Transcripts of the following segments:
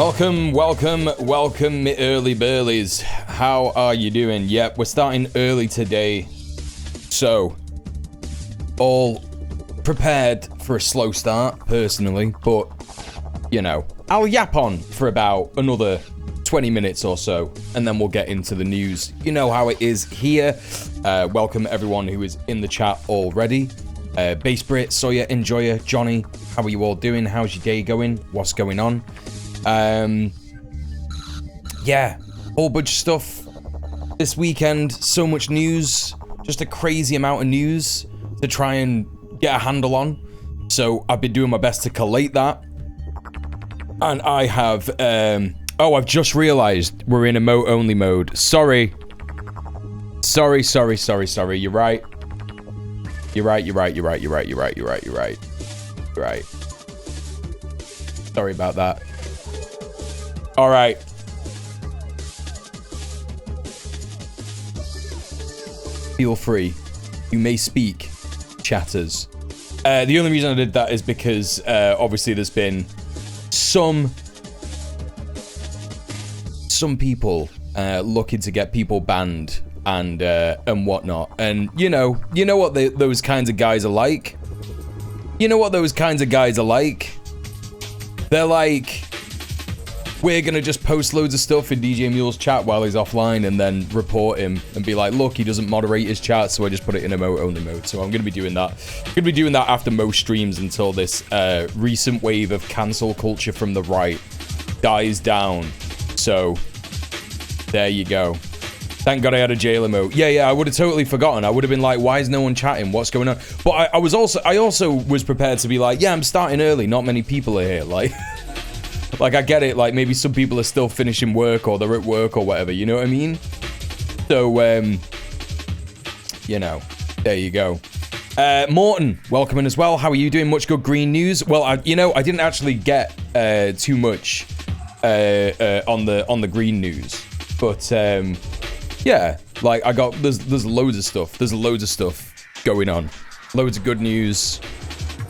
Welcome, me early burlies. How are you doing? Yep, we're starting early today. So, all prepared for a slow start, personally, but, you know, I'll yap on for about another 20 minutes or so, and then we'll get into the news. You know how it is here. Welcome everyone who is in the chat already. Base Brit, Sawyer, Enjoyer, Johnny, how are you all doing? How's your day going? What's going on? Yeah, whole bunch of stuff this weekend, so much news, just a crazy amount of news to try and get a handle on. So I've been doing my best to collate that. And I have, oh, I've just realized we're in emote only mode. Sorry. Sorry. You're right. You're right. Sorry about that. All right. Feel free. You may speak, chatters. The only reason I did that is because obviously there's been some people looking to get people banned and whatnot, and you know what those kinds of guys are like. They're like, we're gonna just post loads of stuff in djmuel's chat while he's offline and then report him and be like, look, he doesn't moderate his chat, so I just put it in emote only mode. So I'm gonna be doing that. After most streams until this recent wave of cancel culture from the right dies down. So there you go. Thank God I had a jail emote. Yeah, I would have totally forgotten. I would have been like, why is no one chatting? What's going on? But I also was prepared to be like, yeah, I'm starting early. Not many people are here. Like, like I get it. Like maybe some people are still finishing work or they're at work or whatever. You know what I mean? So, you know, there you go. Morton, welcome in as well. How are you doing? Much good green news. Well, I didn't actually get too much on the green news, but yeah, like I got there's loads of stuff. There's loads of stuff going on. Loads of good news,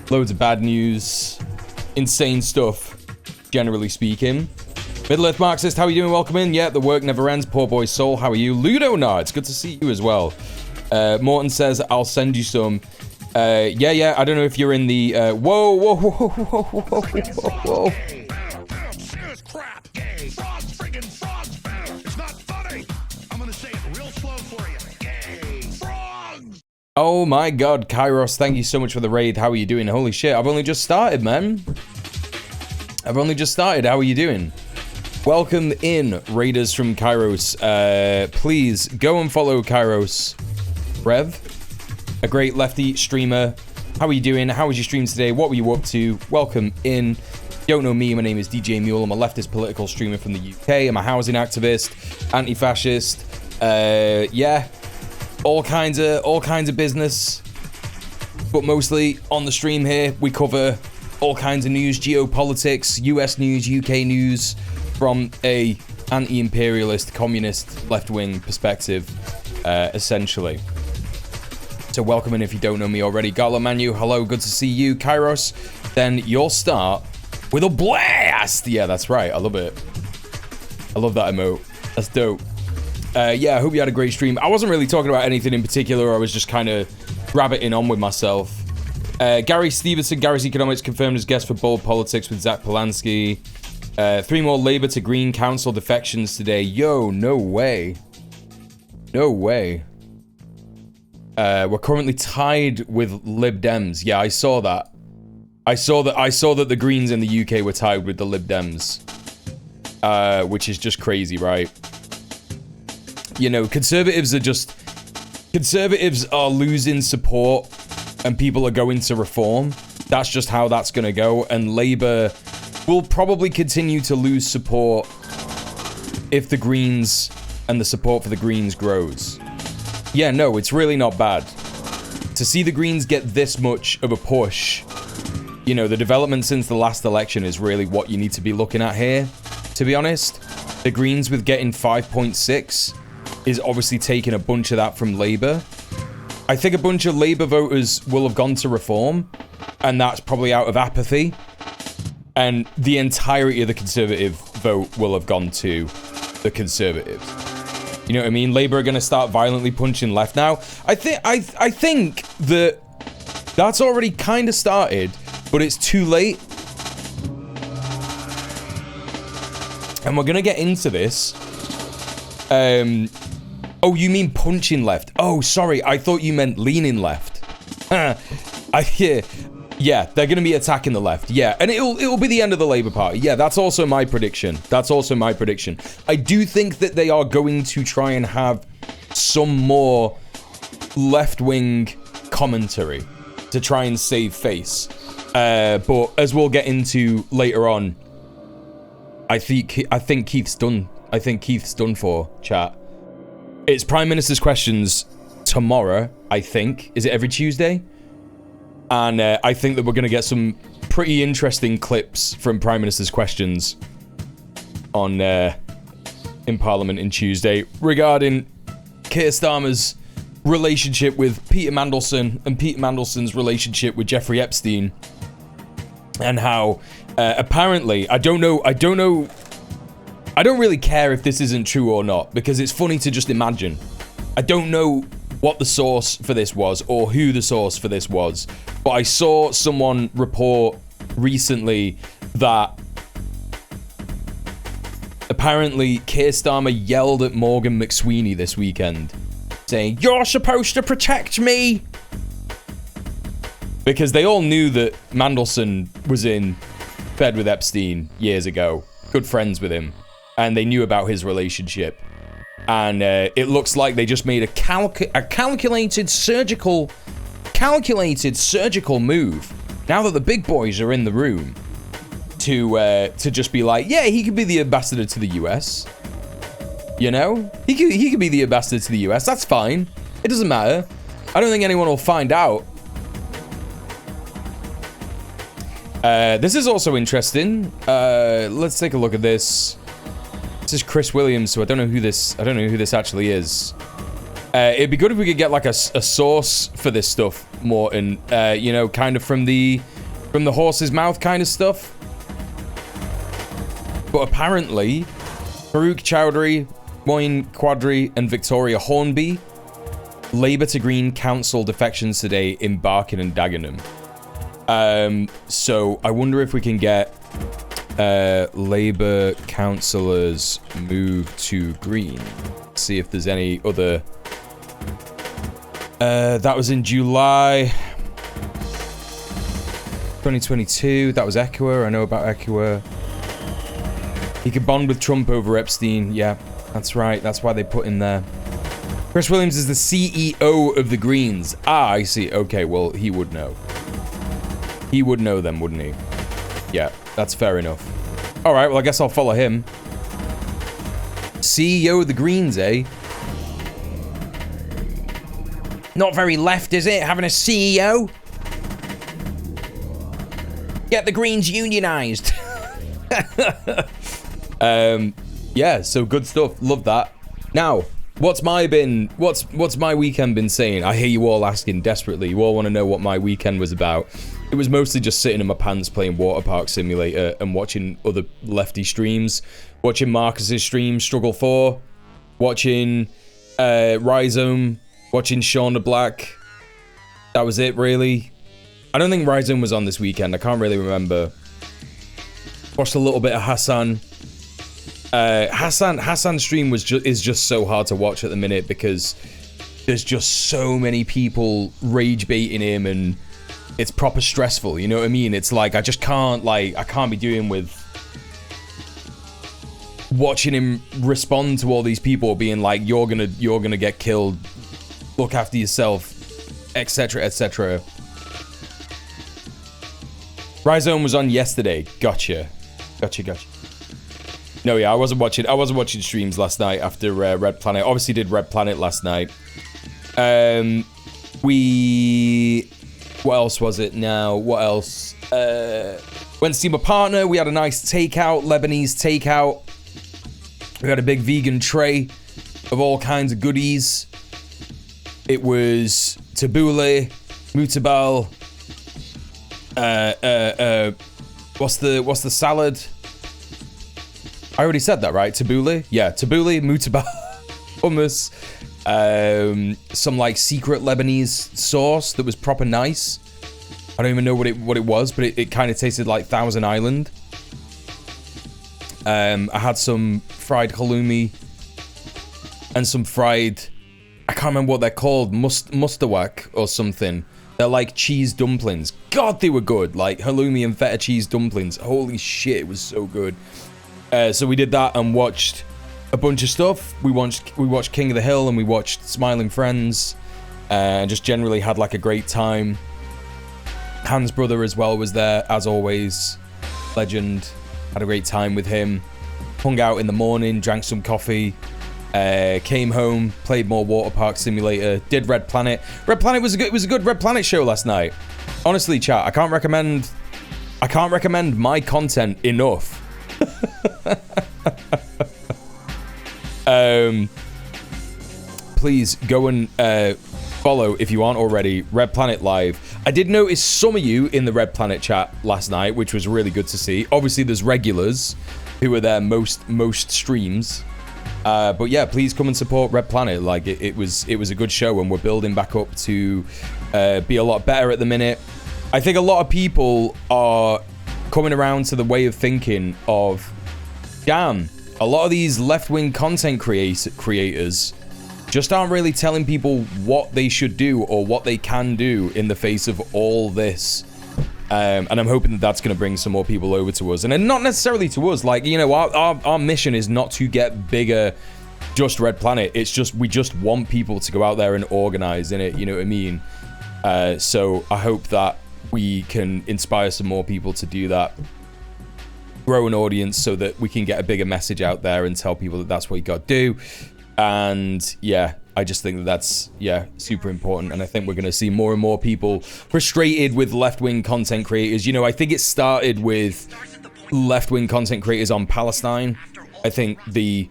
loads of bad news, insane stuff, generally speaking. Middle Earth Marxist, how are you doing? Welcome in. Yeah, the work never ends. Poor boy soul, how are you? Ludo it's good to see you as well. Morton says, I'll send you some. Yeah, I don't know if you're in the, whoa. Oh my god, Kairos, thank you so much for the raid. How are you doing? Holy shit, I've only just started, man. How are you doing? Welcome in, raiders from Kairos. Please go and follow Kairos. Rev, a great lefty streamer. How are you doing? How was your stream today? What were you up to? Welcome in. Don't know me, my name is djmuel. I'm a leftist political streamer from the UK. I'm a housing activist, anti-fascist. Yeah. All kinds of business, but mostly on the stream here we cover all kinds of news, geopolitics, US news, UK news from a anti-imperialist, communist, left-wing perspective, essentially. So welcome in if you don't know me already. Gala Manu, hello, good to see you. Kairos, then you'll start with a blast. Yeah, that's right. I love it. I love that emote. That's dope. Yeah, I hope you had a great stream. I wasn't really talking about anything in particular. I was just kind of rabbiting on with myself. Gary Stevenson, Gary's Economics, confirmed as guest for Bold Politics with Zach Polanski. 3 more Labour to Green Council defections today. Yo, no way. We're currently tied with Lib Dems. Yeah, I saw that. I saw that the Greens in the UK were tied with the Lib Dems. Which is just crazy, right? You know, conservatives are losing support and people are going to reform. That's just how that's going to go. And Labour will probably continue to lose support if the Greens and the support for the Greens grows. Yeah, no, it's really not bad. To see the Greens get this much of a push, you know, the development since the last election is really what you need to be looking at here, to be honest. The Greens with getting 5.6 is obviously taking a bunch of that from Labour. I think a bunch of Labour voters will have gone to reform, and that's probably out of apathy. and the entirety of the Conservative vote will have gone to the Conservatives. You know what I mean? Labour are going to start violently punching left now. I think that that's already kind of started, but it's too late. And we're going to get into this. Oh, you mean punching left? Oh, sorry. I thought you meant leaning left. Yeah, they're going to be attacking the left. Yeah, and it'll be the end of the Labour Party. Yeah, that's also my prediction. I do think that they are going to try and have some more left-wing commentary to try and save face. But as we'll get into later on, I think Keith's done. I think Keith's done for, chat. It's Prime Minister's Questions tomorrow, I think. Is it every Tuesday? And I think that we're going to get some pretty interesting clips from Prime Minister's Questions on in Parliament on Tuesday regarding Keir Starmer's relationship with Peter Mandelson and Peter Mandelson's relationship with Jeffrey Epstein, and how apparently I don't really care if this isn't true or not, because it's funny to just imagine. I don't know what the source for this was or who the source for this was, but I saw someone report recently that apparently Keir Starmer yelled at Morgan McSweeney this weekend, saying, "You're supposed to protect me!" Because they all knew that Mandelson was in bed with Epstein years ago, good friends with him, and they knew about his relationship. And it looks like they just made a calculated surgical move, now that the big boys are in the room, to just be like, yeah, he could be the ambassador to the US. You know? He could be the ambassador to the US. That's fine. It doesn't matter. I don't think anyone will find out. This is also interesting. Let's take a look at this. This is Chris Williams, so I don't know who this actually is. It'd be good if we could get like a source for this stuff, Morton. You know, kind of from the horse's mouth kind of stuff. But apparently, Farouk Chowdhury, Moin Quadri, and Victoria Hornby, Labour to Green Council defections today in Barking and Dagenham. So I wonder if we can get Labour councillors move to Green. See if there's any other. That was in July 2022. That was Equa. I know about Equa. He could bond with Trump over Epstein. Yeah, that's right. That's why they put him there. Chris Williams is the CEO of the Greens. Ah, I see. Okay, well, he would know. He would know them, wouldn't he? Yeah, that's fair enough. All right, well, I guess I'll follow him. CEO of the Greens, eh? Not very left, is it? Having a CEO? Get the Greens unionized. Yeah, so good stuff. Love that. Now, what's my weekend been saying? I hear you all asking desperately. You all want to know what my weekend was about. It was mostly just sitting in my pants playing Water Park Simulator and watching other lefty streams. Watching Marcus's stream, Struggle 4. Watching Rhizome. Watching Shaun the Black. That was it, really. I don't think Rhizome was on this weekend. I can't really remember. Watched a little bit of Hassan. Hassan's stream is just so hard to watch at the minute because there's just so many people rage baiting him, and it's proper stressful, you know what I mean? It's like I can't be doing with watching him respond to all these people being like, you're gonna get killed, look after yourself, etc, etc. Rhizome was on yesterday. Gotcha. No, yeah, I wasn't watching streams last night after Red Planet. Obviously did Red Planet last night. What else was it now? What else? Went to see my partner. We had a nice takeout, Lebanese takeout. We had a big vegan tray of all kinds of goodies. It was tabbouleh, mutabal, What's the salad? I already said that, right? Tabbouleh? Yeah, tabbouleh, mutabah, hummus, some like secret Lebanese sauce that was proper nice. I don't even know what it was, but it kind of tasted like Thousand Island. I had some fried halloumi and some fried, I can't remember what they're called, mustawak or something. They're like cheese dumplings. God, they were good. Like halloumi and feta cheese dumplings. Holy shit, it was so good. So we did that and watched a bunch of stuff. We watched King of the Hill and we watched Smiling Friends. And just generally had like a great time. Hans' brother as well was there, as always. Legend. Had a great time with him. Hung out in the morning, drank some coffee. Came home, played more Water Park Simulator, did Red Planet. Red Planet was a good Red Planet show last night. Honestly, chat, I can't recommend my content enough. Please go and follow, if you aren't already, Red Planet Live. I did notice some of you in the Red Planet chat last night, which was really good to see. Obviously, there's regulars who were there most streams. But yeah, please come and support Red Planet. Like it was a good show, and we're building back up to be a lot better at the minute. I think a lot of people are coming around to the way of thinking of, damn, a lot of these left-wing content creators just aren't really telling people what they should do or what they can do in the face of all this. And I'm hoping that that's going to bring some more people over to us. And then not necessarily to us. Like, you know, our mission is not to get bigger, just Red Planet. It's just, we just want people to go out there and organize in it. You know what I mean? So I hope that we can inspire some more people to do that. Grow an audience so that we can get a bigger message out there and tell people that that's what you got to do. And yeah, I just think that that's, yeah, super important. And I think we're going to see more and more people frustrated with left-wing content creators. You know, I think it started with left-wing content creators on Palestine. I think the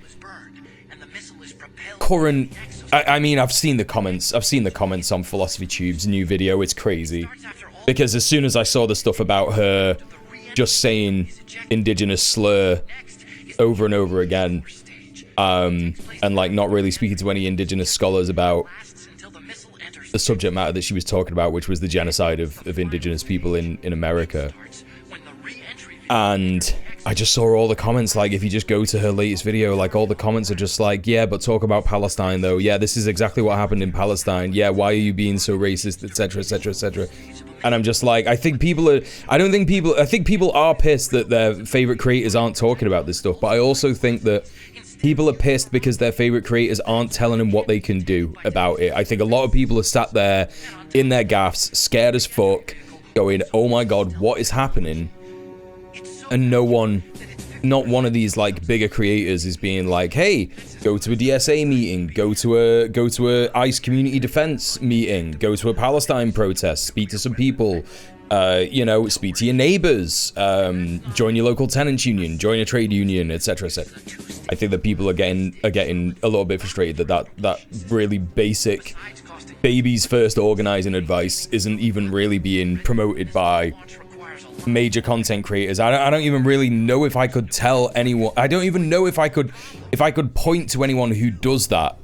current, I mean, I've seen the comments on Philosophy Tube's new video. It's crazy. Because as soon as I saw the stuff about her just saying indigenous slur over and over again, and like not really speaking to any indigenous scholars about the subject matter that she was talking about, which was the genocide of indigenous people in America. And I just saw all the comments, like, if you just go to her latest video, like, all the comments are just like, yeah, but talk about Palestine, though. Yeah, this is exactly what happened in Palestine. Yeah, why are you being so racist, etc., etc., etc. And I'm just like, I think people are pissed that their favorite creators aren't talking about this stuff, but I also think that people are pissed because their favorite creators aren't telling them what they can do about it. I think a lot of people are sat there in their gaffs, scared as fuck, going, oh my god, what is happening? And no one, not one of these like bigger creators is being like, hey, go to a DSA meeting, go to a ICE community defense meeting, go to a Palestine protest, speak to some people, you know, speak to your neighbors, join your local tenants union, join a trade union, etc., etc. I think that people are getting a little bit frustrated that really basic baby's first organizing advice isn't even really being promoted by major content creators. I don't even really know if I could tell anyone. I don't even know if I could point to anyone who does that,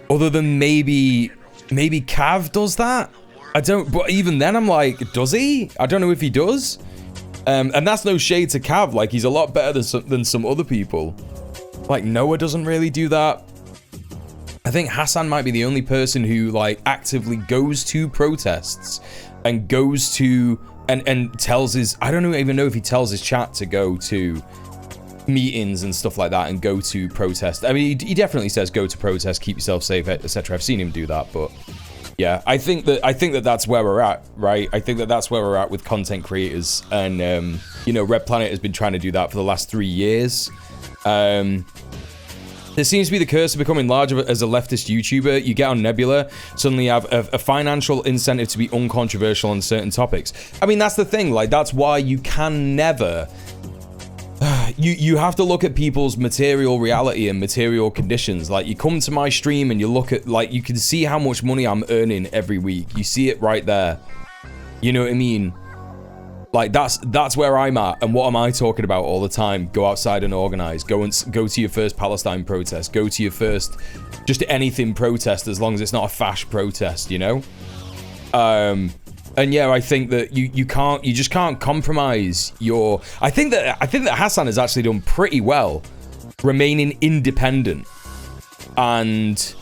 other than maybe Cav does that. I don't. But even then, I'm like, does he? I don't know if he does. And that's no shade to Cav. Like, he's a lot better than some other people. Like, Noah doesn't really do that. I think Hassan might be the only person who like actively goes to protests and goes to and tells his, I don't even know if he tells his chat to go to meetings and stuff like that and go to protest. I mean, he definitely says go to protest, keep yourself safe, etc. I've seen him do that, but yeah, I think that that's where we're at, right? I think that that's where we're at with content creators, and you know, Red Planet has been trying to do that for the last 3 years. There seems to be the curse of becoming larger as a leftist YouTuber. You get on Nebula, suddenly you have a financial incentive to be uncontroversial on certain topics. I mean, that's the thing. Like, that's why you can never... You have to look at people's material reality and material conditions. Like, you come to my stream and you look at, like, you can see how much money I'm earning every week. You see it right there. You know what I mean? Like, that's where I'm at. And what am I talking about all the time? Go outside and organize. Go to your first Palestine protest. Go to your first just anything protest, as long as it's not a Fash protest, you know? And yeah, I think that you just can't compromise your... I think that Hassan has actually done pretty well remaining independent. And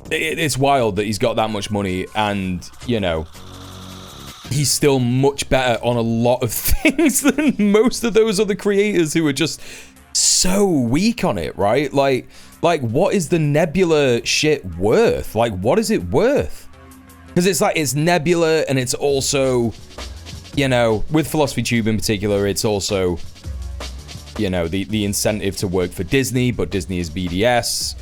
it's wild that he's got that much money, and, you know, he's still much better on a lot of things than most of those other creators who are just so weak on it, right? Like what is the Nebula shit worth? Like, what is it worth? Because it's like, it's Nebula, and it's also, you know, with Philosophy Tube in particular, it's also, you know, the incentive to work for Disney, but Disney is BDS.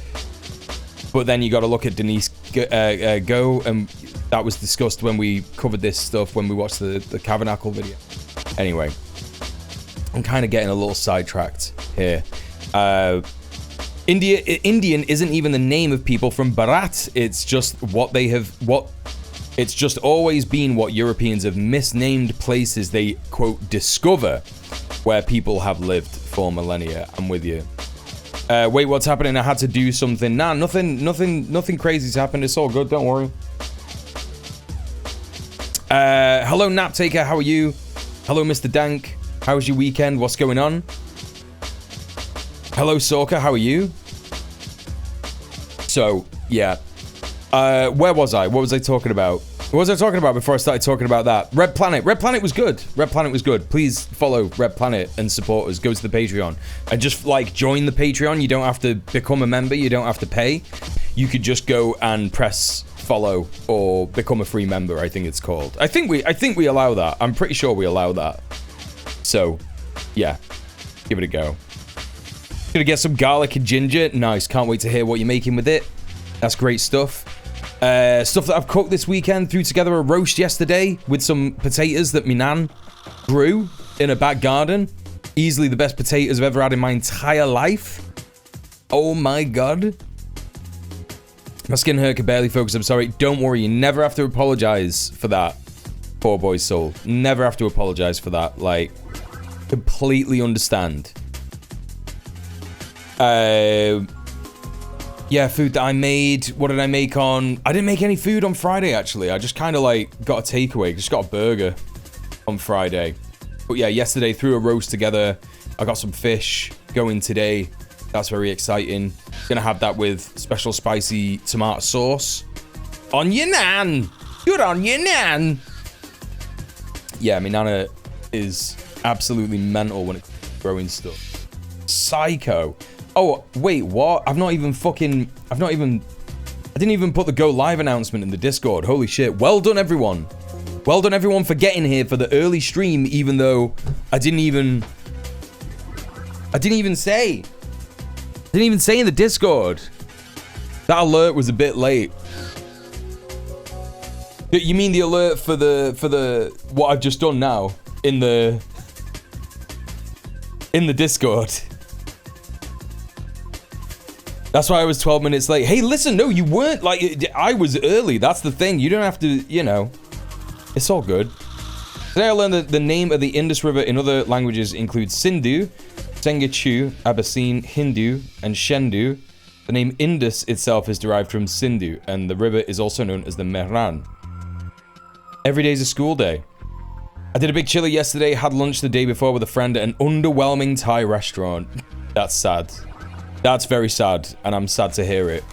But then you got to look at Denise Go, and that was discussed when we covered this stuff, when we watched the Tabernacle video. Anyway, I'm kind of getting a little sidetracked here. Indian isn't even the name of people from Bharat. It's just it's just always been what Europeans have misnamed places they, quote, discover, where people have lived for millennia. I'm with you. Wait, what's happening? I had to do something. Nah, nothing crazy's happened. It's all good, don't worry. Hello, Naptaker, how are you? Hello, Mr. Dank. How was your weekend? What's going on? Hello, Sorka, how are you? So, yeah. Where was I? What was I talking about? What was I talking about before I started talking about that? Red Planet. Red Planet was good. Red Planet was good. Please follow Red Planet and support us. Go to the Patreon. And just, like, join the Patreon. You don't have to become a member. You don't have to pay. You could just go and press follow or become a free member, I think it's called. I think we allow that. I'm pretty sure we allow that. So, yeah. Give it a go. Gonna get some garlic and ginger. Nice. Can't wait to hear what you're making with it. That's great stuff. Stuff that I've cooked this weekend. Threw together a roast yesterday with some potatoes that my nan grew in a back garden. Easily the best potatoes I've ever had in my entire life. Oh my god. My skin hurt, could barely focus. I'm sorry. Don't worry. You never have to apologize for that. Poor boy's soul. Never have to apologize for that. Like, completely understand. Yeah, food that I made. What did I make on... I didn't make any food on Friday, actually. I just kind of, like, got a takeaway. Just got a burger on Friday. But yeah, yesterday, threw a roast together. I got some fish going today. That's very exciting. Gonna have that with special spicy tomato sauce. On your nan! Good on your nan! Yeah, my nana is absolutely mental when it comes to growing stuff. Psycho. Oh, wait, what? I didn't even put the go live announcement in the Discord. Holy shit. Well done, everyone. Well done, everyone, for getting here for the early stream, even though I didn't even say in the Discord. That alert was a bit late. You mean the alert for the what I've just done now in the Discord? That's why I was 12 minutes late. Hey, listen, no, you weren't. Like, I was early. That's the thing. You don't have to, you know. It's all good. Today I learned that the name of the Indus River in other languages includes Sindhu, Sengachu, Abyssine, Hindu, and Shendu. The name Indus itself is derived from Sindhu, and the river is also known as the Mehran. Every day is a school day. I did a big chili yesterday, had lunch the day before with a friend at an underwhelming Thai restaurant. That's sad. That's very sad, and I'm sad to hear it.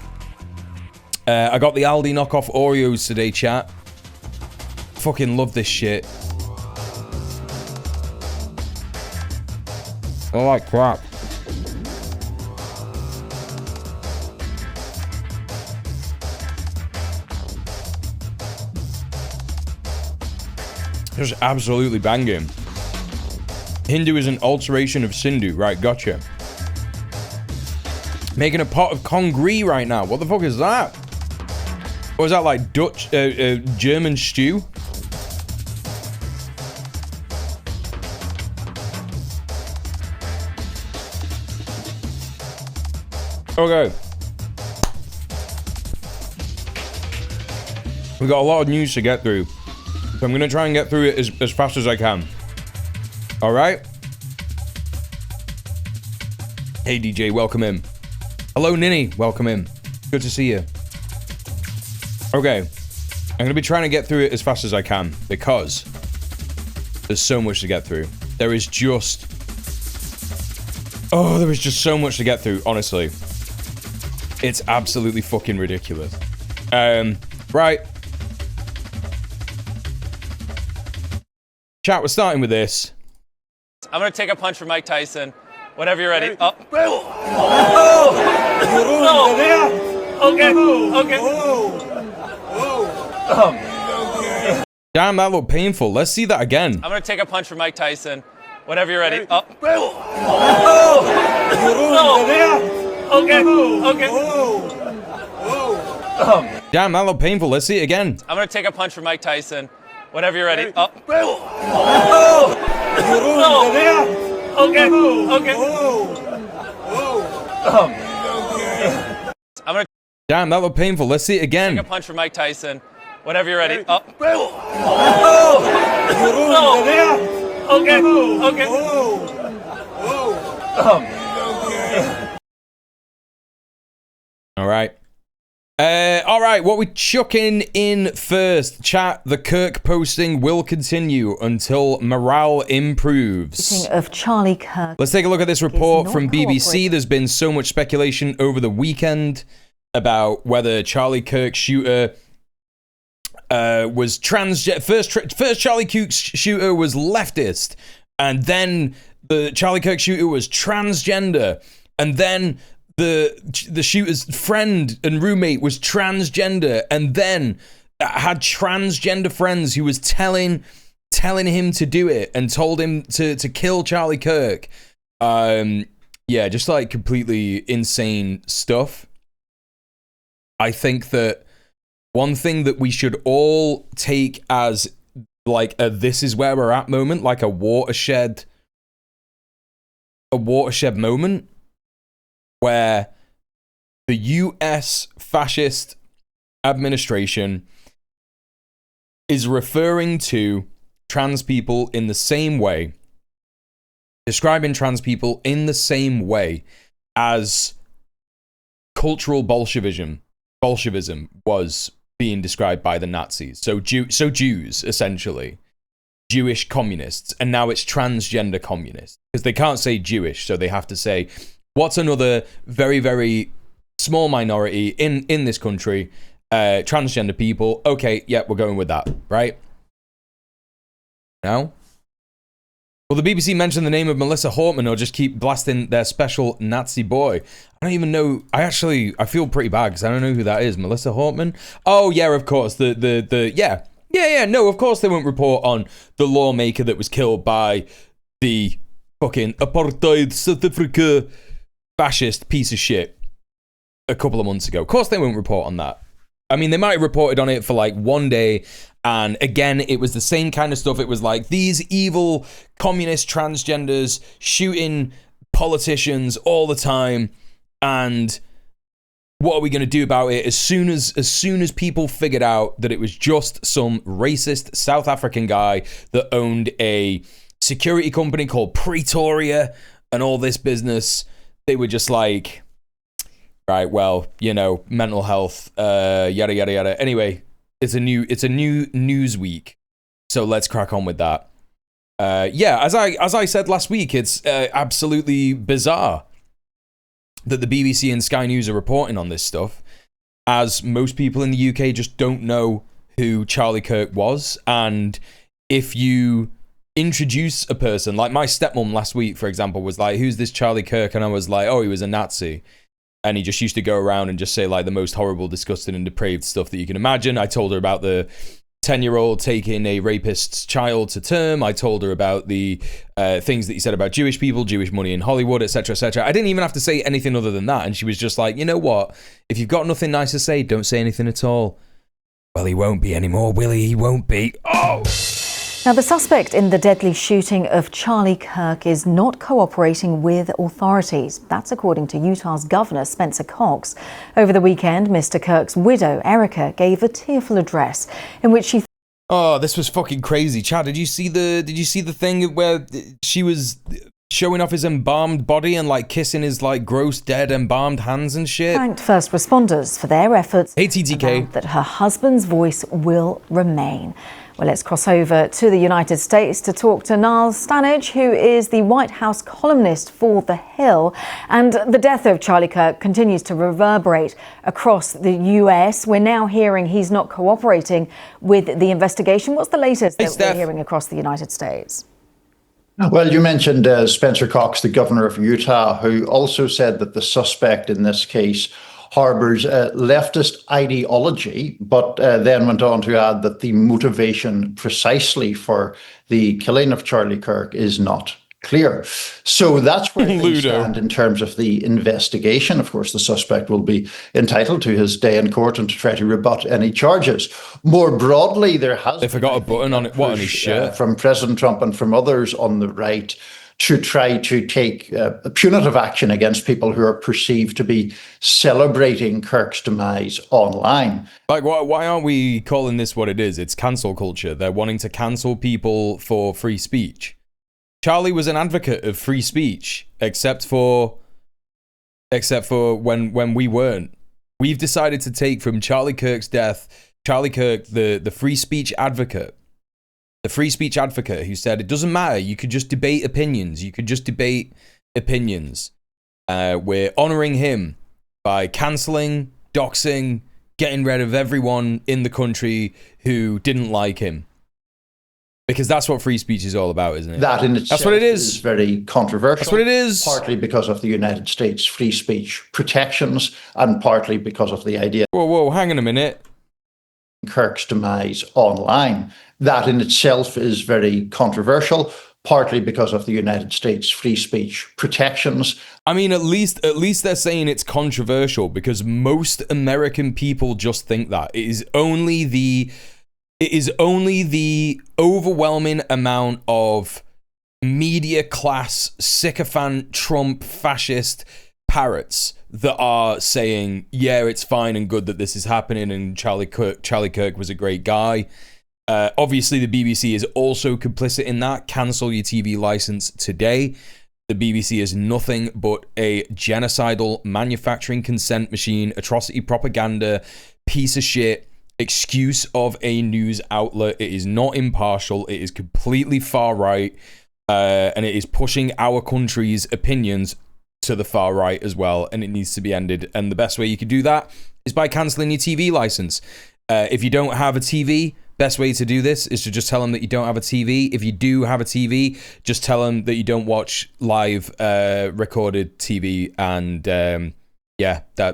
I got the Aldi knockoff Oreos today, chat. Fucking love this shit. I like crap. Just absolutely banging. Hindu is an alteration of Sindhu. Right, gotcha. Making a pot of congri right now. What the fuck is that? Or is that like Dutch, German stew? Okay. We got a lot of news to get through. So I'm going to try and get through it as fast as I can. All right? Hey, DJ, welcome in. Hello, Ninny, welcome in. Good to see you. Okay. I'm going to be trying to get through it as fast as I can because there's so much to get through. There is just... Oh, there is just so much to get through, honestly. It's absolutely fucking ridiculous. Right. Chat, we're starting with this. I'm going to take a punch from Mike Tyson. Whenever you're ready. Oh. Okay. Damn, that looked painful. Let's see that again. I'm going to take a punch from Mike Tyson. Whenever you're ready. Oh. Okay. Damn, that looked painful. Let's see it again. I'm going to take a punch from Mike Tyson. Whenever you're ready. Oh. Okay. I'm going to... Damn, that looked painful. Let's see it again. Take a punch from Mike Tyson. Whenever you're ready. Oh. Okay. All right. All right, what we chucking in first? Chat, the Kirk posting will continue until morale improves. Of Charlie Kirk. Let's take a look at this report from BBC. There's been so much speculation over the weekend about whether Charlie Kirk shooter was transgender. First Charlie Kirk shooter was leftist, and then the Charlie Kirk shooter was transgender, and then the shooter's friend and roommate was transgender, and then had transgender friends who was telling him to do it and told him to kill Charlie Kirk. Yeah, just like completely insane stuff. I think that one thing that we should all take as like a this is where we're at moment, like a watershed moment, where the US fascist administration is referring to trans people in the same way, describing trans people in the same way as cultural Bolshevism was being described by the Nazis. So Jews, essentially. Jewish communists. And now it's transgender communists. Because they can't say Jewish, so they have to say... What's another very, very small minority in this country? Transgender people. Okay, yeah, we're going with that, right? Now? Will the BBC mention the name of Melissa Hortman or just keep blasting their special Nazi boy? I don't even know. I feel pretty bad because I don't know who that is. Melissa Hortman? Oh, yeah, of course. Yeah. No, of course they won't report on the lawmaker that was killed by the fucking apartheid South Africa fascist piece of shit a couple of months ago. Of course they won't report on that. I mean, they might have reported on it for like one day, and again, it was the same kind of stuff. It was like these evil communist transgenders shooting politicians all the time, and what are we going to do about it? As soon as people figured out that it was just some racist South African guy that owned a security company called Pretoria and all this business, they were just like, right, well, you know, mental health, yada yada yada. Anyway, it's a new news week, so let's crack on with that. Yeah, as I said last week, it's absolutely bizarre that the BBC and Sky News are reporting on this stuff, as most people in the UK just don't know who Charlie Kirk was. And if you introduce a person, like my stepmom last week, for example, was like, who's this Charlie Kirk? And I was like, oh, he was a Nazi. And he just used to go around and just say like the most horrible, disgusting and depraved stuff that you can imagine. I told her about the 10-year-old taking a rapist's child to term. I told her about the things that he said about Jewish people, Jewish money in Hollywood, etc., etc. I didn't even have to say anything other than that. And she was just like, you know what? If you've got nothing nice to say, don't say anything at all. Well, he won't be anymore, will he? He won't be. Oh! Now, the suspect in the deadly shooting of Charlie Kirk is not cooperating with authorities. That's according to Utah's Governor Spencer Cox. Over the weekend, Mr. Kirk's widow, Erica, gave a tearful address in which she Oh, this was fucking crazy. Chad, did you see the thing where she was showing off his embalmed body and like kissing his like gross dead embalmed hands and shit? Thanked first responders for their efforts. Hey, TTK. That her husband's voice will remain. Well, let's cross over to the United States to talk to Niall Stanage, who is the White House columnist for The Hill. And the death of Charlie Kirk continues to reverberate across the US. We're now hearing he's not cooperating with the investigation. What's the latest that we're hearing across the United States? Well, you mentioned Spencer Cox, the governor of Utah, who also said that the suspect in this case harbours leftist ideology, but then went on to add that the motivation precisely for the killing of Charlie Kirk is not clear. So that's where things stand in terms of the investigation. Of course, the suspect will be entitled to his day in court and to try to rebut any charges. More broadly, there has they forgot a button on it. What on his shirt? From President Trump and from others on the right to try to take punitive action against people who are perceived to be celebrating Kirk's demise online. Like, why aren't we calling this what it is? It's cancel culture. They're wanting to cancel people for free speech. Charlie was an advocate of free speech, except for when we weren't. We've decided to take from Charlie Kirk's death, Charlie Kirk, the free speech advocate. The free speech advocate who said it doesn't matter, you could just debate opinions. We're honouring him by cancelling, doxing, getting rid of everyone in the country who didn't like him. Because that's what free speech is all about, isn't it? That in itself that's what it is. Very controversial. That's what it is. Partly because of the United States free speech protections and partly because of the idea. Whoa, hang on a minute. Kirk's demise online. That in itself is very controversial, partly because of the United States free speech protections. I mean, at least they're saying it's controversial because most American people just think that. It is only the overwhelming amount of media class sycophant Trump fascist parrots that are saying, yeah, it's fine and good that this is happening and Charlie Kirk was a great guy. Obviously, the BBC is also complicit in that. Cancel your TV license today. The BBC is nothing but a genocidal manufacturing consent machine, atrocity propaganda, piece of shit, excuse of a news outlet. It is not impartial. It is completely far right. And it is pushing our country's opinions to the far right as well, and it needs to be ended. And the best way you can do that is by cancelling your TV license. If you don't have a TV, best way to do this is to just tell them that you don't have a TV. If you do have a TV, just tell them that you don't watch live recorded TV, and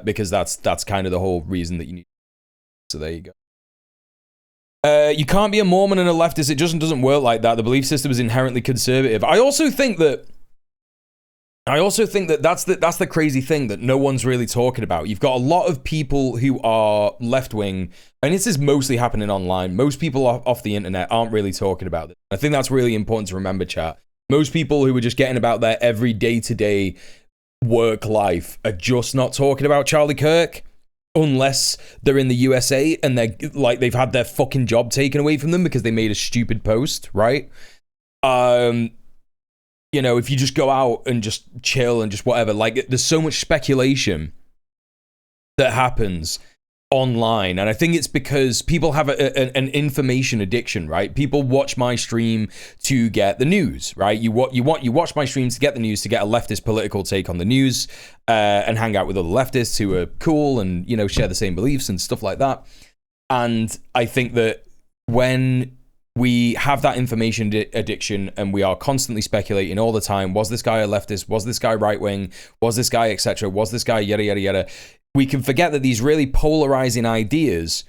because that's kind of the whole reason that you need. So there you go. You can't be a Mormon and a leftist. It just doesn't work like that. The belief system is inherently conservative. I also think that that's the crazy thing that no one's really talking about. You've got a lot of people who are left-wing, and this is mostly happening online. Most people off the internet aren't really talking about it. I think that's really important to remember, chat. Most people who are just getting about their every day-to-day work life are just not talking about Charlie Kirk, unless they're in the USA and they've had their fucking job taken away from them because they made a stupid post, right? You know, if you just go out and just chill and just whatever, like there's so much speculation that happens online, and I think it's because people have an information addiction, right? People watch my stream to get the news, right? You watch my streams to get the news, to get a leftist political take on the news, and hang out with other leftists who are cool and, you know, share the same beliefs and stuff like that. And I think that when we have that information addiction and we are constantly speculating all the time, was this guy a leftist? Was this guy right-wing? Was this guy etc.? Was this guy yada, yada, yada? We can forget that these really polarizing ideas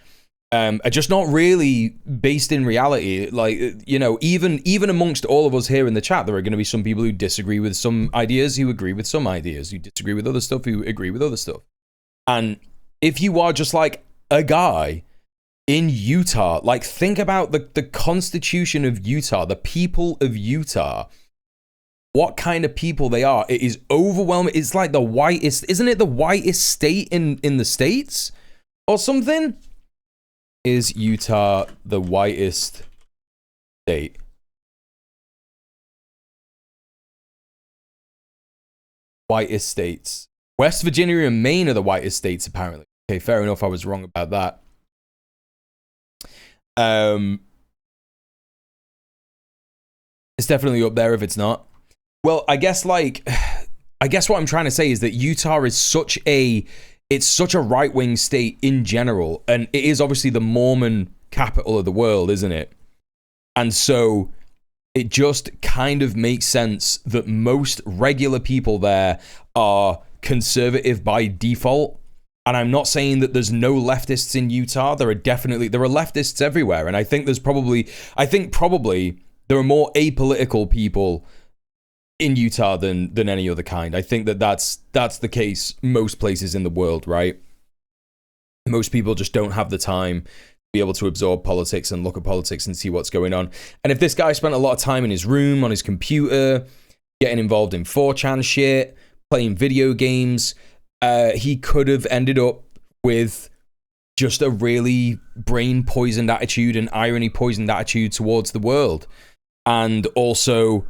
are just not really based in reality. Like, you know, even amongst all of us here in the chat, there are going to be some people who disagree with some ideas, who agree with some ideas, who disagree with other stuff, who agree with other stuff. And if you are just like a guy in Utah, like think about the Constitution of Utah, the people of Utah, what kind of people they are. It is overwhelming. It's like the whitest, isn't it the whitest state in the States or something? Is Utah the whitest state? Whitest states. West Virginia and Maine are the whitest states, apparently. Okay, fair enough. I was wrong about that. It's definitely up there if it's not. Well, I guess what I'm trying to say is that Utah is such a right-wing state in general, and it is obviously the Mormon capital of the world, isn't it? And so it just kind of makes sense that most regular people there are conservative by default. And I'm not saying that there's no leftists in Utah. There are leftists everywhere. And I think probably there are more apolitical people in Utah than any other kind. I think that's the case most places in the world, right? Most people just don't have the time to be able to absorb politics and look at politics and see what's going on. And if this guy spent a lot of time in his room, on his computer, getting involved in 4chan shit, playing video games, he could have ended up with just a really brain-poisoned attitude and irony-poisoned attitude towards the world. And also,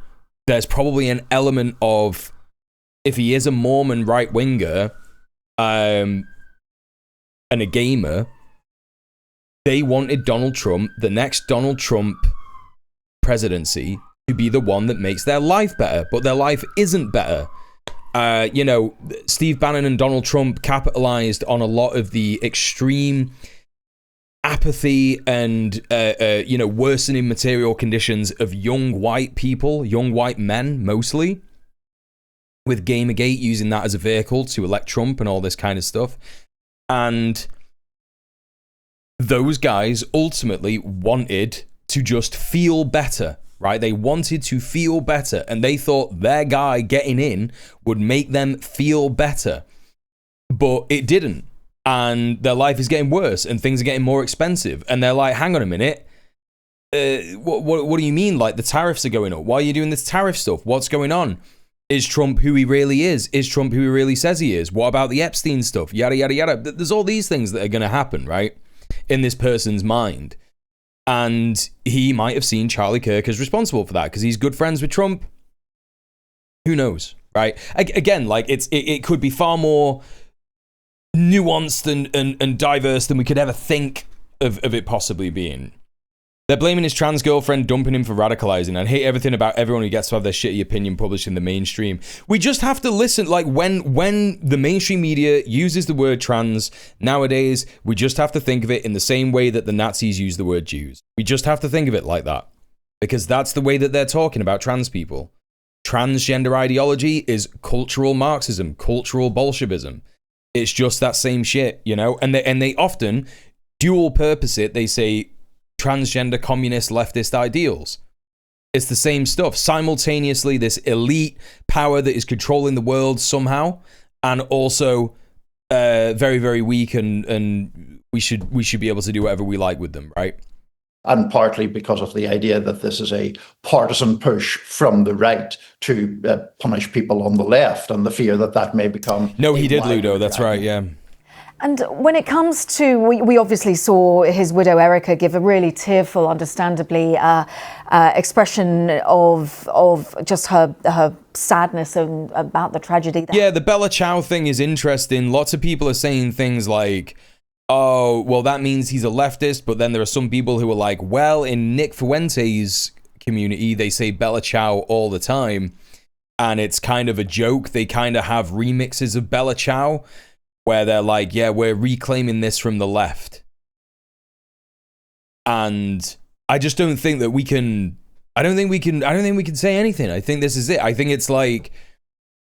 there's probably an element of, if he is a Mormon right-winger and a gamer, they wanted Donald Trump, the next Donald Trump presidency, to be the one that makes their life better, but their life isn't better. Steve Bannon and Donald Trump capitalized on a lot of the extreme apathy and, worsening material conditions of young white people, young white men mostly, with Gamergate using that as a vehicle to elect Trump and all this kind of stuff. And those guys ultimately wanted to just feel better, right? They wanted to feel better, and they thought their guy getting in would make them feel better. But it didn't. And their life is getting worse, and things are getting more expensive. And they're like, hang on a minute. What do you mean? Like, the tariffs are going up. Why are you doing this tariff stuff? What's going on? Is Trump who he really is? Is Trump who he really says he is? What about the Epstein stuff? Yada, yada, yada. There's all these things that are going to happen, right? In this person's mind. And he might have seen Charlie Kirk as responsible for that because he's good friends with Trump. Who knows, right? Again, like, it could be far more nuanced and diverse than we could ever think of it possibly being. They're blaming his trans girlfriend, dumping him for radicalizing, and hate everything about everyone who gets to have their shitty opinion published in the mainstream. We just have to listen, like, when the mainstream media uses the word trans nowadays, we just have to think of it in the same way that the Nazis use the word Jews. We just have to think of it like that, because that's the way that they're talking about trans people. Transgender ideology is cultural Marxism, cultural Bolshevism. It's just that same shit, you know? And they often dual purpose it. They say transgender, communist, leftist ideals. It's the same stuff. Simultaneously, this elite power that is controlling the world somehow, and also very, very weak, and we should be able to do whatever we like with them, right? And partly because of the idea that this is a partisan push from the right to punish people on the left, and the fear that that may become... No, he did, Ludo. That's right, yeah. And when it comes to, we obviously saw his widow Erica give a really tearful, understandably, expression of just her sadness and about the tragedy. Yeah, the Bella Ciao thing is interesting. Lots of people are saying things like, oh, well, that means he's a leftist. But then there are some people who are like, well, in Nick Fuente's community, they say Bella Ciao all the time. And it's kind of a joke. They kind of have remixes of Bella Ciao, where they're like, yeah, we're reclaiming this from the left. And I just don't think that we can, I don't think we can say anything. I think this is it. I think it's like,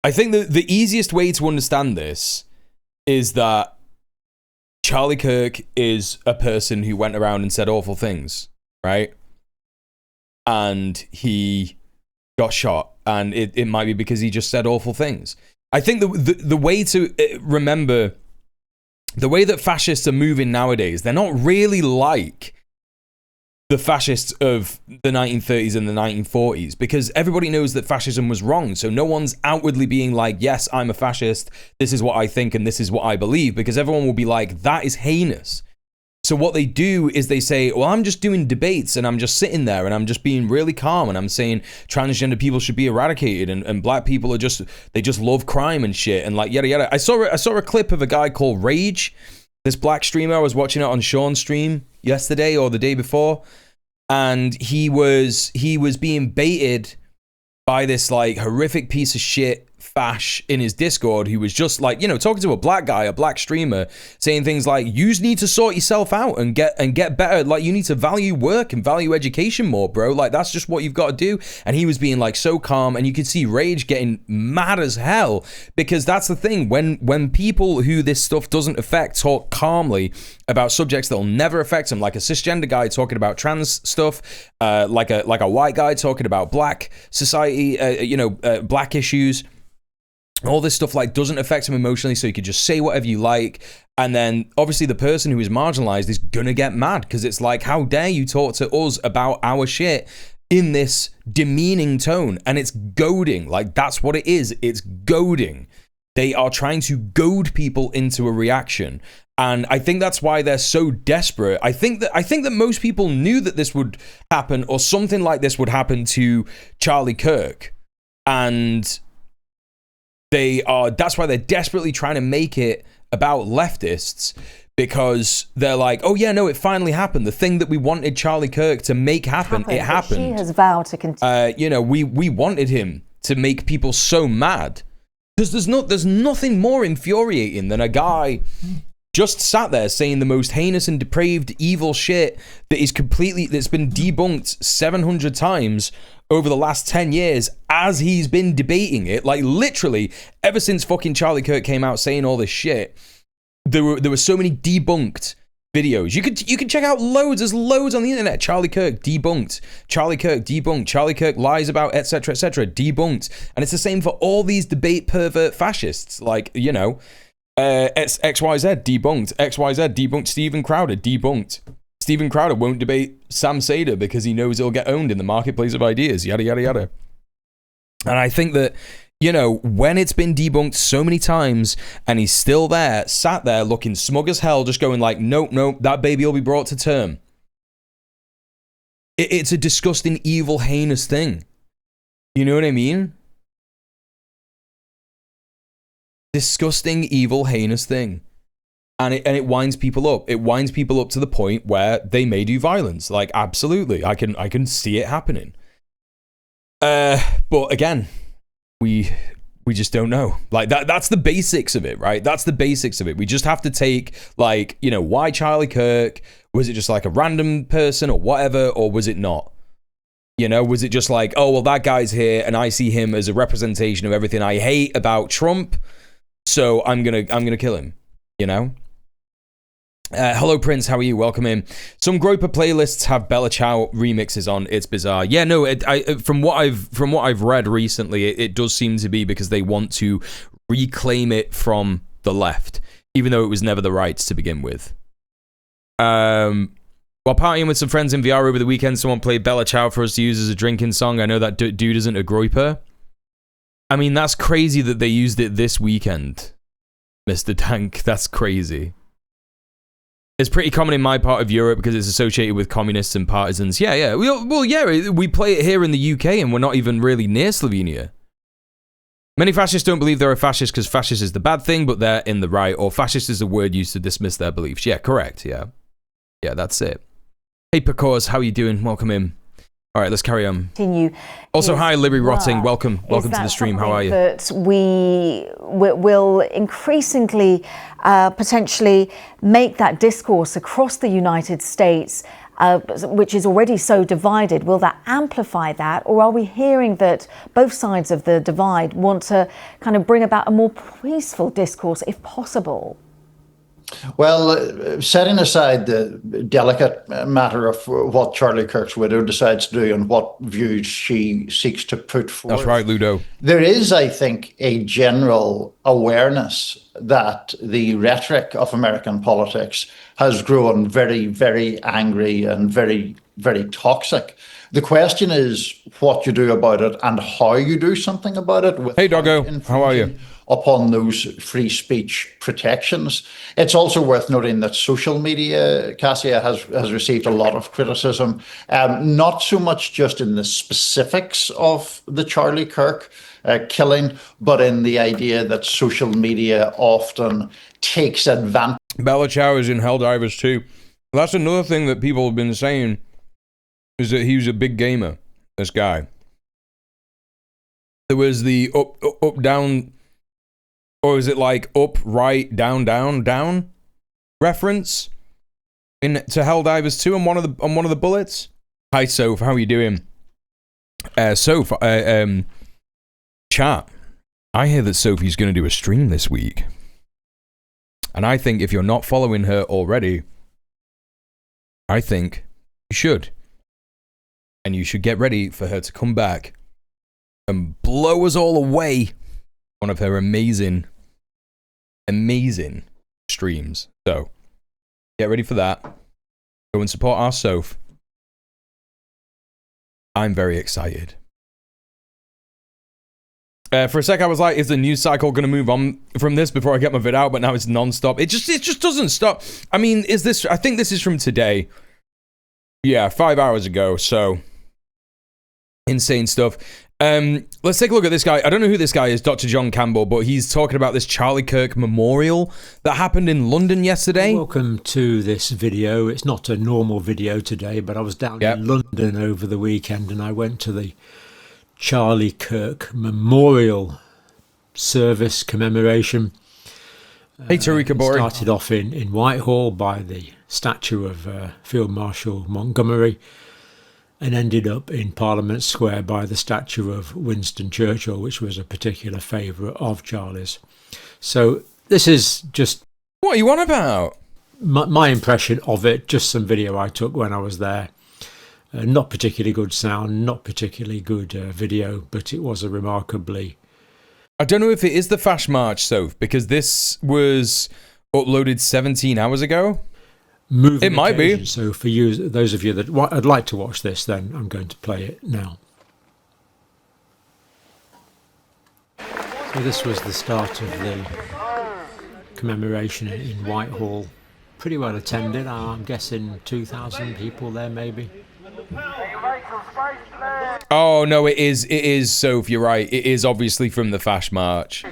I think that the easiest way to understand this is that Charlie Kirk is a person who went around and said awful things, right? And he got shot, and it might be because he just said awful things. I think the way to remember, the way that fascists are moving nowadays, they're not really like the fascists of the 1930s and the 1940s, because everybody knows that fascism was wrong. So no one's outwardly being like, yes, I'm a fascist, this is what I think and this is what I believe, because everyone will be like, that is heinous. So what they do is they say, well, I'm just doing debates and I'm just sitting there and I'm just being really calm and I'm saying transgender people should be eradicated and black people are just, they just love crime and shit and like yada yada. I saw a clip of a guy called Rage, this black streamer. I was watching it on Sean's stream yesterday or the day before, and he was being baited by this like horrific piece of shit Fash in his Discord, who was just like, you know, talking to a black guy, a black streamer, saying things like, you need to sort yourself out and get better. Like, you need to value work and value education more, bro. Like, that's just what you've got to do. And he was being like so calm, and you could see Rage getting mad as hell, because that's the thing. When people who this stuff doesn't affect talk calmly about subjects that'll never affect them, like a cisgender guy talking about trans stuff, like a white guy talking about black society, black issues, all this stuff like doesn't affect him emotionally, so you could just say whatever you like. And then obviously the person who is marginalized is gonna get mad, because it's like, how dare you talk to us about our shit in this demeaning tone? And it's goading. Like, that's what it is. It's goading. They are trying to goad people into a reaction. And I think that's why they're so desperate. I think that most people knew that this would happen, or something like this would happen to Charlie Kirk. And that's why they're desperately trying to make it about leftists, because they're like, oh yeah, no, it finally happened. The thing that we wanted Charlie Kirk to make happen, it happened. She has vowed to continue. We wanted him to make people so mad, because there's nothing more infuriating than a guy just sat there saying the most heinous and depraved evil shit that's been debunked 700 times over the last 10 years as he's been debating it. Like, literally, ever since fucking Charlie Kirk came out saying all this shit, there were so many debunked videos. You could check out loads. There's loads on the internet. Charlie Kirk debunked. Charlie Kirk debunked. Charlie Kirk lies about, etc., debunked. And it's the same for all these debate pervert fascists. Like, XYZ debunked. XYZ debunked. Steven Crowder debunked. Steven Crowder won't debate Sam Sader because he knows he'll get owned in the marketplace of ideas, yada, yada, yada. And I think that, when it's been debunked so many times and he's still there, sat there looking smug as hell, just going like, nope, that baby will be brought to term. It's a disgusting, evil, heinous thing. You know what I mean? Disgusting, evil, heinous thing. And it winds people up. It winds people up to the point where they may do violence. Like, absolutely, I can see it happening. But again, we just don't know. Like, that's the basics of it, right? That's the basics of it. We just have to take, like, why Charlie Kirk? Was it just like a random person or whatever, or was it not? Was it just like, oh well, that guy's here and I see him as a representation of everything I hate about Trump, so I'm gonna kill him. Hello Prince, how are you? Welcome in. Some Groper playlists have Bella Ciao remixes on. It's bizarre. Yeah, no. From what I've read recently, it does seem to be because they want to reclaim it from the left, even though it was never the right to begin with. While partying with some friends in VR over the weekend, someone played Bella Ciao for us to use as a drinking song. I know that dude isn't a groiper. I mean, that's crazy that they used it this weekend, Mr. Tank. That's crazy. It's pretty common in my part of Europe because it's associated with communists and partisans. Yeah. We play it here in the UK and we're not even really near Slovenia. Many fascists don't believe they're a fascist because fascist is the bad thing, but they're in the right. Or fascist is a word used to dismiss their beliefs. Yeah, correct. Yeah, that's it. Hey, Pecors, how you doing? Welcome in. All right, let's carry on. Also, hi, Libby Rotting. Welcome to the stream. How are you? That we will increasingly potentially make that discourse across the United States, which is already so divided. Will that amplify that, or are we hearing that both sides of the divide want to kind of bring about a more peaceful discourse, if possible? Well, setting aside the delicate matter of what Charlie Kirk's widow decides to do and what views she seeks to put forward. That's right, Ludo. There is, I think, a general awareness that the rhetoric of American politics has grown very, very angry and very, very toxic. The question is what you do about it and how you do something about it. Hey, Doggo. How are you? upon those free speech protections. It's also worth noting that social media, Cassia, has received a lot of criticism, not so much just in the specifics of the Charlie Kirk killing, but in the idea that social media often takes advantage. Bella Chow is in Helldivers too. That's another thing that people have been saying, is that he was a big gamer, this guy. There was the up, down, or is it like up, right, down, down, down reference to Helldivers 2 on one of the bullets. Hi Soph, how are you doing? Soph, chat. I hear that Sophie's going to do a stream this week. And I think if you're not following her already, I think you should. And you should get ready for her to come back and blow us all away. One of her amazing streams. So, get ready for that. Go and support our Soph. I'm very excited. For a sec, I was like, is the news cycle going to move on from this before I get my vid out? But now it's non-stop. It just doesn't stop. I mean, I think this is from today. Yeah, 5 hours ago. So, insane stuff. Let's take a look at this guy. I don't know who this guy is, Dr. John Campbell, but he's talking about this Charlie Kirk memorial that happened in London yesterday. Welcome to this video. It's not a normal video today, but I was down in London over the weekend and I went to the Charlie Kirk memorial service commemoration. Hey, Tarika Bori. Started off in Whitehall by the statue of Field Marshal Montgomery, and ended up in Parliament Square by the statue of Winston Churchill, which was a particular favourite of Charlie's. So this is just... What are you on about? My impression of it, just some video I took when I was there. Not particularly good sound, not particularly good video, but it was a remarkably... I don't know if it is the Fash March, Soph, because this was uploaded 17 hours ago. It might be. So for you, those of you that would like to watch this, then I'm going to play it now. So this was the start of the commemoration in Whitehall. Pretty well attended. I'm guessing 2,000 people there, maybe. Oh no, it is. Soph, you're right. It is obviously from the Fash March.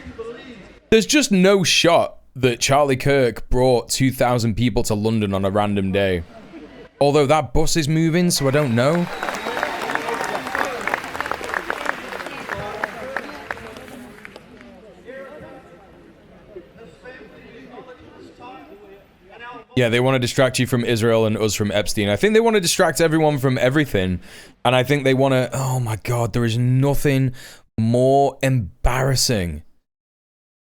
There's just no shot that Charlie Kirk brought 2,000 people to London on a random day. Although that bus is moving, so I don't know. Yeah, they want to distract you from Israel and us from Epstein. I think they want to distract everyone from everything. And I think they want to... Oh my God, there is nothing more embarrassing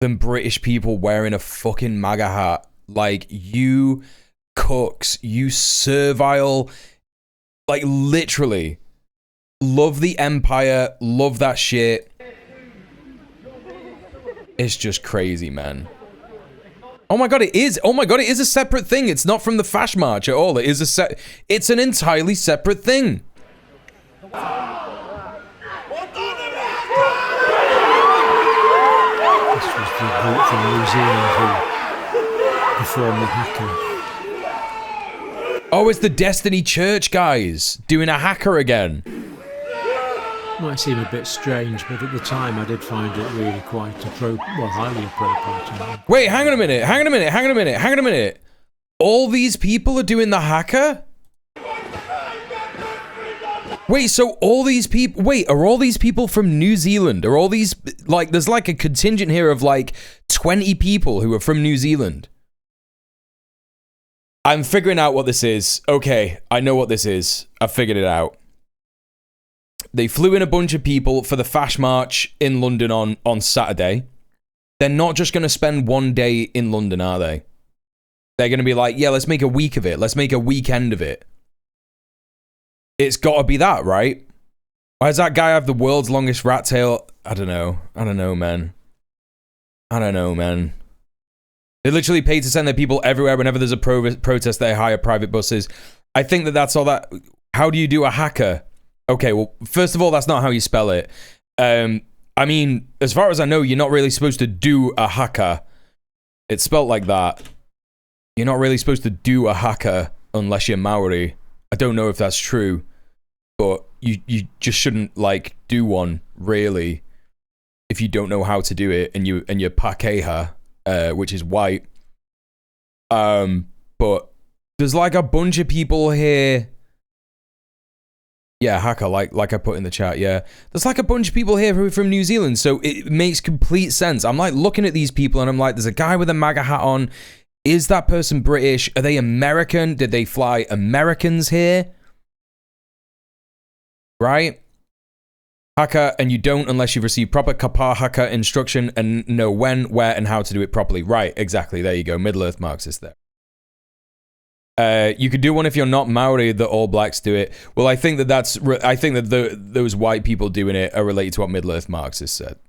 than British people wearing a fucking MAGA hat. Like, you cooks, you servile, like, literally love the empire, love that shit. It's just crazy, man. Oh my God, it is. Oh my God, it is a separate thing. It's not from the Fash March at all. It is it's an entirely separate thing. The group from New Zealand who performed the haka. Oh, it's the Destiny Church guys doing a haka again. Might seem a bit strange, but at the time I did find it really quite highly appropriate. Wait, hang on a minute. All these people are doing the haka? Wait, so all these people... Wait, are all these people from New Zealand? Are all these... Like, there's like a contingent here of like 20 people who are from New Zealand. I'm figuring out what this is. Okay, I know what this is. I've figured it out. They flew in a bunch of people for the Fash March in London on Saturday. They're not just going to spend one day in London, are they? They're going to be like, yeah, let's make a week of it. Let's make a weekend of it. It's got to be that, right? Why does that guy have the world's longest rat tail? I don't know, man. They literally pay to send their people everywhere. Whenever there's a protest, they hire private buses. I think that's all that... How do you do a haka? Okay, well, first of all, that's not how you spell it. I mean, as far as I know, you're not really supposed to do a haka. It's spelt like that. You're not really supposed to do a haka unless you're Maori. I don't know if that's true, but you just shouldn't like do one really if you don't know how to do it and you're Pakeha, which is white. But there's like a bunch of people here. Yeah, haka, like I put in the chat, yeah. There's like a bunch of people here who are from New Zealand, so it makes complete sense. I'm like looking at these people and I'm like, there's a guy with a MAGA hat on. Is that person British? Are they American? Did they fly Americans here? Right? Haka, and you don't unless you've received proper kapa haka instruction and know when, where, and how to do it properly. Right, exactly. There you go. Middle-earth Marxist there. You could do one if you're not Maori. The All Blacks do it. Well, I think that those white people doing it are related to what Middle-earth Marxists said.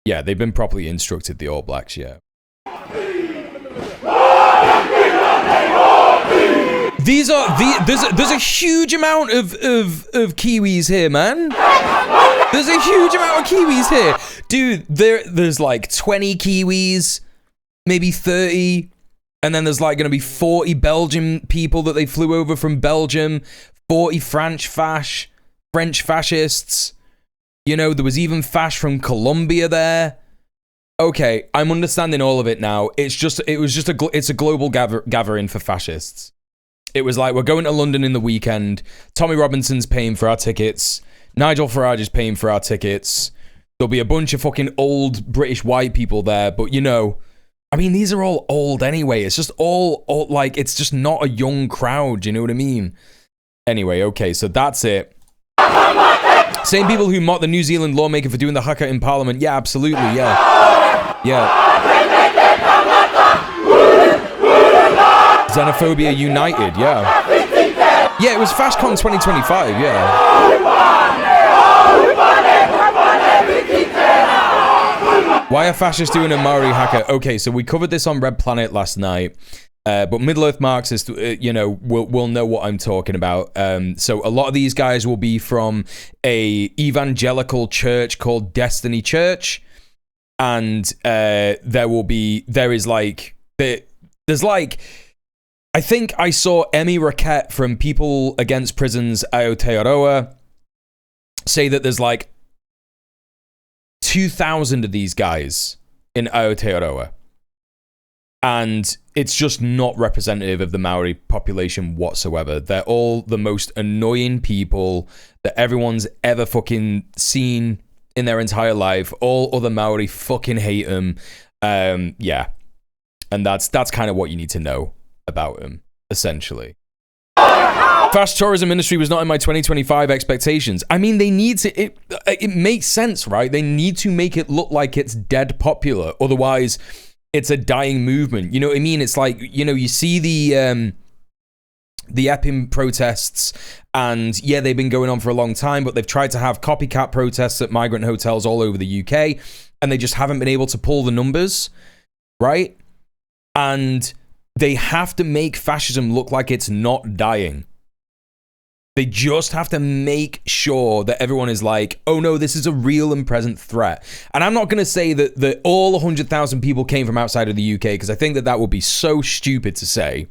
Yeah, they've been properly instructed, the All Blacks, yeah. There's a huge amount of Kiwis here, man. There's a huge amount of Kiwis here. Dude, there's like 20 Kiwis, maybe 30. And then there's like going to be 40 Belgian people that they flew over from Belgium, 40 French fascists. You know, there was even Fash from Colombia there. Okay, I'm understanding all of it now. It's a global gathering for fascists. It was like, we're going to London in the weekend. Tommy Robinson's paying for our tickets. Nigel Farage is paying for our tickets. There'll be a bunch of fucking old British white people there, but you know, I mean, these are all old anyway. It's just all like, it's just not a young crowd. You know what I mean? Anyway, okay, so that's it. Same people who mock the New Zealand lawmaker for doing the haka in Parliament. Yeah, absolutely, yeah. Yeah. Xenophobia United, yeah. Yeah, it was FashCon 2025, yeah. Why are fascists doing a Maori haka? Okay, so we covered this on Red Planet last night, but Middle-earth Marxists, you know, will know what I'm talking about. So a lot of these guys will be from a evangelical church called Destiny Church, and there's like, I think I saw Emi Raquette from People Against Prisons Aotearoa say that there's like 2,000 of these guys in Aotearoa. And it's just not representative of the Maori population whatsoever. They're all the most annoying people that everyone's ever fucking seen in their entire life. All other Maori fucking hate them. Yeah. And that's kind of what you need to know about him, essentially. Fast tourism industry was not in my 2025 expectations. I mean, they need to, it makes sense, right? They need to make it look like it's dead popular. Otherwise, it's a dying movement. You know what I mean? It's like, you know, you see the EPIM protests, and yeah, they've been going on for a long time, but they've tried to have copycat protests at migrant hotels all over the UK, and they just haven't been able to pull the numbers, right? And they have to make fascism look like it's not dying. They just have to make sure that everyone is like, oh no, this is a real and present threat. And I'm not going to say that all 100,000 people came from outside of the UK, because I think that would be so stupid to say.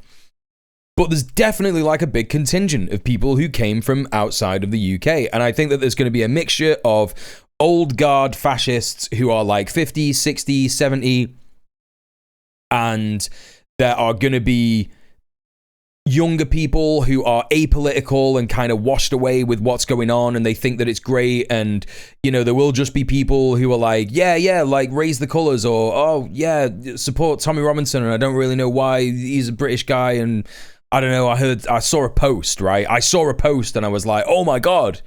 But there's definitely like a big contingent of people who came from outside of the UK. And I think that there's going to be a mixture of old guard fascists who are like 50, 60, 70. And there are going to be younger people who are apolitical and kind of washed away with what's going on, and they think that it's great. And, you know, there will just be people who are like, yeah, like raise the colours, or, oh, yeah, support Tommy Robinson, and I don't really know why, he's a British guy, and I don't know, I saw a post, right? I saw a post and I was like, oh my God,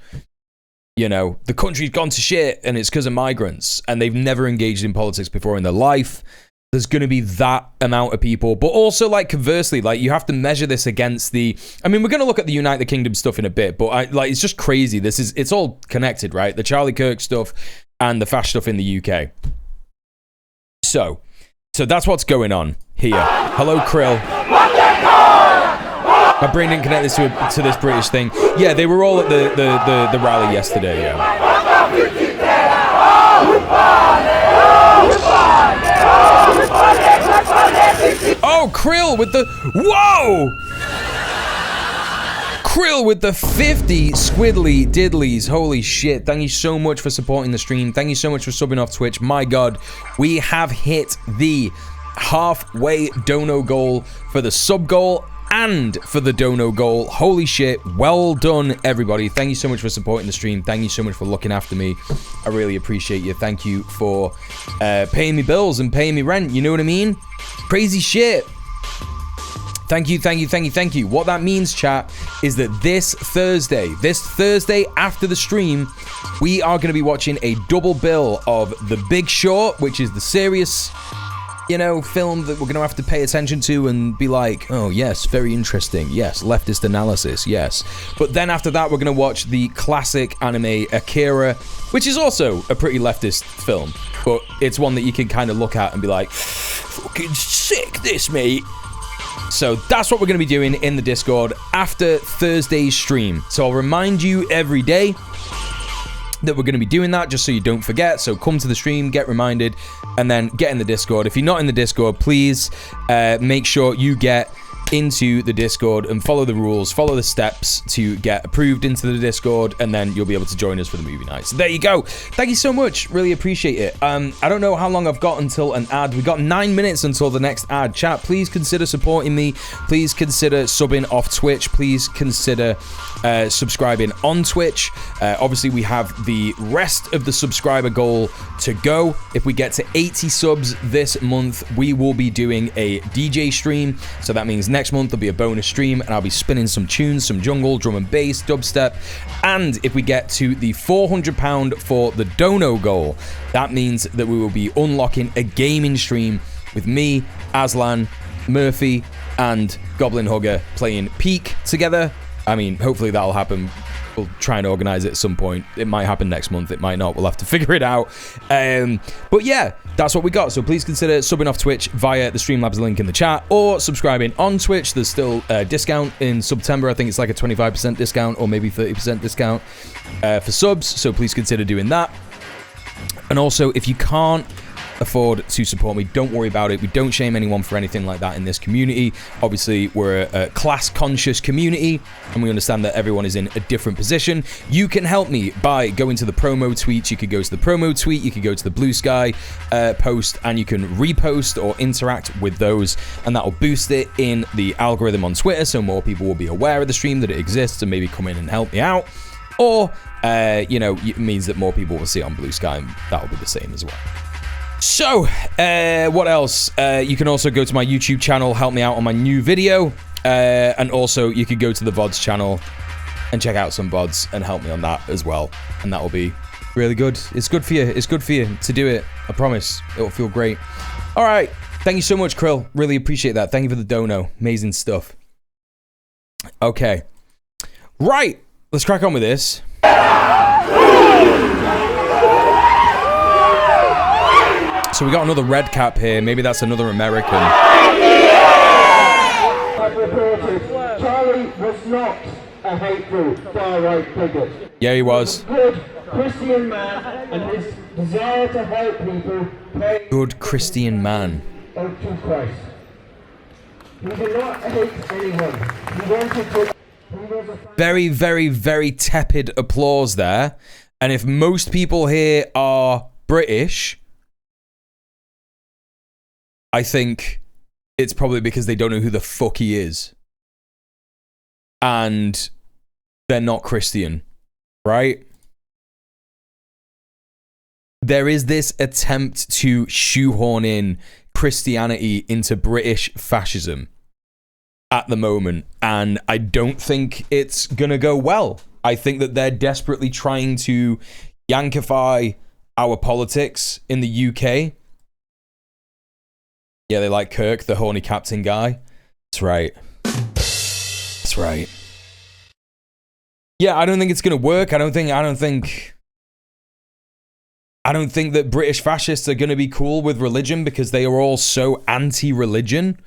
you know, the country's gone to shit and it's because of migrants, and they've never engaged in politics before in their life. There's going to be that amount of people. But also, like, conversely, like, you have to measure this against the... I mean, we're going to look at the United Kingdom stuff in a bit, but it's just crazy. It's all connected, right? The Charlie Kirk stuff and the Fash stuff in the UK. So that's what's going on here. Hello, Krill. My brain didn't connect this to this British thing. Yeah, they were all at the rally yesterday, yeah. Oh, Krill with the... Whoa! Krill with the 50 squiddly diddlies. Holy shit. Thank you so much for supporting the stream. Thank you so much for subbing off Twitch. My God, we have hit the halfway dono goal for the sub goal and for the dono goal. Holy shit. Well done, everybody. Thank you so much for supporting the stream. Thank you so much for looking after me. I really appreciate you. Thank you for paying me bills and paying me rent. You know what I mean? Crazy shit. Thank you, thank you, thank you, thank you. What that means, chat, is that this Thursday after the stream, we are going to be watching a double bill of The Big Short, which is the serious, you know, film that we're going to have to pay attention to and be like, oh, yes, very interesting. Yes, leftist analysis, yes. But then after that, we're going to watch the classic anime Akira, which is also a pretty leftist film. But it's one that you can kind of look at and be like, fucking sick, this, mate. So that's what we're going to be doing in the Discord after Thursday's stream. So I'll remind you every day that we're going to be doing that, just so you don't forget. So come to the stream, get reminded, and then get in the Discord. If you're not in the Discord, please make sure you get into the Discord and follow the rules, follow the steps to get approved into the Discord, and then you'll be able to join us for the movie night. So there you go. Thank you so much. Really appreciate it. I don't know how long I've got until an ad. We got 9 minutes until the next ad. Chat, please consider supporting me. Please consider subbing off Twitch. Please consider subscribing on Twitch. Obviously, we have the rest of the subscriber goal to go. If we get to 80 subs this month, we will be doing a DJ stream. So that means next month there'll be a bonus stream and I'll be spinning some tunes, some jungle, drum and bass, dubstep. And if we get to the £400 for the dono goal, that means that we will be unlocking a gaming stream with me, Aslan, Murphy, and Goblin Hugger playing Peak together. I mean, hopefully that'll happen. We'll try and organize it at some point. It might happen next month. It might not. We'll have to figure it out. But yeah, that's what we got. So please consider subbing off Twitch via the Streamlabs link in the chat or subscribing on Twitch. There's still a discount in September. I think it's like a 25% discount or maybe 30% discount for subs. So please consider doing that. And also, if you can't afford to support me, don't worry about it. We don't shame anyone for anything like that in this community. Obviously, we're a class-conscious community, and we understand that everyone is in a different position. You can help me by going to the promo tweets. You could go to the promo tweet, you could go to the Blue Sky post, and you can repost or interact with those, and that'll boost it in the algorithm on Twitter, so more people will be aware of the stream, that it exists, and maybe come in and help me out. Or, you know, it means that more people will see it on Blue Sky, and that'll be the same as well. So, what else? You can also go to my YouTube channel, help me out on my new video. And also, you could go to the VODs channel and check out some VODs and help me on that as well. And that will be really good. It's good for you. It's good for you to do it. I promise. It will feel great. All right. Thank you so much, Krill. Really appreciate that. Thank you for the dono. Amazing stuff. Okay. Right. Let's crack on with this. So we got another red cap here. Maybe that's another American. Charlie was not a hateful far-right bigot. Yeah, he was. Good Christian man, and his desire to help people pay. Good Christian man. To Christ. He did not hate anyone. He wanted to. Very, very, very tepid applause there. And if most people here are British, I think it's probably because they don't know who the fuck he is. And they're not Christian, right? There is this attempt to shoehorn in Christianity into British fascism at the moment, and I don't think it's gonna go well. I think that they're desperately trying to Yankify our politics in the UK. Yeah, they like Kirk, the horny captain guy. That's right. That's right. Yeah, I don't think it's gonna work. I don't think that British fascists are gonna be cool with religion because they are all so anti-religion.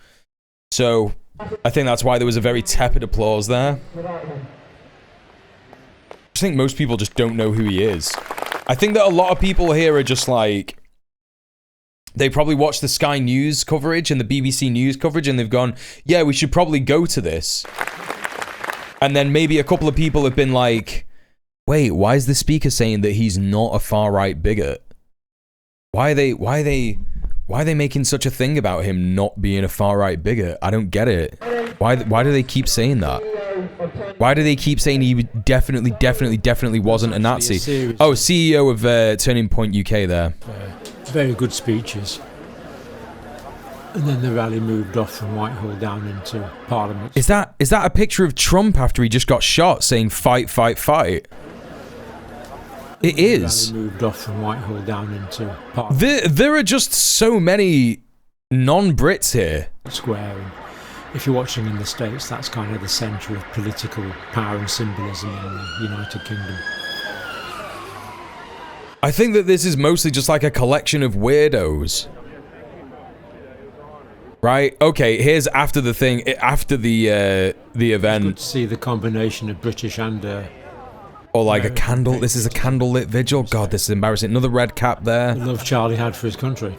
So I think that's why there was a very tepid applause there. I think most people just don't know who he is. I think that a lot of people here are just like, they probably watch the Sky News coverage and the BBC News coverage and they've gone, yeah, we should probably go to this. And then maybe a couple of people have been like, wait, why is the speaker saying that he's not a far-right bigot? Why are they making such a thing about him not being a far-right bigot? I don't get it. Why do they keep saying that? Why do they keep saying he definitely wasn't a Nazi? Oh, CEO of Turning Point UK there. Very good speeches. And then the rally moved off from Whitehall down into Parliament. Is that a picture of Trump after he just got shot saying fight, fight, fight? It is. The rally moved off from Whitehall down into Parliament. There are just so many non-Brits here. Square. And if you're watching in the States, that's kind of the centre of political power and symbolism in the United Kingdom. I think that this is mostly just like a collection of weirdos. Right? Okay, here's after the thing, after the event. It's good to see the combination of British and... or like a candle. This is a candlelit vigil. God, this is embarrassing. Another red cap there. The love Charlie had for his country.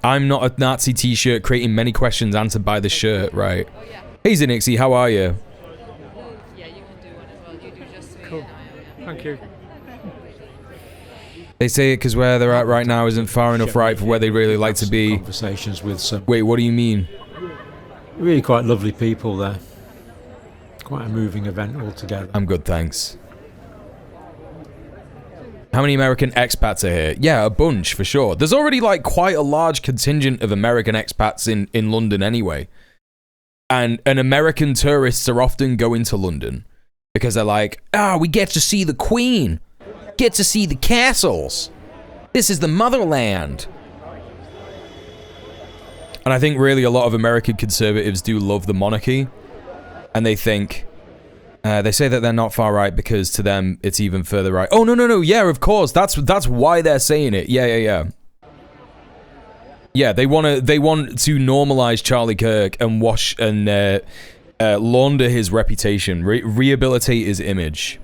I'm not a Nazi t-shirt creating many questions answered by the shirt, right? Hey Zinixie, how are you? Yeah, you can do one as well. You do just so Cool. you know, yeah. Thank you. They say it because where they're at right now isn't far enough right for where they really like to be. Conversations with some... Wait, what do you mean? Really quite lovely people there. Quite a moving event altogether. I'm good, thanks. How many American expats are here? Yeah, a bunch, for sure. There's already, like, quite a large contingent of American expats in London anyway. And American tourists are often going to London because they're like, we get to see the Queen. Get to see the castles. This is the motherland. And I think really a lot of American conservatives do love the monarchy. And they think... they say that they're not far right because to them it's even further right. Oh, no. Yeah, of course. That's why they're saying it. Yeah. Yeah, they want to normalize Charlie Kirk and wash and launder his reputation, rehabilitate his image.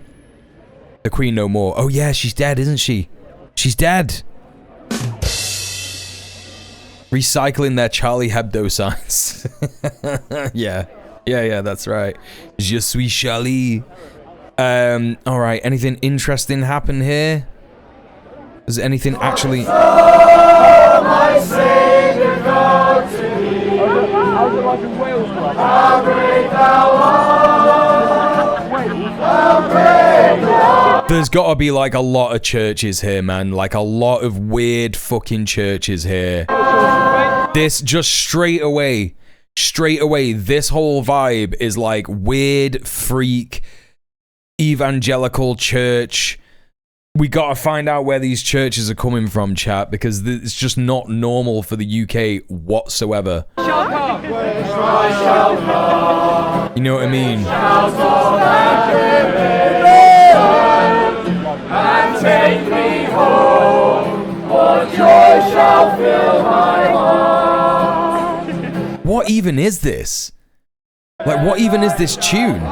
The Queen no more. Oh yeah, she's dead, isn't she? She's dead. Recycling their Charlie Hebdo signs. Yeah, that's right. Je suis Charlie. Alright, anything interesting happen here? Does anything actually... My Savior God to thee. How great thou art. How great thou art. There's gotta be like a lot of churches here, man. Like a lot of weird fucking churches here. This just straight away, this whole vibe is like weird freak evangelical church. We gotta find out where these churches are coming from, chat, because it's just not normal for the UK whatsoever. You know what I mean? And take me home, for joy shall fill my heart. What even is this? Like, what even is this tune?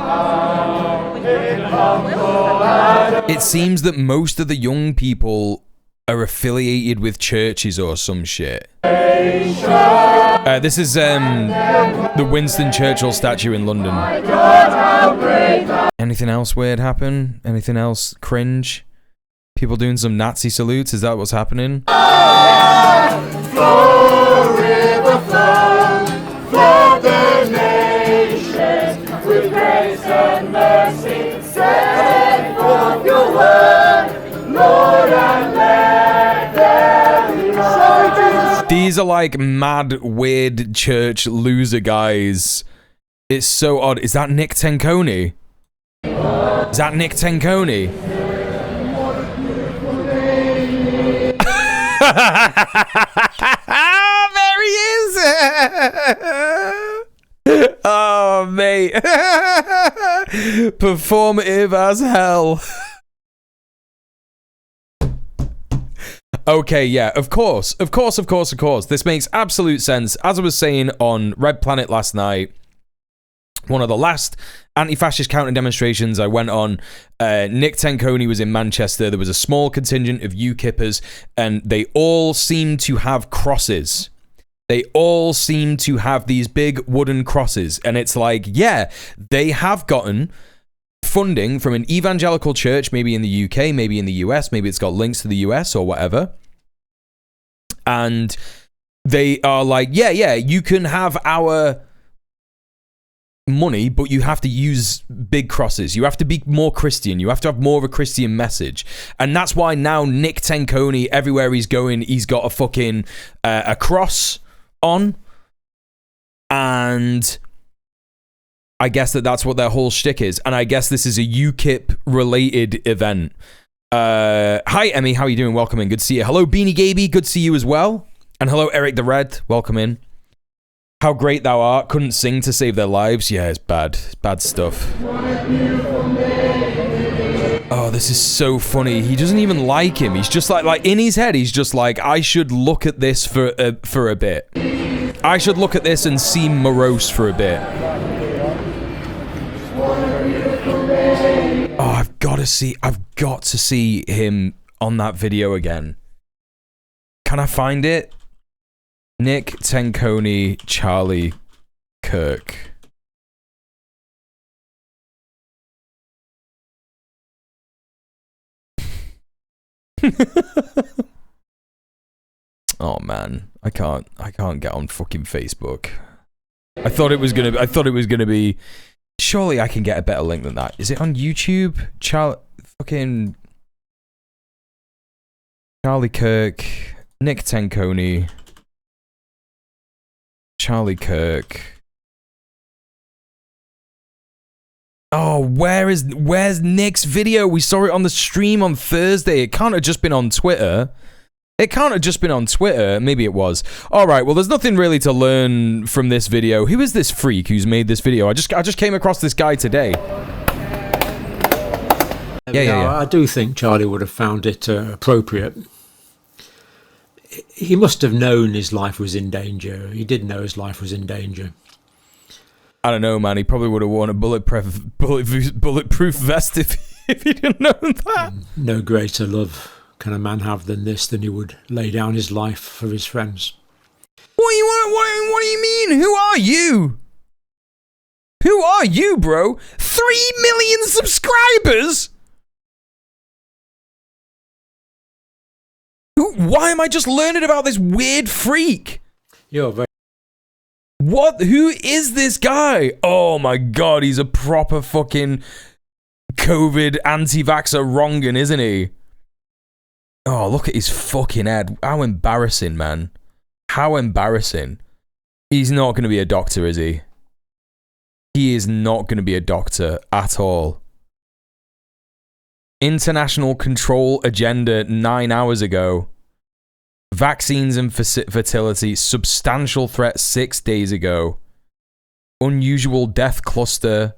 It seems that most of the young people are affiliated with churches or some shit. This is the Winston Churchill statue in London. Anything else weird happen? Anything else cringe? People doing some Nazi salutes? Is that what's happening? Flow, river, flow, flood the nations with grace and mercy. Send forth your word, Lord, and let there be light. These are like mad, weird church loser guys. It's so odd. Is that Nick Tenconi? Is that Nick Tenconi? There he is! Oh, mate. Performative as hell. Okay, yeah, of course. This makes absolute sense. As I was saying on Red Planet last night, One of the last anti-fascist counter demonstrations I went on, Nick Tenconi was in Manchester. There was a small contingent of UKIPers, and they all seemed to have crosses. They all seem to have these big wooden crosses. And it's like, yeah, they have gotten funding from an evangelical church, maybe in the UK, maybe in the US, maybe it's got links to the US or whatever. And they are like, yeah, you can have our money, but you have to use big crosses. You have to be more Christian. You have to have more of a Christian message. And that's why now Nick Tenconi, everywhere he's going, he's got a fucking a cross on. And I guess that's what their whole shtick is. And I guess this is a UKIP related event. Hi, Emmy. How are you doing? Welcome in. Good to see you. Hello, Beanie Gaby. Good to see you as well. And hello, Eric the Red. Welcome in. How great thou art. Couldn't sing to save their lives. Yeah, it's bad. It's bad stuff. Oh, this is so funny. He doesn't even like him. He's just like in his head, he's just like, I should look at this for a bit. I should look at this and seem morose for a bit. Oh, I've got to see him on that video again. Can I find it? Nick Tenconi, Charlie Kirk. Oh man, I can't get on fucking Facebook. I thought it was gonna be. Surely I can get a better link than that. Is it on YouTube? Fucking Charlie Kirk, Nick Tenconi, Charlie Kirk. Oh, where's Nick's video? We saw it on the stream on Thursday. It can't have just been on Twitter. Maybe it was. All right. Well, there's nothing really to learn from this video. Who is this freak who's made this video? I just came across this guy today. Yeah. I do think Charlie would have found it appropriate. He must have known his life was in danger. He did know his life was in danger. I don't know, man. He probably would have worn a bulletproof vest if he didn't know that. No greater love can a man have than this, than he would lay down his life for his friends. What do you mean? Who are you? Who are you, bro? 3 million subscribers? Why am I just learning about this weird freak? You're very... What? Who is this guy? Oh my god, he's a proper fucking COVID anti-vaxxer wrongin', isn't he? Oh, look at his fucking head. How embarrassing, man. How embarrassing. He's not going to be a doctor, is he? He is not going to be a doctor at all. International control agenda 9 hours ago. Vaccines and fertility, substantial threat 6 days ago. Unusual death cluster.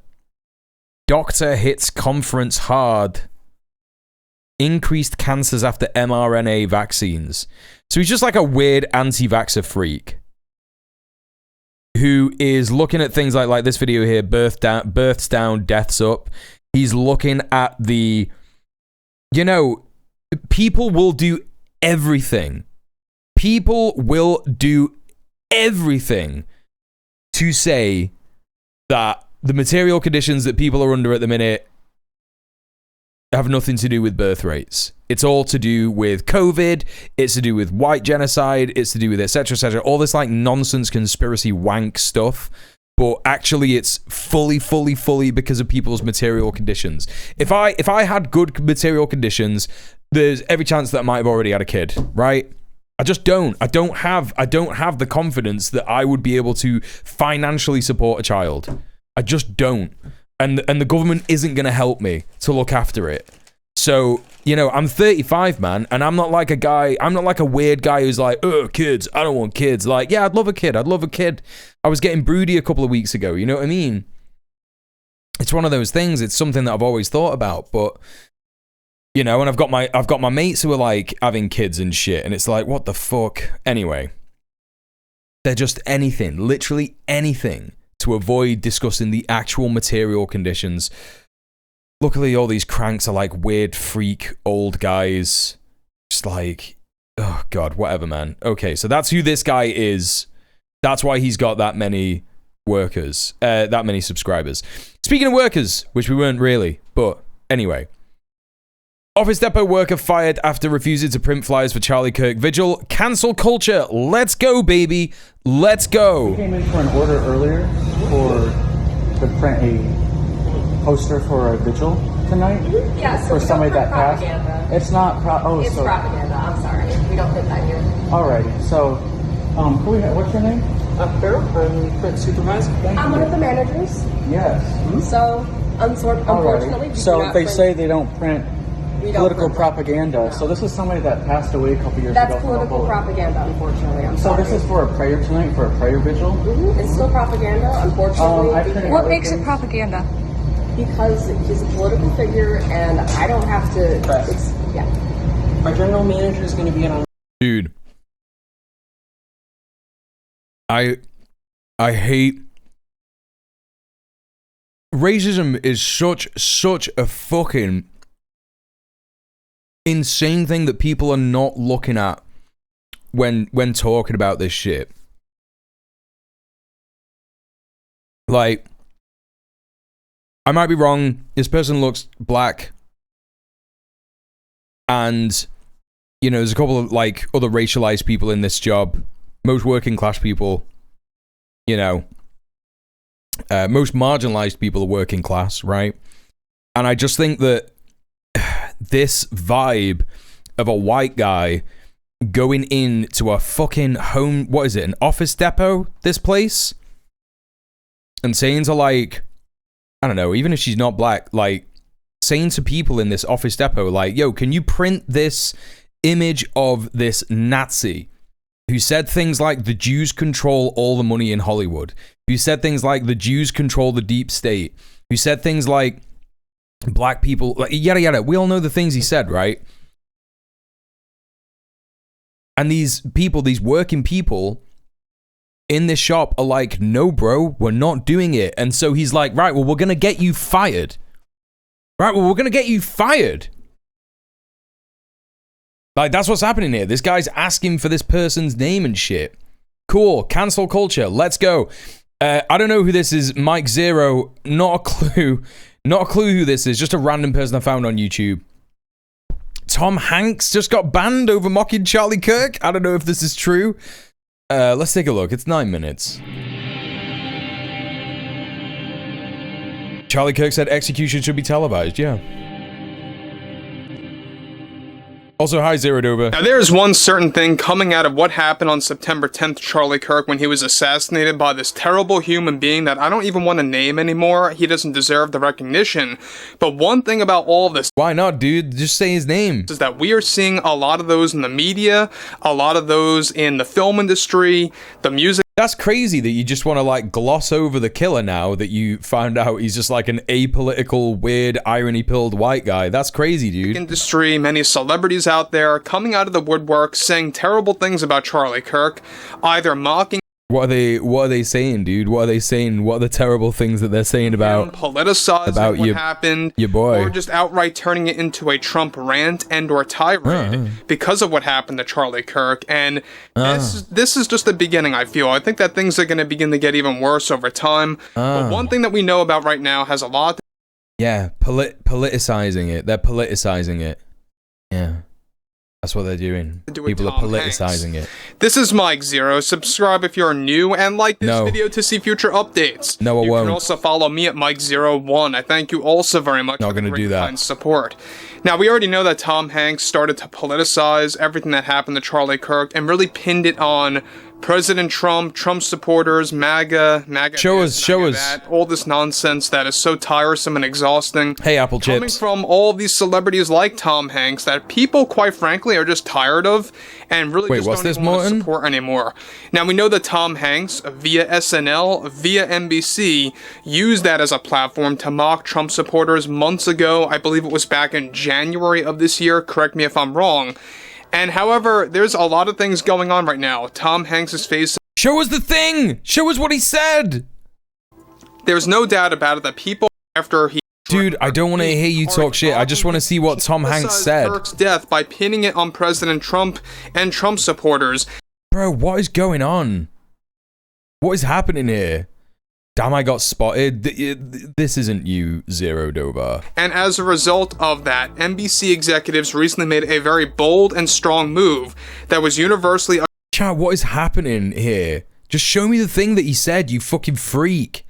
Doctor hits conference hard. Increased cancers after mRNA vaccines. So he's just like a weird anti-vaxxer freak who is looking at things like this video here, births down, deaths up. He's looking at the, people will do everything. People will do everything to say that the material conditions that people are under at the minute have nothing to do with birth rates. It's all to do with COVID. It's to do with white genocide. It's to do with etc. All this like nonsense conspiracy wank stuff. But actually, it's fully because of people's material conditions. If I had good material conditions, there's every chance that I might have already had a kid, right? I just don't. I don't have the confidence that I would be able to financially support a child. I just don't. And the government isn't going to help me to look after it. So, I'm 35, man, and I'm not like a weird guy who's like, oh, kids, I don't want kids. Like, yeah, I'd love a kid. I was getting broody a couple of weeks ago, you know what I mean? It's one of those things. It's something that I've always thought about, but, and I've got my mates who are like having kids and shit, and it's like, what the fuck? Anyway, they're just anything, literally anything, to avoid discussing the actual material conditions. Luckily, all these cranks are like weird freak old guys. Just like, oh god, whatever, man. Okay, so that's who this guy is. That's why he's got that many workers, that many subscribers. Speaking of workers, which we weren't really, but anyway. Office Depot worker fired after refusing to print flyers for Charlie Kirk vigil. Cancel culture. Let's go, baby. Let's go. We came in for an order earlier to print a poster for a vigil tonight. Yeah, so for somebody that passed. propaganda. It's not. It's propaganda. I'm sorry. We don't put that here. Alrighty. So, what's your name? Carol. I'm print supervisor. I'm one of the managers. Yes. So, unfortunately, we do so not they print- say they don't print we don't political print- propaganda. No. So this is somebody that passed away a couple years That's ago. political propaganda, unfortunately. I'm So sorry. this is for a prayer tonight, for a prayer vigil. It's still propaganda, unfortunately. I printed What other makes it things. propaganda? Because he's a political figure, and I don't have to. Press. Yeah. Our general manager is going to be in on. Dude. I hate racism is such a fucking insane thing that people are not looking at when talking about this shit. Like, I might be wrong. This person looks black. And, you know, there's a couple of, like, other racialized people in this job. Most working class people, you know, most marginalized people are working class, right? And I just think that this vibe of a white guy going into a fucking home, what is it, an Office Depot, this place? And saying to, like, I don't know, even if she's not black, like, saying to people in this Office Depot, like, yo, can you print this image of this Nazi who said things like the Jews control all the money in Hollywood, who said things like the Jews control the deep state, who said things like black people, like, yada yada. We all know the things he said, right? And these people, these working people in this shop are like, no, bro, we're not doing it. And so he's like, right, well, we're going to get you fired. Right, well, we're going to get you fired. Like, that's what's happening here. This guy's asking for this person's name and shit. Cool, cancel culture, let's go. I don't know who this is, Mike Zero, not a clue. Not a clue who this is, just a random person I found on YouTube. Tom Hanks just got banned over mocking Charlie Kirk. I don't know if this is true. Let's take a look. It's 9 minutes. Charlie Kirk said execution should be televised. Yeah. Also, hi, Zero Dover. Now, there is one certain thing coming out of what happened on September 10th to Charlie Kirk when he was assassinated by this terrible human being that I don't even want to name anymore. He doesn't deserve the recognition. But one thing about all of this... Why not, dude? Just say his name. ...is that we are seeing a lot of those in the media, a lot of those in the film industry, the music... That's crazy that you just want to, like, gloss over the killer now that you found out he's just, like, an apolitical, weird, irony-pilled white guy. That's crazy, dude. Industry, many celebrities out there coming out of the woodwork saying terrible things about Charlie Kirk, either mocking... What are they saying, dude? What are they saying? What are the terrible things that they're saying about politicizing what happened, your boy, or just outright turning it into a Trump rant and or tirade because of what happened to Charlie Kirk? And this is just the beginning. I feel. I think that things are going to begin to get even worse over time. But one thing that we know about right now has a lot. Yeah, politicizing it. They're politicizing it. Yeah. That's what they're doing. People are politicizing it. This is Mike Zero. Subscribe if you're new and like this video to see future updates. No, I won't. You can also follow me at Mike01. I thank you also very much Not gonna do that. kind support. Now, we already know that Tom Hanks started to politicize everything that happened to Charlie Kirk and really pinned it on President Trump, Trump supporters, MAGA, show us. That, all this nonsense that is so tiresome and exhausting. Hey, Apple Coming Chips. from all these celebrities like Tom Hanks that people, quite frankly, are just tired of and really just don't even want to support anymore. Now, we know that Tom Hanks, via SNL, via NBC, used that as a platform to mock Trump supporters months ago. I believe it was back in January of this year. Correct me if I'm wrong. And however, there's a lot of things going on right now. Tom Hanks is facing... Show us the thing! Show us what he said! there's no doubt about it that people after he... Dude, I don't want to hear you talk shit. I just want to see what Tom Hanks said. Kirk's death by pinning it on President Trump and Trump supporters. Bro, what is going on? What is happening here? Damn, I got spotted. This isn't you, Zero Dobar. And as a result of that, NBC executives recently made a very bold and strong move that was universally... Chat, what is happening here? Just show me the thing that he said, you fucking freak.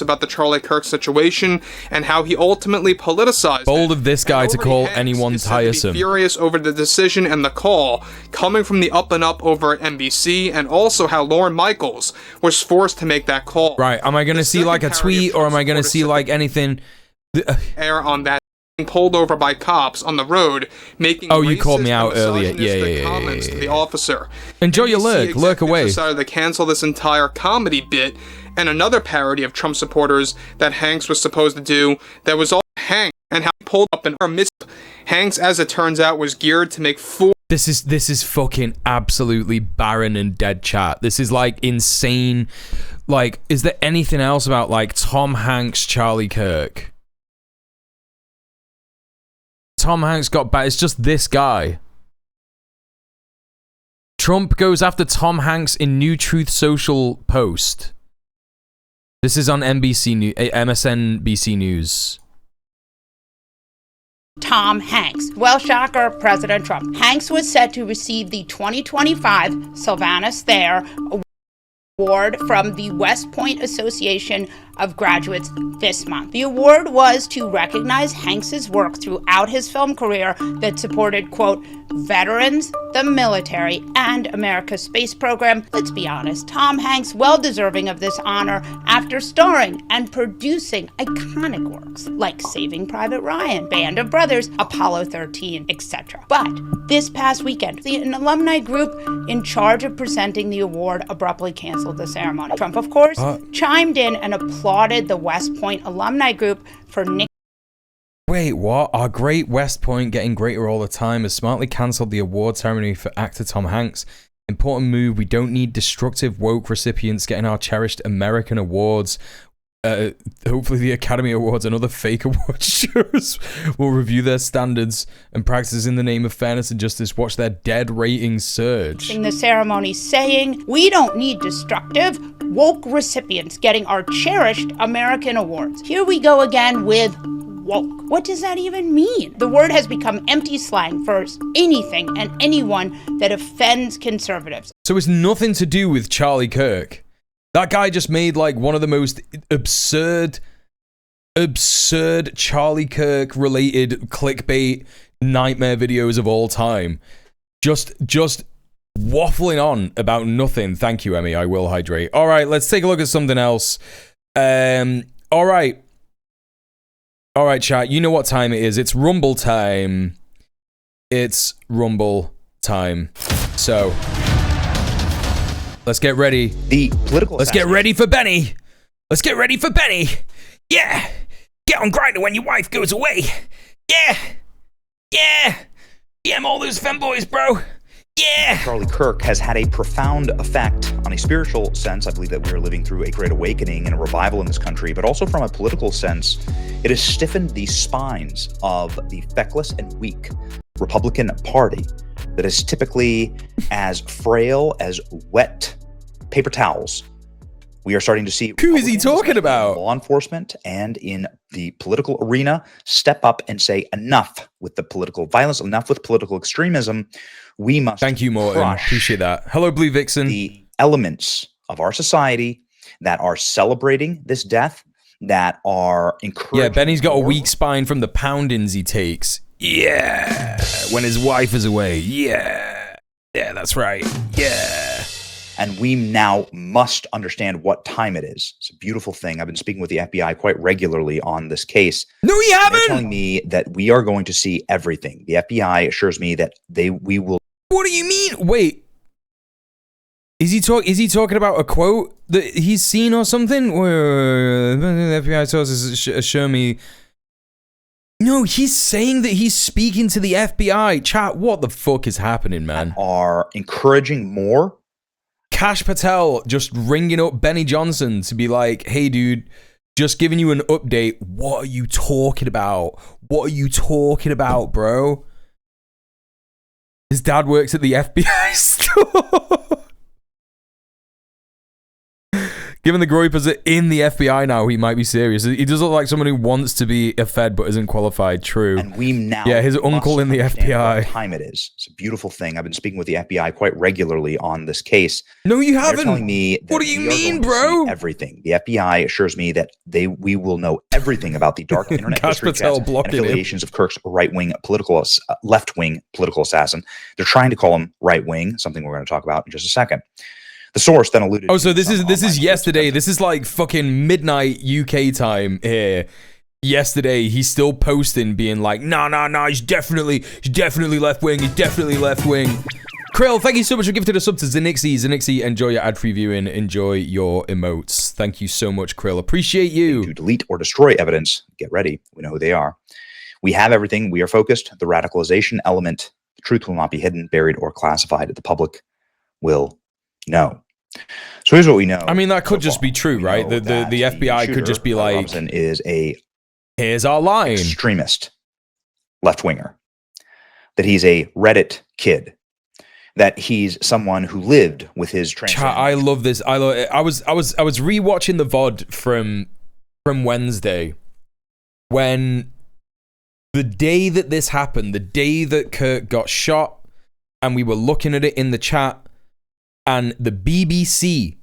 About the Charlie Kirk situation and how he ultimately politicized bold of this guy to call anyone tiresome. Furious over the decision and the call coming from the up and up over at NBC, and also how Lorne Michaels was forced to make that call. Right, am I gonna see like a tweet, or am I gonna see like anything air on that pulled over by cops on the road making you called me out earlier. Yeah. Comments to the officer. Enjoy your lurk away. Decided to cancel this entire comedy bit. And another parody of Trump supporters that Hanks was supposed to do that was all Hanks, and how he pulled up an arm. Hanks, as it turns out, was geared to make 4... This is fucking absolutely barren and dead, chat. This is like insane. Like, is there anything else about like Tom Hanks, Charlie Kirk? Tom Hanks got back. It's just this guy. Trump goes after Tom Hanks in New Truth Social post. This is on MSNBC News. Tom Hanks. Well, shocker, President Trump. Hanks was set to receive the 2025 Sylvanus Thayer Award from the West Point Association of Graduates this month. The award was to recognize Hanks's work throughout his film career that supported, quote, veterans, the military, and America's space program. Let's be honest, Tom Hanks well deserving of this honor after starring and producing iconic works like Saving Private Ryan, Band of Brothers, Apollo 13, etc. But this past weekend, an alumni group in charge of presenting the award abruptly canceled the ceremony. Trump, of course, chimed in and applauded the West Point alumni group for Wait, what? Our great West Point, getting greater all the time, has smartly cancelled the award ceremony for actor Tom Hanks. Important move. We don't need destructive woke recipients getting our cherished American awards. Hopefully the Academy Awards and other fake award shows will review their standards and practices in the name of fairness and justice. Watch their dead ratings surge. The ceremony saying, we don't need destructive woke recipients getting our cherished American awards. Here we go again with woke. What does that even mean? The word has become empty slang for anything and anyone that offends conservatives. So it's nothing to do with Charlie Kirk. That guy just made like one of the most absurd Charlie Kirk related clickbait nightmare videos of all time. Just waffling on about nothing. Thank you, Emmy. I will hydrate. All right, let's take a look at something else. All right, chat. You know what time it is. It's Rumble time. It's Rumble time. So let's get ready. Let's get ready for Benny. Let's get ready for Benny. Yeah. Get on Grindr when your wife goes away. Yeah. I'm all those femboys, bro. Yeah. Charlie Kirk has had a profound effect on a spiritual sense. I believe that we are living through a great awakening and a revival in this country, but also from a political sense, it has stiffened the spines of the feckless and weak Republican Party that is typically as frail as wet paper towels. We are starting to see who is he talking about? Law enforcement and in the political arena step up and say enough with the political violence, enough with political extremism. We must thank you, Morton. Appreciate that. Hello, Blue Vixen. The elements of our society that are celebrating this death, that are encouraging. Yeah, Benny's got a weak spine from the poundings he takes. Yeah, when his wife is away. Yeah, that's right. Yeah. And we now must understand what time it is. It's a beautiful thing. I've been speaking with the FBI quite regularly on this case. No, you haven't. They're telling me that we are going to see everything. The FBI assures me that we will. What do you mean? Wait. Is he talking about a quote that he's seen or something? The FBI sources assure me. No, he's saying that he's speaking to the FBI. Chat, what the fuck is happening, man? Are encouraging more Kash Patel just ringing up Benny Johnson to be like, hey, dude, just giving you an update. What are you talking about? What are you talking about, bro? His dad works at the FBI store. Given the Groypers are in the FBI now, he might be serious. He does look like someone who wants to be a Fed but isn't qualified. True. And we now his uncle in the FBI. What time it is. It's a beautiful thing. I've been speaking with the FBI quite regularly on this case. No, you haven't. They're telling me that what do you mean, bro? Everything. The FBI assures me that we will know everything about the dark internet history chats and affiliations of Kirk's left-wing political assassin. They're trying to call him right-wing, something we're going to talk about in just a second. The source then alluded. Oh, so this is yesterday. This is like fucking midnight UK time here. Yesterday, he's still posting, being like, "No, he's definitely left wing. He's definitely left wing." Krill, thank you so much for gifting a sub to Zenixi. Zenixi, enjoy your ad-free viewing. Enjoy your emotes. Thank you so much, Krill. Appreciate you. To delete or destroy evidence. Get ready. We know who they are. We have everything. We are focused. The radicalization element. The truth will not be hidden, buried, or classified. The public will know. So here's what we know. I mean, that could just be true, right? The FBI could just be like, Robinson is here's our line. Extremist left-winger. That he's a Reddit kid. That he's someone who lived with his I love this. I was rewatching the VOD from Wednesday when the day that this happened, the day that Kirk got shot, and we were looking at it in the chat. And the BBC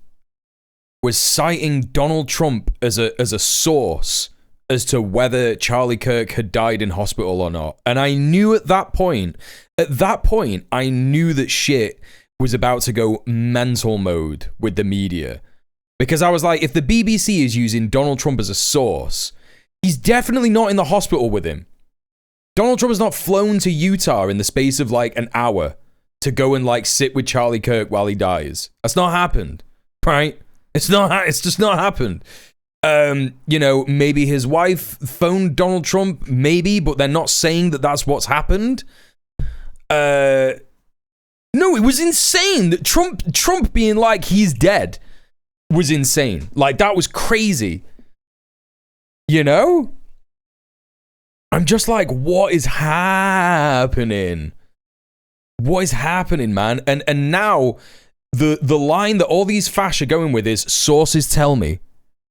was citing Donald Trump as a source as to whether Charlie Kirk had died in hospital or not. And I knew at that point, I knew that shit was about to go mental mode with the media. Because I was like, if the BBC is using Donald Trump as a source, he's definitely not in the hospital with him. Donald Trump has not flown to Utah in the space of like an hour to go and like sit with Charlie Kirk while he dies. That's not happened, right? It's just not happened. You know, maybe his wife phoned Donald Trump, maybe, but they're not saying that that's what's happened. No, it was insane that Trump being like he's dead was insane. Like that was crazy. You know? I'm just like, what is happening? What is happening, man? And now the line that all these fash are going with is sources tell me.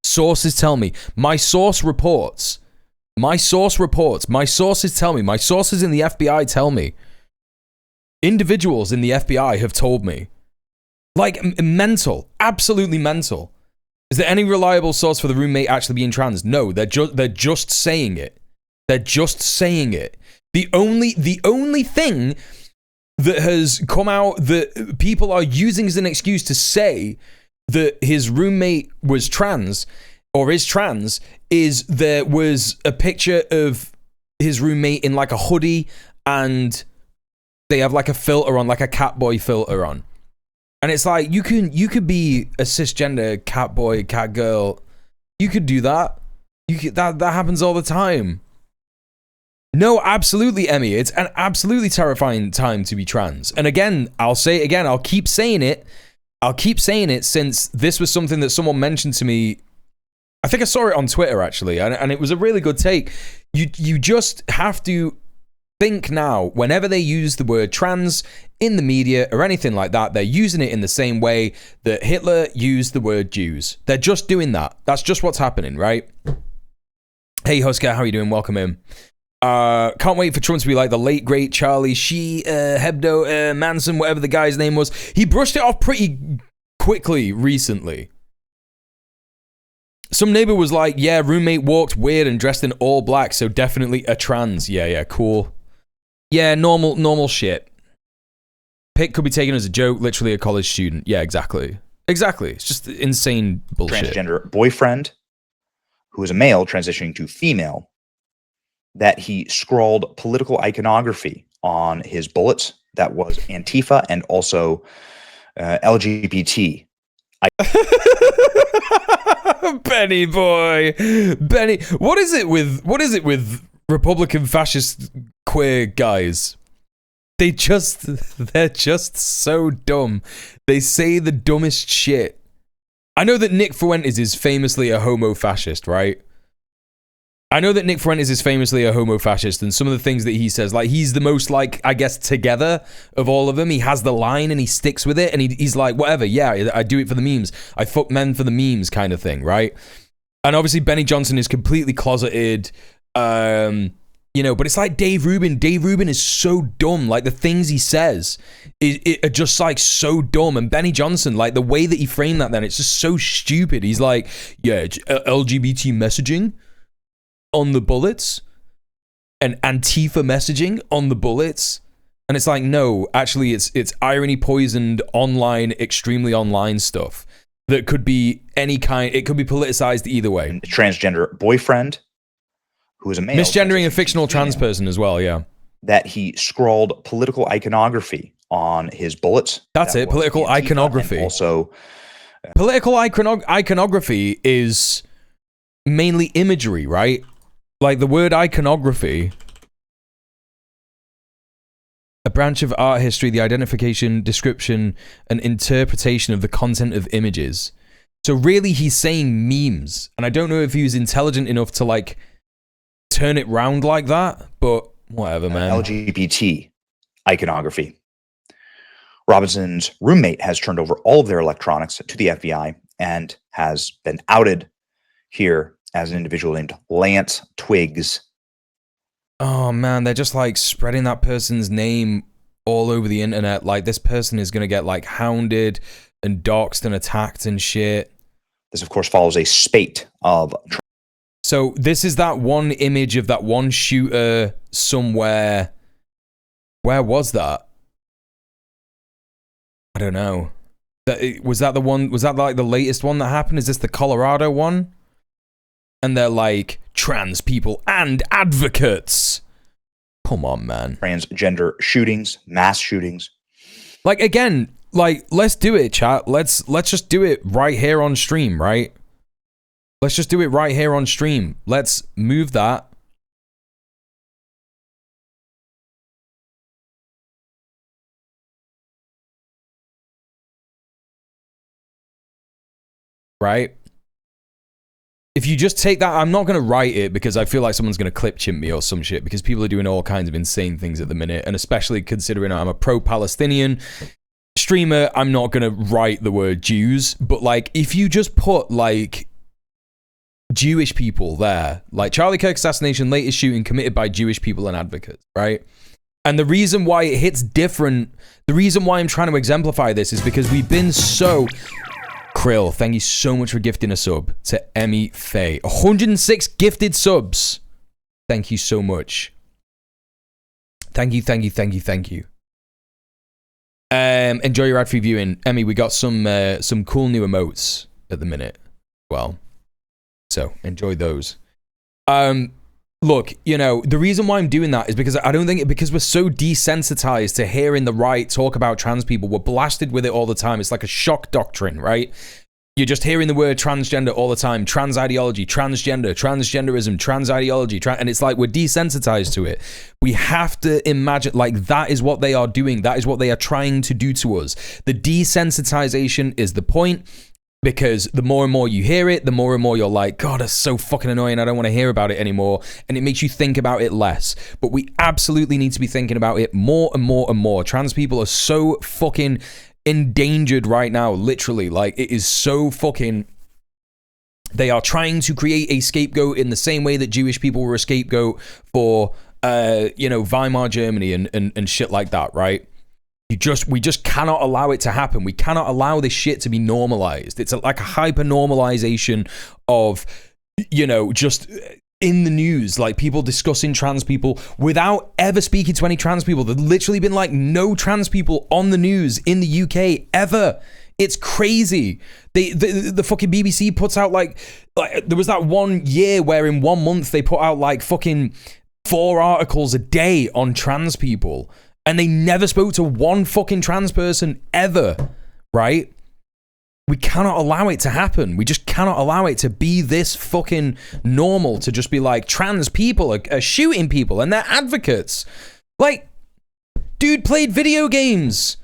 Sources tell me. My source reports. My sources tell me. My sources in the FBI tell me. Individuals in the FBI have told me. Like, mental. Absolutely mental. Is there any reliable source for the roommate actually being trans? No, they're just saying it. They're just saying it. The only thing that has come out that people are using as an excuse to say that his roommate was trans or is trans is there was a picture of his roommate in like a hoodie and they have like a filter on, like a Catboy filter on. And it's like, you could be a cisgender Catboy, Catgirl. You could do that. That happens all the time. No, absolutely, Emmy. It's an absolutely terrifying time to be trans. And again, I'll say it again. I'll keep saying it since this was something that someone mentioned to me. I think I saw it on Twitter, actually, and it was a really good take. You just have to think now, whenever they use the word trans in the media or anything like that, they're using it in the same way that Hitler used the word Jews. They're just doing that. That's just what's happening, right? Hey, Husker, how are you doing? Welcome in. Can't wait for Trump to be like the late great Charlie Hebdo Manson, whatever the guy's name was. He brushed it off pretty quickly recently. Some neighbor was like, yeah, roommate walked weird and dressed in all black, so definitely a trans. Yeah, cool. Yeah, normal shit. Pic could be taken as a joke, literally a college student. Yeah, exactly. It's just insane bullshit. Transgender boyfriend, who is a male transitioning to female, that he scrawled political iconography on his bullets that was Antifa and also LGBT. Benny boy. Benny. What is it with Republican fascist queer guys? they're just so dumb. They say the dumbest shit. I know that Nick Fuentes is famously a homo-fascist, right? I know that Nick Fuentes is famously a homo-fascist, and some of the things that he says, like, he's the most, like, I guess, together of all of them. He has the line, and he sticks with it, and he's like, whatever, yeah, I do it for the memes. I fuck men for the memes kind of thing, right? And obviously, Benny Johnson is completely closeted, you know, but it's like Dave Rubin. Dave Rubin is so dumb. Like, the things he says are just, like, so dumb. And Benny Johnson, like, the way that he framed that then, it's just so stupid. He's like, yeah, LGBT messaging on the bullets and Antifa messaging on the bullets. And it's like, no, actually, it's irony poisoned online, extremely online stuff that could be any kind. It could be politicized either way. Transgender boyfriend, who is a male. Misgendering a fictional trans person as well, yeah. That he scrawled political iconography on his bullets. That's it, political iconography. Also, political iconography is mainly imagery, right? Like the word iconography, a branch of art history, the identification, description, and interpretation of the content of images. So really, he's saying memes. And I don't know if he was intelligent enough to, like, turn it round like that, but whatever, man. LGBT iconography. Robinson's roommate has turned over all of their electronics to the FBI and has been outed here as an individual named Lance Twiggs. Oh man, they're just like spreading that person's name all over the internet. Like, this person is gonna get like hounded and doxxed and attacked and shit. This, of course, follows a spate of... So this is that one image of that one shooter somewhere. Where was that? I don't know. Was that the one? Was that like the latest one that happened? Is this the Colorado one? And they're like, trans people and advocates. Come on, man. Transgender shootings, mass shootings. Like, again, like, let's do it, chat. Let's just do it right here on stream, right? Let's just do it right here on stream. Let's move that. Right? If you just take that, I'm not going to write it because I feel like someone's going to clip chimp me or some shit, because people are doing all kinds of insane things at the minute, and especially considering I'm a pro-Palestinian streamer, I'm not going to write the word Jews, but like, if you just put like Jewish people there, like Charlie Kirk assassination, latest shooting committed by Jewish people and advocates, right? And the reason why it hits different, the reason why I'm trying to exemplify this is because we've been so... Krill, thank you so much for gifting a sub to Emmy Faye. 106 gifted subs. Thank you so much. Thank you. Enjoy your ad-free viewing. Emmy, we got some cool new emotes at the minute. Well, so enjoy those. Look, you know, the reason why I'm doing that is because I don't think because we're so desensitized to hearing the right talk about trans people. We're blasted with it all the time. It's like a shock doctrine, right? You're just hearing the word transgender all the time. Trans ideology, transgender, transgenderism, trans ideology. And it's like we're desensitized to it. We have to imagine, like, that is what they are doing. That is what they are trying to do to us. The desensitization is the point. Because the more and more you hear it, the more and more you're like, God, that's so fucking annoying. I don't want to hear about it anymore. And it makes you think about it less. But we absolutely need to be thinking about it more and more and more. Trans people are so fucking endangered right now, literally. Like, it is so fucking... They are trying to create a scapegoat in the same way that Jewish people were a scapegoat for, you know, Weimar Germany and shit like that, right? We just cannot allow it to happen. We cannot allow this shit to be normalized. It's like a hyper normalization of, you know, just in the news, like people discussing trans people without ever speaking to any trans people. There's literally been like no trans people on the news in the UK ever. It's crazy. The fucking BBC puts out like there was that 1 year where in 1 month they put out like fucking 4 articles a day on trans people. And they never spoke to one fucking trans person ever, right? We cannot allow it to happen. We just cannot allow it to be this fucking normal to just be like, trans people are shooting people and they're advocates. Like, dude played video games.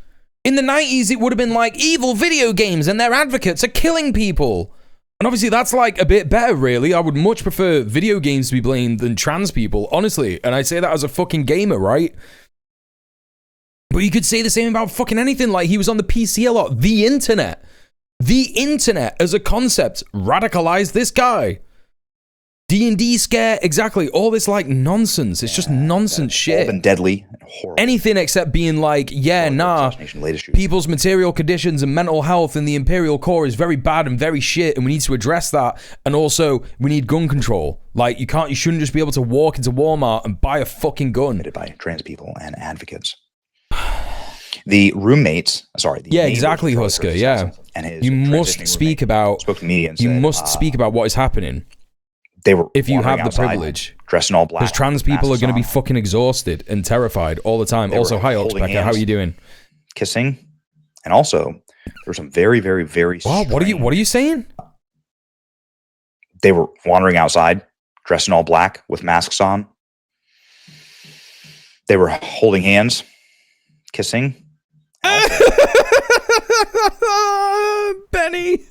In the 90s, it would have been like evil video games and their advocates are killing people. And obviously that's like a bit better, really. I would much prefer video games to be blamed than trans people, honestly. And I say that as a fucking gamer, right? But you could say the same about fucking anything. Like, he was on the PC a lot. The internet as a concept radicalized this guy. D&D scare, exactly. All this like nonsense. It's just nonsense shit. All been deadly and horrible. Anything except being like, yeah, nah, people's material conditions and mental health in the Imperial core is very bad and very shit, and we need to address that. And also, we need gun control. Like, you shouldn't just be able to walk into Walmart and buy a fucking gun. Committed by trans people and advocates. The roommates, sorry. Yeah, exactly, Husker. Yeah, and you must speak about. Spoke to media and you said, must speak about what is happening. They were if you have the outside, privilege, dressed in all black, because trans people are going to be fucking exhausted and terrified all the time. Also, hi Oxpecker, how are you doing? Kissing, and also there were some very, very, very. Wow, what are you saying? They were wandering outside, dressed in all black with masks on. They were holding hands, kissing. Benny.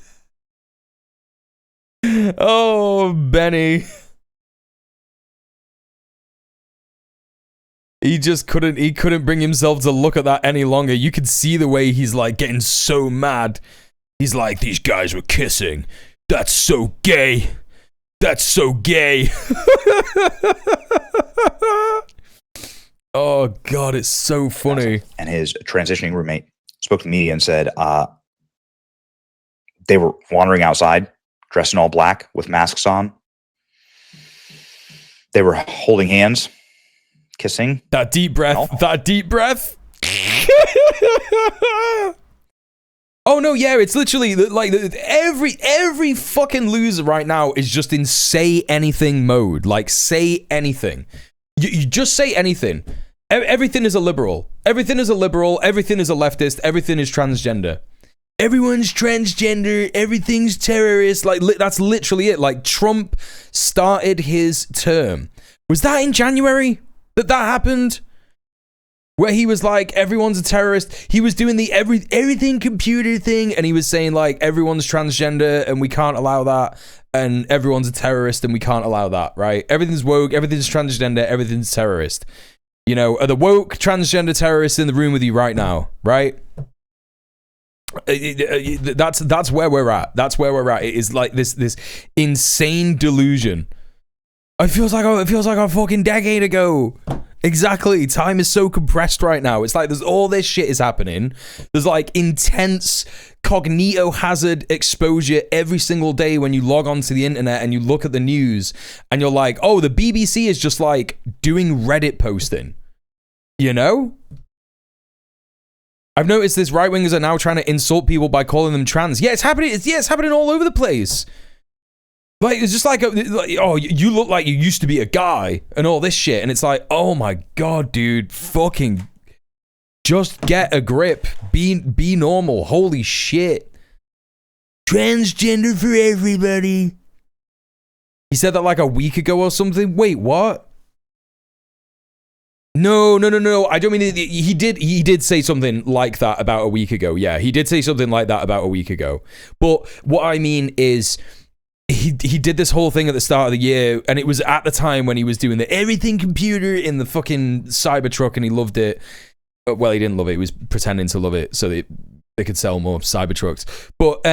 Oh, Benny. He couldn't bring himself to look at that any longer. You could see the way he's like getting so mad. He's like, these guys were kissing. That's so gay. That's so gay. Oh God, it's so funny. And his transitioning roommate spoke to the media and said, they were wandering outside, dressed in all black with masks on. They were holding hands, kissing. That deep breath. That deep breath. Oh no, yeah, it's literally like every fucking loser right now is just in say anything mode. Like, say anything. You just say anything. Everything is a liberal. Everything is a liberal. Everything is a leftist. Everything is transgender. Everyone's transgender. Everything's terrorist. Like, that's literally it. Like, Trump started his term. Was that in January that happened? Where he was like, everyone's a terrorist. He was doing the everything computer thing, and he was saying like, everyone's transgender and we can't allow that, and everyone's a terrorist and we can't allow that, right? Everything's woke, everything's transgender, everything's terrorist. You know, are the woke transgender terrorists in the room with you right now, right? That's where we're at. That's where we're at. It is like this insane delusion. It feels like a fucking decade ago. Exactly. Time is so compressed right now. It's like there's all this shit is happening. There's like intense cognito hazard exposure every single day when you log onto the internet and you look at the news and you're like, oh, the BBC is just like doing Reddit posting. You know? I've noticed this right wingers are now trying to insult people by calling them trans. Yeah, it's happening. It's happening all over the place. Like, it's just like, oh, you look like you used to be a guy and all this shit. And it's like, oh my God, dude, fucking just get a grip. Be normal. Holy shit. Transgender for everybody. He said that like a week ago or something. Wait, what? No. I don't mean, he did say something like that about a week ago. Yeah, he did say something like that about a week ago. But what I mean is, he did this whole thing at the start of the year, and it was at the time when he was doing the everything computer in the fucking Cybertruck, and he loved it. Well, he didn't love it. He was pretending to love it so that they could sell more Cybertrucks. But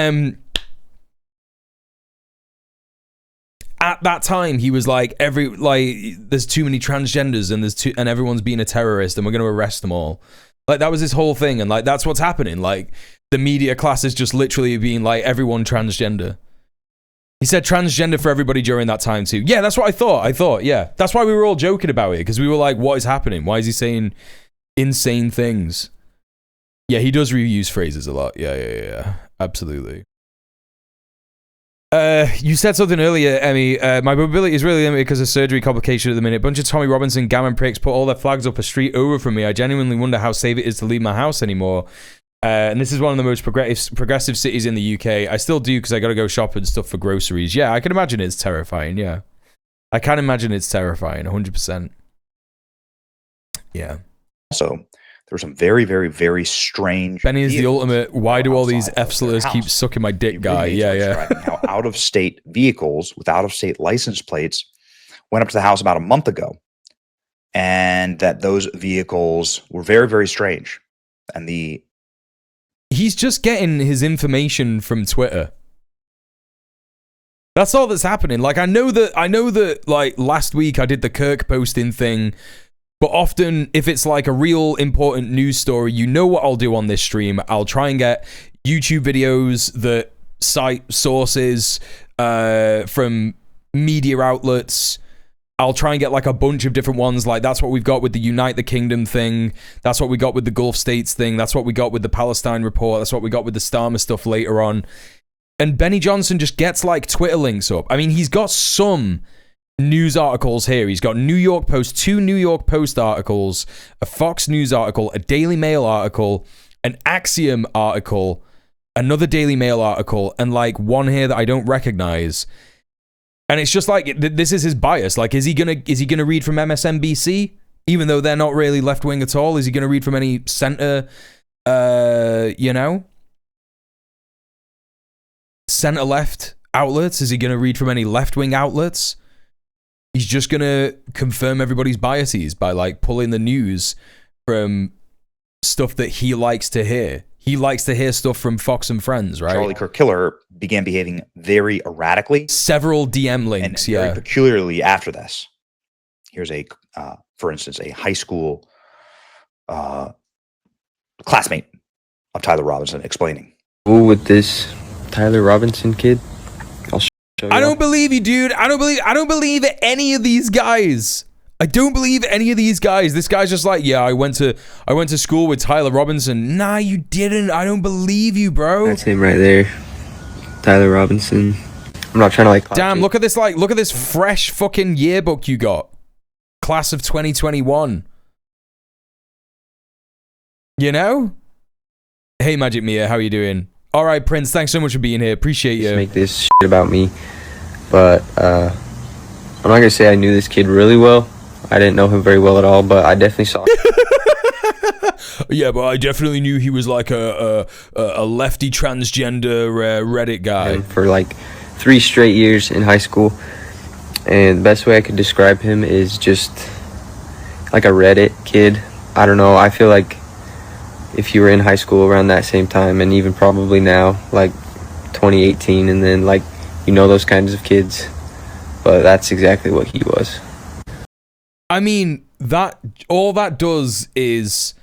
at that time, he was like, there's too many transgenders, and everyone's being a terrorist, and we're going to arrest them all. Like, that was his whole thing, and like that's what's happening. Like, the media class is just literally being like, everyone transgender. He said transgender for everybody during that time too. Yeah, that's what I thought, yeah. That's why we were all joking about it, because we were like, what is happening? Why is he saying insane things? Yeah, he does reuse phrases a lot. Yeah. Absolutely. You said something earlier, Emmy. My mobility is really limited because of surgery complication at the minute. A bunch of Tommy Robinson gammon pricks put all their flags up a street over from me. I genuinely wonder how safe it is to leave my house anymore. And this is one of the most progressive cities in the UK. I still do because I got to go shop and stuff for groceries. Yeah, I can imagine it's terrifying. Yeah, I can imagine it's terrifying. 100%. Yeah. Also, there were some very, very, very strange. Benny is the ultimate. Why do all these F-slurs keep sucking my dick guy? Yeah. How out-of-state vehicles with out-of-state license plates went up to the house about a month ago, and that those vehicles were very, very strange. And he's just getting his information from Twitter. That's all that's happening. Like, I know that like last week I did the Kirk posting thing. But often, if it's like a real important news story, you know what I'll do on this stream. I'll try and get YouTube videos that cite sources from media outlets. I'll try and get like a bunch of different ones. Like, that's what we've got with the Unite the Kingdom thing. That's what we got with the Gulf States thing. That's what we got with the Palestine report. That's what we got with the Starmer stuff later on. And Benny Johnson just gets like Twitter links up. I mean, he's got some news articles here. He's got New York Post, 2 New York Post articles, a Fox News article, a Daily Mail article, an Axiom article, another Daily Mail article, and like one here that I don't recognize. And it's just like, this is his bias. Like, is he gonna read from MSNBC, even though they're not really left wing at all? Is he gonna read from any center, center left outlets? Is he gonna read from any left wing outlets? He's just going to confirm everybody's biases by like pulling the news from stuff that he likes to hear. He likes to hear stuff from Fox and Friends, right? Charlie Kirk killer began behaving very erratically. Several DM links, very peculiarly after this. Here's for instance, a high school classmate of Tyler Robinson explaining. With this Tyler Robinson kid, I don't believe you, dude. I don't believe any of these guys. I don't believe any of these guys. This guy's just like, yeah, I went to school with Tyler Robinson. Nah, you didn't. I don't believe you, bro. That's him right there. Tyler Robinson. I'm not trying to like damn, look at this fresh fucking yearbook you got. Class of 2021. You know? Hey, Magic Mia, how you doing? All right, Prince, thanks so much for being here. Appreciate you. Just make this shit about me. But I'm not going to say I knew this kid really well. I didn't know him very well at all, but I definitely saw him. Yeah, but I definitely knew he was like a lefty transgender Reddit guy. For like 3 straight years in high school. And the best way I could describe him is just like a Reddit kid. I don't know, I feel like if you were in high school around that same time, and even probably now, like 2018, and then like, you know, those kinds of kids, but that's exactly what he was. I mean, all that does is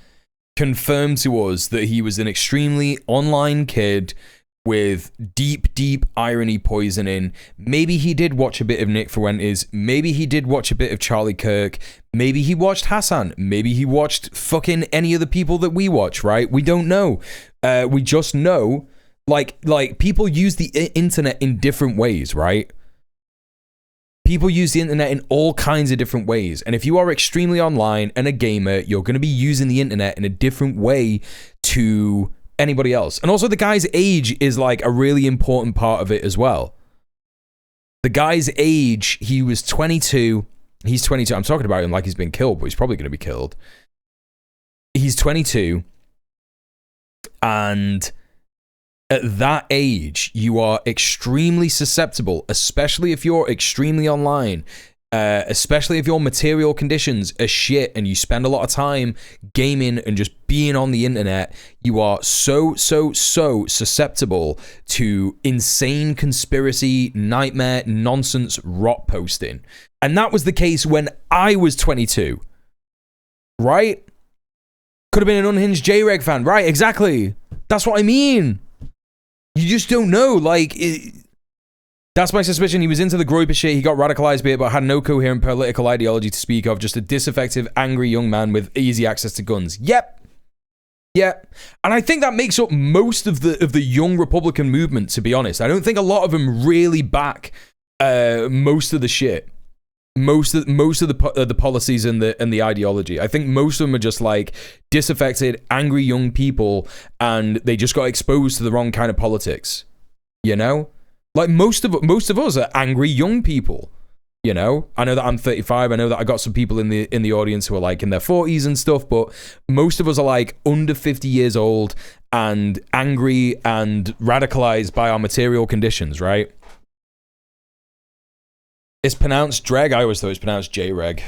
confirm to us that he was an extremely online kid with deep irony poisoning. Maybe he did watch a bit of Nick Fuentes. Maybe he did watch a bit of Charlie Kirk. Maybe he watched Hassan. Maybe he watched fucking any of the people that we watch, right? We don't know. We just know, like people use the internet in different ways, right? People use the internet in all kinds of different ways. And if you are extremely online and a gamer, you're going to be using the internet in a different way to anybody else. And also the guy's age is like a really important part of it as well. The guy's age, he was 22. He's 22. I'm talking about him like he's been killed, but he's probably going to be killed. He's 22. And at that age, you are extremely susceptible, especially if you're extremely online, especially if your material conditions are shit and you spend a lot of time gaming and just being on the internet. You are so susceptible to insane conspiracy, nightmare, nonsense, rot posting. And that was the case when I was 22. Right? Could have been an unhinged J-Reg fan. Right, exactly. That's what I mean. You just don't know. Like, that's my suspicion. He was into the Groiper shit. He got radicalized by it, but had no coherent political ideology to speak of. Just a disaffective, angry young man with easy access to guns. Yep. And I think that makes up most of the young Republican movement, to be honest. I don't think a lot of them really back most of the shit. Most of the policies and the ideology. I think most of them are just like disaffected, angry young people, and they just got exposed to the wrong kind of politics. You know, like most of us are angry young people. You know, I know that I'm 35. I know that I got some people in the audience who are like in their 40s and stuff, but most of us are like under 50 years old and angry and radicalized by our material conditions, right? It's pronounced Dreg. I always thought it was pronounced J-Reg.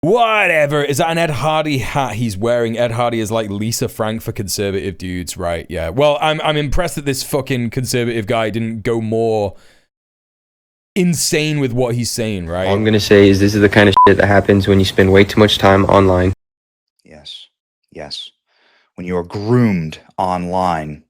Whatever. Is that an Ed Hardy hat he's wearing? Ed Hardy is like Lisa Frank for conservative dudes, right? Yeah. Well, I'm impressed that this fucking conservative guy didn't go more insane with what he's saying, right? All I'm gonna say is this is the kind of shit that happens when you spend way too much time online. Yes. Yes. When you are groomed online.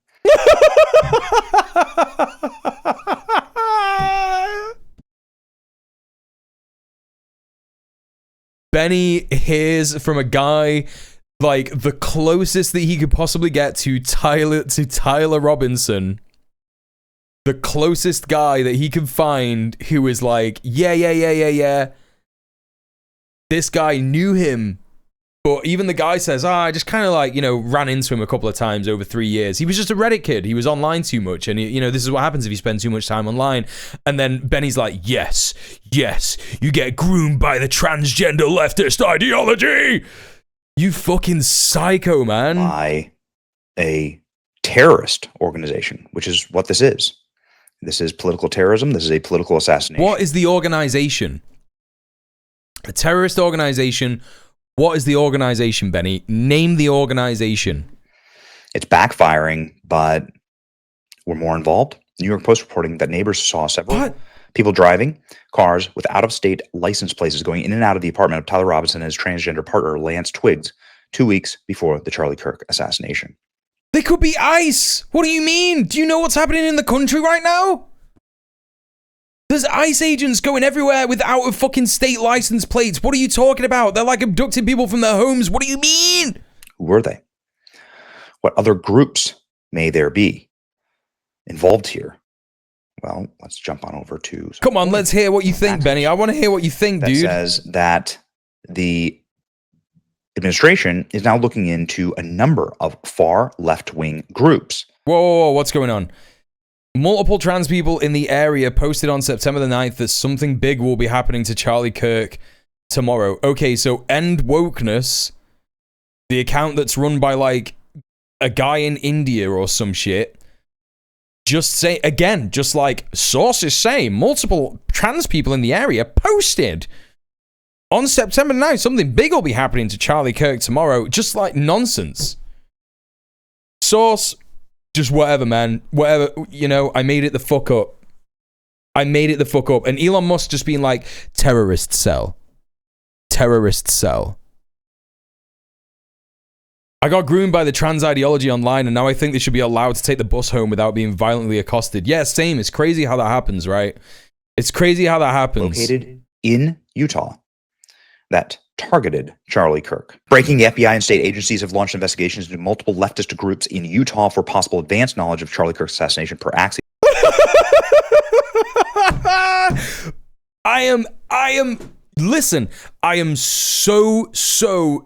Benny hears from a guy like the closest that he could possibly get to Tyler Robinson. The closest guy that he can find who is like, yeah. This guy knew him. But even the guy says, I just kind of like, ran into him a couple of times over 3 years. He was just a Reddit kid. He was online too much. And, this is what happens if you spend too much time online. And then Benny's like, yes, you get groomed by the transgender leftist ideology. You fucking psycho, man. By a terrorist organization, which is what this is. This is political terrorism. This is a political assassination. What is the organization? A terrorist organization. What is the organization, Benny? Name the organization. It's backfiring, but we're more involved. New York Post reporting that neighbors saw several people driving cars with out-of-state license plates going in and out of the apartment of Tyler Robinson and his transgender partner, Lance Twiggs, 2 weeks before the Charlie Kirk assassination. They could be ICE. What do you mean? Do you know what's happening in the country right now? There's ICE agents going everywhere with out-of-fucking state license plates. What are you talking about? They're like abducting people from their homes. What do you mean? Who were they? What other groups may there be involved here? Well, let's jump on over to... Come on, let's hear what you think, Benny. I want to hear what you think, dude. That says that the administration is now looking into a number of far left-wing groups. Whoa, what's going on? Multiple trans people in the area posted on September the 9th that something big will be happening to Charlie Kirk tomorrow. Okay, so End Wokeness, the account that's run by like a guy in India or some shit, just say, again, just like sources say, multiple trans people in the area posted on September 9th, something big will be happening to Charlie Kirk tomorrow. Just like nonsense. Source, just whatever, man. Whatever, I made it the fuck up. And Elon Musk just being like, terrorist cell. Terrorist cell. I got groomed by the trans ideology online, and now I think they should be allowed to take the bus home without being violently accosted. Yeah, same. It's crazy how that happens, right? It's crazy how that happens. Located in Utah that targeted Charlie Kirk. Breaking, the FBI and state agencies have launched investigations into multiple leftist groups in Utah for possible advanced knowledge of Charlie Kirk's assassination per Axios. Listen, I am so certain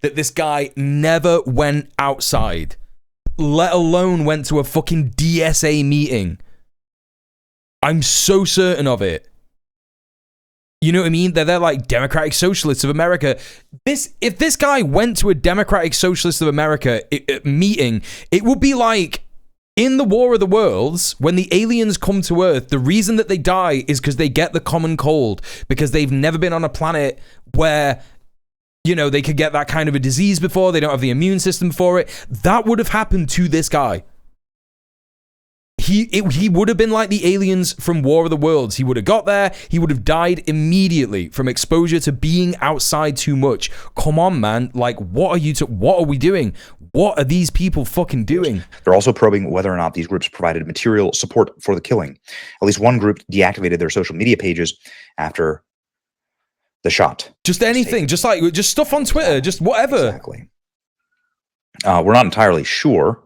that this guy never went outside, let alone went to a fucking DSA meeting. I'm so certain of it. You know what I mean? They're like Democratic Socialists of America. If this guy went to a Democratic Socialist of America meeting, it would be like in the War of the Worlds, when the aliens come to Earth, the reason that they die is because they get the common cold, because they've never been on a planet where, they could get that kind of a disease before. They don't have the immune system for it. That would have happened to this guy. He would have been like the aliens from War of the Worlds. He would have got there. He would have died immediately from exposure to being outside too much. Come on, man. Like, what are we doing? What are these people fucking doing? They're also probing whether or not these groups provided material support for the killing. At least one group deactivated their social media pages after the shot. Just anything. Just stuff on Twitter. Just whatever. Exactly. We're not entirely sure.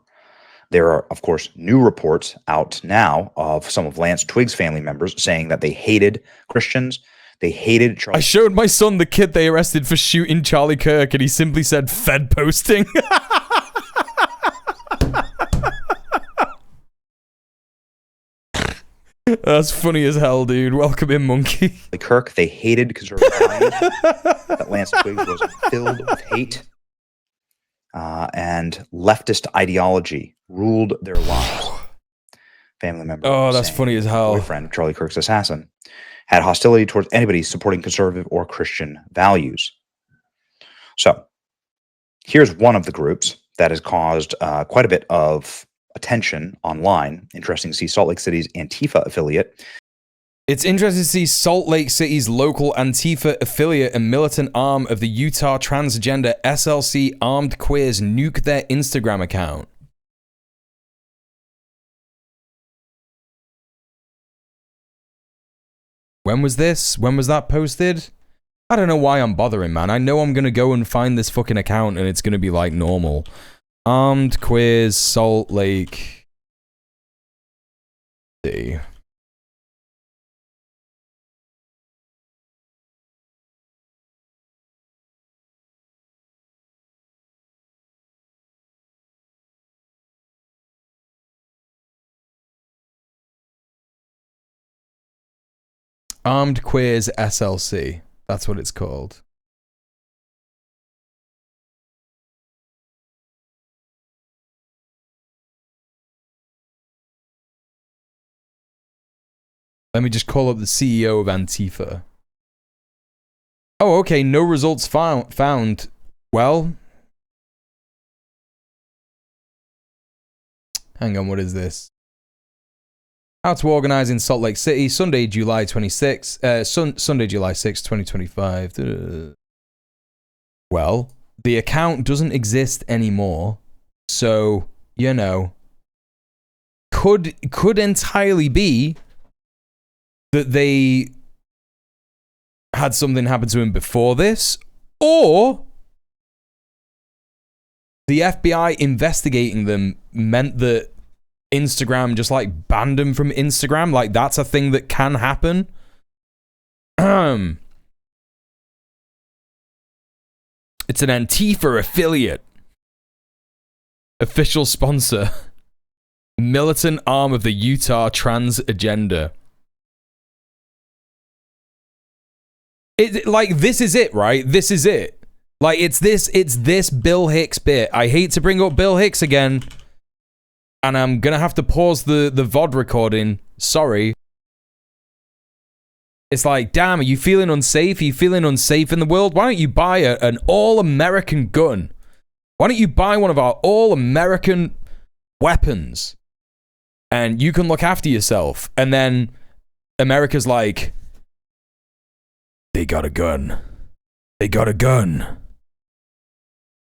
There are, of course, new reports out now of some of Lance Twiggs' family members saying that they hated Christians. They hated Charlie. I showed my son the kid they arrested for shooting Charlie Kirk, and he simply said Fed posting. That's funny as hell, dude. Welcome in, monkey. Kirk, they hated conservative values. That Lance Twiggs was filled with hate. And leftist ideology ruled their lives. Family member. Oh, that's funny as hell. Boyfriend of Charlie Kirk's assassin had hostility towards anybody supporting conservative or Christian values. So, here's one of the groups that has caused quite a bit of attention online. Interesting to see Salt Lake City's Antifa affiliate. It's interesting to see Salt Lake City's local Antifa affiliate and militant arm of the Utah transgender SLC Armed Queers nuke their Instagram account. When was this? When was that posted? I don't know why I'm bothering, man. I know I'm going to go and find this fucking account and it's going to be like normal. Armed Queers Salt Lake City. Armed Queers SLC. That's what it's called. Let me just call up the CEO of Antifa. Oh, okay. No results found. Well, hang on. What is this? How to organize in Salt Lake City, Sunday, July 26, Sunday, July 6, 2025. Well, the account doesn't exist anymore, so, you know, could entirely be that they had something happen to him before this, or the FBI investigating them meant that Instagram just like banned him from Instagram. Like that's a thing that can happen. It's an Antifa affiliate. Official sponsor. Militant arm of the Utah trans agenda. Like this is it, right? This is it. Like it's this Bill Hicks bit. I hate to bring up Bill Hicks again. And I'm going to have to pause the VOD recording. Sorry. It's like, damn, are you feeling unsafe? Are you feeling unsafe in the world? Why don't you buy an all-American gun? Why don't you buy one of our all-American weapons? And you can look after yourself. And then America's like, they got a gun. They got a gun.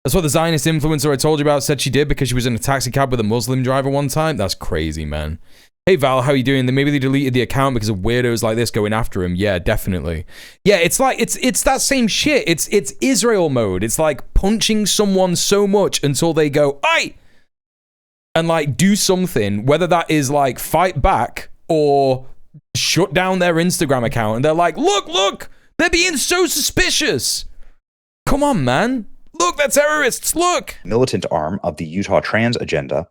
That's what the Zionist influencer I told you about said she did because she was in a taxi cab with a Muslim driver one time. That's crazy, man. Hey, Val, how you doing? Maybe they deleted the account because of weirdos like this going after him. Yeah, definitely. Yeah, it's like, it's that same shit. It's Israel mode. It's like punching someone so much until they go, aye! And like do something, whether that is like fight back or shut down their Instagram account. And they're like, look, they're being so suspicious. Come on, man. Look, they're terrorists, look! Militant arm of the Utah trans agenda,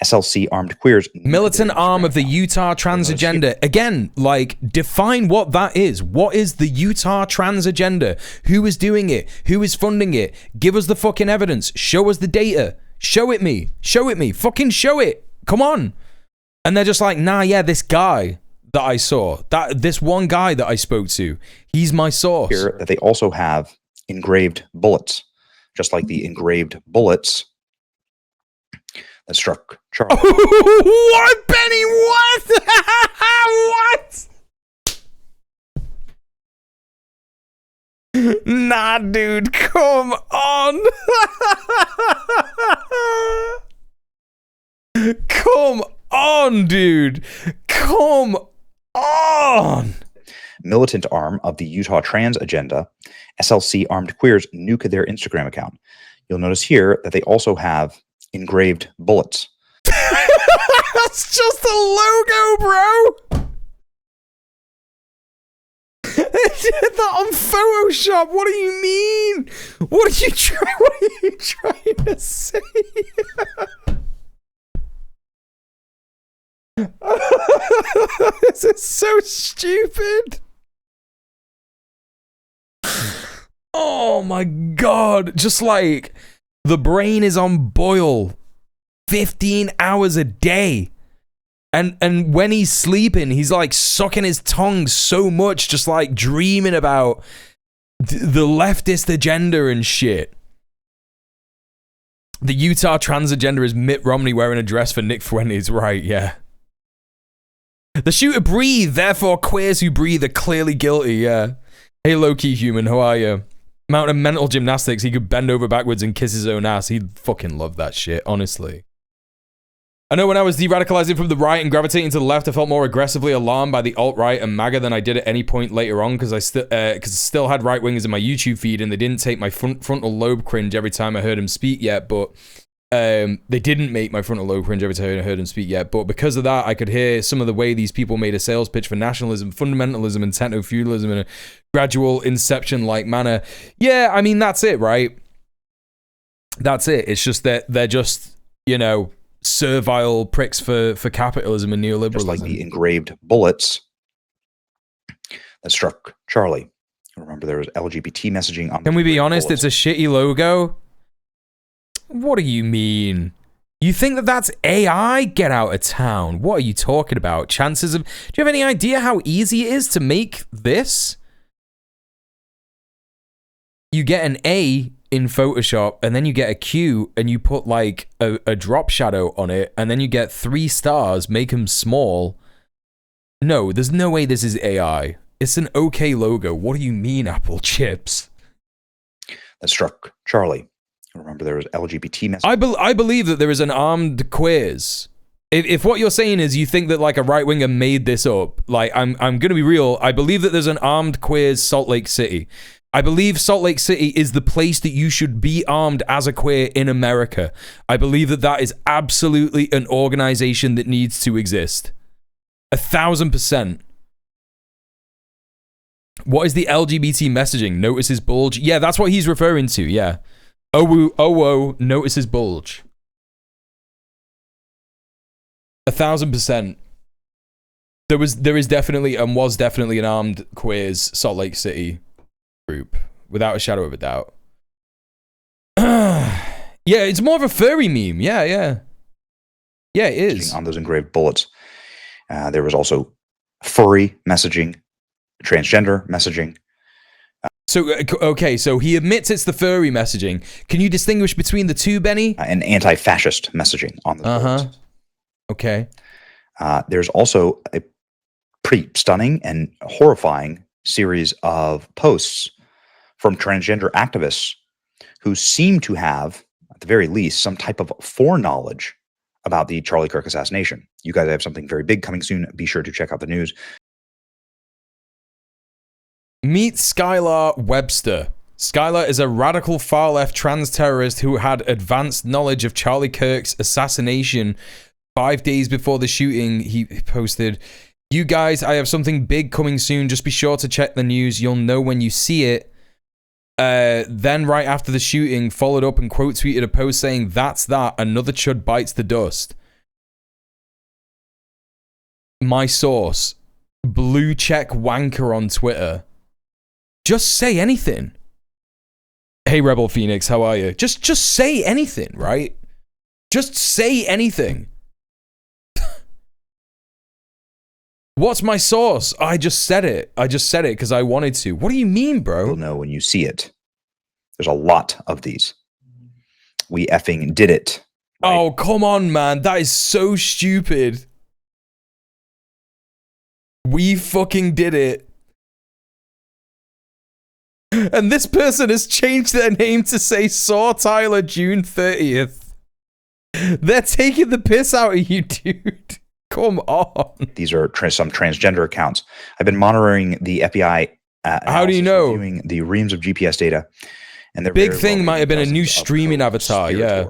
SLC Armed Queers. Militant arm of the Utah trans agenda. Again, like, define what that is. What is the Utah trans agenda? Who is doing it? Who is funding it? Give us the fucking evidence. Show us the data. Show it me. Show it me. Fucking show it. Come on. And they're just like, nah, yeah, this guy that I saw, this one guy that I spoke to, he's my source. Here that they also have engraved bullets. Just like the engraved bullets that struck Charlie. What, Benny? What? What? Nah, dude, come on. Come on, dude. Come on. Militant arm of the Utah trans agenda, SLC Armed Queers nuke their Instagram account. You'll notice here that they also have engraved bullets. That's just a logo, bro. They did that on Photoshop. What do you mean? What are you trying to say? This is so stupid. Oh my god. Just like the brain is on boil 15 hours a day. And when he's sleeping, he's like sucking his tongue so much, just like dreaming about the leftist agenda and shit. The Utah transgender is Mitt Romney wearing a dress for Nick Fuentes, right? Yeah. The shooter breathed, therefore queers who breathe are clearly guilty, yeah. Hey, low-key human, how are you? Amount of mental gymnastics, he could bend over backwards and kiss his own ass. He'd fucking love that shit, honestly. I know when I was de-radicalizing from the right and gravitating to the left, I felt more aggressively alarmed by the alt-right and MAGA than I did at any point later on, because I still had right-wingers in my YouTube feed and they didn't take my frontal lobe cringe every time I heard him speak yet, but they didn't make my frontal lobe cringe every time I heard him speak yet, but because of that, I could hear some of the way these people made a sales pitch for nationalism, fundamentalism, and techno-feudalism in a gradual inception-like manner. Yeah, I mean, that's it, right? That's it. It's just that they're just, you know, servile pricks for capitalism and neoliberalism. Just like the engraved bullets that struck Charlie. Remember, there was LGBT messaging on. Can we be honest? Bullets. It's a shitty logo. What do you mean? You think that that's AI? Get out of town. What are you talking about? Chances of... Do you have any idea how easy it is to make this? You get an A in Photoshop, and then you get a Q, and you put like a drop shadow on it, and then you get 3 stars, make them small. No, there's no way this is AI. It's an okay logo. What do you mean, Apple chips? That struck Charlie. Remember, there was LGBT message. I believe that there is an armed quiz. If what you're saying is you think that like a right winger made this up, like I'm gonna be real. I believe that there's an armed quiz Salt Lake City. I believe Salt Lake City is the place that you should be armed as a queer in America. I believe that that is absolutely an organization that needs to exist. 1000%. What is the LGBT messaging? Notice his bulge? Yeah, that's what he's referring to, yeah. Oh, notice his bulge. 1000%. There is definitely and was definitely an armed queers Salt Lake City group, without a shadow of a doubt. Yeah, it's more of a furry meme. Yeah, it is. On those engraved bullets. There was also furry messaging, transgender messaging. So, okay, so he admits it's the furry messaging. Can you distinguish between the two, Benny? And anti-fascist messaging on those bullets. Okay. There's also a pretty stunning and horrifying series of posts from transgender activists who seem to have, at the very least, some type of foreknowledge about the Charlie Kirk assassination. You guys have something very big coming soon. Be sure to check out the news. Meet Skylar Webster. Skylar is a radical far-left trans terrorist who had advanced knowledge of Charlie Kirk's assassination. 5 days before the shooting, he posted, "You guys, I have something big coming soon. Just be sure to check the news. You'll know when you see it." Then right after the shooting, followed up and quote tweeted a post saying, "That's that. Another chud bites the dust." My source, blue check wanker on Twitter. Just say anything. Hey, Rebel Phoenix, how are you? Just say anything, right? Just say anything. What's my source? I just said it. I just said it because I wanted to. What do you mean, bro? You'll know when you see it. There's a lot of these. We effing did it. Right? Oh, come on, man. That is so stupid. We fucking did it. And this person has changed their name to say Saw Tyler June 30th. They're taking the piss out of you, dude. Come on. These are some transgender accounts. I've been monitoring the FBI. How do you know? Reviewing the reams of GPS data. And the big thing might have been a new streaming avatar, yeah.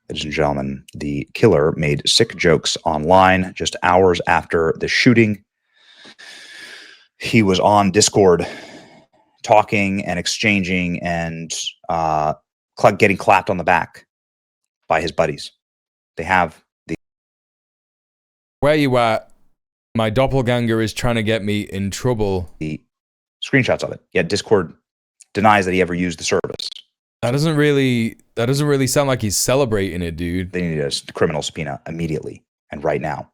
Ladies and gentlemen, the killer made sick jokes online just hours after the shooting. He was on Discord talking and exchanging and getting clapped on the back by his buddies. They have Where you at? My doppelganger is trying to get me in trouble. The screenshots of it. Yet Discord denies that he ever used the service. That doesn't really sound like he's celebrating it, dude. They need a criminal subpoena immediately and right now.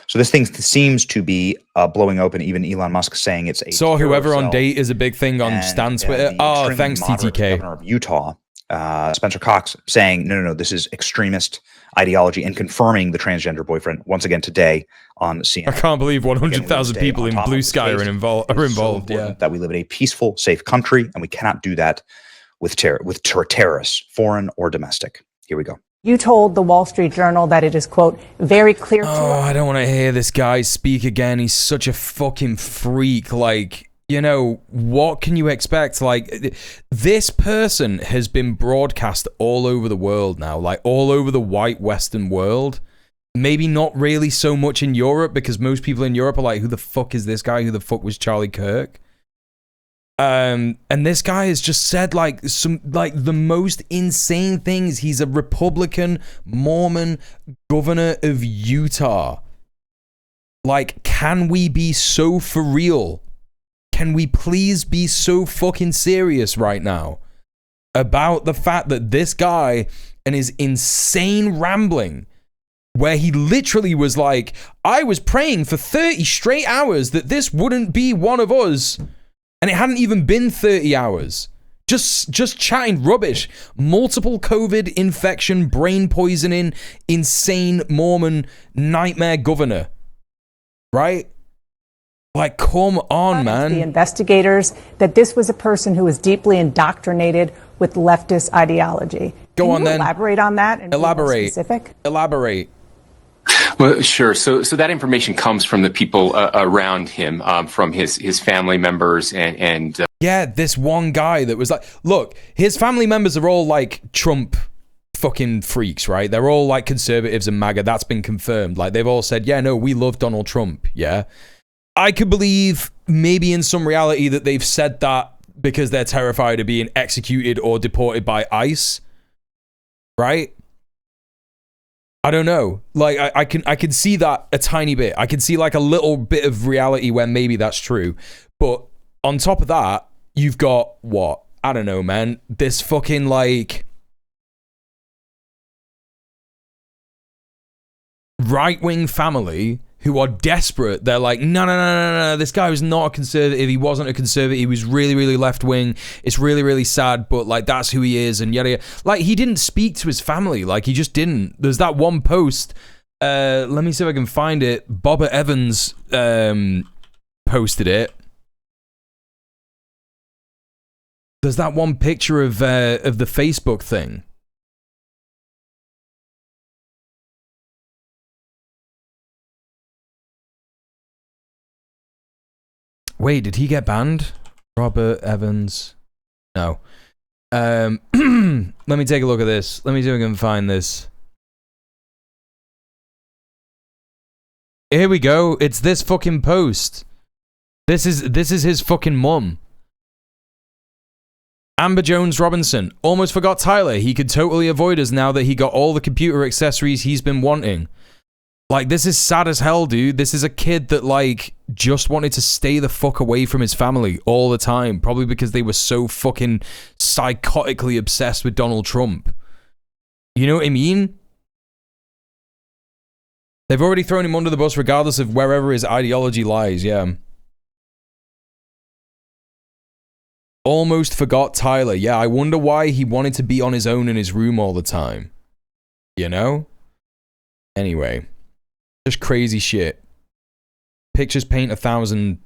So this thing seems to be blowing open. Even Elon Musk saying it's a saw whoever on date is a big thing on Stan's Twitter. Oh, thanks TTK. Governor of Utah, Spencer Cox, saying no, this is extremist ideology, and confirming the transgender boyfriend once again today on CNN. I can't believe 100,000 people in Blue Sky are involved. Yeah, that we live in a peaceful, safe country, and we cannot do that with terrorists, foreign or domestic. Here we go. You told the Wall Street Journal that it is, quote, very clear to us. I don't want to hear this guy speak again. He's such a fucking freak. Like, you know, what can you expect? Like, this person has been broadcast all over the world now, like all over the white Western world. Maybe not really so much in Europe, because most people in Europe are like, who the fuck is this guy? Who the fuck was Charlie Kirk? And this guy has just said like the most insane things. He's a Republican Mormon governor of Utah. Like, can we be so for real? Can we please be so fucking serious right now about the fact that this guy and his insane rambling, where he literally was like, I was praying for 30 straight hours that this wouldn't be one of us. And it hadn't even been 30 hours. Just chatting rubbish. Multiple COVID infection, brain poisoning, insane Mormon nightmare governor. Right? Like, come on, man. The investigators that this was a person who was deeply indoctrinated with leftist ideology. Go on then. Elaborate on that and elaborate. Be more specific? Elaborate. Well, sure. So that information comes from the people around him, from his family members and yeah, this one guy that was like, look, his family members are all like Trump fucking freaks, right? They're all like conservatives and MAGA. That's been confirmed. Like, they've all said, yeah, no, we love Donald Trump. Yeah. I could believe maybe in some reality that they've said that because they're terrified of being executed or deported by ICE. Right? I don't know. Like, I can see that a tiny bit. I can see like a little bit of reality where maybe that's true. But on top of that, you've got what? I don't know, man. This fucking like right-wing family who are desperate. They're like, no, this guy was not a conservative. He wasn't a conservative. He was really, really left-wing. It's really, really sad, but like, that's who he is, and yada, yada. Like, he didn't speak to his family. Like, he just didn't. There's that one post. Let me see if I can find it. Boba Evans posted it. There's that one picture of the Facebook thing. Wait, did he get banned? Robert Evans. No. Let me take a look at this. Let me see if I can find this. Here we go. It's this fucking post. This is his fucking mum. Amber Jones Robinson. Almost forgot Tyler. He could totally avoid us now that he got all the computer accessories he's been wanting. Like, this is sad as hell, dude. This is a kid that, like, just wanted to stay the fuck away from his family all the time. Probably because they were so fucking psychotically obsessed with Donald Trump. You know what I mean? They've already thrown him under the bus regardless of wherever his ideology lies, yeah. Almost forgot Tyler. Yeah, I wonder why he wanted to be on his own in his room all the time. You know? Anyway. Just crazy shit. Pictures paint 1,000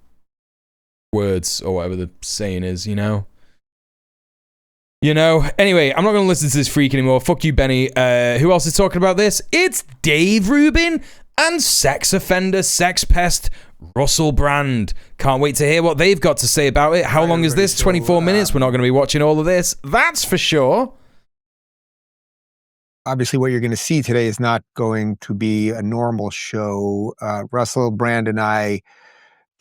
words, or whatever the saying is, you know? You know? Anyway, I'm not going to listen to this freak anymore. Fuck you, Benny. Who else is talking about this? It's Dave Rubin and sex offender, sex pest, Russell Brand. Can't wait to hear what they've got to say about it. How long is this? 24 minutes? We're not going to be watching all of this. That's for sure. Obviously, what you're going to see today is not going to be a normal show. Russell Brand and I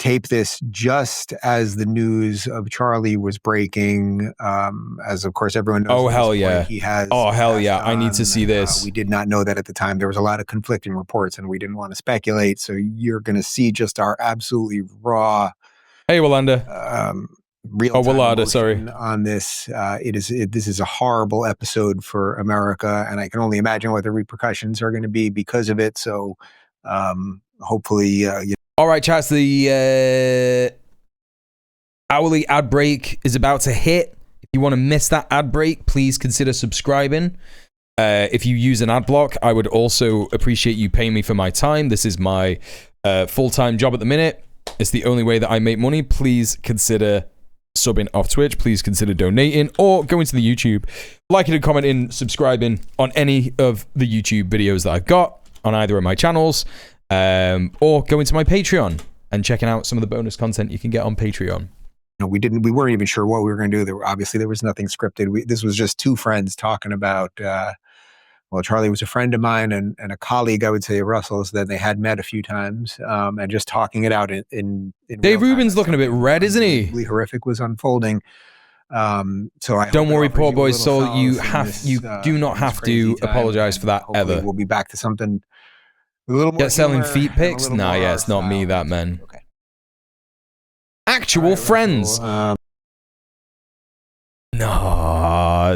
tape this just as the news of Charlie was breaking. As of course everyone knows. Oh hell yeah! He has. Oh hell yeah! I need to see this. We did not know that at the time. There was a lot of conflicting reports, and we didn't want to speculate. So you're going to see just our absolutely raw. Hey, Walanda. Real-time sorry. On this. This is a horrible episode for America, and I can only imagine what the repercussions are going to be because of it. So hopefully, All right, chats. The hourly ad break is about to hit. If you want to miss that ad break, please consider subscribing. If you use an ad block, I would also appreciate you paying me for my time. This is my full-time job at the minute. It's the only way that I make money. Please consider subbing off Twitch. Please consider donating or going to the YouTube, liking and commenting, subscribing on any of the YouTube videos that I've got on either of my channels, or going to my Patreon and checking out some of the bonus content you can get on Patreon. We weren't even sure what we were going to do. There was nothing scripted. This was just two friends talking about, Charlie was a friend of mine and a colleague, I would say, of Russell's, that they had met a few times, and just talking it out in Dave Rubin's looking a bit red, isn't he? Horrific was unfolding. So I don't worry, poor boy soul. You do not have to apologize for that ever. We'll be back to something a little more. Get selling feet pics? Nah, yeah, it's not me, that man. Okay. Actual friends. Nah,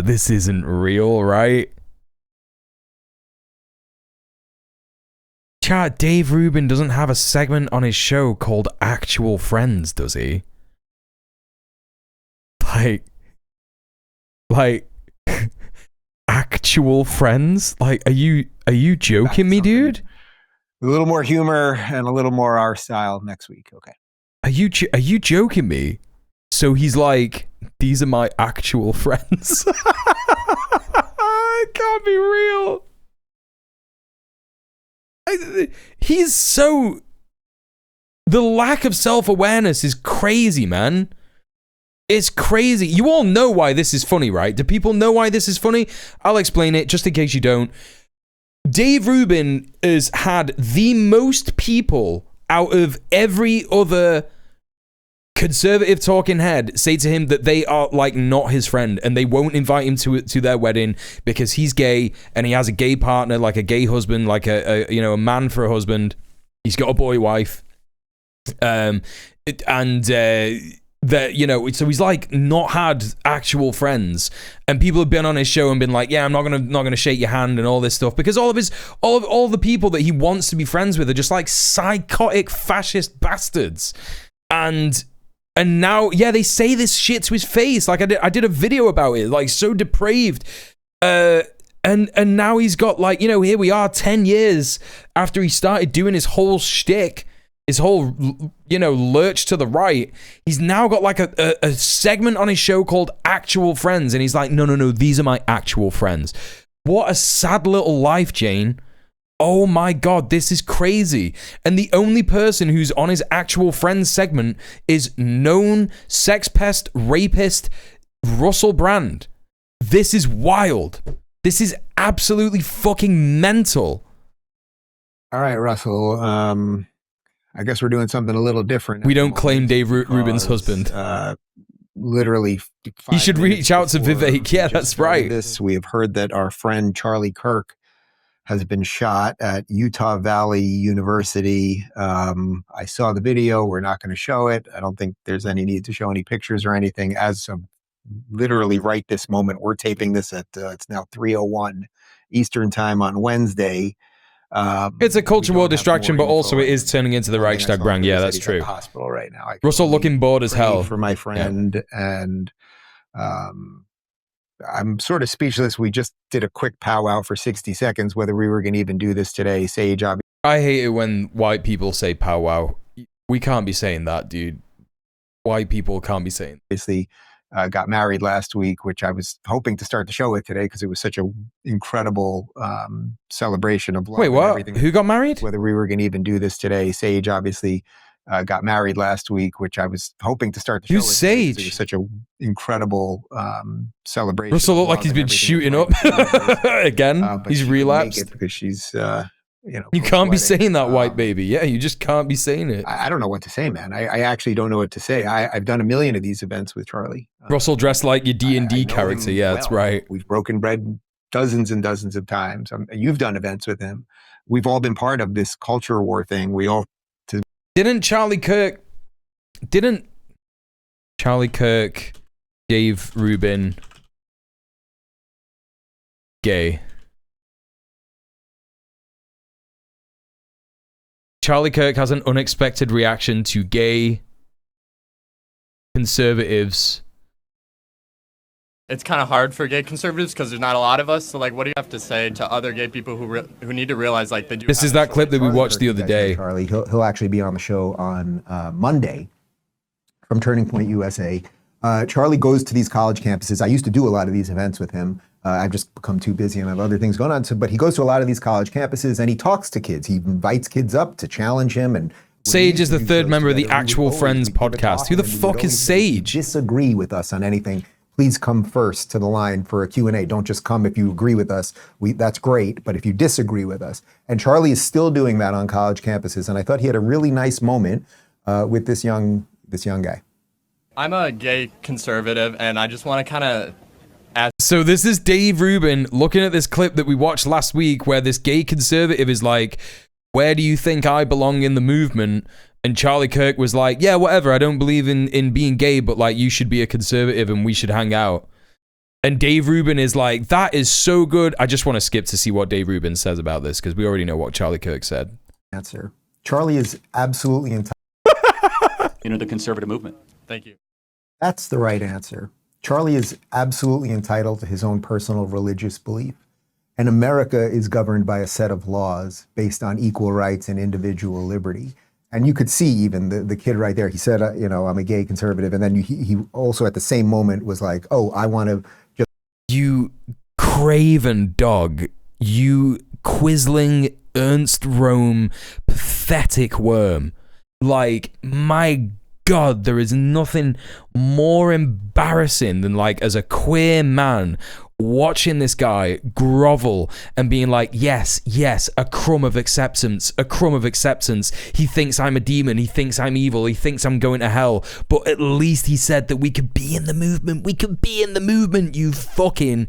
this isn't real, right? Chat, Dave Rubin doesn't have a segment on his show called Actual Friends, does he? Like actual friends? Like, are you joking me, dude? A little more humor and a little more our style next week. Okay. Are you joking me? So he's like, these are my actual friends. It can't be real. He's so... The lack of self-awareness is crazy, man. It's crazy. You all know why this is funny, right? Do people know why this is funny? I'll explain it, just in case you don't. Dave Rubin has had the most people out of every other conservative talking head say to him that they are like not his friend and they won't invite him to their wedding because he's gay and he has a gay partner, like a gay husband, like a man for a husband. He's got a boy wife, so he's like not had actual friends, and people have been on his show and been like, yeah, I'm not gonna shake your hand and all this stuff because all the people that he wants to be friends with are just like psychotic fascist bastards. And now, yeah, they say this shit to his face. Like I did a video about it, like so depraved. And now he's got like, here we are 10 years after he started doing his whole shtick, his whole, lurch to the right. He's now got like a segment on his show called Actual Friends. And he's like, no, these are my actual friends. What a sad little life, Jane. Oh my God, this is crazy. And the only person who's on his Actual Friends segment is known sex pest rapist Russell Brand. This is wild. This is absolutely fucking mental. All right, Russell. I guess we're doing something a little different. We don't claim Dave Rubin's husband. Literally, he should reach out to Vivek. Yeah, that's right. We have heard that our friend Charlie Kirk has been shot at Utah Valley University. I saw the video. We're not going to show it. I don't think there's any need to show any pictures or anything. As of literally right this moment, we're taping this at, it's now 3:01 Eastern time on Wednesday. It's a culture war distraction, but also it is turning into the Reichstag brand. Yeah, that's true. Hospital right now. Russell looking bored as hell. For my friend, and I'm sort of speechless. We just did a quick powwow for 60 seconds, whether we were going to even do this today. Sage, I hate it when white people say powwow. We can't be saying that, dude. White people can't be saying. Obviously, got married last week, which I was hoping to start the show with today because it was such an incredible celebration of love. Wait, what? Who got married? Whether we were going to even do this today. Sage, obviously, got married last week, which I was hoping to start the show with. Who's Sage? It was such an incredible celebration. Russell looked like he's been shooting up again. He's relapsed because she's You can't be saying that, white baby. Yeah, you just can't be saying it. I don't know what to say, man. I actually don't know what to say. I've done a million of these events with Charlie. Russell dressed like your D&D character. Yeah, that's right. We've broken bread dozens and dozens of times. You've done events with him. We've all been part of this culture war thing. Didn't Charlie Kirk, Dave Rubin, gay? Charlie Kirk has an unexpected reaction to gay conservatives. It's kind of hard for gay conservatives because there's not a lot of us. So, like, what do you have to say to other gay people who need to realize, like, they do? This is that clip that we watched the other day. Charlie, he'll actually be on the show on Monday from Turning Point USA. Charlie goes to these college campuses. I used to do a lot of these events with him. I've just become too busy and I have other things going on. But he goes to a lot of these college campuses and he talks to kids. He invites kids up to challenge him. And Sage is the third member of the Actual Friends podcast. Who the fuck is Sage? Disagree with us on anything, please come first to the line for a Q&A. Don't just come if you agree with us. That's great, but if you disagree with us. And Charlie is still doing that on college campuses. And I thought he had a really nice moment with this young guy. I'm a gay conservative, and I just want to kind of So this is Dave Rubin looking at this clip that we watched last week where this gay conservative is like, where do you think I belong in the movement? And Charlie Kirk was like, yeah, whatever. I don't believe in being gay, but like you should be a conservative and we should hang out. And Dave Rubin is like, that is so good. I just want to skip to see what Dave Rubin says about this because we already know what Charlie Kirk said. Answer. Charlie is absolutely entitled. The conservative movement. Thank you. That's the right answer. Charlie is absolutely entitled to his own personal religious belief. And America is governed by a set of laws based on equal rights and individual liberty. And you could see even the kid right there, he said, I'm a gay conservative. And then he also at the same moment was like, oh, I want to just... You craven dog. You quisling Ernst Röhm pathetic worm. Like, my God, there is nothing more embarrassing than, like, as a queer man, watching this guy grovel and being like, yes, a crumb of acceptance. He thinks I'm a demon. He thinks I'm evil. He thinks I'm going to hell. But at least he said that we could be in the movement. You fucking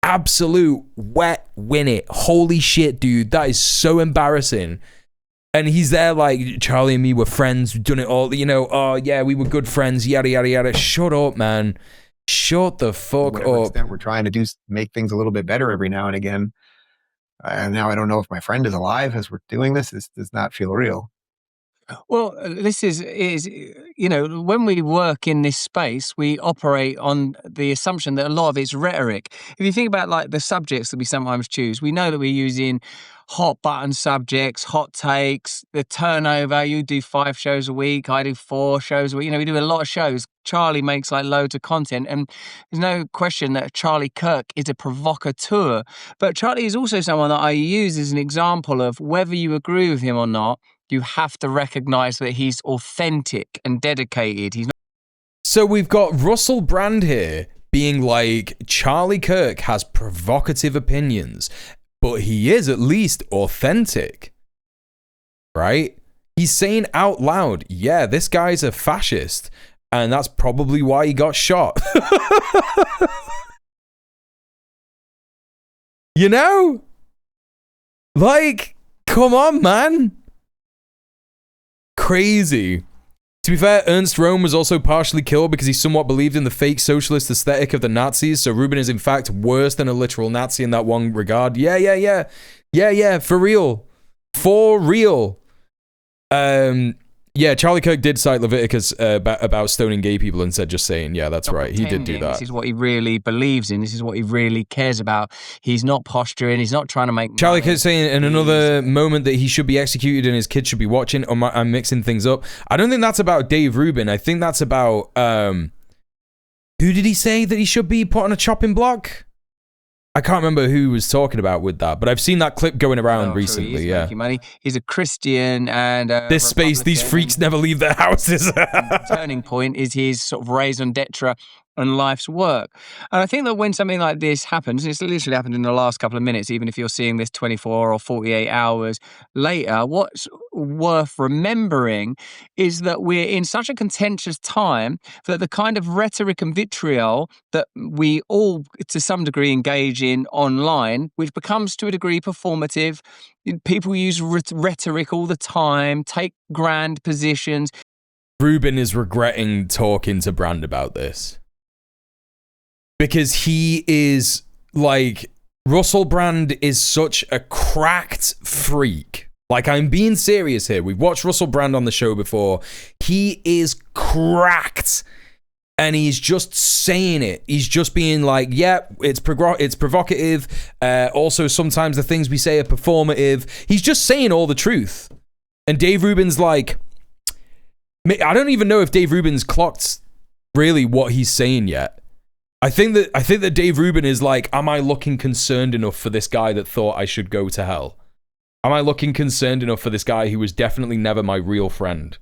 absolute wet winnet. Holy shit, dude. That is so embarrassing. And he's there like, Charlie and me were friends, we've done it all, oh yeah, we were good friends, yada, yada, yada. Shut up, man. Shut the fuck up. We're trying to make things a little bit better every now and again. And now I don't know if my friend is alive as we're doing this. This does not feel real. Well, this is when we work in this space, we operate on the assumption that a lot of it's rhetoric. If you think about like the subjects that we sometimes choose, we know that we're using hot button subjects, hot takes, the turnover. You do 5 shows a week, I do 4 shows a week. We do a lot of shows. Charlie makes like loads of content, and there's no question that Charlie Kirk is a provocateur. But Charlie is also someone that I use as an example of whether you agree with him or not, you have to recognize that he's authentic and dedicated. He's not. So we've got Russell Brand here being like, Charlie Kirk has provocative opinions, but he is at least authentic, right? He's saying out loud, yeah, this guy's a fascist, and that's probably why he got shot. Like, come on, man. Crazy. To be fair, Ernst Röhm was also partially killed because he somewhat believed in the fake socialist aesthetic of the Nazis, so Rubin is in fact worse than a literal Nazi in that one regard. Yeah, for real. Yeah, Charlie Kirk did cite Leviticus about stoning gay people and said, just saying, yeah, that's right. He did do that. This is what he really believes in. This is what he really cares about. He's not posturing. He's not trying to make Charlie Kirk saying in another moment that he should be executed and his kids should be watching. I'm mixing things up. I don't think that's about Dave Rubin. I think that's about, who did he say that he should be put on a chopping block? I can't remember who was talking about with that, but I've seen that clip going around recently. So he's yeah, making money. He's a Christian, and this space, these freaks never leave their houses. The turning point is his sort of raison d'etre and life's work. And I think that when something like this happens, and it's literally happened in the last couple of minutes, even if you're seeing this 24 or 48 hours later, what's worth remembering is that we're in such a contentious time that the kind of rhetoric and vitriol that we all, to some degree, engage in online, which becomes to a degree performative. People use rhetoric all the time, take grand positions. Ruben is regretting talking to Brand about this. Because he is, like, Russell Brand is such a cracked freak. Like, I'm being serious here. We've watched Russell Brand on the show before. He is cracked. And he's just saying it. He's just being like, yeah, it's provocative. Also, sometimes the things we say are performative. He's just saying all the truth. And Dave Rubin's like, I don't even know if Dave Rubin's clocked really what he's saying yet. I think that Dave Rubin is like, am I looking concerned enough for this guy that thought I should go to hell? Am I looking concerned enough for this guy who was definitely never my real friend?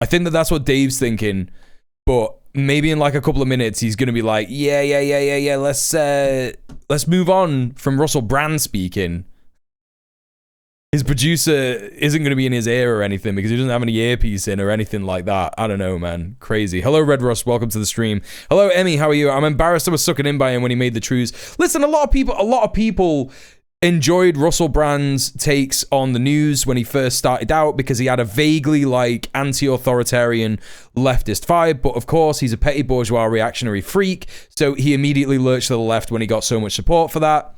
I think that that's what Dave's thinking, but maybe in like a couple of minutes he's gonna be like, yeah. Let's move on from Russell Brand speaking. His producer isn't going to be in his ear or anything because he doesn't have any earpiece in or anything like that. I don't know, man. Crazy. Hello, Red Rust. Welcome to the stream. Hello, Emmy. How are you? I'm embarrassed I was sucking in by him when he made the truths. Listen, a lot of people enjoyed Russell Brand's takes on the news when he first started out because he had a vaguely like anti-authoritarian leftist vibe. But of course, he's a petty bourgeois reactionary freak. So he immediately lurched to the left when he got so much support for that.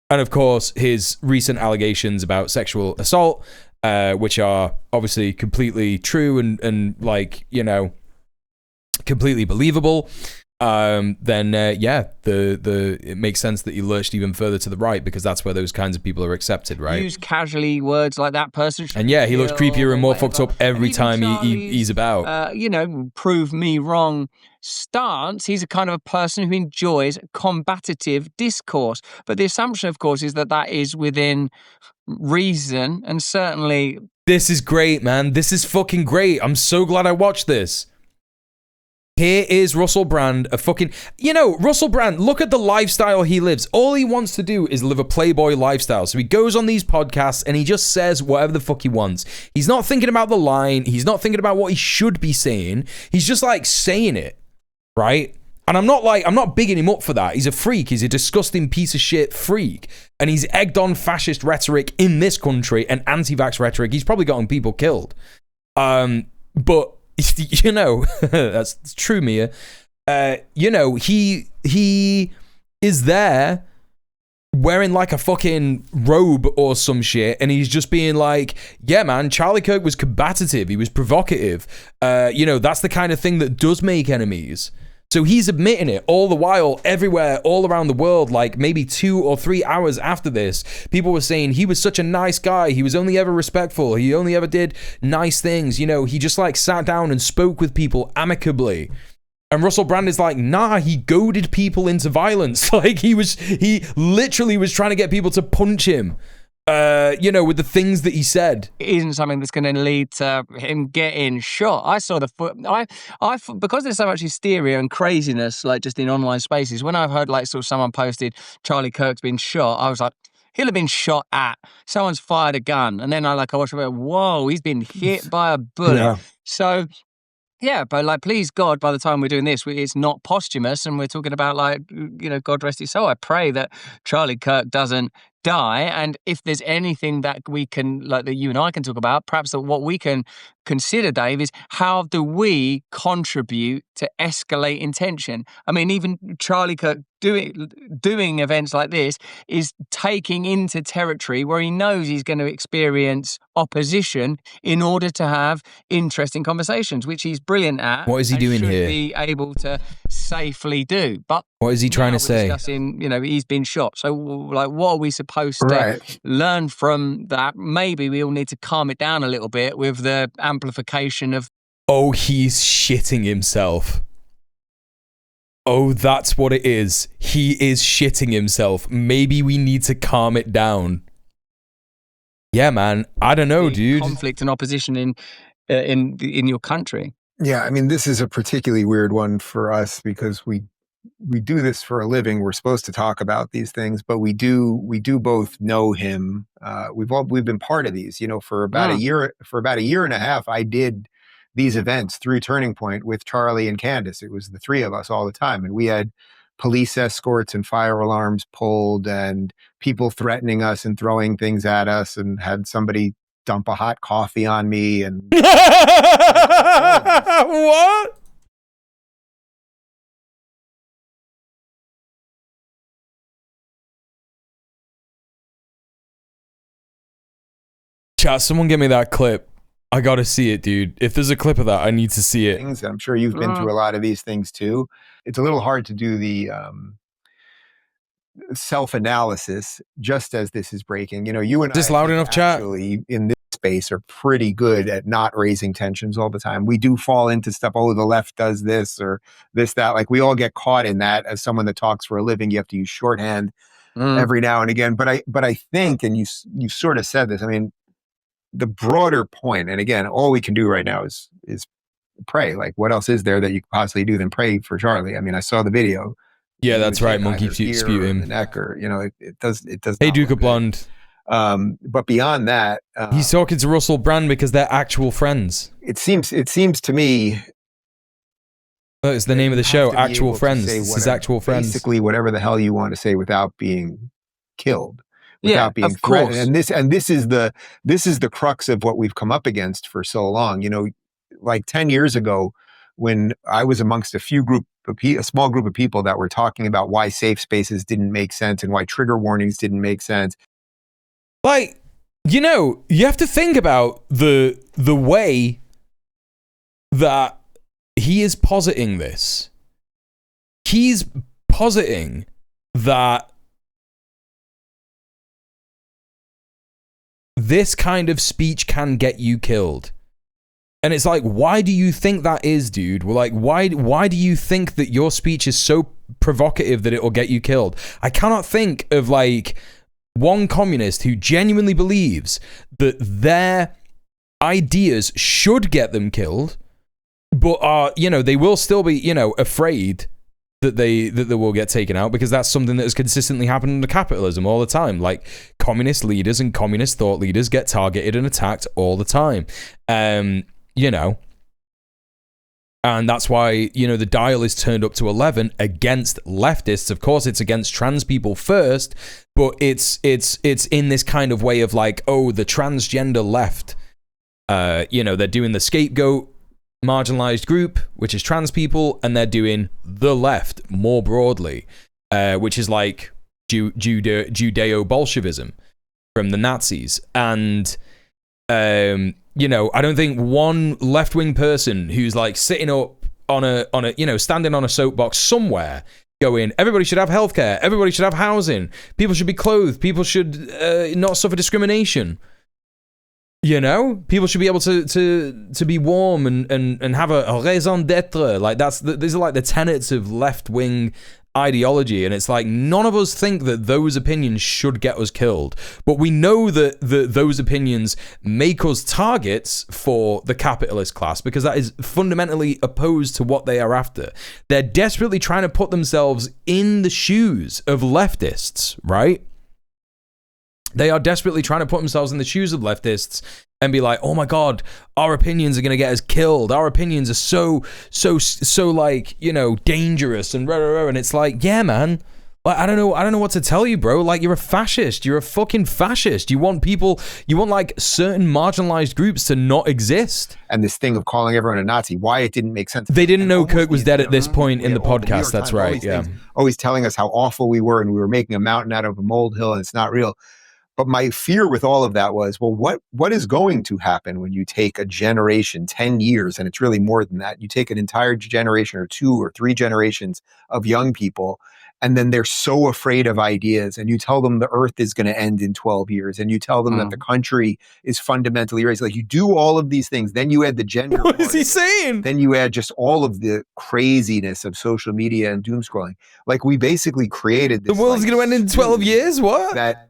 And of course, his recent allegations about sexual assault, which are obviously completely true and like, you know, completely believable. It makes sense that he lurched even further to the right because that's where those kinds of people are accepted, right? Use casually words like that person. And yeah, he looks creepier and more fucked up every time he's about. Prove me wrong stance. He's a kind of a person who enjoys combative discourse. But the assumption, of course, is that that is within reason and certainly... This is great, man. This is fucking great. I'm so glad I watched this. Here is Russell Brand, Russell Brand, look at the lifestyle he lives. All he wants to do is live a playboy lifestyle. So he goes on these podcasts and he just says whatever the fuck he wants. He's not thinking about the line. He's not thinking about what he should be saying. He's just like saying it, right? And I'm not bigging him up for that. He's a freak. He's a disgusting piece of shit freak. And he's egged on fascist rhetoric in this country and anti-vax rhetoric. He's probably gotten people killed. But you know, that's true, Mia. He is there wearing like a fucking robe or some shit, and he's just being like, yeah, man, Charlie Kirk was combative, he was provocative. That's the kind of thing that does make enemies. So he's admitting it all the while, everywhere, all around the world, like maybe 2 or 3 hours after this, people were saying he was such a nice guy. He was only ever respectful. He only ever did nice things. He just like sat down and spoke with people amicably. And Russell Brand is like, nah, he goaded people into violence. Like he literally was trying to get people to punch him. With the things that he said. It isn't something that's going to lead to him getting shot. I saw because there's so much hysteria and craziness, like just in online spaces, when I've heard like sort of someone posted Charlie Kirk's been shot, I was like, he'll have been shot at. Someone's fired a gun. And then I watched it, whoa, he's been hit by a bullet. Yeah. So... yeah, but like, please God, by the time we're doing this, it's not posthumous, and we're talking about like, God rest his soul. I pray that Charlie Kirk doesn't die, and if there's anything that we can, like that you and I can talk about, perhaps that what we can consider, Dave, is how do we contribute to escalating tension? I mean, even Charlie Kirk doing events like this is taking into territory where he knows he's going to experience opposition in order to have interesting conversations, which he's brilliant at. What is he doing here? Be able to safely do. But what is he trying to say? Discussing, he's been shot. So, like, what are we supposed to learn from that? Maybe we all need to calm it down a little bit with the amplification of. Oh, he's shitting himself. Oh, that's what it is. He is shitting himself. Maybe we need to calm it down. Yeah, man. I don't know, dude. Conflict and opposition in your country. Yeah, I mean, this is a particularly weird one for us because we do this for a living. We're supposed to talk about these things, but we do both know him. We've been part of these, for about a year. For about a year and a half, I did these events through Turning Point with Charlie and Candace. It was the three of us all the time, and we had police escorts and fire alarms pulled, and people threatening us and throwing things at us, and had somebody dump a hot coffee on me and what? Chat, someone give me that clip. I gotta see it, dude. If there's a clip of that, I need to see it. I'm sure you've been through a lot of these things too. It's a little hard to do the self-analysis just as this is breaking. You and Just I loud enough, chat? Actually, in this space, are pretty good at not raising tensions all the time. We do fall into stuff. Oh, the left does this or this, that. Like, we all get caught in that. As someone that talks for a living, you have to use shorthand every now and again. But I think, and you sort of said this. I mean, the broader point, and again, all we can do right now is pray. Like, what else is there that you could possibly do than pray for Charlie? I mean, I saw the video. Yeah, that's right. Monkey sputum. The neck, or it does. Hey, Duke of Blonde. But beyond that, he's talking to Russell Brand because they're actual friends. It seems to me. Well, it's the name of the show, Actual Friends. This is Actual Friends. Basically, whatever the hell you want to say without being killed, without being threatened. And this is the crux of what we've come up against for so long. Like 10 years ago, when I was amongst a small group of people that were talking about why safe spaces didn't make sense and why trigger warnings didn't make sense. Like, you have to think about the way that he is positing this. He's positing that this kind of speech can get you killed. And it's like, why do you think that is, dude? Well, like, why do you think that your speech is so provocative that it will get you killed? I cannot think of, like, one communist who genuinely believes that their ideas should get them killed, but are, they will still be, afraid that they will get taken out, because that's something that has consistently happened under capitalism all the time. Like, communist leaders and communist thought leaders get targeted and attacked all the time. And that's why, the dial is turned up to 11 against leftists. Of course, it's against trans people first, but it's in this kind of way of like, oh, the transgender left, they're doing the scapegoat marginalized group, which is trans people, and they're doing the left more broadly, which is like Judeo-Bolshevism from the Nazis. And, I don't think one left-wing person who's like sitting up on a standing on a soapbox somewhere going, everybody should have healthcare, everybody should have housing, people should be clothed, people should not suffer discrimination. People should be able to be warm and have a raison d'etre. Like, these are like the tenets of left-wing ideology, and it's like, none of us think that those opinions should get us killed, but we know that those opinions make us targets for the capitalist class, because that is fundamentally opposed to what they are after. They're desperately trying to put themselves in the shoes of leftists, right? They are desperately trying to put themselves in the shoes of leftists and be like, oh my God, our opinions are going to get us killed. Our opinions are so like, dangerous and rah, rah, rah. And it's like, yeah, man, like, I don't know what to tell you, bro. Like, you're a fascist. You're a fucking fascist. You want like certain marginalized groups to not exist. And this thing of calling everyone a Nazi, why it didn't make sense. They didn't know Kirk was dead at this point in the podcast. That's right. Yeah. Always telling us how awful we were and we were making a mountain out of a molehill and it's not real. But my fear with all of that was, well, what is going to happen when you take a generation, 10 years, and it's really more than that. You take an entire generation or 2 or 3 generations of young people, and then they're so afraid of ideas, and you tell them the earth is going to end in 12 years, and you tell them that the country is fundamentally racist. Like, you do all of these things, then you add the gender. What is he saying? Then you add just all of the craziness of social media and doom scrolling. Like, we basically created this. The world's going to end in 12 years? What? That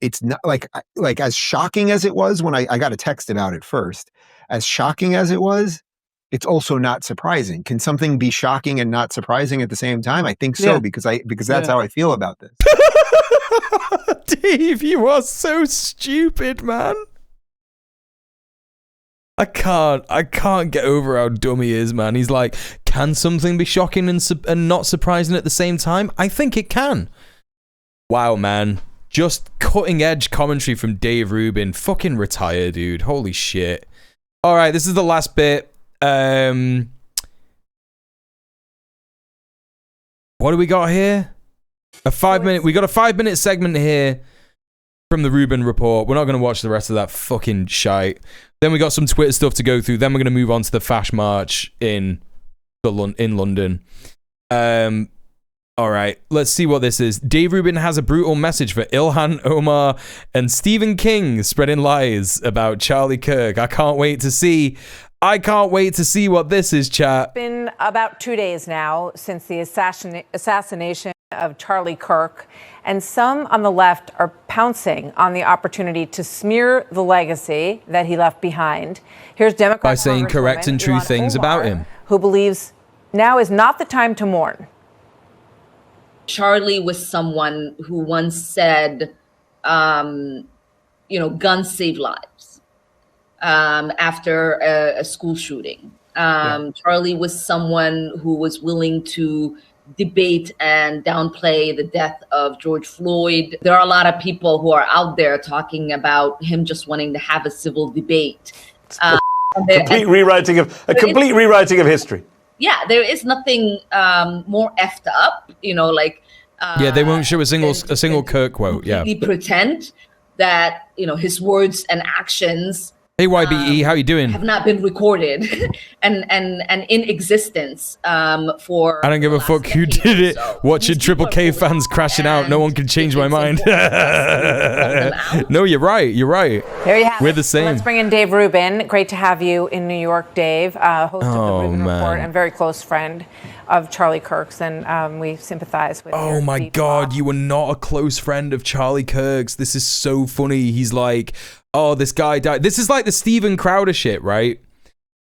it's not like as shocking as it was when I got a text about it first, as shocking as it was it's also not surprising. Can something be shocking and not surprising at the same time? I think so, because that's how I feel about this. Dave, you are so stupid, man. I can't get over how dumb he is, man. He's like, can something be shocking and not surprising at the same time? I think it can. Wow, man. Just cutting edge commentary from Dave Rubin. Fucking retire, dude. Holy shit. All right, this is the last bit. What do we got here? We got a 5-minute segment here from the Rubin Report. We're not going to watch the rest of that fucking shite. Then we got some Twitter stuff to go through. Then we're going to move on to the Fash March in London. All right, let's see what this is. Dave Rubin has a brutal message for Ilhan Omar and Stephen King spreading lies about Charlie Kirk. I can't wait to see what this is, chat. It's been about 2 days now since the assassination of Charlie Kirk, and some on the left are pouncing on the opportunity to smear the legacy that he left behind. Here's Democrat by saying correct and true things about him, who believes now is not the time to mourn. Charlie was someone who once said, guns save lives after a school shooting. Charlie was someone who was willing to debate and downplay the death of George Floyd. There are a lot of people who are out there talking about him just wanting to have a civil debate. Complete rewriting of history. Yeah, there is nothing more effed up, yeah, they won't show a single Kirk quote. Yeah, pretend that his words and actions. Hey YBE, how you doing? Have not been recorded and in existence for. I don't give a fuck who did it. So watching Triple K fans crashing out, no one can change my mind. No, you're right. There you have We're it. the same. Let's bring in Dave Rubin. Great to have you in New York, Dave. Host of the Rubin Report and very close friend of Charlie Kirk's, and we sympathize with. Oh my God, you were not a close friend of Charlie Kirk's. This is so funny. He's like, oh, this guy died. This is like the Steven Crowder shit, right?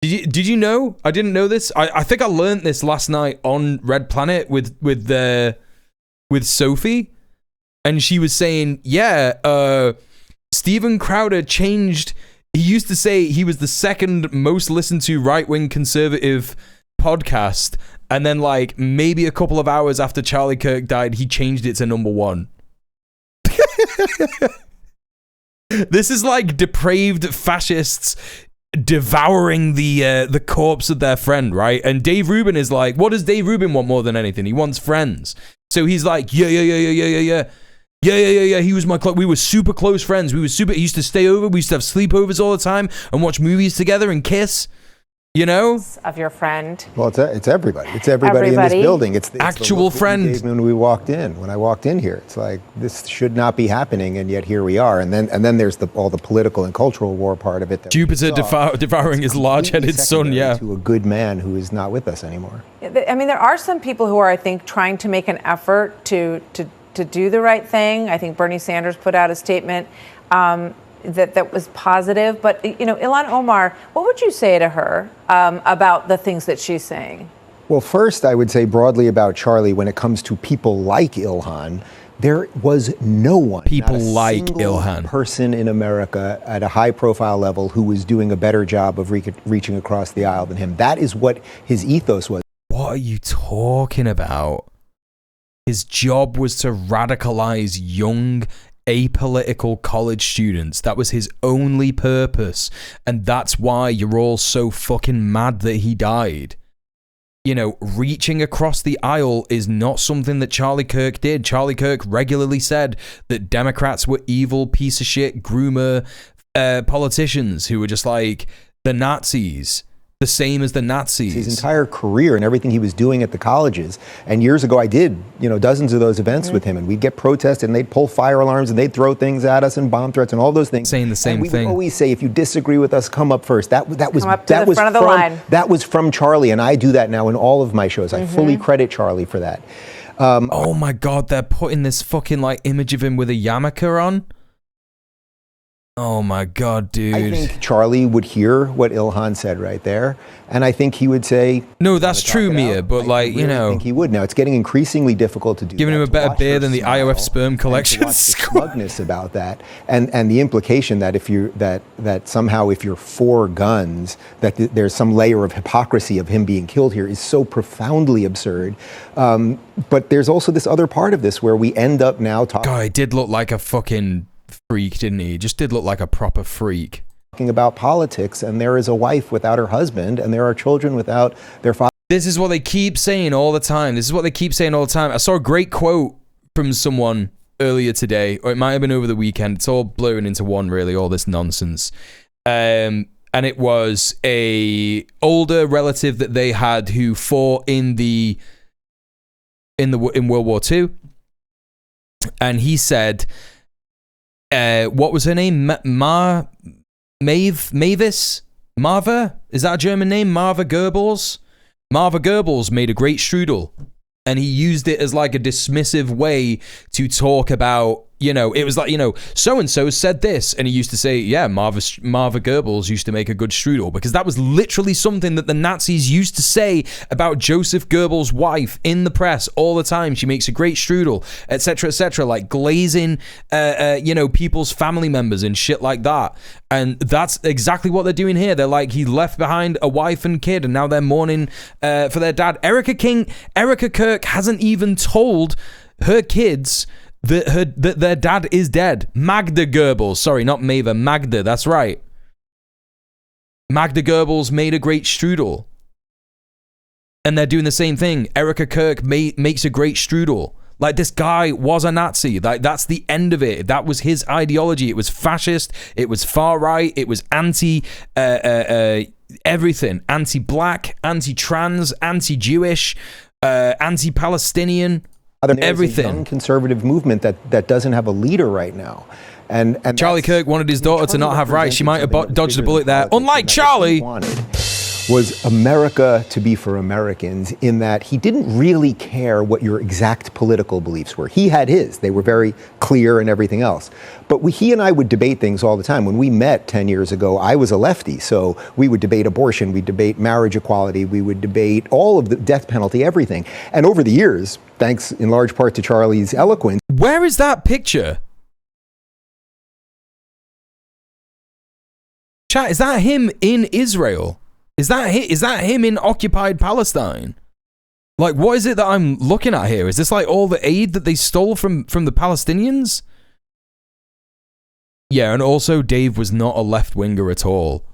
Did you know? I didn't know this. I think I learned this last night on Red Planet with Sophie, and she was saying, Steven Crowder changed. He used to say he was the second most listened to right-wing conservative podcast, and then like maybe a couple of hours after Charlie Kirk died, he changed it to number 1. This is like depraved fascists devouring the corpse of their friend, right? And Dave Rubin is like, what does Dave Rubin want more than anything? He wants friends. So he's like, yeah. He was my we were super close friends. He used to stay over. We used to have sleepovers all the time and watch movies together and kiss. Of your friend. Well, it's everybody. It's everybody in this building. It's actual friend. When we walked in, when I walked in here, it's like this should not be happening, and yet here we are. And then there's all the political and cultural war part of it. That Jupiter devouring his large-headed son. Yeah, to a good man who is not with us anymore. I mean, there are some people who are, I think, trying to make an effort to do the right thing. I think Bernie Sanders put out a statement. That was positive, but Ilhan Omar, what would you say to her about the things that she's saying? Well, first, I would say broadly about Charlie, when it comes to people like Ilhan, there was no one, person in America at a high-profile level who was doing a better job of reaching across the aisle than him. That is what his ethos was. What are you talking about? His job was to radicalize young, apolitical college students. That was his only purpose, and that's why you're all so fucking mad that he died. Reaching across the aisle is not something that Charlie Kirk did. Charlie Kirk regularly said that Democrats were evil, piece of shit, groomer politicians who were just like the Nazis. The same as the Nazis. His entire career and everything he was doing at the colleges. And years ago, I did, dozens of those events with him, and we'd get protested, and they'd pull fire alarms, and they'd throw things at us, and bomb threats, and all those things. Saying the same thing. We would always say, if you disagree with us, come up first. That was That was from Charlie, and I do that now in all of my shows. I fully credit Charlie for that. Oh my God, they're putting this fucking image of him with a yarmulke on. Oh my God, dude. I think Charlie would hear what Ilhan said right there, and I think he would say, no, that's true, Mia, but like, really you know. I think he would. Now, it's getting increasingly difficult to do Giving that, him a better beer than the IOF sperm collection. the smugness about that, and the implication that if you that somehow if you're for guns, that there's some layer of hypocrisy of him being killed here is so profoundly absurd. But there's also this other part of this where we end up now talking. God, he did look like a fucking freak, didn't he? He just did look like a proper freak. Talking about politics, and there is a wife without her husband, and there are children without their father. This is what they keep saying all the time. This is what they keep saying all the time. I saw a great quote from someone earlier today, or it might have been over the weekend. It's all blurring into one, really, all this nonsense. And it was a older relative that they had who fought in World War II, and he said, what was her name? Mavis? Marva? Is that a German name? Marva Goebbels? Marva Goebbels made a great strudel, and he used it as like a dismissive way to talk about, you know, it was like, you know, so-and-so said this, and he used to say, yeah, Marva Goebbels used to make a good strudel, because that was literally something that the Nazis used to say about Joseph Goebbels' wife in the press all the time. She makes a great strudel, etc., like glazing, you know, people's family members and shit like that. And that's exactly what they're doing here. They're like, he left behind a wife and kid, and now they're mourning for their dad. Erica Kirk hasn't even told her kids that their dad is dead. Magda Goebbels, sorry, not Mava, Magda, that's right. Magda Goebbels made a great strudel. And they're doing the same thing. Erica Kirk makes a great strudel. Like, this guy was a Nazi. Like, that's the end of it. That was his ideology. It was fascist. It was far right. It was anti everything. Anti-black, anti-trans, anti-Jewish, anti-Palestinian. Everything. A young conservative movement that doesn't have a leader right now, and Charlie Kirk wanted his daughter to not have rights. She might have dodged a bullet there. Unlike Charlie, was America to be for Americans, in that he didn't really care what your exact political beliefs were. He had his; they were very clear and everything else. But he and I would debate things all the time. When we met 10 years ago, I was a lefty, so we would debate abortion, we'd debate marriage equality, we would debate all of the death penalty, everything. And over the years, thanks in large part to Charlie's eloquence. Where is that picture? Chat, is that him in Israel? Is that him in occupied Palestine? Like, what is it that I'm looking at here? Is this like all the aid that they stole from the Palestinians? Yeah, and also Dave was not a left-winger at all.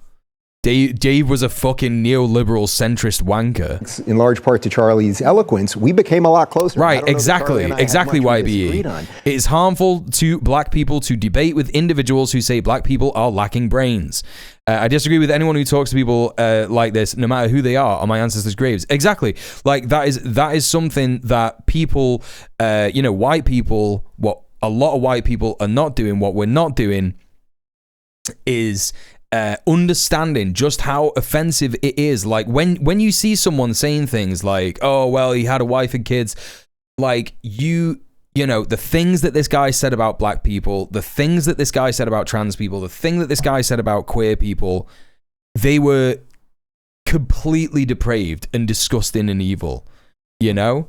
Dave was a fucking neoliberal centrist wanker. In large part to Charlie's eloquence, we became a lot closer. Right, exactly YBE. It is harmful to black people to debate with individuals who say black people are lacking brains. I disagree with anyone who talks to people like this, no matter who they are, on my ancestors' graves. Exactly. Like, that is something that people, you know, white people, what a lot of white people are not doing, what we're not doing is understanding just how offensive it is. Like, when you see someone saying things like, oh, well, he had a wife and kids, like, you know, the things that this guy said about black people, the things that this guy said about trans people, the thing that this guy said about queer people, they were completely depraved and disgusting and evil, you know?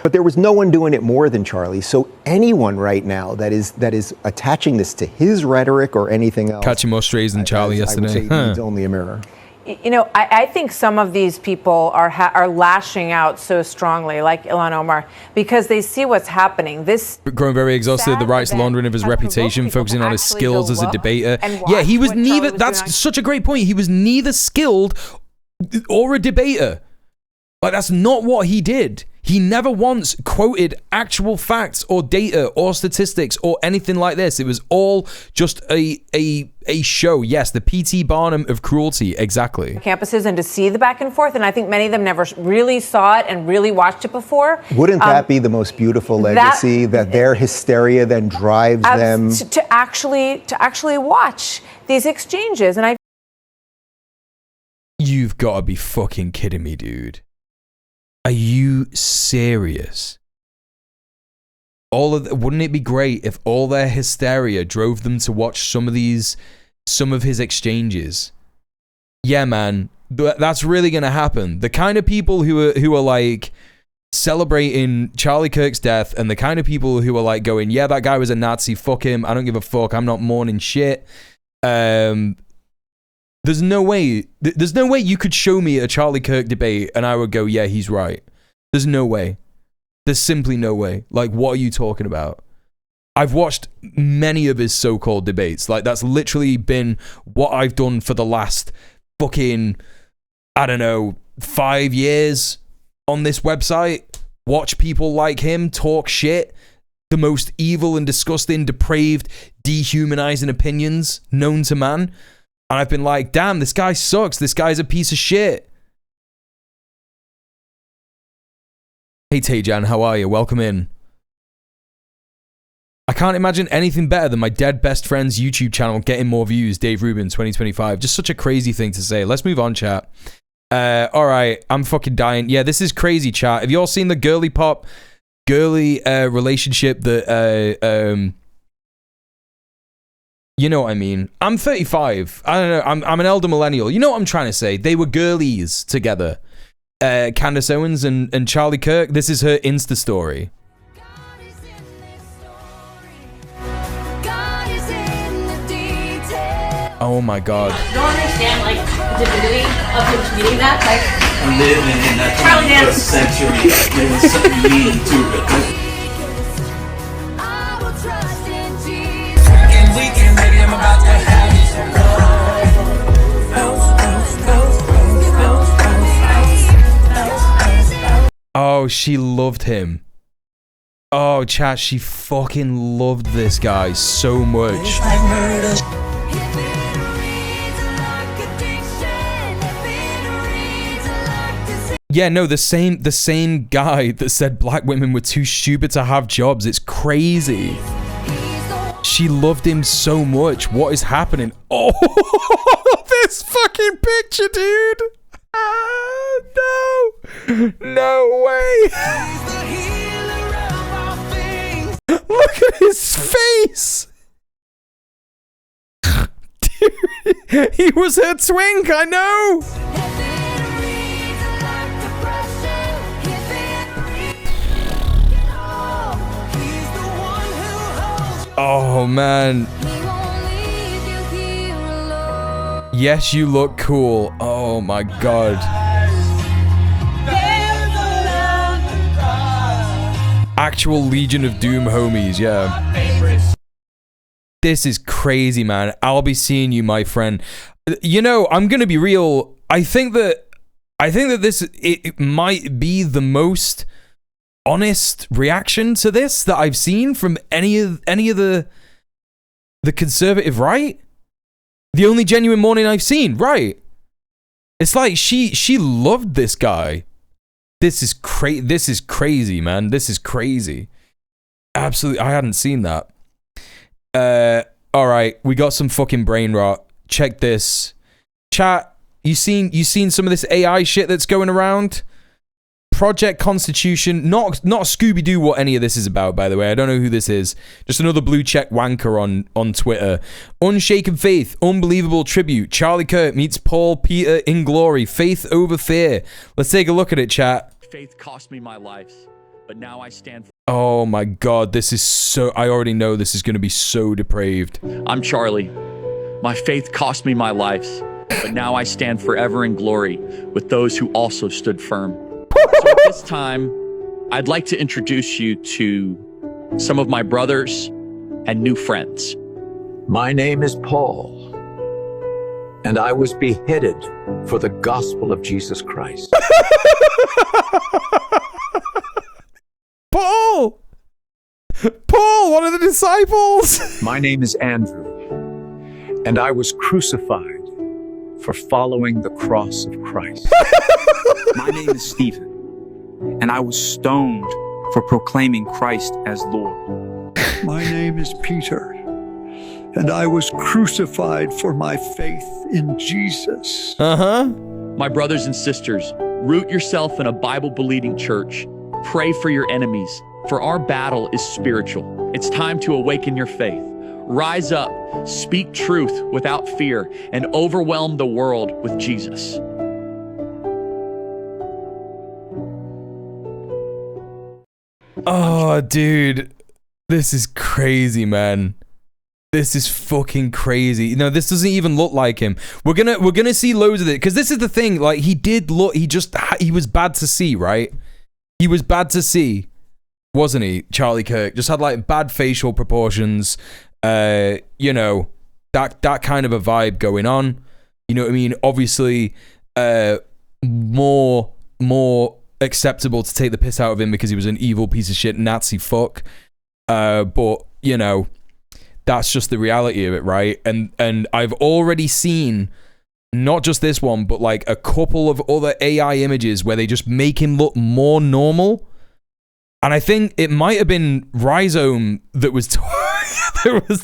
But there was no one doing it more than Charlie. So anyone right now that is attaching this to his rhetoric or anything else, catching more strays than Charlie yesterday. I would say needs only a mirror. You know, I think some of these people are lashing out so strongly, like Ilhan Omar, because they see what's happening. This growing very exhausted, the rights laundering of his reputation, focusing on his skills as a debater. Yeah, he was neither. That's such a great point. He was neither skilled or a debater. Like, that's not what he did. He never once quoted actual facts or data or statistics or anything like this. It was all just a show. Yes, the P.T. Barnum of cruelty. Exactly. Campuses, and to see the back and forth, and I think many of them never really saw it and really watched it before. Wouldn't that be the most beautiful legacy, that their hysteria then drives them to actually watch these exchanges? And you've got to be fucking kidding me, dude. Are you serious? wouldn't it be great if all their hysteria drove them to watch some of his exchanges? Yeah, man, that's really gonna happen. The kind of people who are like celebrating Charlie Kirk's death, and the kind of people who are like going, yeah, that guy was a Nazi, fuck him, I don't give a fuck, I'm not mourning shit. There's no way you could show me a Charlie Kirk debate and I would go, yeah, he's right. There's no way. There's simply no way. Like, what are you talking about? I've watched many of his so-called debates. Like, that's literally been what I've done for the last fucking, I don't know, 5 years on this website. Watch people like him talk shit. The most evil and disgusting, depraved, dehumanizing opinions known to man. And I've been like, damn, this guy sucks. This guy's a piece of shit. Hey, Tejan, how are you? Welcome in. I can't imagine anything better than my dead best friend's YouTube channel getting more views. Dave Rubin, 2025. Just such a crazy thing to say. Let's move on, chat. All right, I'm fucking dying. Yeah, this is crazy, chat. Have you all seen the girly relationship that you know what I mean? I'm 35. I don't know. I'm an elder millennial. You know what I'm trying to say? They were girlies together. Candace Owens and Charlie Kirk. This is her Insta story. Oh my god. I don't understand like the divinity of him tweeting that. Like living in that Charlie 21st century. There was something meaning to it. and we can make him about to have Oh, she loved him. Oh, chat, she fucking loved this guy so much. Yeah, no, the same guy that said black women were too stupid to have jobs. It's crazy. She loved him so much. What is happening? Oh, this fucking picture, dude. No. No way. Look at his face. Dude, he was her twink, I know. Oh man. Yes, you look cool. Oh my god. Actual Legion of Doom homies, yeah. This is crazy, man. I'll be seeing you, my friend. You know, I'm gonna be real. I think that this it might be the most honest reaction to this that I've seen from any of the conservative right. The only genuine mourning I've seen, right? It's like she loved this guy. This is crazy, man. This is crazy. Absolutely, I hadn't seen that. All right, we got some fucking brain rot. Check this, chat. You seen some of this AI shit that's going around? Project Constitution, not Scooby-Doo what any of this is about, by the way. I don't know who this is. Just another blue check wanker on Twitter. Unshaken Faith, unbelievable tribute. Charlie Kirk meets Paul Peter in glory. Faith over fear. Let's take a look at it, chat. Faith cost me my life, but now I stand. Oh my god, this is so... I already know this is going to be so depraved. I'm Charlie. My faith cost me my life, but now I stand forever in glory with those who also stood firm. So at this time, I'd like to introduce you to some of my brothers and new friends. My name is Paul, and I was beheaded for the gospel of Jesus Christ. Paul! Paul, one of the disciples! My name is Andrew, and I was crucified for following the cross of Christ. My name is Stephen, and I was stoned for proclaiming Christ as Lord. My name is Peter, and I was crucified for my faith in Jesus. My brothers and sisters, root yourself in a Bible-believing church, pray for your enemies, For our battle is spiritual. It's time to awaken your faith. Rise up, speak truth without fear, and overwhelm the world with Jesus. Oh, dude. This is crazy, man. This is fucking crazy. No, this doesn't even look like him. We're gonna see loads of it, because this is the thing. Like, he was bad to see, right? He was bad to see, wasn't he? Charlie Kirk just had like bad facial proportions. You know, that kind of a vibe going on. You know what I mean? Obviously, more acceptable to take the piss out of him because he was an evil piece of shit Nazi fuck. But you know, that's just the reality of it, right? And I've already seen not just this one, but like a couple of other AI images where they just make him look more normal. And I think it might have been Rhizome that was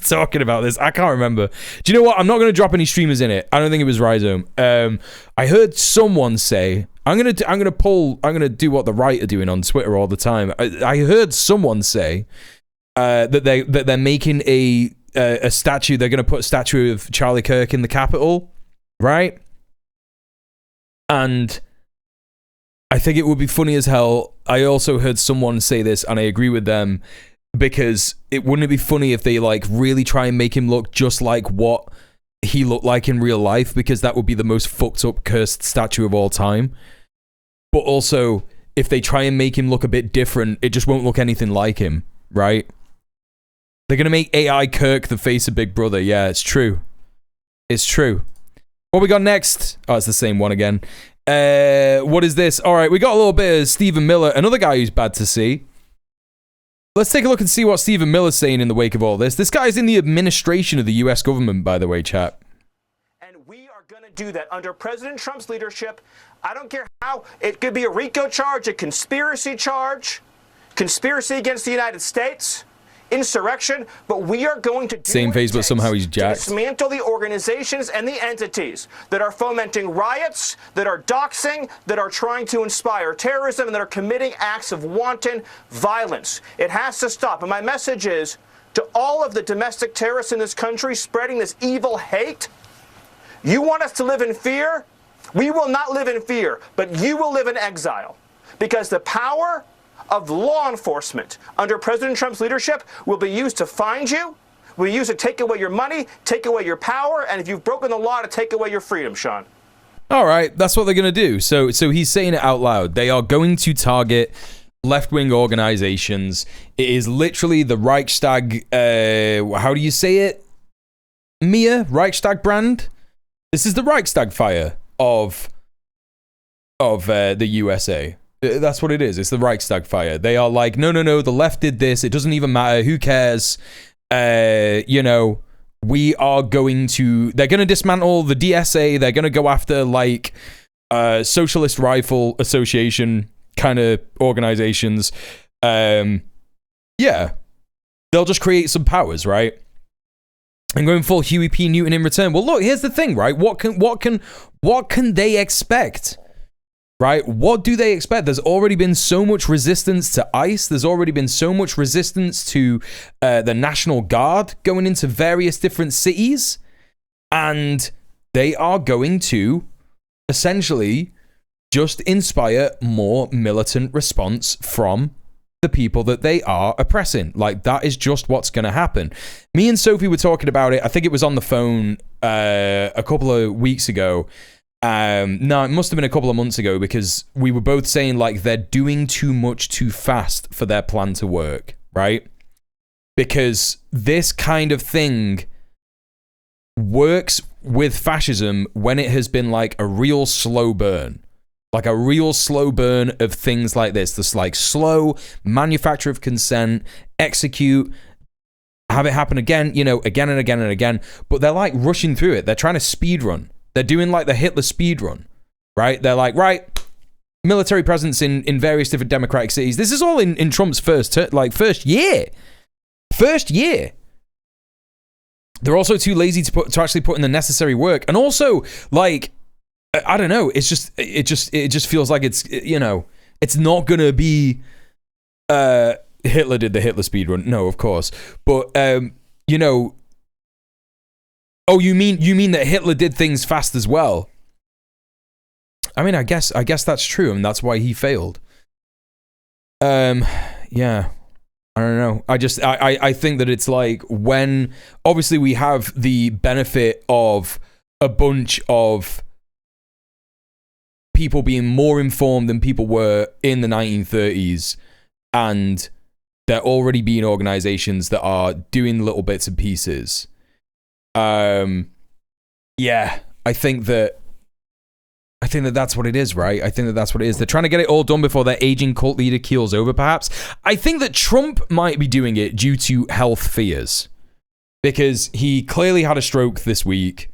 talking about this. I can't remember. Do you know what? I'm not going to drop any streamers in it. I don't think it was Rhizome. I heard someone say, I'm gonna do what the right are doing on Twitter all the time. I heard someone say that they're making a statue. They're gonna put a statue of Charlie Kirk in the Capitol, right? And I think it would be funny as hell. I also heard someone say this, and I agree with them, because wouldn't it be funny if they like really try and make him look just like what he looked like in real life, because that would be the most fucked up cursed statue of all time. But also, if they try and make him look a bit different, it just won't look anything like him, right? They're gonna make AI Kirk the face of Big Brother. Yeah, it's true. It's true. What we got next? Oh, it's the same one again. What is this? All right, we got a little bit of Stephen Miller, another guy who's bad to see. Let's take a look and see what Stephen Miller's saying in the wake of all this. This guy's in the administration of the US government, by the way, chat. And we are going to do that under President Trump's leadership. I don't care how. It could be a RICO charge, a conspiracy charge, conspiracy against the United States, insurrection, but we are going to do same face, but somehow he's jacked. Dismantle the organizations and the entities that are fomenting riots, that are doxing, that are trying to inspire terrorism, and that are committing acts of wanton violence. It has to stop. And my message is to all of the domestic terrorists in this country spreading this evil hate. You want us to live in fear? We will not live in fear, but you will live in exile, because the power of law enforcement under President Trump's leadership will be used to find you, will be used to take away your money, take away your power, and if you've broken the law, to take away your freedom, Sean. All right, that's what they're going to do. So he's saying it out loud. They are going to target left-wing organizations. It is literally the Reichstag, how do you say it? Mia? Reichstag brand? This is the Reichstag fire of the USA. That's what it is. It's the Reichstag fire. They are like, no, the left did this. It doesn't even matter. Who cares? You know, we are going to... They're going to dismantle the DSA. They're going to go after, like, Socialist Rifle Association kind of organizations. Yeah. They'll just create some powers, right? And going full Huey P. Newton in return. Well, look, here's the thing, right? What can they expect? Right? What do they expect? There's already been so much resistance to ICE. There's already been so much resistance to the National Guard going into various different cities. And they are going to essentially just inspire more militant response from the people that they are oppressing. Like, that is just what's going to happen. Me and Sophie were talking about it. I think it was on the phone a couple of weeks ago. No, it must have been a couple of months ago, because we were both saying, like, they're doing too much too fast for their plan to work, right? Because this kind of thing works with fascism when it has been like a real slow burn. Like a real slow burn of things like this like slow manufacture of consent, execute, have it happen again, you know, again and again and again. But they're like rushing through it. They're trying to speed run. They're doing like the Hitler speed run, right? They're like, right, military presence in various different democratic cities. This is all in Trump's first year. First year. They're also too lazy to actually put in the necessary work. And also, like, I don't know. It just feels like it's, you know, it's not gonna be Hitler did the Hitler speed run. No, of course. But, you know... Oh, you mean that Hitler did things fast as well? I mean, I guess that's true, and that's why he failed. Yeah. I don't know. I think that it's like when... Obviously, we have the benefit of a bunch of people being more informed than people were in the 1930s, and there already being organizations that are doing little bits and pieces. Yeah, I think that that's what it is, right? I think that that's what it is. They're trying to get it all done before their aging cult leader keels over, perhaps. I think that Trump might be doing it due to health fears, because he clearly had a stroke this week,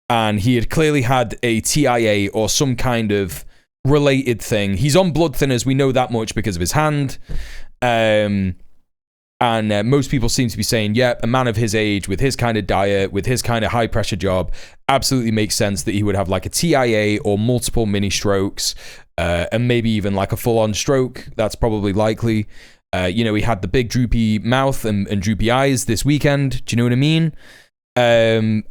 and he had clearly had a TIA or some kind of related thing. He's on blood thinners, we know that much because of his hand. And most people seem to be saying, yeah, a man of his age, with his kind of diet, with his kind of high pressure job, absolutely makes sense that he would have like a TIA or multiple mini strokes, and maybe even like a full on stroke. That's probably likely. You know, he had the big droopy mouth and droopy eyes this weekend. Do you know what I mean? I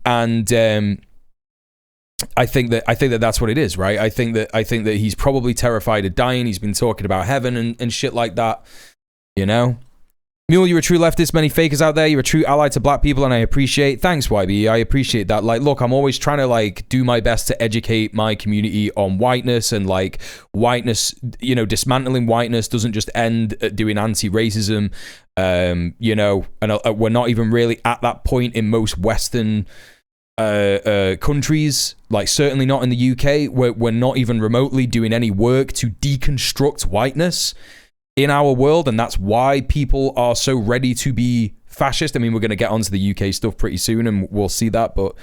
think that that's what it is, right? I think that he's probably terrified of dying. He's been talking about heaven and shit like that, you know? Mule, you're a true leftist. Many fakers out there. You're a true ally to black people, and I appreciate. Thanks, YB. I appreciate that. Like, look, I'm always trying to like do my best to educate my community on whiteness, and like whiteness. You know, dismantling whiteness doesn't just end at doing anti-racism. You know, and we're not even really at that point in most Western countries. Like, certainly not in the UK. We're not even remotely doing any work to deconstruct whiteness in our world, and that's why people are so ready to be fascist. I mean, we're going to get onto the UK stuff pretty soon, and we'll see that, but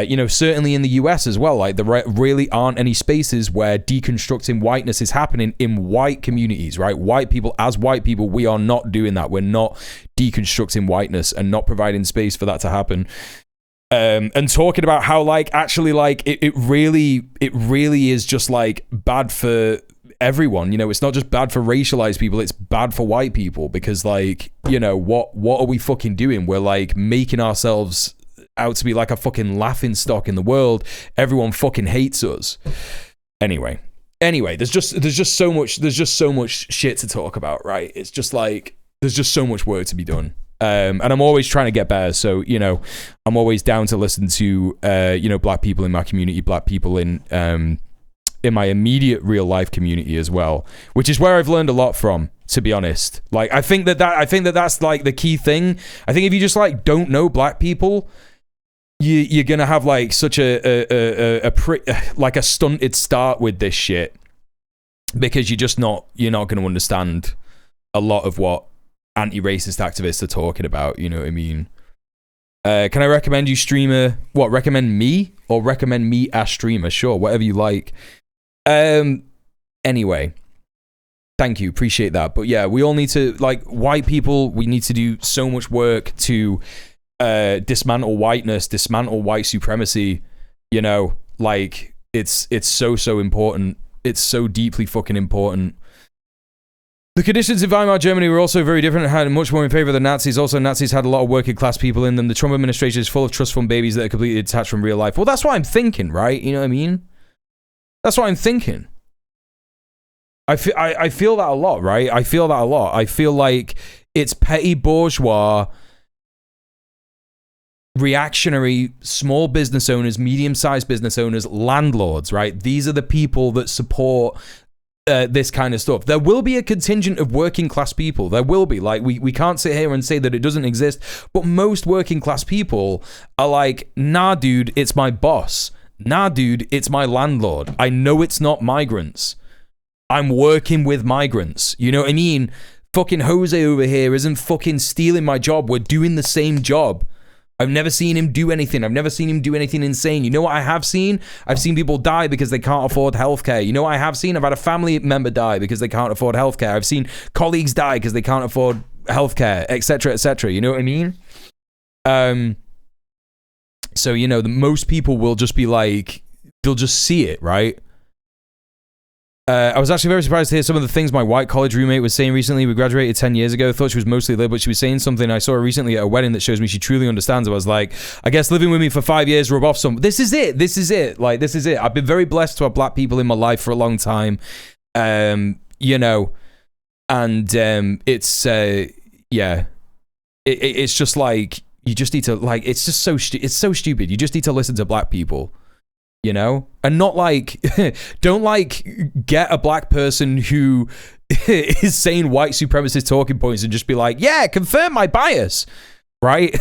you know, certainly in the US as well, like there really aren't any spaces where deconstructing whiteness is happening in white communities, right? White people, as white people, we are not doing that. We're not deconstructing whiteness and not providing space for that to happen. And talking about how like actually like it really is just like bad for everyone. You know, it's not just bad for racialized people, it's bad for white people, because like, you know, what are we fucking doing? We're like making ourselves out to be like a fucking laughing stock in the world. Everyone fucking hates us. Anyway, there's just so much shit to talk about, right? It's just like there's just so much work to be done. And I'm always trying to get better, so you know, I'm always down to listen to you know, black people in my community, black people in my immediate real life community as well, which is where I've learned a lot from, to be honest. Like, I think that's like the key thing. I think if you just like don't know black people, you're gonna have like such a stunted start with this shit, because you're not gonna understand a lot of what anti-racist activists are talking about. You know what I mean? Can I recommend you streamer? What, recommend me or recommend me as streamer? Sure, whatever you like. Anyway, thank you, appreciate that. But yeah, we all need to, like, white people, we need to do so much work to dismantle whiteness, dismantle white supremacy. You know, like it's so important. It's so deeply fucking important. The conditions in Weimar Germany were also very different and had much more in favor of the Nazis. Also, Nazis had a lot of working class people in them. The Trump administration is full of trust fund babies that are completely detached from real life. Well, that's what I'm thinking, right? You know what I mean? That's what I'm thinking. I feel that a lot, right? I feel that a lot. I feel like it's petty bourgeois, reactionary, small business owners, medium-sized business owners, landlords, right? These are the people that support this kind of stuff. There will be a contingent of working class people. There will be. Like, we can't sit here and say that it doesn't exist, but most working class people are like, nah, dude, it's my boss. Nah, dude, it's my landlord. I know it's not migrants. I'm working with migrants. You know what I mean? Fucking Jose over here isn't fucking stealing my job. We're doing the same job. I've never seen him do anything. I've never seen him do anything insane. You know what I have seen? I've seen people die because they can't afford healthcare. You know what I have seen? I've had a family member die because they can't afford healthcare. I've seen colleagues die because they can't afford healthcare, etc., etc. You know what I mean? So, you know, most people will just be like, they'll just see it, right? I was actually very surprised to hear some of the things my white college roommate was saying recently. We graduated 10 years ago. Thought she was mostly lit, but she was saying something I saw her recently at a wedding that shows me she truly understands. I was like, I guess living with me for 5 years, rub off some. This is it. This is it. Like, this is it. I've been very blessed to have black people in my life for a long time. You know, and it's yeah. It's just like, you just need to, like, it's just so it's so stupid. You just need to listen to black people. You know, and not like, don't like get a black person who is saying white supremacist talking points and just be like, yeah, confirm my bias, right?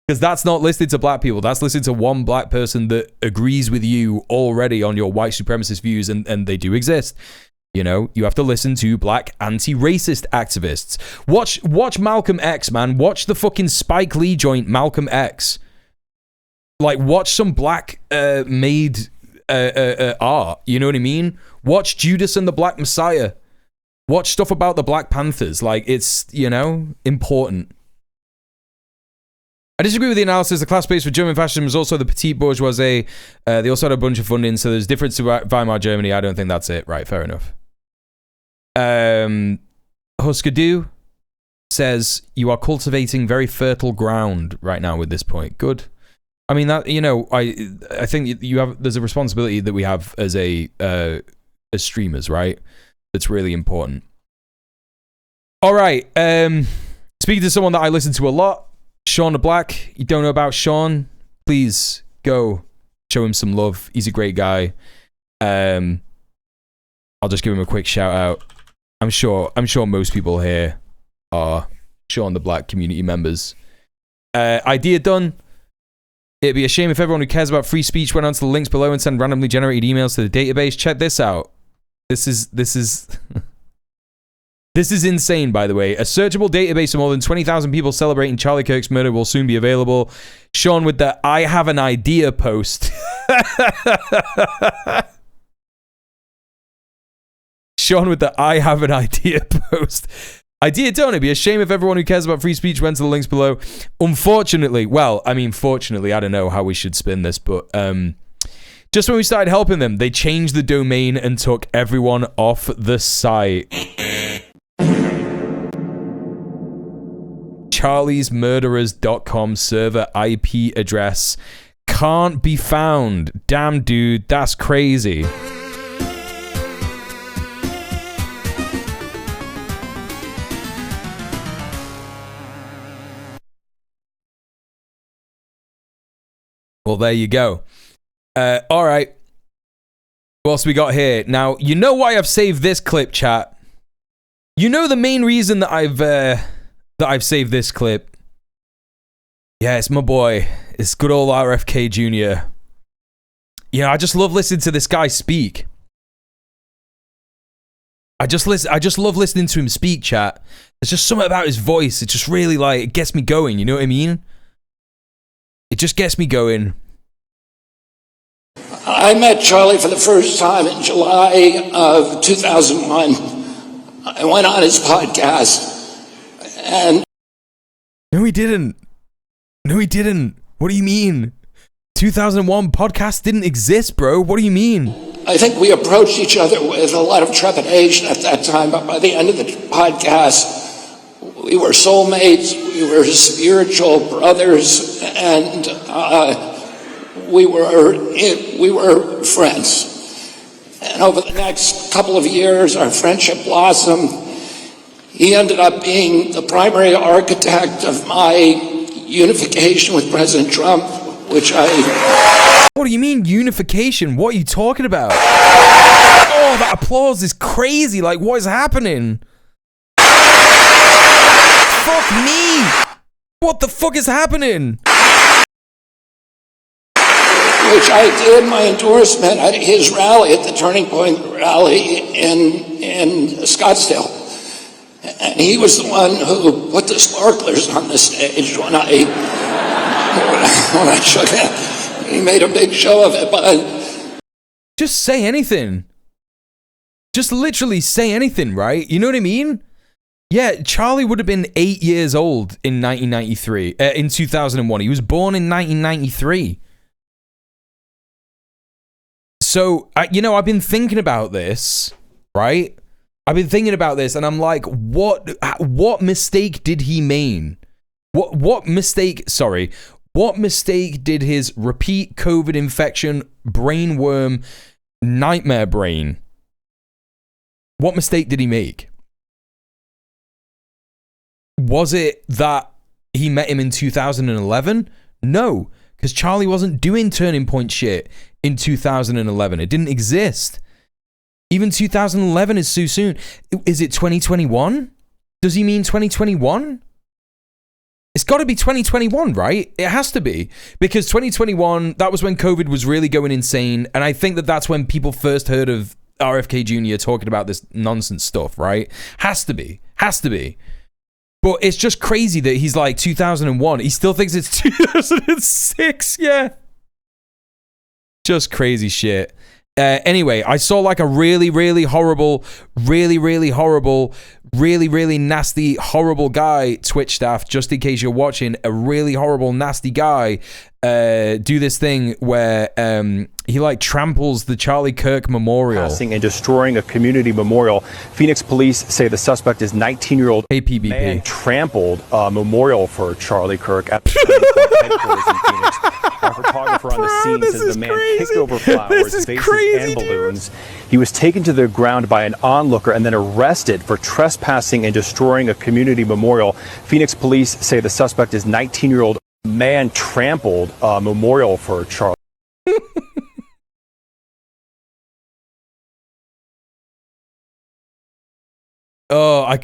Because that's not listening to black people. That's listening to one black person that agrees with you already on your white supremacist views, and they do exist. You know, you have to listen to black anti-racist activists. Watch Malcolm X, man. Watch the fucking Spike Lee joint, Malcolm X. Like, watch some black made art, you know what I mean? Watch Judas and the Black Messiah. Watch stuff about the Black Panthers. Like, it's, you know, important. I disagree with the analysis. The class base for German fascism was also the petite bourgeoisie. They also had a bunch of funding, so there's difference to Weimar Germany. I don't think that's it. Right, fair enough. Huskadoo says, you are cultivating very fertile ground right now with this point. Good. I mean, that, you know, I think you have, there's a responsibility that we have as as streamers, right? That's really important. All right. Speaking to someone that I listen to a lot, Sean the Black. You don't know about Sean? Please go show him some love. He's a great guy. I'll just give him a quick shout out. I'm sure most people here are Sean the Black community members. Idea done. It'd be a shame if everyone who cares about free speech went onto the links below and sent randomly generated emails to the database. Check this out. This is this is insane, by the way. A searchable database of more than 20,000 people celebrating Charlie Kirk's murder will soon be available. Sean with the I have an idea post. Sean with the I have an idea post. Idea done. It'd be a shame if everyone who cares about free speech went to the links below. Unfortunately, well, I mean, fortunately, I don't know how we should spin this, but just when we started helping them, they changed the domain and took everyone off the site. charliesmurderers.com server IP address can't be found. Damn, dude, that's crazy. Well, there you go. All right. What else we got here? Now, you know why I've saved this clip, chat. You know the main reason that I've saved this clip. Yeah, it's my boy. It's good old RFK Jr. Yeah, I just love listening to this guy speak. I just love listening to him speak, chat. There's just something about his voice. It just really, like, it gets me going. You know what I mean? It just gets me going. I met Charlie for the first time in July of 2001. I went on his podcast, and... No, he didn't. No, he didn't. What do you mean? 2001 podcast didn't exist, bro. What do you mean? I think we approached each other with a lot of trepidation at that time, but by the end of the podcast, we were soulmates, we were spiritual brothers, and we were friends. And over the next couple of years, our friendship blossomed. He ended up being the primary architect of my unification with President Trump, which I... What do you mean, unification? What are you talking about? Oh, that applause is crazy. Like, what is happening? Fuck me! What the fuck is happening? Which I did my endorsement at his rally, at the Turning Point rally in Scottsdale. And he was the one who put the sparklers on the stage when I shook it. He made a big show of it, but... Just say anything. Just literally say anything, right? You know what I mean? Yeah, Charlie would have been 8 years old in 1993, in 2001. He was born in 1993. So, I've been thinking about this, right? I've been thinking about this, and I'm like, what mistake did he mean? What mistake did his repeat COVID infection, brain worm, nightmare brain, what mistake did he make? Was it that he met him in 2011? No, because Charlie wasn't doing Turning Point shit in 2011. It didn't exist. Even 2011 is too soon. Is it 2021? Does he mean 2021? It's got to be 2021, right? It has to be. Because 2021, that was when COVID was really going insane. And I think that that's when people first heard of RFK Jr. talking about this nonsense stuff, right? Has to be. Has to be. But it's just crazy that he's like 2001. He still thinks it's 2006. Yeah. Just crazy shit. Anyway, I saw like a really, really horrible, really, really horrible, really, really nasty, horrible guy, Twitch staff, just in case you're watching, a really horrible, nasty guy do this thing where he like tramples the Charlie Kirk memorial. Passing and destroying a community memorial. Phoenix police say the suspect is 19-year-old man trampled a memorial for Charlie Kirk at the headquarters in Phoenix. Our photographer on the scene says the man kicked over flowers, vases, and balloons. He was taken to the ground by an onlooker and then arrested for trespassing and destroying a community memorial. Phoenix police say the suspect is 19-year-old man trampled a memorial for Charlie. Oh, I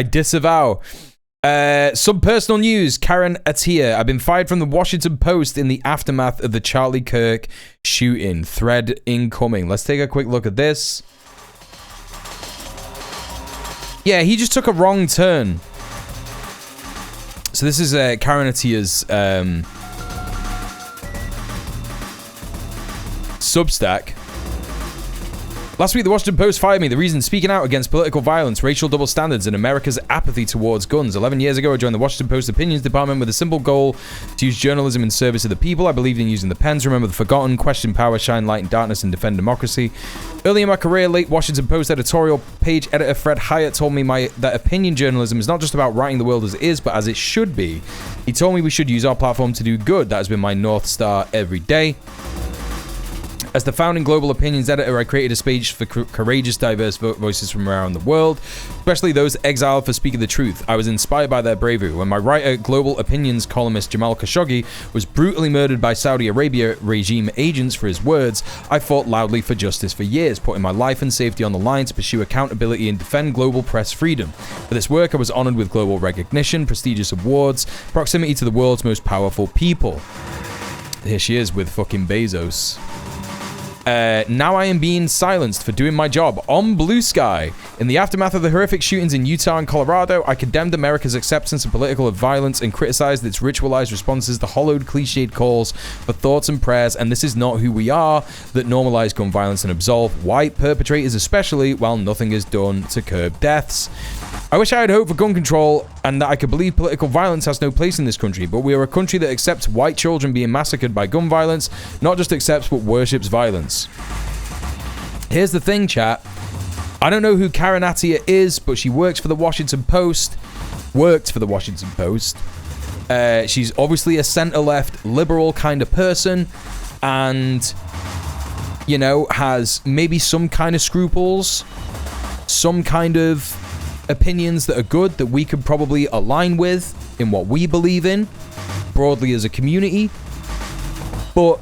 disavow. Some personal news. Karen Attiah. I've been fired from the Washington Post in the aftermath of the Charlie Kirk shooting. Thread incoming. Let's take a quick look at this. Yeah, he just took a wrong turn. So this is Karen Attiah's Substack. Last week, the Washington Post fired me. The reason, speaking out against political violence, racial double standards, and America's apathy towards guns. 11 years ago, I joined the Washington Post opinions department with a simple goal to use journalism in service of the people. I believed in using the pen to remember the forgotten, question power, shine light in darkness, and defend democracy. Early in my career, late Washington Post editorial page editor Fred Hyatt told me that opinion journalism is not just about writing the world as it is, but as it should be. He told me we should use our platform to do good. That has been my North Star every day. As the founding global opinions editor, I created a space for courageous, diverse voices from around the world, especially those exiled for speaking the truth. I was inspired by their bravery. When my writer, global opinions columnist Jamal Khashoggi was brutally murdered by Saudi Arabia regime agents for his words, I fought loudly for justice for years, putting my life and safety on the line to pursue accountability and defend global press freedom. For this work, I was honored with global recognition, prestigious awards, proximity to the world's most powerful people. Here she is with fucking Bezos. Now I am being silenced for doing my job on Blue Sky. In the aftermath of the horrific shootings in Utah and Colorado, I condemned America's acceptance of political violence and criticized its ritualized responses to hollowed, cliched calls for thoughts and prayers, and this is not who we are, that normalize gun violence and absolve white perpetrators especially, while nothing is done to curb deaths. I wish I had hope for gun control and that I could believe political violence has no place in this country, but we are a country that accepts white children being massacred by gun violence, not just accepts but worships violence. Here's the thing, chat. I don't know who Karen Attiah is, but she works for the Washington Post. She's obviously a center-left, liberal kind of person, and, you know, has maybe some kind of scruples, some kind of opinions that are good that we could probably align with in what we believe in broadly as a community. But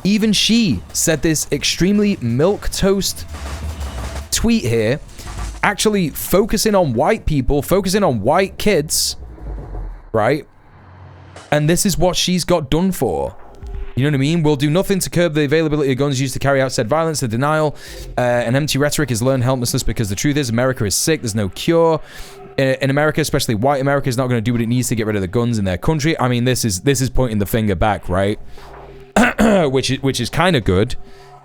even she said this extremely milquetoast tweet here, actually focusing on white people, focusing on white kids, right? And this is what she's got done for. You know what I mean? We'll do nothing to curb the availability of guns used to carry out said violence. The denial and empty rhetoric is learned helplessness, because the truth is America is sick. There's no cure. In America, especially white America, is not going to do what it needs to get rid of the guns in their country. I mean, this is pointing the finger back, right? which is kind of good.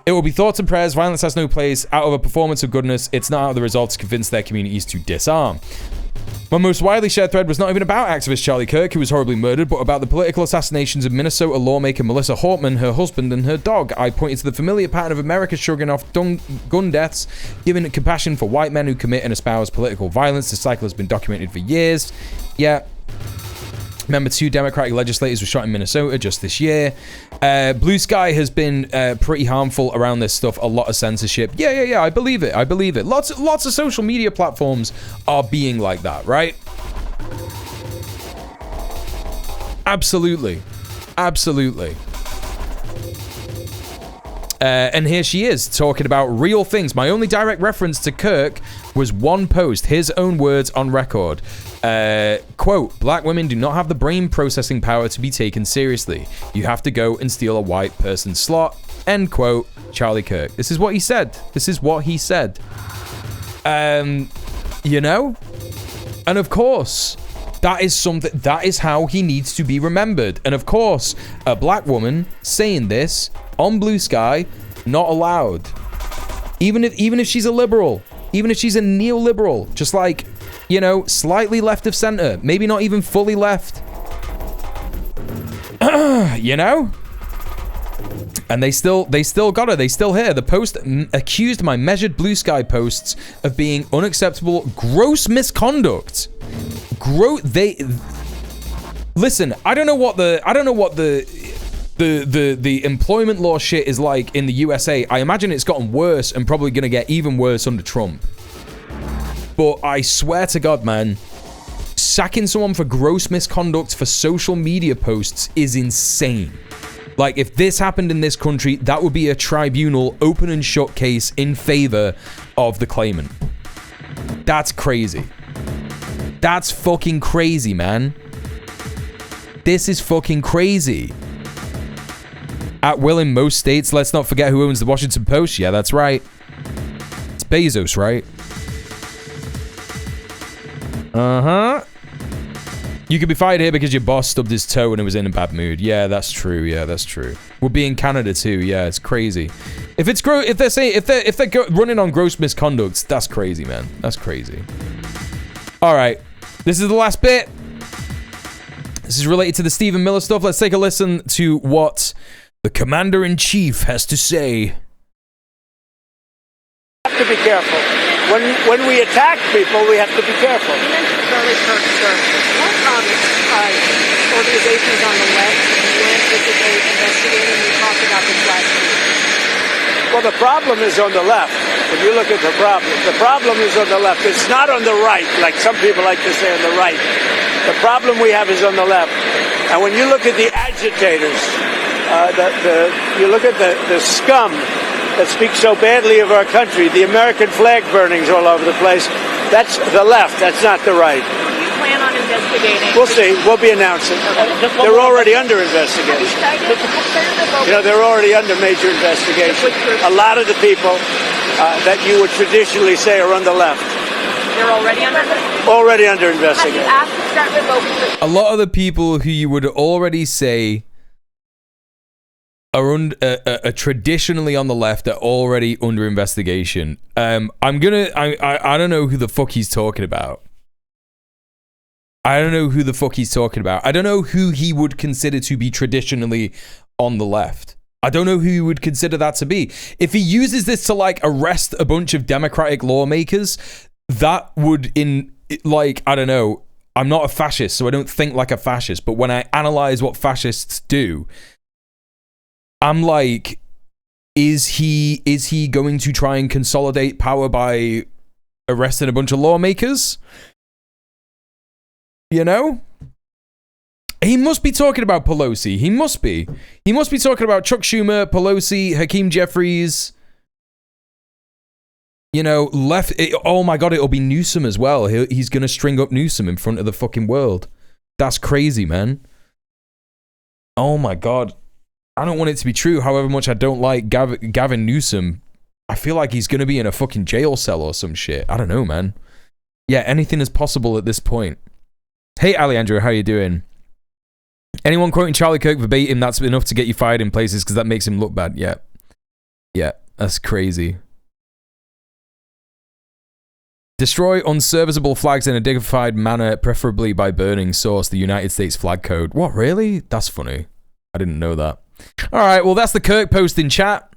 It will be thoughts and prayers. Violence has no place. Out of a performance of goodness, it's not out of the resolve to convince their communities to disarm. My most widely shared thread was not even about activist Charlie Kirk, who was horribly murdered, but about the political assassinations of Minnesota lawmaker Melissa Hortman, her husband, and her dog. I pointed to the familiar pattern of America shrugging off gun deaths, giving compassion for white men who commit and espouse political violence. The cycle has been documented for years. Yeah. Remember, 2 Democratic legislators were shot in Minnesota just this year. Blue Sky has been pretty harmful around this stuff. A lot of censorship. Yeah. I believe it. Lots of social media platforms are being like that, right? Absolutely. And here she is talking about real things. My only direct reference to Kirk was one post, his own words on record. Quote, black women do not have the brain processing power to be taken seriously. You have to go and steal a white person's slot. End quote, Charlie Kirk. This is what he said. You know? And of course, that is how he needs to be remembered. And of course, a black woman saying this on Blue Sky, not allowed. Even if she's a liberal, even if she's a neoliberal, just like, you know, slightly left of center, maybe not even fully left. You know? And they still got her. They still here. The post accused my measured Blue Sky posts of being unacceptable, gross misconduct. Listen, I don't know what the employment law shit is like in the USA. I imagine it's gotten worse and probably gonna get even worse under Trump. But I swear to God, man, sacking someone for gross misconduct for social media posts is insane. Like, if this happened in this country, that would be a tribunal open and shut case in favor of the claimant. That's crazy. That's fucking crazy, man. This is fucking crazy. At will in most states. Let's not forget who owns the Washington Post. Yeah, that's right. It's Bezos, right? Uh-huh. You could be fired here because your boss stubbed his toe and it was in a bad mood. Yeah, that's true. We'll be in Canada too. Yeah, it's crazy. If they're running on gross misconduct, that's crazy, man. That's crazy. All right, this is the last bit. This is related to the Stephen Miller stuff. Let's take a listen to what the Commander-in-Chief has to say. Have to be careful. When we attack people, we have to be careful. You mentioned Charlie Kirk, sir. What organizations on the left went physically investigating? You talked about this last week. Well, the problem is on the left. If you look at the problem is on the left. It's not on the right, like some people like to say on the right. The problem we have is on the left. And when you look at the agitators, you look at the scum that speaks so badly of our country, the American flag burnings all over the place, that's the left, that's not the right. Do you plan on investigating? We'll see. We'll be announcing. They're already under investigation. You know, they're already under major investigation. A lot of the people that you would traditionally say are on the left. They're already under investigation? Already under investigation. Have you asked to start revoking A lot of the people who you would already say are traditionally on the left are already under investigation. I don't know who the fuck he's talking about. I don't know who he would consider to be traditionally on the left. I don't know who he would consider that to be. If he uses this to like arrest a bunch of Democratic lawmakers, that would I don't know. I'm not a fascist, so I don't think like a fascist, but when I analyze what fascists do, I'm like, is he going to try and consolidate power by arresting a bunch of lawmakers? You know? He must be talking about Pelosi. He must be talking about Chuck Schumer, Pelosi, Hakeem Jeffries. You know, oh my God, it'll be Newsom as well. He's going to string up Newsom in front of the fucking world. That's crazy, man. Oh my God. I don't want it to be true, however much I don't like Gavin Newsom. I feel like he's going to be in a fucking jail cell or some shit. I don't know, man. Yeah, anything is possible at this point. Hey, Alejandro, how you doing? Anyone quoting Charlie Kirk verbatim, that's enough to get you fired in places because that makes him look bad. Yeah. Yeah, that's crazy. Destroy unserviceable flags in a dignified manner, preferably by burning. Source, the United States flag code. What, really? That's funny. I didn't know that. All right, well, that's the Kirk posting, chat.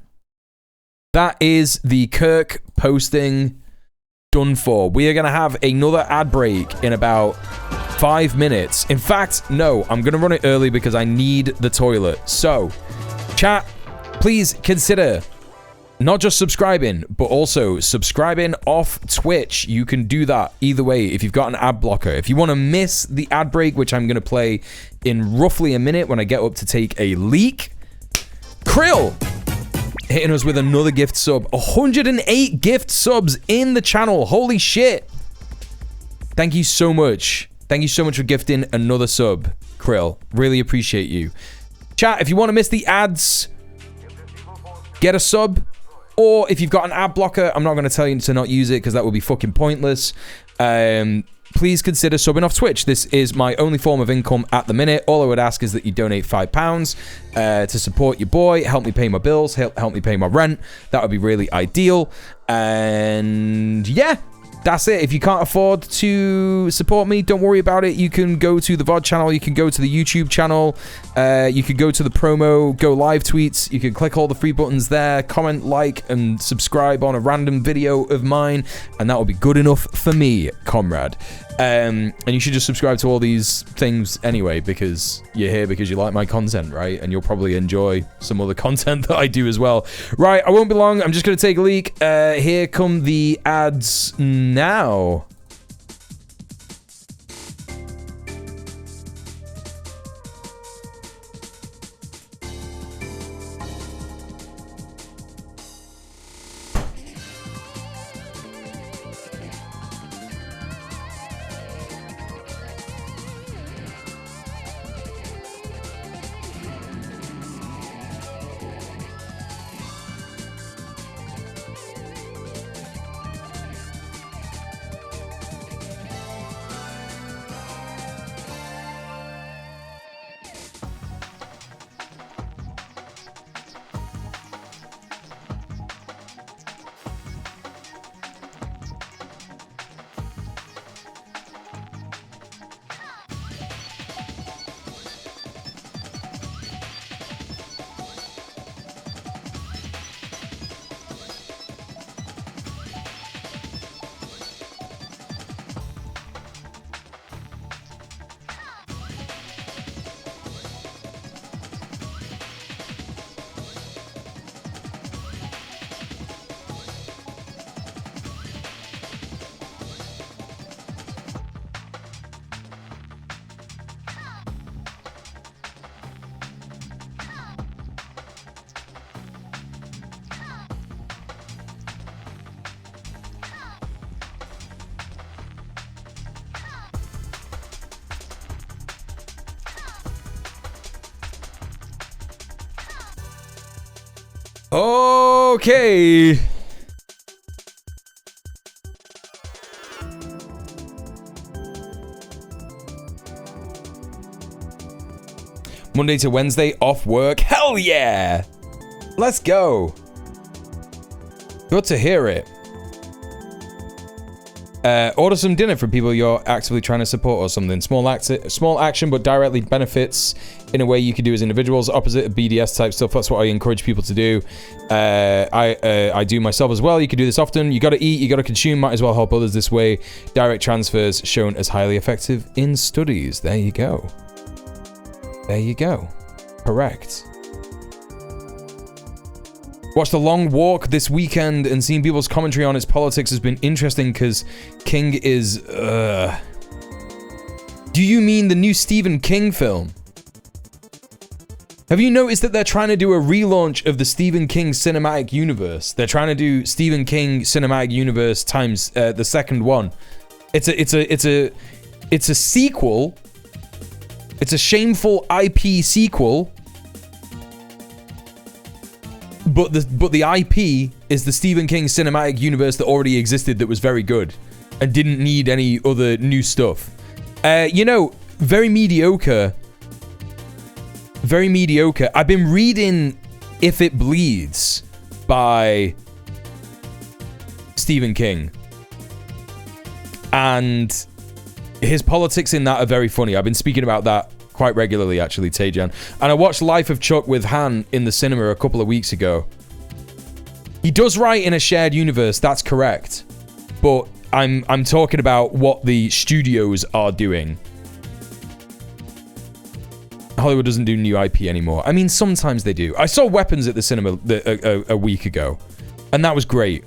That is the Kirk posting done for. We are going to have another ad break in about 5 minutes. In fact, no, I'm going to run it early because I need the toilet. So, chat, please consider not just subscribing, but also subscribing off Twitch. You can do that either way if you've got an ad blocker. If you want to miss the ad break, which I'm going to play in roughly a minute when I get up to take a leak. Krill hitting us with another gift sub. 108 gift subs in the channel. Holy shit. Thank you so much. Thank you so much for gifting another sub, Krill. Really appreciate you. Chat, if you want to miss the ads, get a sub. Or if you've got an ad blocker, I'm not going to tell you to not use it because that would be fucking pointless. Please consider subbing off Twitch. This is my only form of income at the minute. All I would ask is that you donate £5 to support your boy, help me pay my bills, help me pay my rent. That would be really ideal. And yeah, that's it. If you can't afford to support me, don't worry about it. You can go to the VOD channel. You can go to the YouTube channel. You can go to the promo, go live tweets. You can click all the free buttons there, comment, like, and subscribe on a random video of mine. And that will be good enough for me, comrade. And you should just subscribe to all these things anyway, because you're here because you like my content, right? And you'll probably enjoy some other content that I do as well. Right, I won't be long. I'm just going to take a leak. Here come the ads now. Okay. Monday to Wednesday off work. Hell yeah. Let's go. Good to hear it. Order some dinner for people you're actively trying to support or something. Small action, but directly benefits in a way you could do as individuals. Opposite of BDS type stuff. That's what I encourage people to do. I do myself as well. You can do this often. You got to eat. You got to consume. Might as well help others this way. Direct transfers shown as highly effective in studies. There you go. There you go. Correct. Watched The Long Walk this weekend and seeing people's commentary on its politics has been interesting because King is... Do you mean the new Stephen King film? Have you noticed that they're trying to do a relaunch of the Stephen King cinematic universe? They're trying to do Stephen King cinematic universe times the second one. It's a sequel. It's a shameful IP sequel. But the IP is the Stephen King cinematic universe that already existed that was very good and didn't need any other new stuff. You know, very mediocre. Very mediocre. I've been reading If It Bleeds by Stephen King. And his politics in that are very funny. I've been speaking about that quite regularly, actually, Tajan. And I watched Life of Chuck with Han in the cinema a couple of weeks ago. He does write in a shared universe, that's correct. But I'm talking about what the studios are doing. Hollywood doesn't do new IP anymore. I mean, sometimes they do. I saw Weapons at the cinema a week ago, and that was great.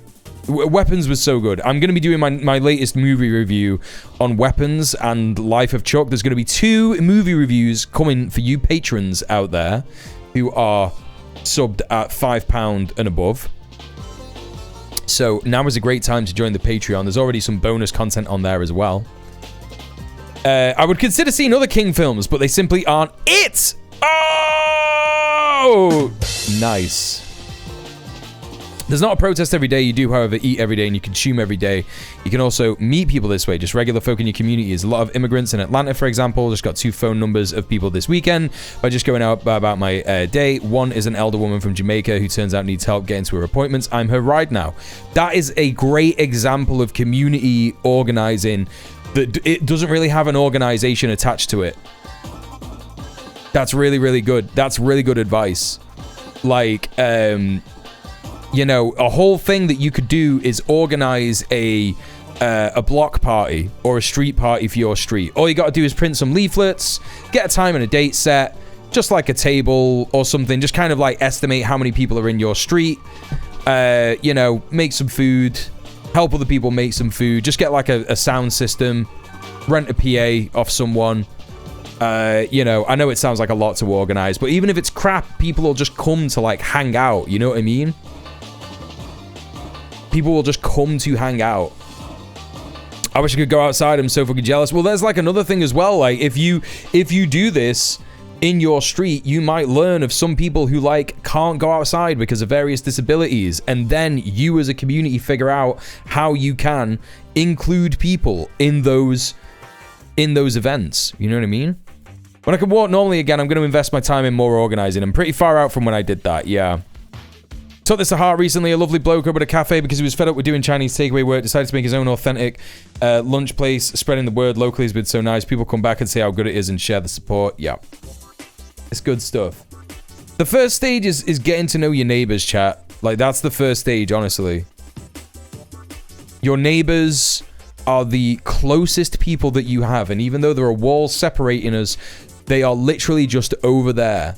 Weapons was so good. I'm going to be doing my latest movie review on Weapons and Life of Chuck. There's going to be 2 movie reviews coming for you patrons out there who are subbed at £5 and above. So now is a great time to join the Patreon. There's already some bonus content on there as well. I would consider seeing other King films, but they simply aren't it! Oh! Nice. There's not a protest every day. You do, however, eat every day and you consume every day. You can also meet people this way, just regular folk in your communities. A lot of immigrants in Atlanta, for example. Just got 2 phone numbers of people this weekend by just going out about my day. One is an elder woman from Jamaica who turns out needs help getting to her appointments. I'm her ride now. That is a great example of community organizing. That it doesn't really have an organization attached to it. That's really, really good. That's really good advice. Like, you know, a whole thing that you could do is organize a block party or a street party for your street. All you got to do is print some leaflets, get a time and a date set, just like a table or something. Just kind of like estimate how many people are in your street. You know, make some food. Help other people make some food. Just get like a sound system. Rent a PA off someone. You know, I know it sounds like a lot to organize, but even if it's crap, people will just come to like hang out. You know what I mean? People will just come to hang out. I wish I could go outside. I'm so fucking jealous. Well, there's like another thing as well. Like if you do this in your street, you might learn of some people who like can't go outside because of various disabilities, and then you as a community figure out how you can include people in those events. You know what I mean? When I can walk normally again, I'm going to invest my time in more organizing. I'm pretty far out from when I did that. Yeah. Took this to heart recently. A lovely bloke opened a cafe because he was fed up with doing Chinese takeaway work, decided to make his own authentic lunch place. Spreading the word locally has been so nice. People come back and say how good it is and share the support. Yeah. It's good stuff. The first stage is getting to know your neighbors, chat. Like, that's the first stage, honestly. Your neighbors are the closest people that you have, and even though there are walls separating us, they are literally just over there.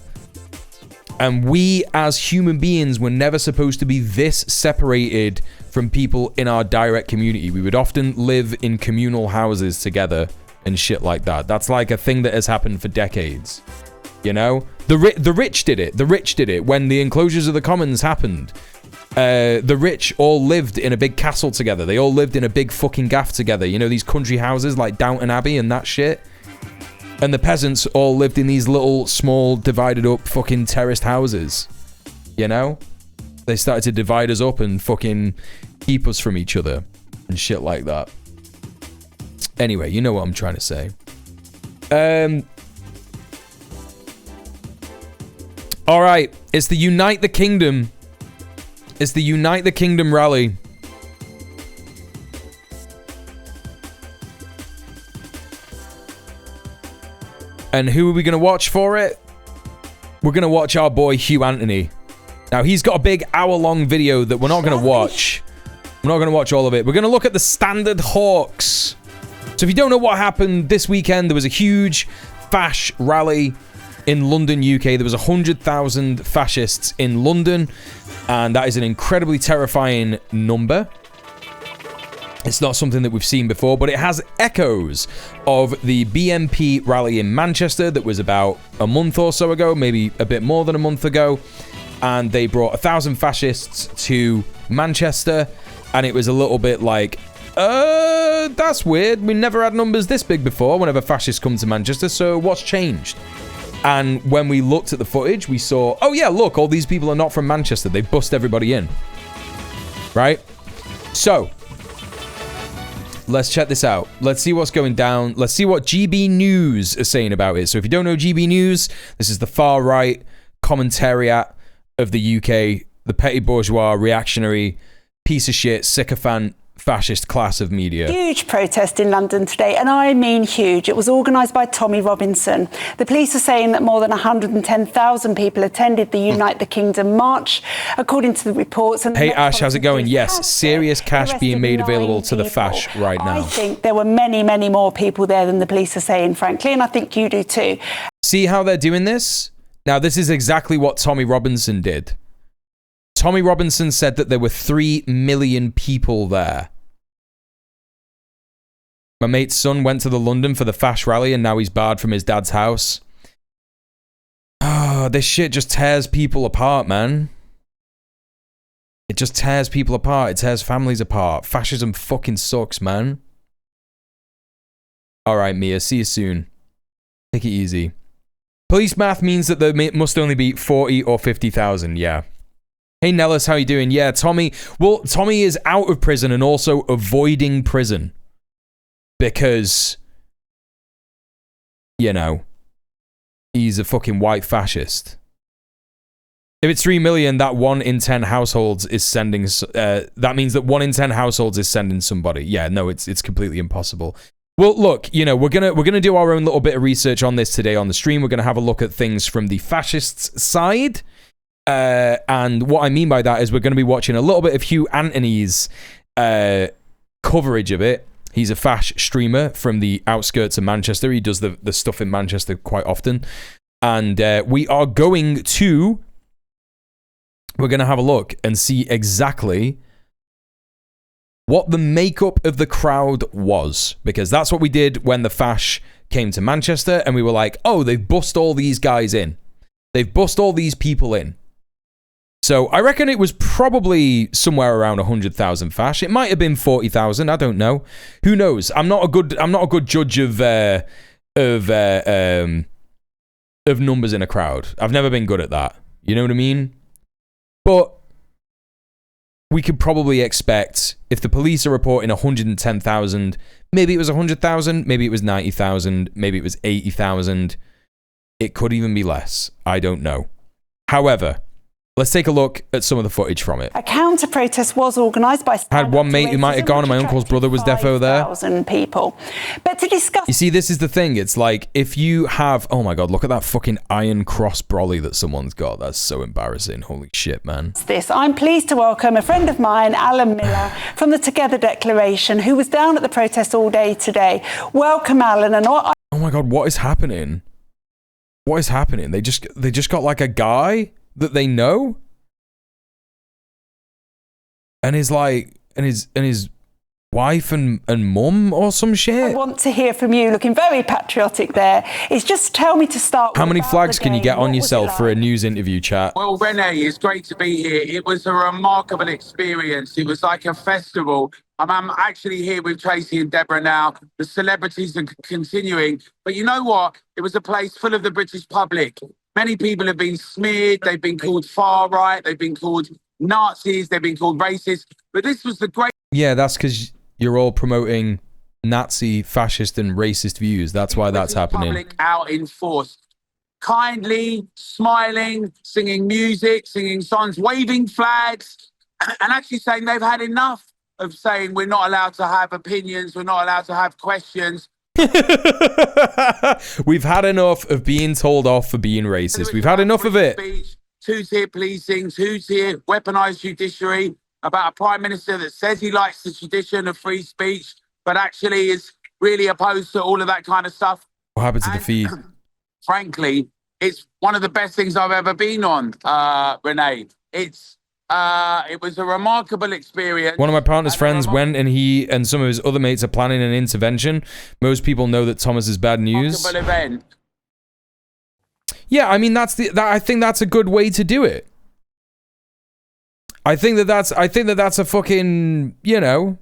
And we, as human beings, were never supposed to be this separated from people in our direct community. We would often live in communal houses together and shit like that. That's like a thing that has happened for decades. You know? The rich did it. The rich did it when the enclosures of the commons happened. The rich all lived in a big castle together. They all lived in a big fucking gaff together. You know, these country houses like Downton Abbey and that shit. And the peasants all lived in these little, small, divided up fucking terraced houses. You know? They started to divide us up and fucking keep us from each other and shit like that. Anyway, you know what I'm trying to say. Alright, it's the Unite the Kingdom. It's the Unite the Kingdom rally. And who are we going to watch for it? We're going to watch our boy Hugh Anthony. Now, he's got a big hour-long video that we're not going to watch. We're not going to watch all of it. We're going to look at the Standard Hawks. So if you don't know what happened this weekend, there was a huge Fash rally in London, UK. There was 100,000 fascists in London, and that is an incredibly terrifying number. It's not something that we've seen before, but it has echoes of the BNP rally in Manchester that was about a month or so ago, maybe a bit more than a month ago, and they brought 1,000 fascists to Manchester, and it was a little bit like, that's weird. We never had numbers this big before whenever fascists come to Manchester, so what's changed? And when we looked at the footage, we saw, oh yeah, look, all these people are not from Manchester. They bust everybody in. Right? So, let's check this out. Let's see what's going down. Let's see what GB News is saying about it. So if you don't know GB News, this is the far-right commentariat of the UK, the petty bourgeois, reactionary, piece of shit, sycophant fascist class of media. Huge protest in London today, and I mean huge. It was organised by Tommy Robinson. The police are saying that more than 110,000 people attended the Unite the Kingdom march, according to the reports. And hey Ash, how's it going? Yes, serious cash being made available to the Fash right now. I think there were many, many more people there than the police are saying, frankly, and I think you do too. See how they're doing this? Now, this is exactly what Tommy Robinson did. Tommy Robinson said that there were 3 million people there. My mate's son went to the London for the Fash rally and now he's barred from his dad's house. Oh, this shit just tears people apart, man. It just tears people apart. It tears families apart. Fascism fucking sucks, man. Alright, Mia. See you soon. Take it easy. Police math means that there must only be 40 or 50,000, yeah. Hey, Nellis, how you doing? Yeah, Tommy. Well, Tommy is out of prison and also avoiding prison. Because, you know, he's a fucking white fascist. If it's 3 million, that 1 in 10 households is sending... that means that 1 in 10 households is sending somebody. Yeah, no, it's completely impossible. Well, look, you know, we're gonna do our own little bit of research on this today on the stream. We're gonna have a look at things from the fascists' side. And what I mean by that is we're gonna be watching a little bit of Hugh Anthony's coverage of it. He's a Fash streamer from the outskirts of Manchester. He does the stuff in Manchester quite often. And we're going to have a look and see exactly what the makeup of the crowd was. Because that's what we did when the Fash came to Manchester. And we were like, oh, they've bussed all these guys in. They've bussed all these people in. So I reckon it was probably somewhere around 100,000 Fash. It might have been 40,000. I don't know. Who knows? I'm not a good judge of numbers in a crowd. I've never been good at that. You know what I mean? But we could probably expect, if the police are reporting 110,000, maybe it was 100,000, maybe it was 90,000, maybe it was 80,000. It could even be less. I don't know. However, let's take a look at some of the footage from it. A counter-protest was organised by... Had one mate who might have gone, and my uncle's brother was defo there. 5,000 people. But to discuss... You see, this is the thing. It's like, if you have... Oh my God, look at that fucking iron cross brolly that someone's got. That's so embarrassing. Holy shit, man. I'm pleased to welcome a friend of mine, Alan Miller, from the Together Declaration, who was down at the protest all day today. Welcome, Alan. And oh my God, what is happening? What is happening? They just got like a guy that they know, and his wife and mum or some shit. I want to hear from you, looking very patriotic there. It's just tell me to start. How many flags can you get on yourself for a news interview, chat? Well, Renee, it's great to be here. It was a remarkable experience. It was like a festival. I'm actually here with Tracy and Deborah now. The celebrities are continuing. But you know what? It was a place full of the British public. Many people have been smeared. They've been called far right. They've been called Nazis. They've been called racist. But this was the great... Yeah, that's because you're all promoting Nazi, fascist, and racist views. That's why that's happening. Public out in force. Kindly, smiling, singing music, singing songs, waving flags, and actually saying they've had enough of saying we're not allowed to have opinions, we're not allowed to have questions. We've had enough of being told off for being racist. We've had enough of it. Two-tier policing, two-tier weaponized judiciary, about a prime minister that says he likes the tradition of free speech, but actually is really opposed to all of that kind of stuff. What happened to the feed? Frankly, it's one of the best things I've ever been on, Renee. It was a remarkable experience. One of my partner's friends went, and he and some of his other mates are planning an intervention. Most people know that Thomas is bad news. Event. Yeah, I mean I think that's a good way to do it. I think that that's a fucking, you know.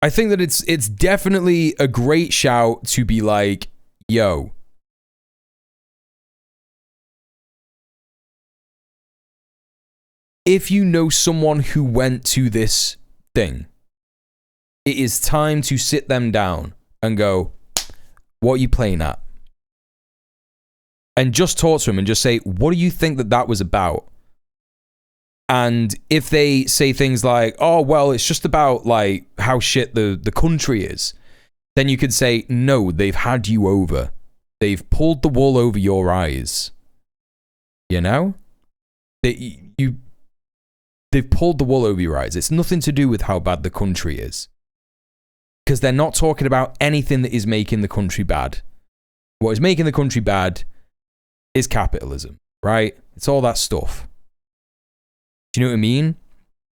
I think that it's definitely a great shout to be like, yo. If you know someone who went to this thing, it is time to sit them down and go, what are you playing at? And just talk to them and just say, what do you think that was about? And if they say things like, oh, well, it's just about like how shit the country is, then you could say, no, they've had you over. They've pulled the wool over your eyes. You know? They've pulled the wool over your eyes. It's nothing to do with how bad the country is. Because they're not talking about anything that is making the country bad. What is making the country bad is capitalism, right? It's all that stuff. Do you know what I mean?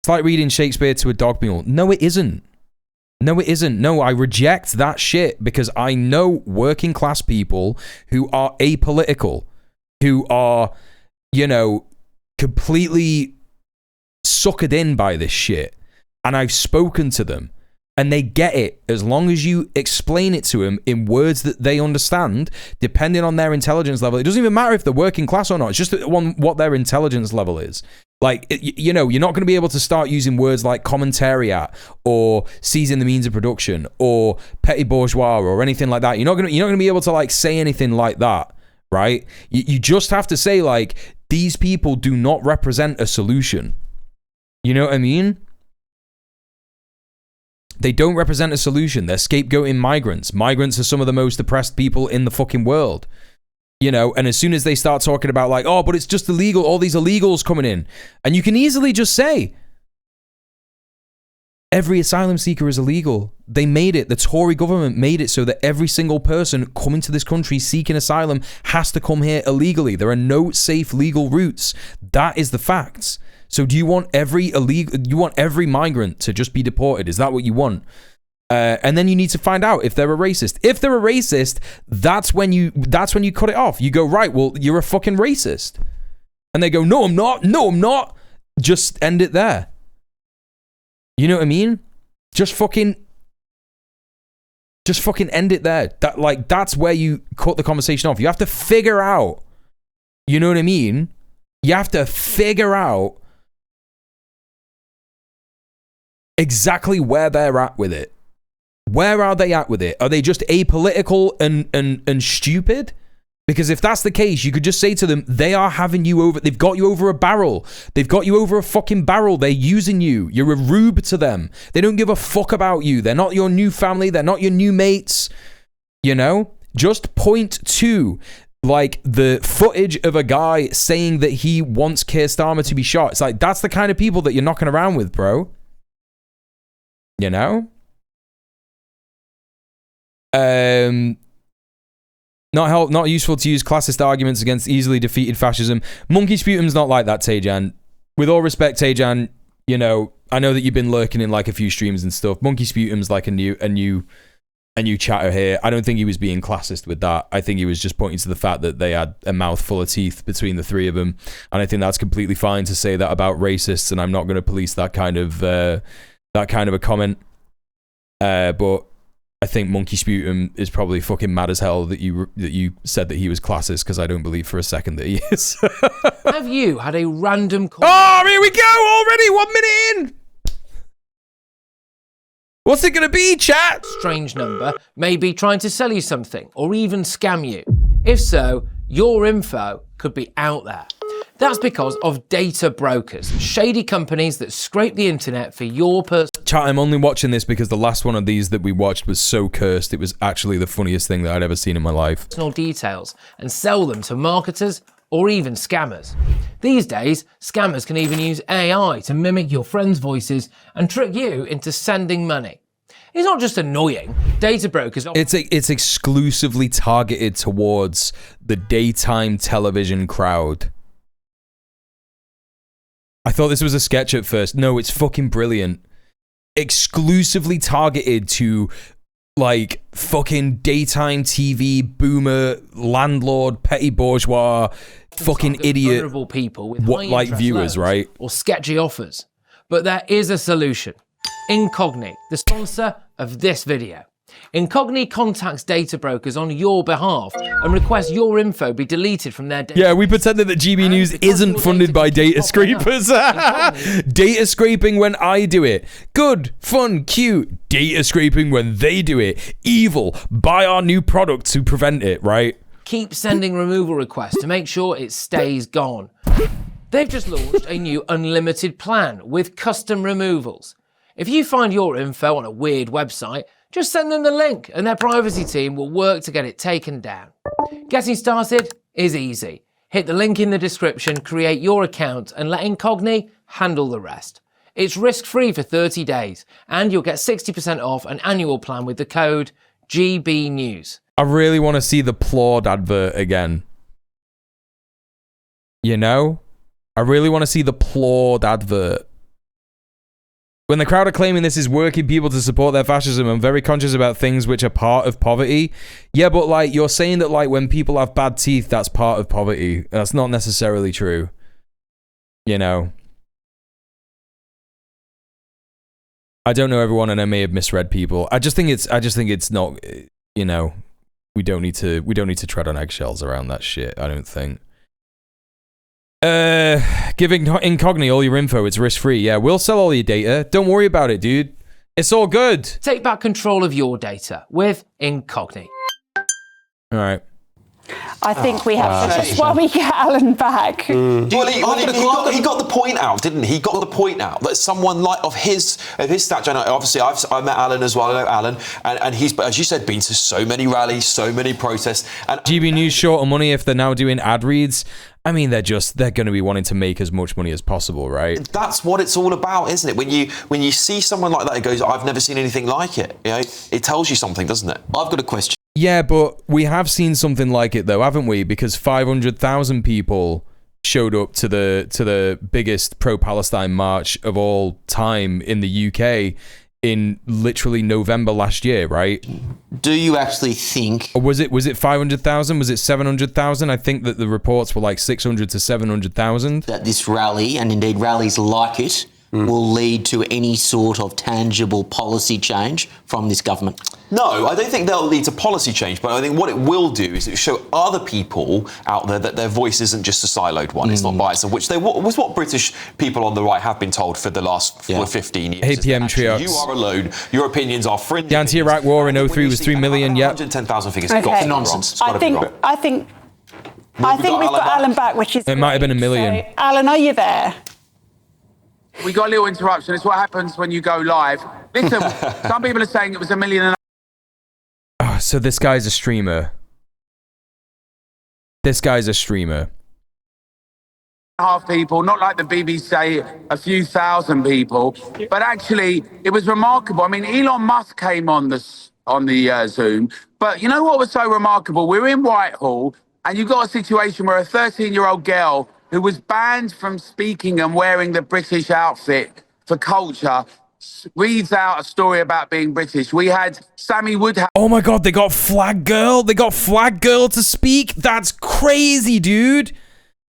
It's like reading Shakespeare to a dog mule. No, it isn't. No, it isn't. No, I reject that shit because I know working class people who are apolitical, who are, you know, completely suckered in by this shit. And I've spoken to them and they get it as long as you explain it to them in words that they understand, depending on their intelligence level. It doesn't even matter if they're working class or not. It's just what their intelligence level is. Like, you know, you're not going to be able to start using words like commentariat or seizing the means of production or petty bourgeois or anything like that. You're not going to be able to like say anything like that, right? You just have to say like, these people do not represent a solution. You know what I mean? They don't represent a solution. They're scapegoating migrants. Migrants are some of the most oppressed people in the fucking world. You know, and as soon as they start talking about like, oh, but it's just illegal, all these illegals coming in. And you can easily just say, every asylum seeker is illegal. They made it, the Tory government made it so that every single person coming to this country seeking asylum has to come here illegally. There are no safe legal routes. That is the facts. So do you want every migrant to just be deported? Is that what you want? And then you need to find out if they're a racist. If they're a racist, that's when you cut it off. You go, right, well, you're a fucking racist. And they go, no, I'm not. No, I'm not. Just end it there. You know what I mean? Just fucking end it there. That's where you cut the conversation off. You have to figure out, you know what I mean? You have to figure out exactly where they're at with it. Where are they at with it? Are they just apolitical and stupid? Because if that's the case, you could just say to them, they are having you over. They've got you over a barrel. They've got you over a fucking barrel. They're using you. You're a rube to them. They don't give a fuck about you. They're not your new family. They're not your new mates. You know? Just point to like the footage of a guy saying that he wants Keir Starmer to be shot. It's like, that's the kind of people that you're knocking around with, bro. You know? Not useful to use classist arguments against easily defeated fascism. Monkey sputum's not like that, Tejan. With all respect, Tejan, you know, I know that you've been lurking in like a few streams and stuff. Monkey sputum's like a new chatter here. I don't think he was being classist with that. I think he was just pointing to the fact that they had a mouthful of teeth between the three of them, and I think that's completely fine to say that about racists. And I'm not going to police that kind of a comment. But I think Monkey Sputum is probably fucking mad as hell that you said that he was classist, because I don't believe for a second that he is. Have you had a random call? Oh, here we go already, 1 minute in. What's it gonna be, chat? Strange number, maybe trying to sell you something or even scam you. If so, your info could be out there. That's because of data brokers, shady companies that scrape the internet for your personal... Chat, I'm only watching this because the last one of these that we watched was so cursed. It was actually the funniest thing that I'd ever seen in my life. ...details and sell them to marketers or even scammers. These days, scammers can even use AI to mimic your friends' voices and trick you into sending money. It's not just annoying. Data brokers... It's exclusively targeted towards the daytime television crowd. I thought this was a sketch at first. No, it's fucking brilliant. Exclusively targeted to, like, fucking daytime TV, boomer, landlord, petty bourgeois, fucking idiot, vulnerable people with like viewers, right? Or sketchy offers. But there is a solution. Incogni, the sponsor of this video. Incogni contacts data brokers on your behalf and requests your info be deleted from their data. Yeah, we pretended that GB News isn't funded by data scrapers. Data scraping when I do it. Good, fun, cute. Data scraping when they do it. Evil. Buy our new product to prevent it, right? Keep sending removal requests to make sure it stays gone. They've just launched a new unlimited plan with custom removals. If you find your info on a weird website, just send them the link and their privacy team will work to get it taken down. Getting started is easy. Hit the link in the description, create your account and let Incogni handle the rest. It's risk-free for 30 days and you'll get 60% off an annual plan with the code GBNews. I really want to see the Plord advert again. You know? I really want to see the Plord advert. When the crowd are claiming this is working people to support their fascism, I'm very conscious about things which are part of poverty. Yeah, but like, you're saying that like when people have bad teeth, that's part of poverty. That's not necessarily true. You know? I don't know everyone and I may have misread people. I just think it's not, you know, we don't need to tread on eggshells around that shit, I don't think. Giving Incogni all your info, it's risk-free. Yeah, we'll sell all your data. Don't worry about it, dude. It's all good. Take back control of your data with Incogni. All right. I think we have to just while we get Alan back. Well, he got the point out, didn't he? He got the point out that someone like of his stature. And obviously, I met Alan as well. I know Alan, and he's, as you said, been to so many rallies, so many protests. And GB News short on money if they're now doing ad reads. I mean, they're going to be wanting to make as much money as possible, right? That's what it's all about, isn't it? When you see someone like that, it goes, "I've never seen anything like it." You know, it tells you something, doesn't it? I've got a question. Yeah, but we have seen something like it though, haven't we? Because 500,000 people showed up to the biggest pro-Palestine march of all time in the UK in literally November last year, right? Do you actually think... Or was it 500,000? Was it 700,000? I think that the reports were like 600 to 700,000. That this rally, and indeed rallies like it, will lead to any sort of tangible policy change from this government? No, I don't think they'll lead to policy change, but I think what it will do is it show other people out there that their voice isn't just a siloed one. It's not biased, which was what British people on the right have been told for the last 15 years. Hey, PM Triox. You are alone. Your opinions are fringe. The anti-Iraq war in 03 was 3 million, yeah. 110,000 figures. Okay. Got Nonsense. I think we've got Alan back, which is... It might have been a million. So, Alan, are you there? We got a little interruption. It's what happens when you go live. Listen, some people are saying it was 1.5 million. Oh, so this guy's a streamer. This guy's a streamer. People, not like the BBC say a few thousand people, but actually it was remarkable. I mean, Elon Musk came on the Zoom, but you know what was so remarkable? We're in Whitehall, and you've got a situation where a 13-year-old girl who was banned from speaking and wearing the British outfit for culture reads out a story about being British. We had Sammy Woodhouse. Oh my God, they got Flag Girl. They got Flag Girl to speak. That's crazy, dude.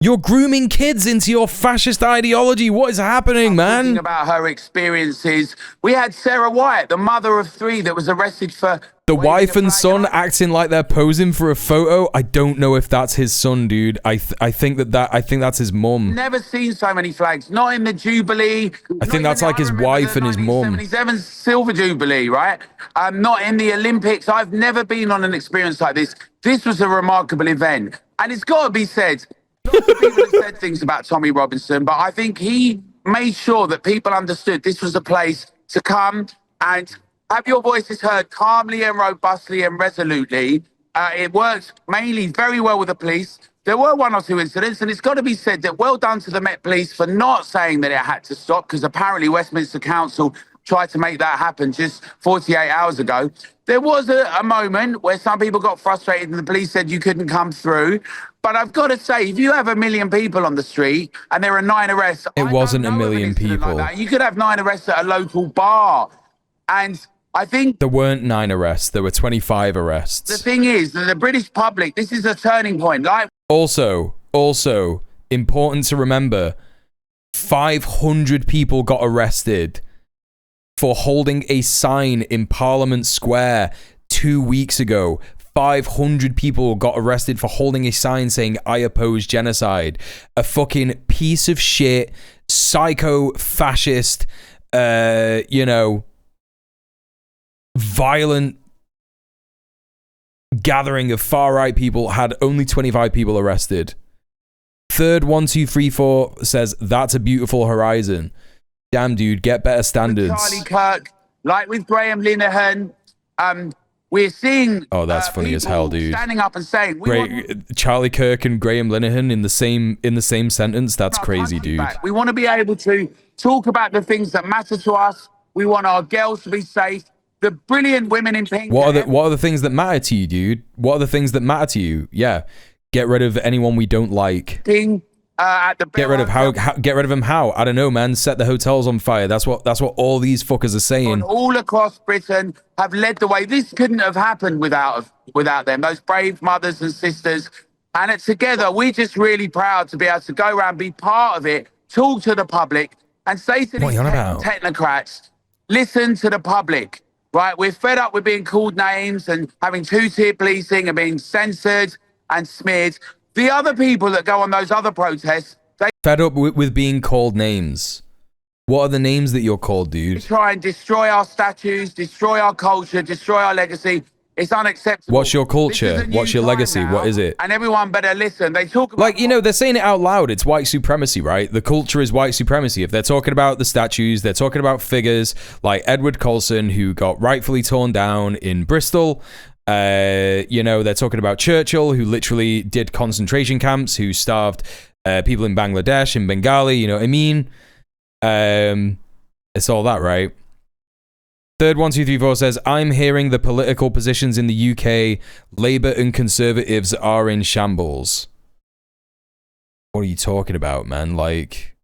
You're grooming kids into your fascist ideology. What is happening, man? Talking about her experiences. We had Sarah White, the mother of 3 that was arrested for... The wife and son acting like they're posing for a photo. I don't know if that's his son, dude. I think that's his mum. Never seen so many flags. Not in the Jubilee. I think that's like his wife and his mum. 77 Silver Jubilee, right? Not in the Olympics. I've never been on an experience like this. This was a remarkable event. And it's got to be said, lots of people have said things about Tommy Robinson, but I think he made sure that people understood this was a place to come and have your voices heard calmly and robustly and resolutely. It worked mainly very well with the police. There were 1 or 2 incidents, and it's got to be said that well done to the Met Police for not saying that it had to stop, because apparently Westminster Council tried to make that happen just 48 hours ago. There was a moment where some people got frustrated and the police said you couldn't come through. But I've got to say, if you have 1 million people on the street and there are 9 arrests... It wasn't 1 million people. Like you could have 9 arrests at a local bar. And I think... There weren't 9 arrests. There were 25 arrests. The thing is, that the British public, this is a turning point. Like... Also, important to remember, 500 people got arrested for holding a sign in Parliament Square 2 weeks ago. 500 people got arrested for holding a sign saying, "I oppose genocide." A fucking piece of shit, psycho-fascist, violent gathering of far-right people had only 25 people arrested. Third 1234 says that's a beautiful horizon. Damn, dude, get better standards. Charlie Kirk, like with Graham Linehan, we're seeing. Oh, that's funny as hell, dude. Standing up and saying, Charlie Kirk and Graham Linehan in the same sentence. That's crazy, dude. We want to be able to talk about the things that matter to us. We want our girls to be safe. The brilliant women in pink. What are the things that matter to you, dude? What are the things that matter to you? Yeah, get rid of anyone we don't like. Get rid of get rid of them how? I don't know, man. Set the hotels on fire. That's what all these fuckers are saying. All across Britain have led the way. This couldn't have happened without them. Those brave mothers and sisters. And together, we're just really proud to be able to go around, be part of it, talk to the public, and say to these technocrats, listen to the public. Right? We're fed up with being called names and having two-tier policing and being censored and smeared. The other people that go on those other protests, they fed up with being called names. What are the names that you're called, dude? try and destroy our statues, destroy our culture, destroy our legacy. It's unacceptable. What's your culture? What's your legacy? What is it? And everyone better listen. They talk about like, you know, they're saying it out loud. It's white supremacy, right? The culture is white supremacy. If they're talking about the statues, they're talking about figures like Edward Colson, who got rightfully torn down in Bristol. You know, they're talking about Churchill, who literally did concentration camps, who starved people in Bangladesh, in Bengali, you know what I mean? It's all that, right? Third 1234 says, I'm hearing the political positions in the UK, Labour and Conservatives are in shambles. What are you talking about, man? Like,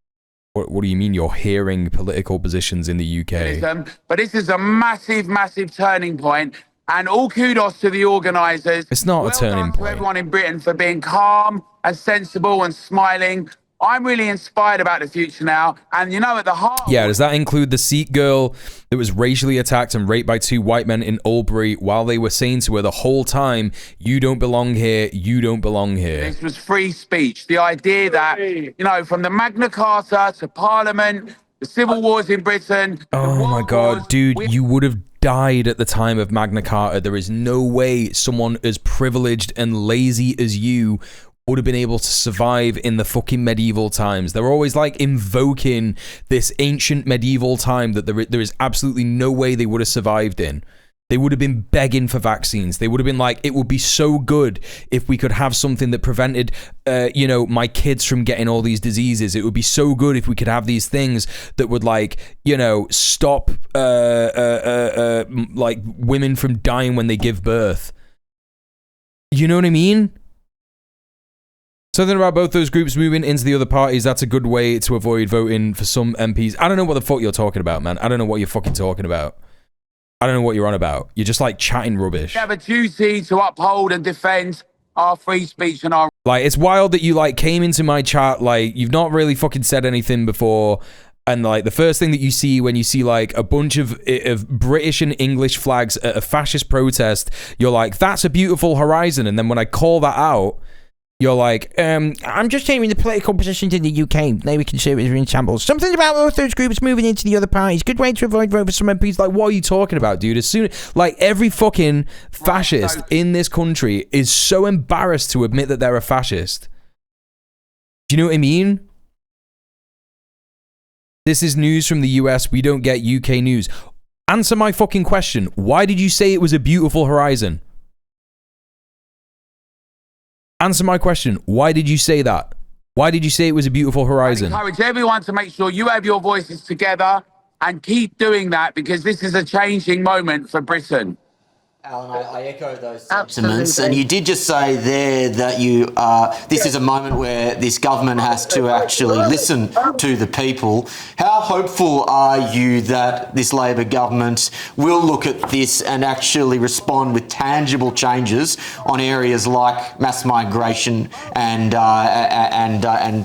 what do you mean you're hearing political positions in the UK? But this is a massive, massive turning point. And all kudos to the organisers. It's not a turning point. To everyone in Britain for being calm and sensible and smiling. I'm really inspired about the future now. And you know, at the heart... Yeah, does that include the Sikh girl that was racially attacked and raped by two white men in Albury while they were saying to her the whole time, you don't belong here, you don't belong here? This was free speech. The idea that, you know, from the Magna Carta to Parliament, the civil wars in Britain... Oh my God, dude, you would have died at the time of Magna Carta. There is no way someone as privileged and lazy as you would have been able to survive in the fucking medieval times. They're always like invoking this ancient medieval time that there is absolutely no way they would have survived in. They would have been begging for vaccines. They would have been like, it would be so good if we could have something that prevented, you know, my kids from getting all these diseases. It would be so good if we could have these things that would, like, you know, stop, like, women from dying when they give birth. You know what I mean? Something about both those groups moving into the other parties, that's a good way to avoid voting for some MPs. I don't know what the fuck you're talking about, man. I don't know what you're fucking talking about. I don't know what you're on about. You're just like chatting rubbish. We have a duty to uphold and defend our free speech and our... Like, it's wild that you like came into my chat, like you've not really fucking said anything before. And like the first thing that you see when you see like a bunch of British and English flags at a fascist protest, you're like, that's a beautiful horizon. And then when I call that out, you're like, I'm just hearing the political positions in the UK. Labour Conservatives are in shambles. Something about both those groups moving into the other parties. Good way to avoid vote for some MPs. Like, what are you talking about, dude? As soon like every fucking fascist in this country is so embarrassed to admit that they're a fascist. Do you know what I mean? This is news from the US. We don't get UK news. Answer my fucking question. Why did you say it was a beautiful horizon? Answer my question. Why did you say that? Why did you say it was a beautiful horizon? I encourage everyone to make sure you have your voices together and keep doing that, because this is a changing moment for Britain. Alan, I echo those sentiments. And you did just say there that you this is a moment where this government has to actually listen to the people. How hopeful are you that this Labor government will look at this and actually respond with tangible changes on areas like mass migration and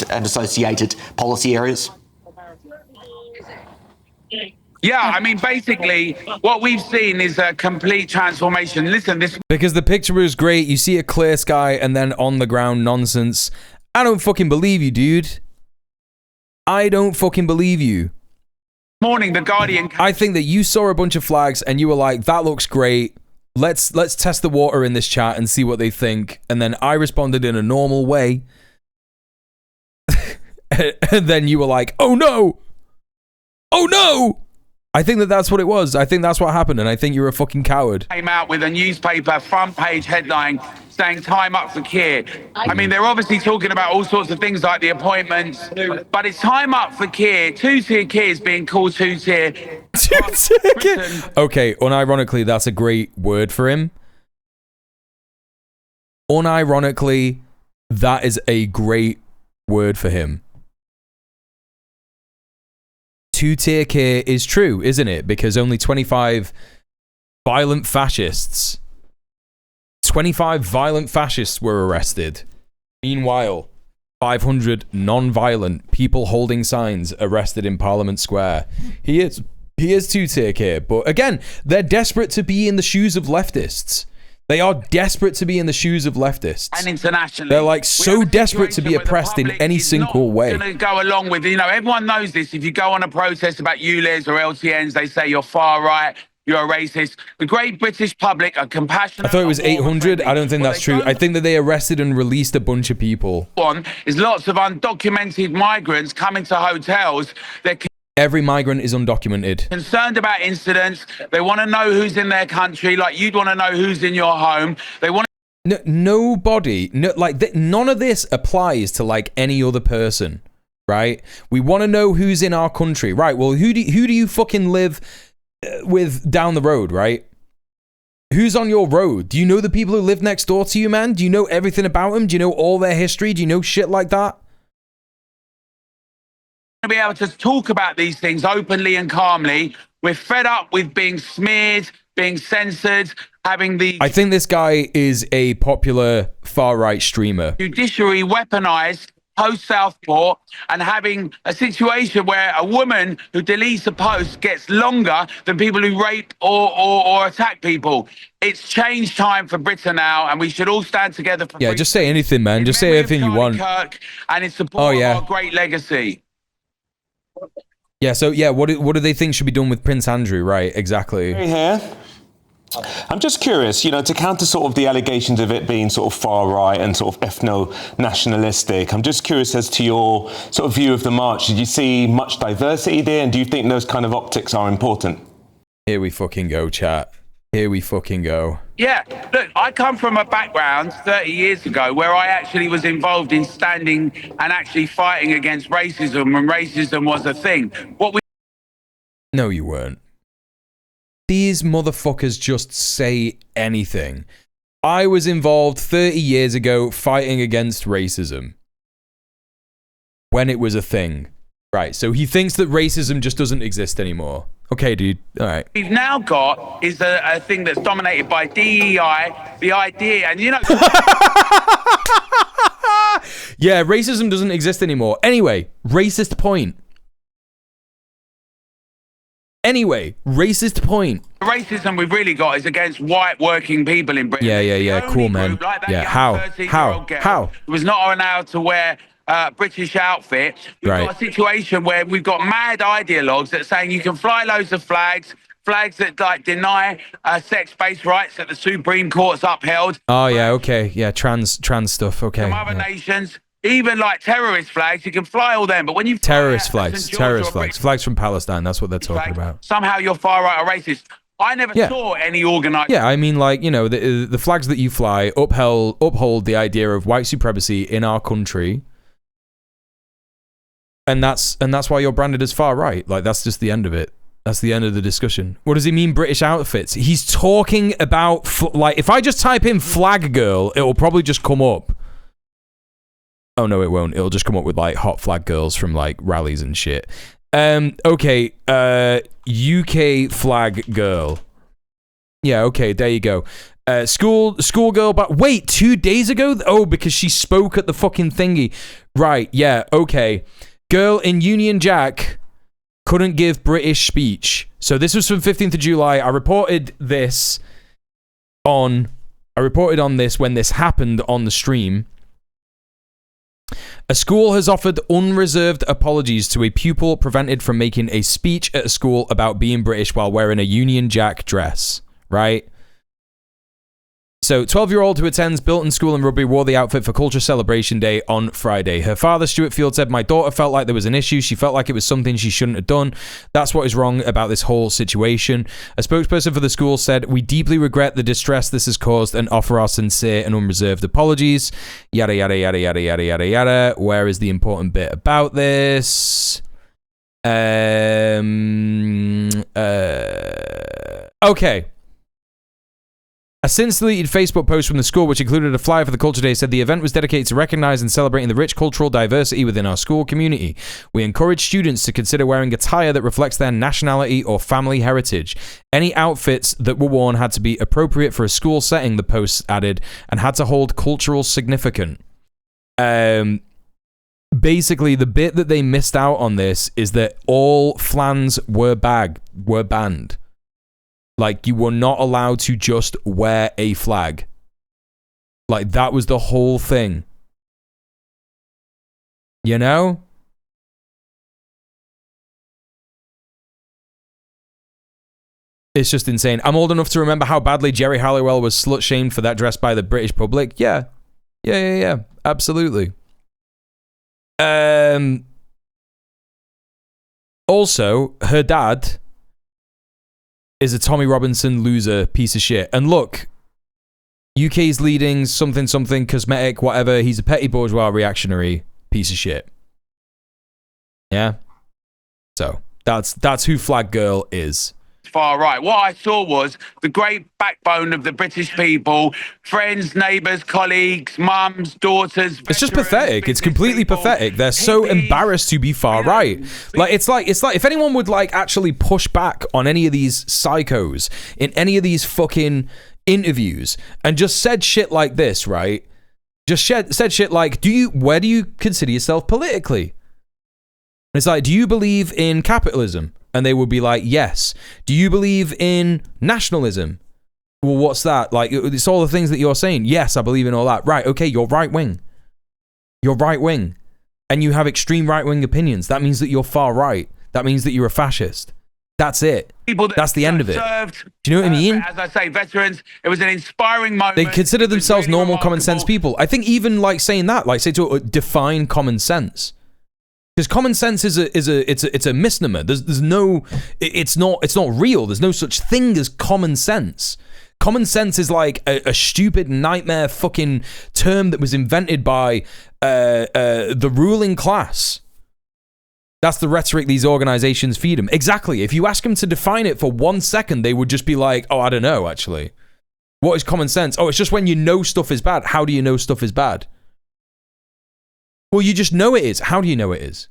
associated policy areas? Yeah, I mean, basically, what we've seen is a complete transformation. Listen, this... Because the picture was great. You see a clear sky and then on the ground nonsense. I don't fucking believe you, dude. I don't fucking believe you. Morning, The Guardian... I think that you saw a bunch of flags and you were like, that looks great. Let's test the water in this chat and see what they think. And then I responded in a normal way. And then you were like, oh no! Oh no! I think that's what it was. I think that's what happened, and I think you're a fucking coward. Came out with a newspaper front page headline saying time up for Keir. I mean, they're obviously talking about all sorts of things like the appointments, but it's time up for Keir. Two-tier Keir is being called two-tier. Okay, unironically, that's a great word for him. Unironically, that is a great word for him. Two-tier Keir is true, isn't it? Because only 25 violent fascists were arrested. Meanwhile, 500 non-violent people holding signs arrested in Parliament Square. He is two-tier Keir, but again, they're desperate to be in the shoes of leftists. They are desperate to be in the shoes of leftists. And internationally. They're like so desperate to be oppressed in any single way. Going to go along with, everyone knows this. If you go on a protest about ULEZ or LTNs, they say you're far right, you're a racist. The great British public are compassionate. I thought it was 800. I don't think that's true. I think that they arrested and released a bunch of people. One is lots of undocumented migrants coming to hotels. They're Every migrant is undocumented. concerned about incidents. They want to know who's in their country, like you'd want to know who's in your home. They want nobody, none of this applies to like any other person, right? We want to know who's in our country, right? Well, who do you fucking live with down the road, right? Who's on your road? Do you know the people who live next door to you, man? Do you know everything about them? Do you know all their history? Do you know shit like that? to be able to talk about these things openly and calmly. We're fed up with being smeared, being censored, having the I think this guy is a popular far-right streamer. judiciary weaponized post-Southport and having a situation where a woman who deletes a post gets longer than people who rape or attack people. It's change time for Britain now, and we should all stand together for Yeah, just say anything, man. Just say anything you want. Kirk and in support of our great legacy. Yeah, so yeah, what do they think should be done with Prince Andrew? Right, exactly. Here. I'm just curious, to counter sort of the allegations of it being sort of far right and sort of ethno-nationalistic, I'm just curious as to your sort of view of the march. Did you see much diversity there, and do you think those kind of optics are important? Here we fucking go, chat. Here we fucking go. Yeah, look, I come from a background 30 years ago where I actually was involved in standing and actually fighting against racism when racism was a thing. No, you weren't. These motherfuckers just say anything. I was involved 30 years ago fighting against racism. When it was a thing. Right, so he thinks that racism just doesn't exist anymore. Okay, dude, all right. We've now got is a thing that's dominated by DEI, the idea, and Yeah, racism doesn't exist anymore. Anyway, racist point. The racism we've really got is against white working people in Britain. Yeah, cool, man. Like that yeah, how? It was not allowed to wear British outfit. We've got a situation where we've got mad ideologues that are saying you can fly loads of flags that like deny sex-based rights that the Supreme Court's upheld. Oh yeah, okay, yeah, trans stuff. Okay. From other nations, even like terrorist flags, you can fly all them. But when you terrorist flags, flags from Palestine, that's what they're talking about. Somehow you're far right or racist. I never saw any organized. Yeah, I mean, like, the flags that you fly uphold the idea of white supremacy in our country. And that's why you're branded as far right. Like, that's just the end of it. That's the end of the discussion. What does he mean, British outfits? He's talking about, if I just type in flag girl, it will probably just come up. Oh, no, it won't. It'll just come up with, like, hot flag girls from, like, rallies and shit. Okay, UK flag girl. Yeah, okay, there you go. Schoolgirl, but wait, 2 days ago? Oh, because she spoke at the fucking thingy. Right, yeah, okay. Girl in Union Jack couldn't give British speech. So this was from 15th of July. I reported on this when this happened on the stream. A school has offered unreserved apologies to a pupil prevented from making a speech at a school about being British while wearing a Union Jack dress, right? So, 12-year-old who attends Bilton School in Rugby wore the outfit for Culture Celebration Day on Friday. Her father, Stuart Field, said, "My daughter felt like there was an issue. She felt like it was something she shouldn't have done. That's what is wrong about this whole situation." A spokesperson for the school said, "We deeply regret the distress this has caused and offer our sincere and unreserved apologies." Yada, yada, yada, yada, yada, yada, yada. Where is the important bit about this? Okay. A since-deleted Facebook post from the school, which included a flyer for the Culture Day, said the event was dedicated to recognise and celebrating the rich cultural diversity within our school community. We encourage students to consider wearing attire that reflects their nationality or family heritage. Any outfits that were worn had to be appropriate for a school setting, the post added, and had to hold cultural significance. Basically, the bit that they missed out on this is that all flans were banned. Like, you were not allowed to just wear a flag. Like, that was the whole thing. You know? It's just insane. I'm old enough to remember how badly Jerry Halliwell was slut-shamed for that dress by the British public. Yeah. Yeah. Absolutely. Also, her dad is a Tommy Robinson loser piece of shit. And look, UK's leading something cosmetic, whatever. He's a petty bourgeois reactionary piece of shit. Yeah? So, that's who Flag Girl is. Far right. What I saw was the great backbone of the British people, friends, neighbours, colleagues, mums, daughters. It's just pathetic. It's completely pathetic. They're so embarrassed to be far right. Like it's like if anyone would like actually push back on any of these psychos in any of these fucking interviews and just said shit like this, right? Just said shit like, where do you consider yourself politically? And it's like, do you believe in capitalism? And they would be like, yes. Do you believe in nationalism? Well, what's that? Like, it's all the things that you're saying. Yes, I believe in all that. Right, okay, you're right wing. You're right wing. And you have extreme right wing opinions. That means that you're far right. That means that you're a fascist. That's it. That's the end of it. Do you know what I mean? As I say, veterans, it was an inspiring moment. They consider themselves really normal, common sense people. I think even like saying that, like say to define common sense. Because common sense is a misnomer. There's no, it's not real. There's no such thing as common sense. Common sense is like a stupid nightmare fucking term that was invented by the ruling class. That's the rhetoric these organizations feed them. Exactly. If you ask them to define it for 1 second, they would just be like, "Oh, I don't know. Actually, what is common sense? Oh, it's just when you know stuff is bad. How do you know stuff is bad?" Well, you just know it is. How do you know it is?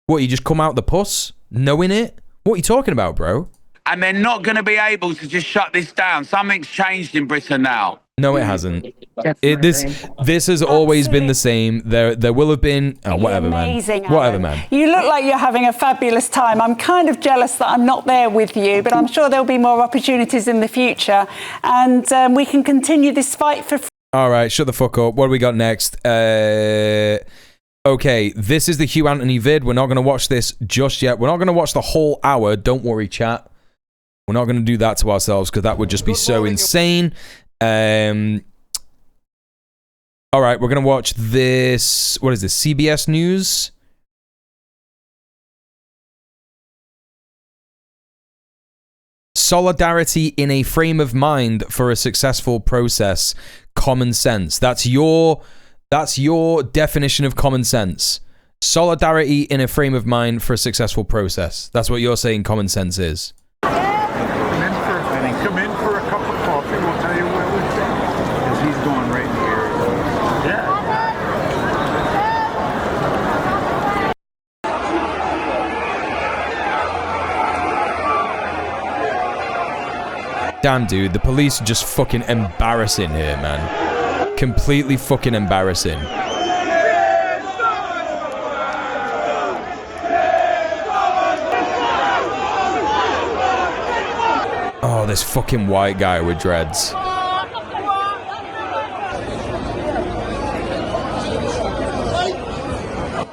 What, you just come out the puss knowing it? What are you talking about, bro? And they're not going to be able to just shut this down. Something's changed in Britain now. No, it hasn't. This has always been the same. There will have been... Oh, whatever, amazing, man. Whatever, man. You look like you're having a fabulous time. I'm kind of jealous that I'm not there with you, but I'm sure there'll be more opportunities in the future. And we can continue this fight for... All right, shut the fuck up. What do we got next? Okay, this is the Hugh Anthony vid. We're not going to watch this just yet. We're not going to watch the whole hour. Don't worry, chat. We're not going to do that to ourselves because that would just be so insane. All right, we're going to watch this. What is this? CBS News? Solidarity in a frame of mind for a successful process. Common sense. That's your definition of common sense. Solidarity in a frame of mind for a successful process. That's what you're saying common sense is. Come in for a cup of coffee. We'll tell you where we're from. Because he's going right here. Yeah. Damn, dude, the police are just fucking embarrassing here, man. Completely fucking embarrassing. Oh, this fucking white guy with dreads.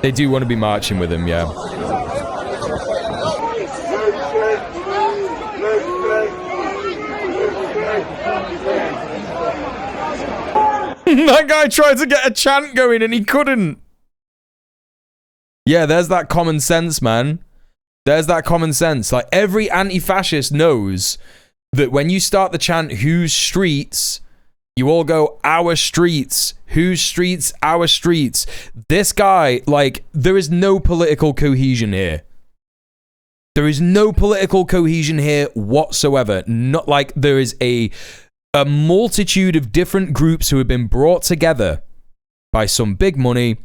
They do want to be marching with him, yeah. That guy tried to get a chant going and he couldn't. Yeah, there's that common sense, man. There's that common sense. Like, every anti-fascist knows that when you start the chant, whose streets, you all go, our streets. Whose streets, our streets. This guy, like, there is no political cohesion here. There is no political cohesion here whatsoever. Not like there is a multitude of different groups who have been brought together by some big money,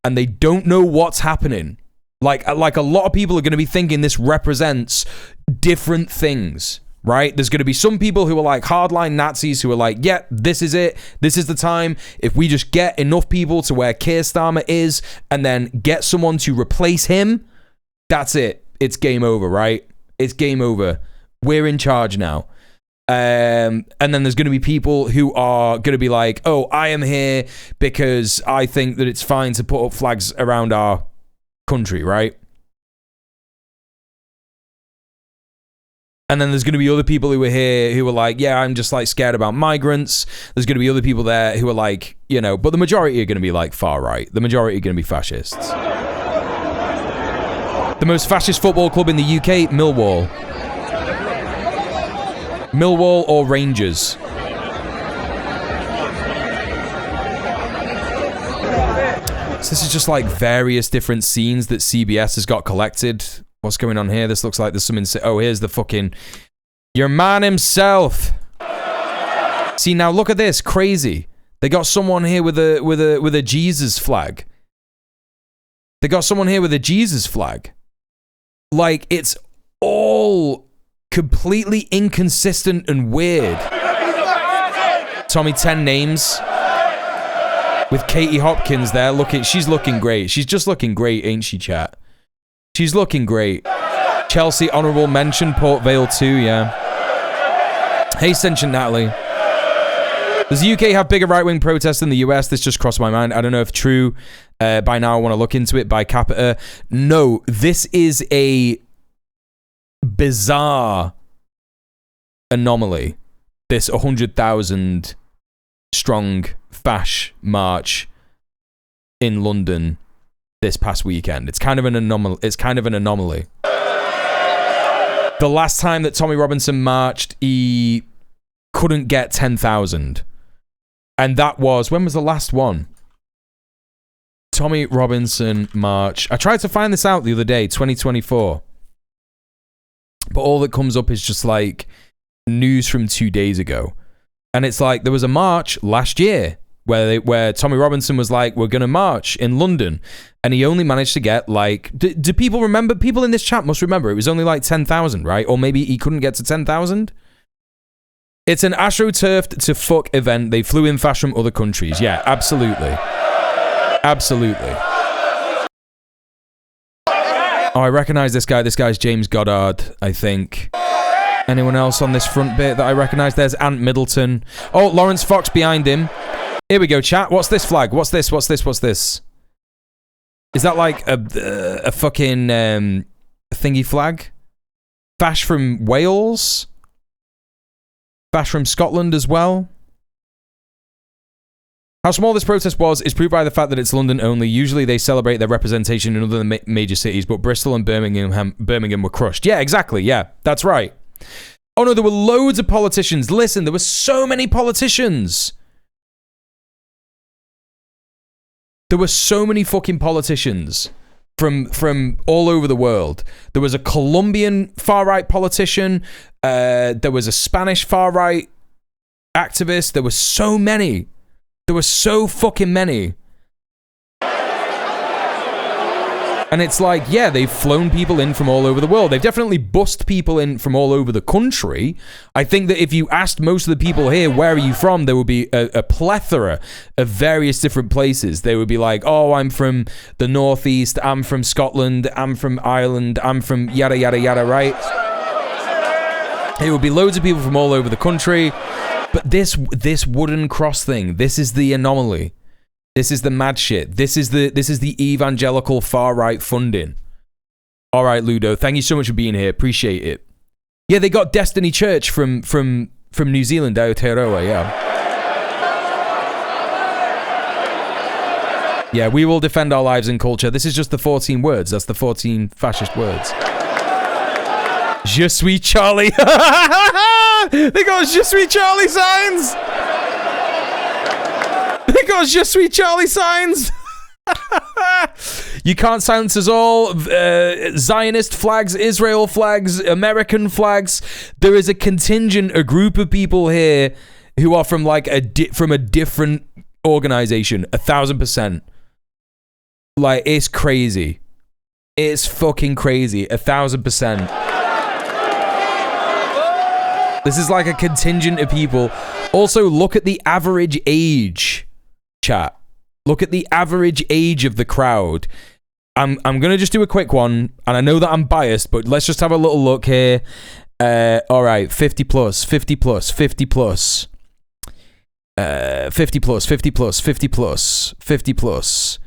and they don't know what's happening. Like a lot of people are going to be thinking this represents different things, right? There's going to be some people who are like hardline Nazis who are like, yeah, this is it. This is the time. If we just get enough people to where Keir Starmer is and then get someone to replace him, that's it. It's game over, right? It's game over. We're in charge now. And then there's going to be people who are going to be like, oh, I am here because I think that it's fine to put up flags around our country, right? And then there's going to be other people who are here who are like, yeah, I'm just like scared about migrants. There's going to be other people there who are like, you know, but the majority are going to be like far right. The majority are going to be fascists. The most fascist football club in the UK, Millwall. Millwall or Rangers. So this is just like various different scenes that CBS has got collected. What's going on here? This looks like there's some oh, here's the fucking your man himself. See, now look at this, crazy. They got someone here with a Jesus flag. They got someone here with a Jesus flag. Like, it's all completely inconsistent and weird. Tommy 10 names. With Katie Hopkins there, she's looking great. She's just looking great, ain't she, chat? She's looking great. Chelsea, honourable mention, Port Vale too, yeah. Hey, Sentient Natalie. Does the UK have bigger right-wing protests than the US? This just crossed my mind. I don't know if true. By now I want to look into it by capita. No, this is a bizarre anomaly. This 100,000 strong Fash march in London this past weekend. It's kind of an anomaly. The last time that Tommy Robinson marched, he couldn't get 10,000. And that was, when was the last one? Tommy Robinson march. I tried to find this out the other day, 2024. But all that comes up is just like news from 2 days ago. And it's like, there was a march last year where Tommy Robinson was like, we're going to march in London. And he only managed to get like, do people remember? People in this chat must remember it was only like 10,000, right? Or maybe he couldn't get to 10,000. It's an AstroTurf to fuck event. They flew in Fash from other countries. Yeah, absolutely. Absolutely. Oh, I recognize this guy. This guy's James Goddard, I think. Anyone else on this front bit that I recognize? There's Ant Middleton. Oh, Lawrence Fox behind him. Here we go, chat. What's this flag? What's this? What's this? What's this? Is that like a fucking thingy flag? Fash from Wales? Fash from Scotland as well? How small this protest was is proved by the fact that it's London only. Usually they celebrate their representation in other major cities, but Bristol and Birmingham were crushed. Yeah, exactly. Yeah, that's right. Oh no, there were loads of politicians. Listen, there were so many politicians. There were so many fucking politicians from all over the world. There was a Colombian far-right politician. There was a Spanish far-right activist. There were so many. There were so fucking many. And it's like, yeah, they've flown people in from all over the world. They've definitely bussed people in from all over the country. I think that if you asked most of the people here, where are you from? There would be a plethora of various different places. They would be like, oh, I'm from the Northeast. I'm from Scotland. I'm from Ireland. I'm from yada, yada, yada, right? It would be loads of people from all over the country. But this wooden cross thing, this is the anomaly. This is the mad shit. This is the evangelical far-right funding. All right, Ludo, thank you so much for being here. Appreciate it. Yeah, they got Destiny Church from New Zealand, Aotearoa, yeah. Yeah, we will defend our lives and culture. This is just the 14 words. That's the 14 fascist words. Je suis Charlie. They got Je suis Charlie signs. They got Je suis Charlie signs. You can't silence us all. Zionist flags, Israel flags, American flags. There is a contingent, a group of people here who are from like from a different organization. 1,000%. Like, it's crazy. It's fucking crazy. 1,000%. This is like a contingent of people. Also, look at the average age, chat. Look at the average age of the crowd. I'm gonna just do a quick one, and I know that I'm biased, but let's just have a little look here. All right, 50 plus, 50 plus, 50 plus, 50 plus, 50 plus, 50 plus, 50 plus,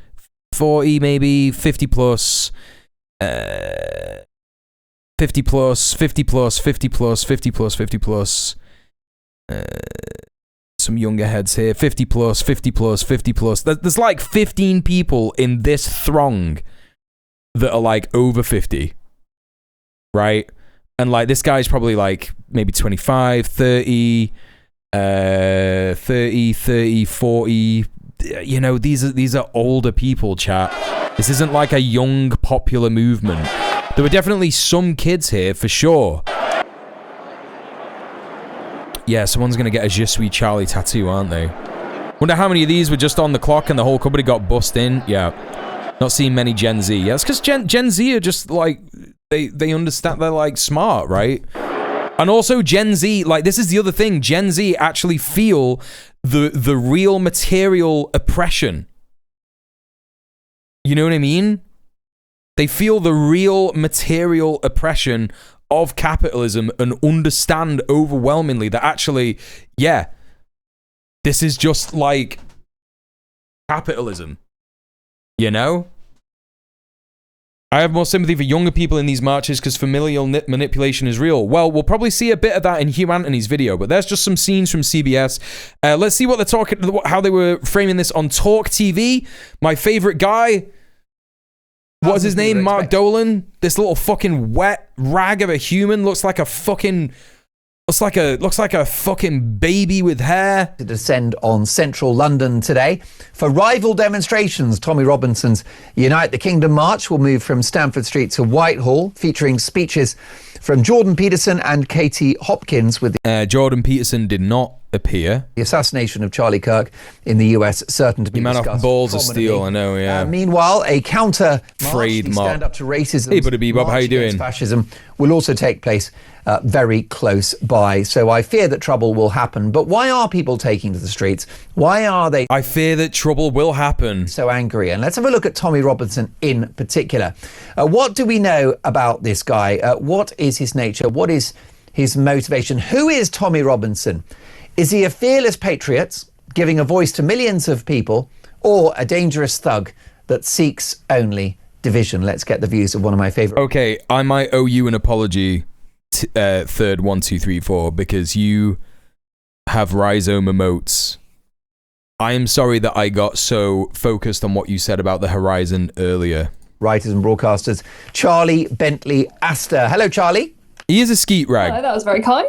40 maybe, 50 plus, 50 plus, 50 plus, 50 plus, 50 plus, 50 plus. Some younger heads here. 50 plus, 50 plus, 50 plus. There's like 15 people in this throng that are like over 50, right? And like this guy's probably like maybe 25, 30, 40. You know, these are older people, chat. This isn't like a young popular movement. There were definitely some kids here for sure. Yeah, someone's going to get a Je suis Charlie tattoo, aren't they? Wonder how many of these were just on the clock and the whole company got bussed in. Yeah. Not seeing many Gen Z. Yeah, it's because Gen Z are just like, they understand, they're like smart, right? And also Gen Z, like this is the other thing. Gen Z actually feel the real material oppression. You know what I mean? They feel the real material oppression of capitalism and understand overwhelmingly that actually, yeah, this is just like capitalism, you know? I have more sympathy for younger people in these marches because familial manipulation is real. Well, we'll probably see a bit of that in Hugh Anthony's video, but there's just some scenes from CBS. Let's see what they're talking, how they were framing this on Talk TV. My favorite guy. What's his name? Mark Dolan. This little fucking wet rag of a human looks like a fucking baby with hair. To descend on central London today for rival demonstrations. Tommy Robinson's Unite the Kingdom March will move from Stamford Street to Whitehall, featuring speeches from Jordan Peterson and Katie Hopkins. With Jordan Peterson did not appear. The assassination of Charlie Kirk in the US certain to be discussed. Man off balls of steel, I know, yeah. Meanwhile, a counter march, stand up to racism. Hey, buddy Bebop, how you doing? Fascism will also take place very close by. So I fear that trouble will happen. But why are people taking to the streets? Why are they? I fear that trouble will happen. So angry. And let's have a look at Tommy Robinson in particular. What do we know about this guy? What is his nature? What is his motivation? Who is Tommy Robinson? Is he a fearless patriot, giving a voice to millions of people, or a dangerous thug that seeks only division? Let's get the views of one of my favourite. Okay, I might owe you an apology, third 1, 2, 3, 4, because you have rhizome emotes. I am sorry that I got so focused on what you said about the horizon earlier. Writers and broadcasters, Charlie Bentley Astor. Hello, Charlie. He is a skeet rag. Oh, that was very kind.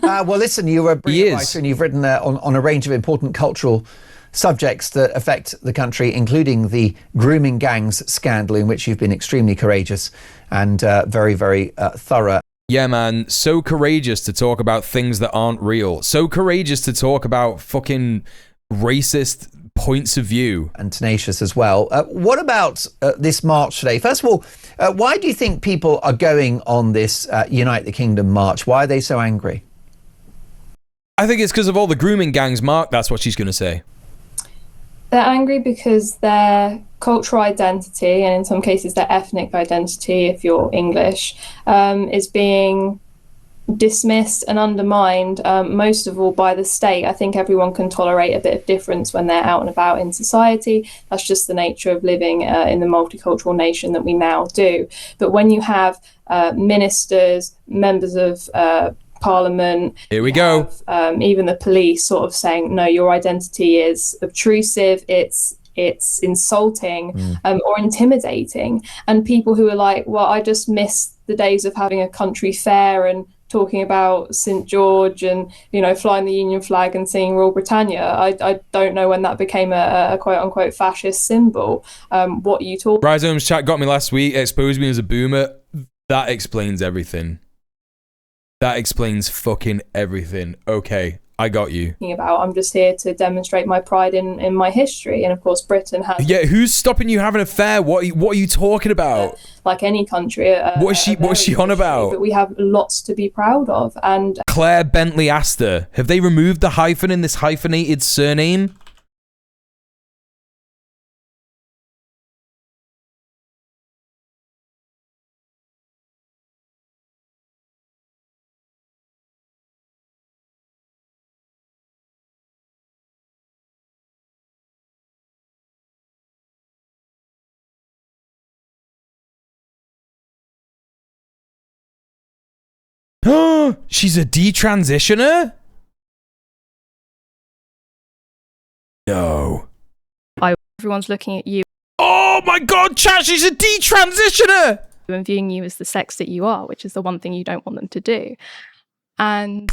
Well, listen, you're a brilliant writer and you've written on a range of important cultural subjects that affect the country, including the grooming gangs scandal, in which you've been extremely courageous and very, very thorough. Yeah, man, so courageous to talk about things that aren't real. So courageous to talk about fucking racist points of view. And tenacious as well. What about this march today? First of all, why do you think people are going on this Unite the Kingdom march? Why are they so angry? I think it's because of all the grooming gangs, Mark. That's what she's going to say. They're angry because their cultural identity, and in some cases their ethnic identity, if you're English, is being dismissed and undermined, most of all by the state. I think everyone can tolerate a bit of difference when they're out and about in society. That's just the nature of living in the multicultural nation that we now do. But when you have ministers, members of Parliament, here we go, even the police sort of saying, no, your identity is obtrusive, it's it's insulting or intimidating. And people who are like, well, I just miss the days of having a country fair and talking about St. George and, you know, flying the Union flag and singing Rule Britannia. I don't know when that became a quote-unquote fascist symbol. What are you talking about? Rhizome's chat got me last week, exposed me as a boomer. That explains everything. That explains fucking everything. Okay, I got you. About? I'm just here to demonstrate my pride in my history. And of course, Britain has... Yeah, who's stopping you having an affair? What are you talking about? Like any country. What is she on about? But we have lots to be proud of. And Claire Bentley Astor. Have they removed the hyphen in this hyphenated surname? She's a detransitioner? No. Everyone's looking at you. Oh my god, chat, she's a detransitioner! And viewing you as the sex that you are, which is the one thing you don't want them to do. And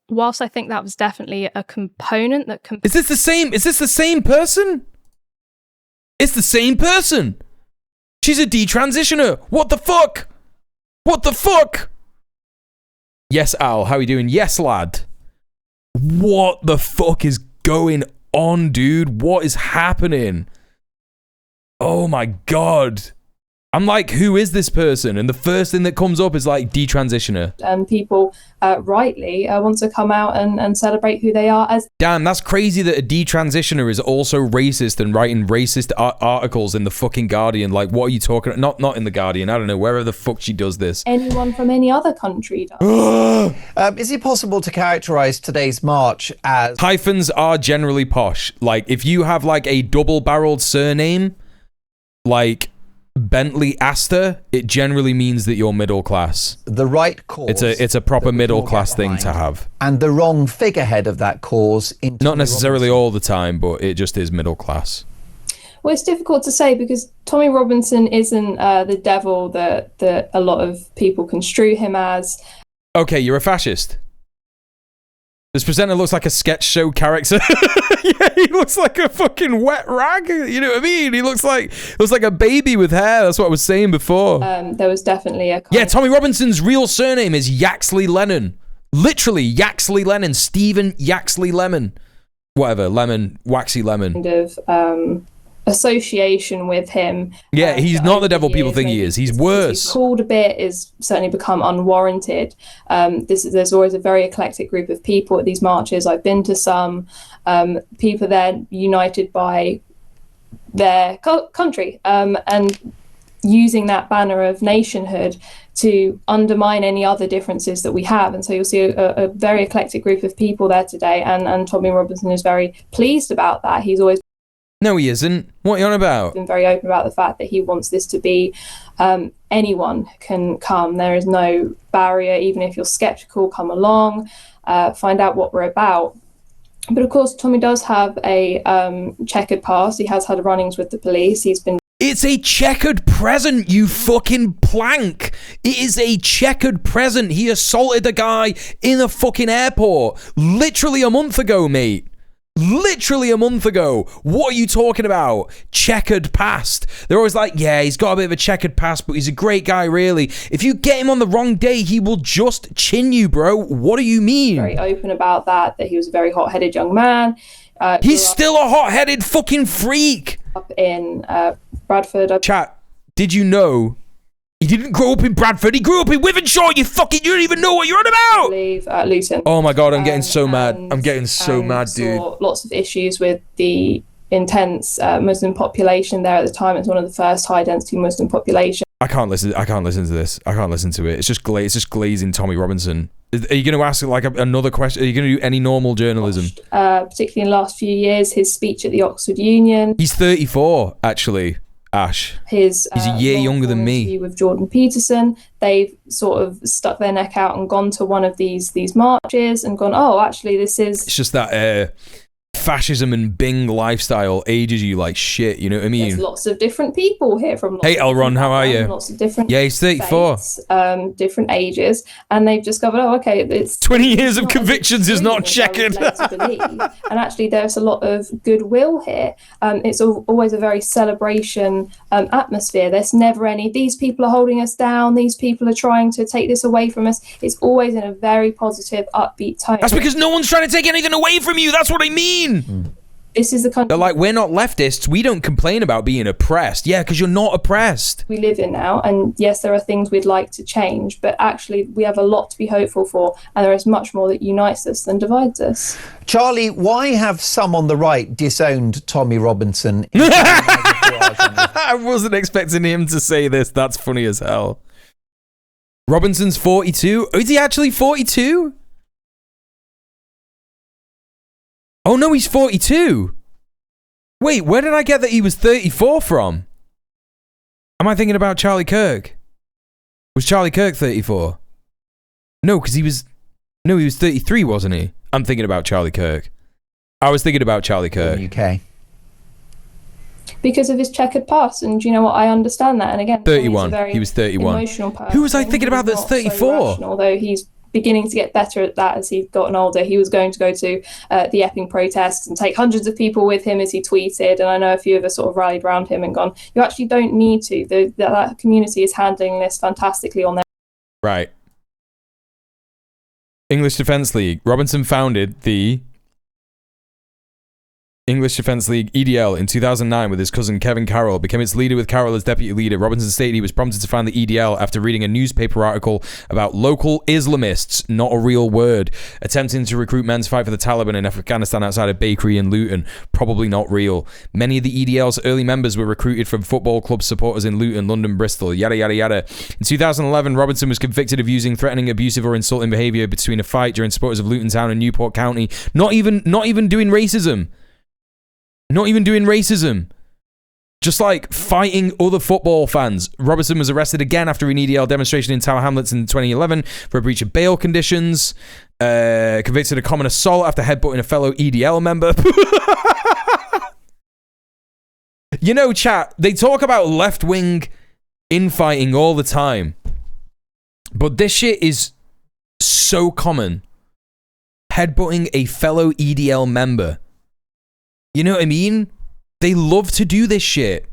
whilst I think that was definitely a component that... Is this the same person? It's the same person! She's a detransitioner! What the fuck? What the fuck? Yes, Al, how are you doing? Yes, lad. What the fuck is going on, dude? What is happening? Oh my god. I'm like, who is this person? And the first thing that comes up is like detransitioner. And people rightly want to come out and celebrate who they are as... Damn, that's crazy that a detransitioner is also racist and writing racist articles in the fucking Guardian. Like, what are you talking about? Not in the Guardian, I don't know, wherever the fuck she does this. Anyone from any other country does. Is it possible to characterize today's march as... Hyphens are generally posh. Like, if you have like a double-barreled surname, like Bentley Astor, it generally means that you're middle class. The right cause. It's a proper middle class thing to have. And the wrong figurehead of that cause. Not necessarily all the time, but it just is middle class. Well, it's difficult to say because Tommy Robinson isn't the devil that a lot of people construe him as. Okay, you're a fascist. This presenter looks like a sketch show character. Yeah, he looks like a fucking wet rag. You know what I mean? He looks like a baby with hair. That's what I was saying before. There was definitely a... Yeah, Tommy Robinson's real surname is Yaxley Lennon. Literally, Yaxley Lennon. Stephen Yaxley Lemon. Whatever, Lemon, Waxy Lemon. Kind of association with him. Yeah, he's not the devil people think he is. He's worse. He's called a bit is certainly become unwarranted. There's always a very eclectic group of people at these marches. I've been to some. People there united by their country and using that banner of nationhood to undermine any other differences that we have. And so you'll see a very eclectic group of people there today. And Tommy Robinson is very pleased about that. He's always... No, he isn't. What are you on about? Been very open about the fact that he wants this to be anyone can come. There is no barrier. Even if you're skeptical, come along, find out what we're about. But of course, Tommy does have a checkered past. He has had run-ins with the police. He's been... It's a checkered present, you fucking plank. It is a checkered present. He assaulted a guy in a fucking airport literally a month ago, mate. Literally a month ago. What are you talking about? Checkered past. They're always like, yeah, he's got a bit of a checkered past, but he's a great guy, really. If you get him on the wrong day, he will just chin you, bro. What do you mean? Very open about that he was a very hot-headed young man. He's still a hot-headed fucking freak. Up in Bradford. Chat, did you know he didn't grow up in Bradford? He grew up in Wivenshaw, you don't even know what you're on about! I believe Luton. Oh my god, I'm getting so mad. I'm getting so mad, dude. Lots of issues with the intense Muslim population there at the time. It's one of the first high-density Muslim populations. I can't listen to this. I can't listen to it. It's just glazing Tommy Robinson. Are you going to ask like another question? Are you going to do any normal journalism? Particularly in the last few years, his speech at the Oxford Union. He's 34, actually, Ash. He's a year younger than me. With Jordan Peterson, they've sort of stuck their neck out and gone to one of these marches and gone, oh, actually, this is... It's just that fascism and Bing lifestyle ages you like shit, you know what I mean? There's lots of different people here from lots Hey, of Elron, different how are you? backgrounds, lots of different Yeah, he's 34. faiths, different ages, and they've discovered, oh, okay, it's 20 years of not as convictions is not extreme as I would checkered. like to believe. And actually, there's a lot of goodwill here. It's always a very celebration atmosphere. There's never any, these people are holding us down, these people are trying to take this away from us. It's always in a very positive, upbeat tone. That's because no one's trying to take anything away from you. That's what I mean. This is the country. They're like, we're not leftists. We don't complain about being oppressed. Yeah, because you're not oppressed. We live in now, and yes, there are things we'd like to change, but actually we have a lot to be hopeful for, and there is much more that unites us than divides us. Charlie, why have some on the right disowned Tommy Robinson? I wasn't expecting him to say this. That's funny as hell. Robinson's 42? Oh, is he actually 42? Oh no, he's 42. Wait, where did I get that he was 34 from? Am I thinking about Charlie Kirk? Was Charlie Kirk 34? No, because he was 33, wasn't he? I'm thinking about Charlie Kirk. I was thinking about Charlie Kirk. UK. Because of his checkered past, and you know what, I understand that. And again, 31. Tommy's a very He was 31. Emotional person. Who was I thinking about that's 34? Although he's beginning to get better at that as he's gotten older. He was going to go to the Epping protests and take hundreds of people with him, as he tweeted, and I know a few of us sort of rallied around him and gone, you actually don't need to. That community is handling this fantastically on their... Right. English Defence League. Robinson founded the English Defence League, EDL, in 2009 with his cousin Kevin Carroll, became its leader with Carroll as deputy leader. Robinson stated he was prompted to found the EDL after reading a newspaper article about local Islamists, not a real word, attempting to recruit men to fight for the Taliban in Afghanistan outside of Bakery and Luton. Probably not real. Many of the EDL's early members were recruited from football club supporters in Luton, London, Bristol, yada yada yada. In 2011, Robinson was convicted of using threatening, abusive or insulting behaviour between a fight during supporters of Luton Town and Newport County. Not even doing racism. Not even doing racism. Just like fighting other football fans. Robertson was arrested again after an EDL demonstration in Tower Hamlets in 2011 for a breach of bail conditions. Convicted of common assault after headbutting a fellow EDL member. You know, chat, they talk about left-wing infighting all the time. But this shit is so common. Headbutting a fellow EDL member. You know what I mean? They love to do this shit.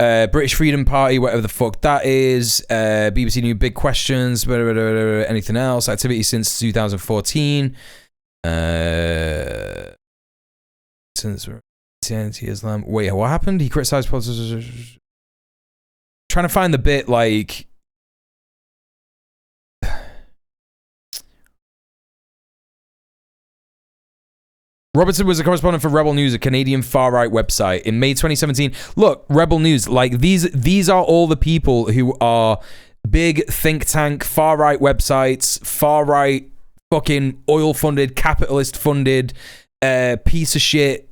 British Freedom Party, whatever the fuck that is. BBC New Big Questions. Anything else? Activity since 2014. Since Islam. Wait, what happened? He criticized politicians. Trying to find the bit like. Robertson was a correspondent for Rebel News, a Canadian far-right website. In May 2017, look, Rebel News, like these are all the people who are big think tank, far-right websites, far-right fucking oil-funded, capitalist-funded, piece of shit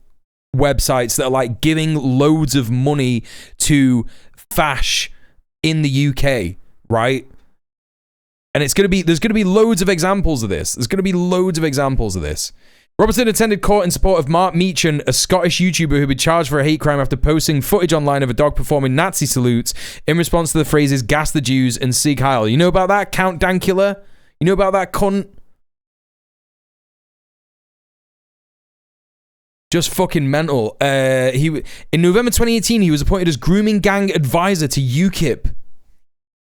websites that are like giving loads of money to Fash in the UK, right? And there's going to be loads of examples of this. There's going to be loads of examples of this. Robertson attended court in support of Mark Meechan, a Scottish YouTuber who had been charged for a hate crime after posting footage online of a dog performing Nazi salutes in response to the phrases "gas the Jews" and "Sieg Heil." You know about that, Count Dankula? You know about that cunt? Just fucking mental. In November 2018, he was appointed as grooming gang advisor to UKIP.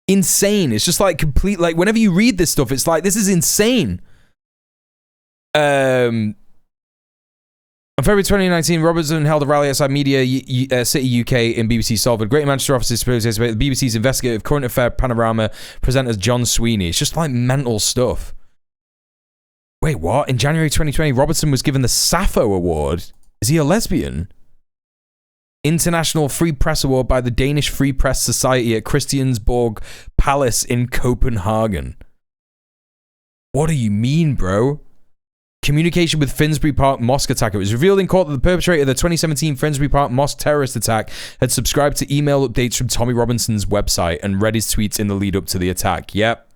Insane. It's just like complete, like whenever you read this stuff, it's like, this is insane. On February 2019, Robertson held a rally outside Media City UK in BBC Salford. Great Manchester offices participated. The BBC's investigative current affair panorama presenters John Sweeney. It's just like mental stuff. Wait, what? In January 2020, Robertson was given the Sappho Award. Is he a lesbian? International Free Press Award by the Danish Free Press Society at Christiansborg Palace in Copenhagen. What do you mean, bro? Communication with Finsbury Park mosque attack. It was revealed in court that the perpetrator of the 2017 Finsbury Park mosque terrorist attack had subscribed to email updates from Tommy Robinson's website and read his tweets in the lead up to the attack. Yep.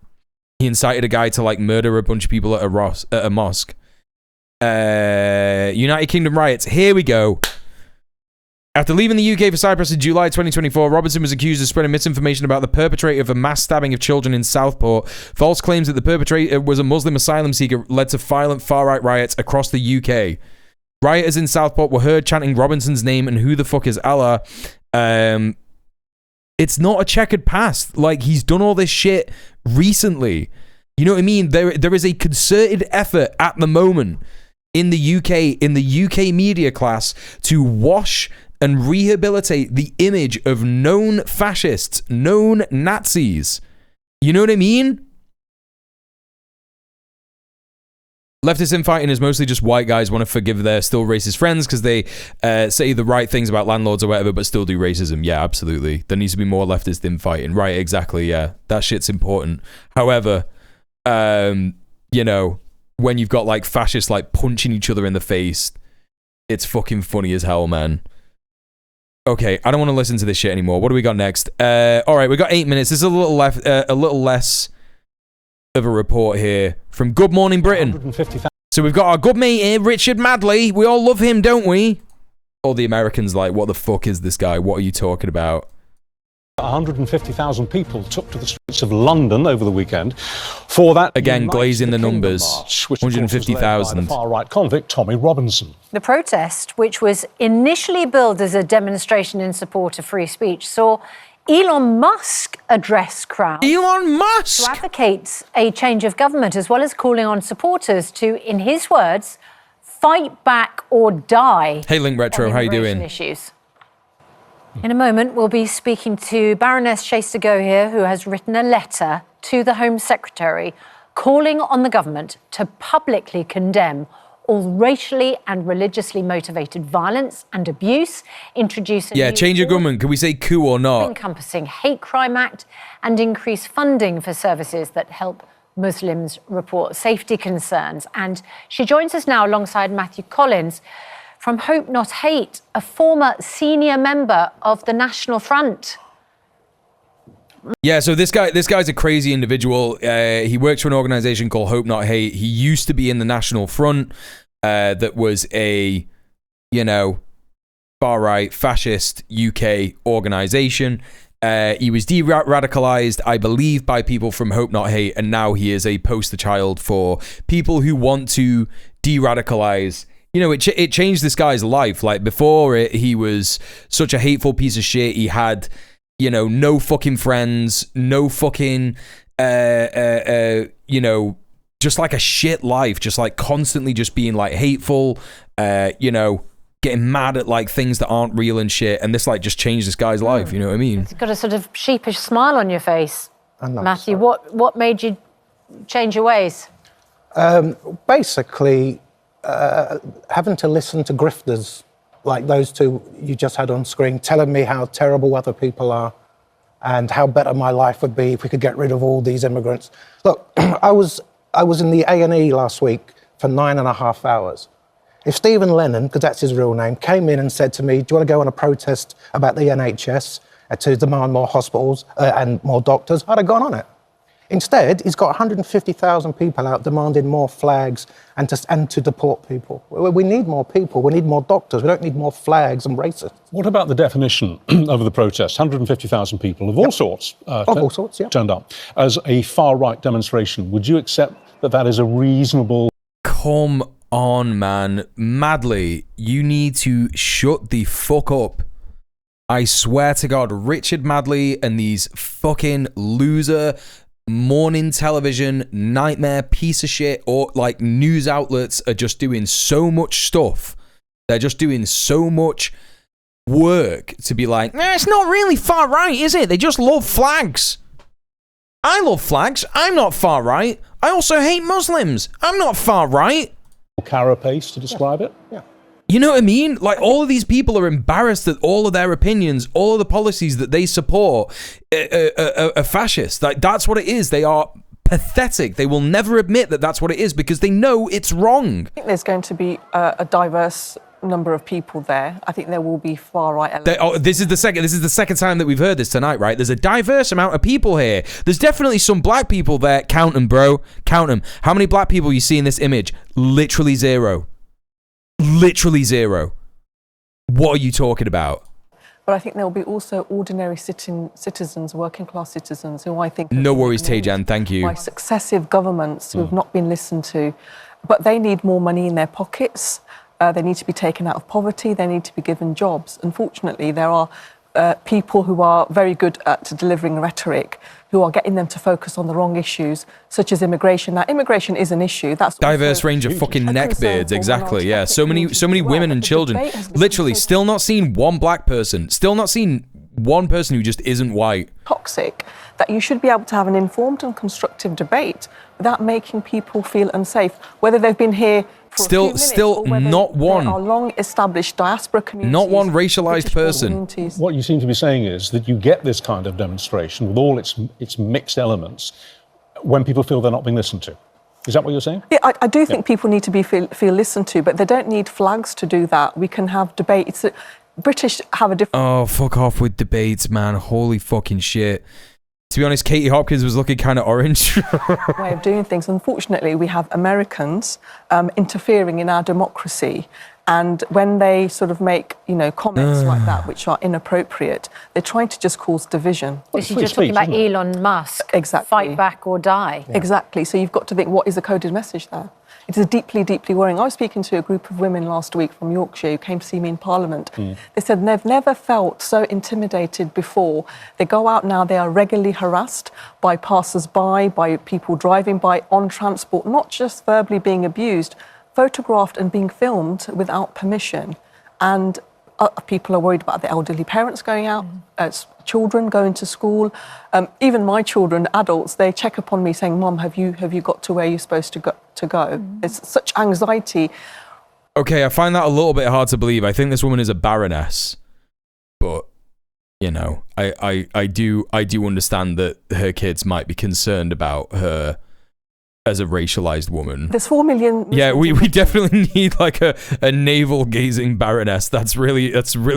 He incited a guy to like murder a bunch of people at a mosque. United Kingdom riots. Here we go. After leaving the UK for Cyprus in July 2024, Robinson was accused of spreading misinformation about the perpetrator of a mass stabbing of children in Southport. False claims that the perpetrator was a Muslim asylum seeker led to violent far-right riots across the UK. Rioters in Southport were heard chanting Robinson's name and "Who the fuck is Allah?" It's not a checkered past. Like, he's done all this shit recently. You know what I mean? There is a concerted effort at the moment in the UK media class to wash and rehabilitate the image of known fascists, known Nazis. You know what I mean? Leftist infighting is mostly just white guys want to forgive their still racist friends because they say the right things about landlords or whatever, but still do racism. Yeah, absolutely. There needs to be more leftist infighting. Right, exactly, yeah. That shit's important. However, you know, when you've got like fascists like punching each other in the face, it's fucking funny as hell, man. Okay, I don't want to listen to this shit anymore. What do we got next? All right, we got 8 minutes. This is a little less of a report here from Good Morning Britain. So we've got our good mate here, Richard Madley. We all love him, don't we? All the Americans like, what the fuck is this guy? What are you talking about? 150,000 people took to the streets of London over the weekend for that. Again, glazing the numbers. 150,000. Far-right convict Tommy Robinson. The protest, which was initially billed as a demonstration in support of free speech, saw Elon Musk address crowds. Elon Musk! To advocate a change of government, as well as calling on supporters to, in his words, fight back or die. Hey, Link Retro, how you doing? Issues. In a moment, we'll be speaking to Baroness Shasta here, who has written a letter to the Home Secretary calling on the government to publicly condemn all racially and religiously motivated violence and abuse, introduce a change your government. Can we say coup or not? Encompassing hate crime act and increase funding for services that help Muslims report safety concerns. And she joins us now alongside Matthew Collins from Hope Not Hate, a former senior member of the National Front. Yeah, so this guy's a crazy individual. He works for an organization called Hope Not Hate. He used to be in the National Front, that was a, you know, far-right fascist UK organization. He was de-radicalized, I believe, by people from Hope Not Hate, and now he is a poster child for people who want to de-radicalize. You know, it changed this guy's life. Like, before it, he was such a hateful piece of shit. He had, you know, no fucking friends, no fucking, you know, just like a shit life, just like constantly just being like hateful, you know, getting mad at like things that aren't real and shit. And this like just changed this guy's life. You know what I mean? You've got a sort of sheepish smile on your face, Matthew. What made you change your ways? Basically, having to listen to grifters like those two you just had on screen, telling me how terrible other people are and how better my life would be if we could get rid of all these immigrants. Look, I was in the A&E last week for 9.5 hours. If Stephen Lennon, because that's his real name, came in and said to me, do you want to go on a protest about the NHS to demand more hospitals and more doctors, I'd have gone on it. Instead, he's got 150,000 people out demanding more flags and to deport people. We need more people. We need more doctors. We don't need more flags and racists. What about the definition of the protest? 150,000 people of all sorts, turned up as a far-right demonstration. Would you accept that that is a reasonable... Come on, man. Madley, you need to shut the fuck up. I swear to God, Richard Madley and these fucking loser... morning television nightmare piece of shit or like news outlets are just doing so much stuff. They're just doing so much work to be like, nah, it's not really far right, is it? They just love flags. I love flags. I'm not far right. I also hate Muslims. I'm not far right. Carapace to describe it. Yeah. You know what I mean? Like, all of these people are embarrassed that all of their opinions, all of the policies that they support are fascist. Like, that's what it is. They are pathetic. They will never admit that that's what it is because they know it's wrong. I think there's going to be a diverse number of people there. I think there will be far-right elements. This is the second time that we've heard this tonight, right? There's a diverse amount of people here. There's definitely some black people there. Count them, bro. Count them. How many black people you see in this image? Literally zero. Literally zero. What are you talking about? But I think there will be also ordinary citizens, working class citizens, who I think... No worries, Tejan, thank you. ...by successive governments who have not been listened to. But they need more money in their pockets. They need to be taken out of poverty. They need to be given jobs. Unfortunately, there are people who are very good at delivering rhetoric, who are getting them to focus on the wrong issues, such as immigration. Now, immigration is an issue. That's diverse range of fucking neckbeards, exactly. Yeah, so many women and children. Literally, still not seen one black person. Still not seen one person who just isn't white. Toxic. That you should be able to have an informed and constructive debate without making people feel unsafe, whether they've been here for a few minutes, still not one. There are long-established diaspora communities. Not one racialized person. What you seem to be saying is that you get this kind of demonstration with all its mixed elements when people feel they're not being listened to. Is that what you're saying? Yeah, I do think people need to feel listened to, but they don't need flags to do that. We can have debate. British have a different... Oh, fuck off with debates, man. Holy fucking shit. To be honest, Katie Hopkins was looking kind of orange. way of doing things. Unfortunately, we have Americans interfering in our democracy. And when they sort of make, comments like that, which are inappropriate, they're trying to just cause division. This is just talking about Elon Musk. Exactly. Fight back or die. Yeah. Exactly. So you've got to think, what is the coded message there? It is deeply, deeply worrying. I was speaking to a group of women last week from Yorkshire who came to see me in Parliament. They said they've never felt so intimidated before. They go out now, they are regularly harassed by passers-by, by people driving by, on transport, not just verbally being abused, photographed and being filmed without permission. And people are worried about the elderly parents going out, children going to school. Even my children, adults, they check upon me saying, Mum, have you got to where you're supposed to go? It's such anxiety. Okay, I find that a little bit hard to believe. I think this woman is a baroness. But, I do understand that her kids might be concerned about her as a racialized woman. There's 4 million... Yeah, we definitely need like a navel-gazing baroness. That's really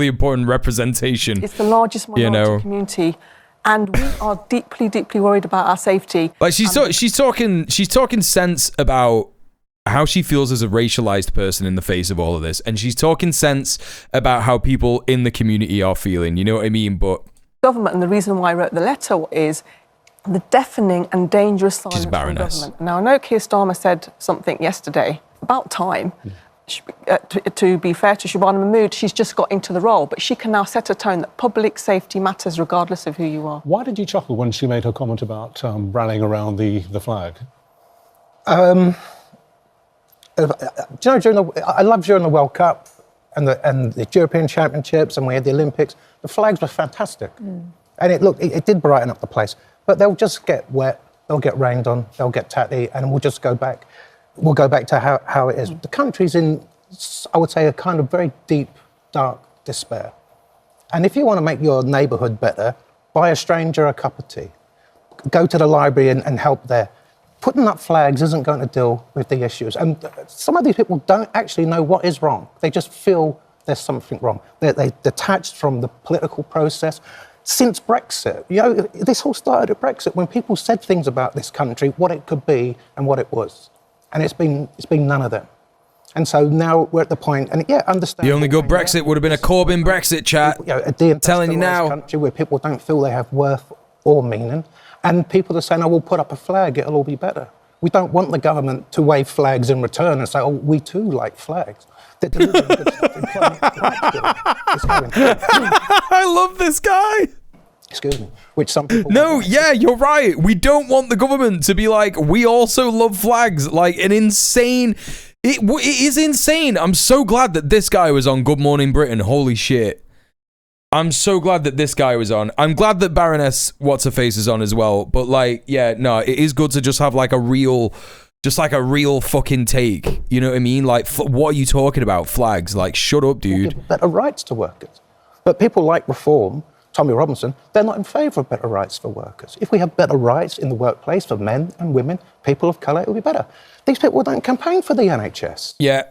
important representation. It's the largest minority community, and we are deeply, deeply worried about our safety. Like she's talking sense about how she feels as a racialized person in the face of all of this, and she's talking sense about how people in the community are feeling. You know what I mean? But government, and the reason why I wrote the letter is the deafening and dangerous silence from government. Now, I know Keir Starmer said something yesterday about time. To be fair to Shabana Mahmood, she's just got into the role, but she can now set a tone that public safety matters regardless of who you are. Why did you chuckle when she made her comment about rallying around the flag? Do you know, I love during the World Cup and the European Championships, and we had the Olympics, the flags were fantastic. And it did brighten up the place. But they'll just get wet, they'll get rained on, they'll get tatty, and we'll just go back. We'll go back to how it is. The country's in, I would say, a kind of very deep, dark despair. And if you want to make your neighbourhood better, buy a stranger a cup of tea. Go to the library and help there. Putting up flags isn't going to deal with the issues. And some of these people don't actually know what is wrong. They just feel there's something wrong. They're detached from the political process. Since Brexit, this all started at Brexit, when people said things about this country, what it could be and what it was. And it's been none of them. And so now we're at the point, and understand. The only good Brexit would have been a Corbyn Brexit chat. A telling you now. Country where people don't feel they have worth or meaning. And people are saying, we'll put up a flag, it'll all be better. We don't want the government to wave flags in return and say, we too like flags. They're delivering good stuff. I love this guy. Excuse me. Which some people... No, yeah, you're right. We don't want the government to be like, we also love flags. Like an insane... It is insane. I'm so glad that this guy was on Good Morning Britain. Holy shit. I'm so glad that this guy was on. I'm glad that Baroness What's-Her-Face is on as well. But like, yeah, no, it is good to just have like a real fucking take. You know what I mean? Like, what are you talking about? Flags. Like, shut up, dude. Give better rights to workers. But people like Reform, Tommy Robinson, they're not in favour of better rights for workers. If we have better rights in the workplace for men and women, people of colour, it will be better. These people don't campaign for the NHS. Yeah.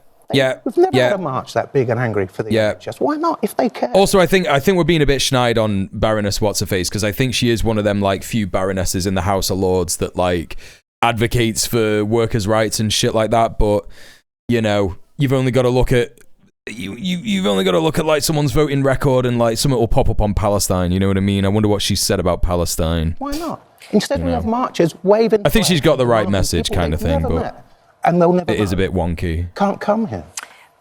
We've never had a march that big and angry for the NHS. Why not, if they care? Also, I think we're being a bit schneid on Baroness What's-Her-Face, because I think she is one of them like few baronesses in the House of Lords that like advocates for workers' rights and shit like that. But, you've only got to look at you've only got to look at like someone's voting record and like something will pop up on Palestine. You know what I mean? I wonder what she said about Palestine. Why not? Instead we have marches waving. I think she's got the right message, kind of thing, but and they'll never it is a bit wonky. Can't come here.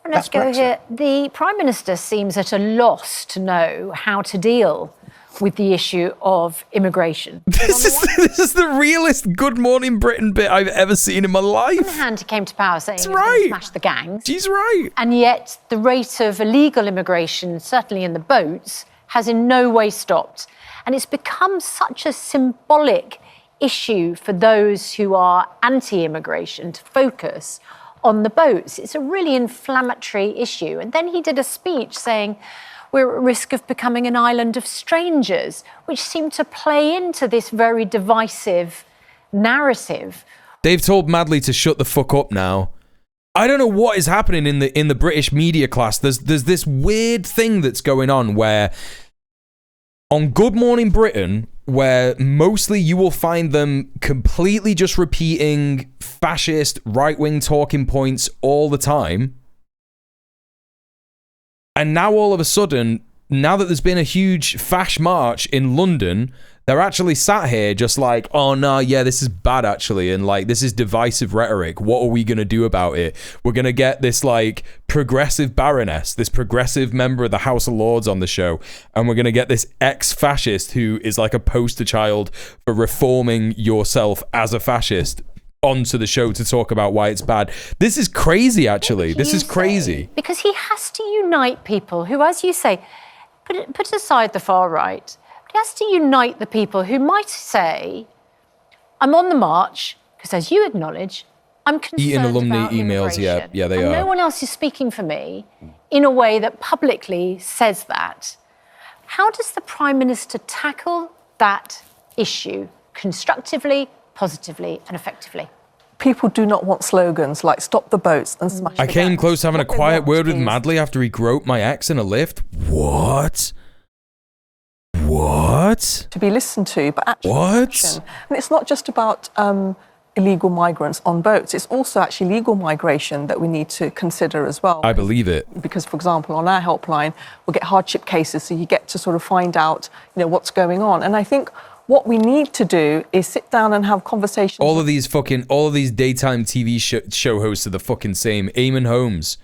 Let's go here. The Prime Minister seems at a loss to know how to deal with the issue of immigration. This is the realest Good Morning Britain bit I've ever seen in my life. On the hand, he came to power saying he was going to smash the gangs. She's right. And yet the rate of illegal immigration, certainly in the boats, has in no way stopped. And it's become such a symbolic issue for those who are anti-immigration to focus on the boats. It's a really inflammatory issue. And then he did a speech saying we're at risk of becoming an island of strangers, which seemed to play into this very divisive narrative. They've told Madley to shut the fuck up now. I don't know what is happening in the British media class. There's this weird thing that's going on where on Good Morning Britain, where mostly you will find them completely just repeating fascist right-wing talking points all the time. And now all of a sudden, now that there's been a huge Fash march in London, they're actually sat here just like, oh no, yeah, this is bad actually, and like this is divisive rhetoric. What are we gonna do about it? We're gonna get this like progressive baroness, this progressive member of the House of Lords on the show, and we're gonna get this ex-fascist who is like a poster child for reforming yourself as a fascist onto the show to talk about why it's bad. This is crazy actually. This is crazy. Because he has to unite people who, as you say, put aside the far right. He has to unite the people who might say, I'm on the march, because as you acknowledge, I'm concerned Eating alumni about emails, immigration. yeah, they and are. no one else is speaking for me in a way that publicly says that. How does the Prime Minister tackle that issue constructively, positively and effectively? People do not want slogans like stop the boats and smash I the came gangs. close to having a What they quiet want word with is- Madley after he groped my ex in a lift. What? What? To be listened to, but actually What? action. And it's not just about illegal migrants on boats. It's also actually legal migration that we need to consider as well. I believe it. Because, for example, on our helpline, we'll get hardship cases, so you get to sort of find out, what's going on. And I think what we need to do is sit down and have conversations. All of these daytime TV show hosts are the fucking same. Eamon Holmes.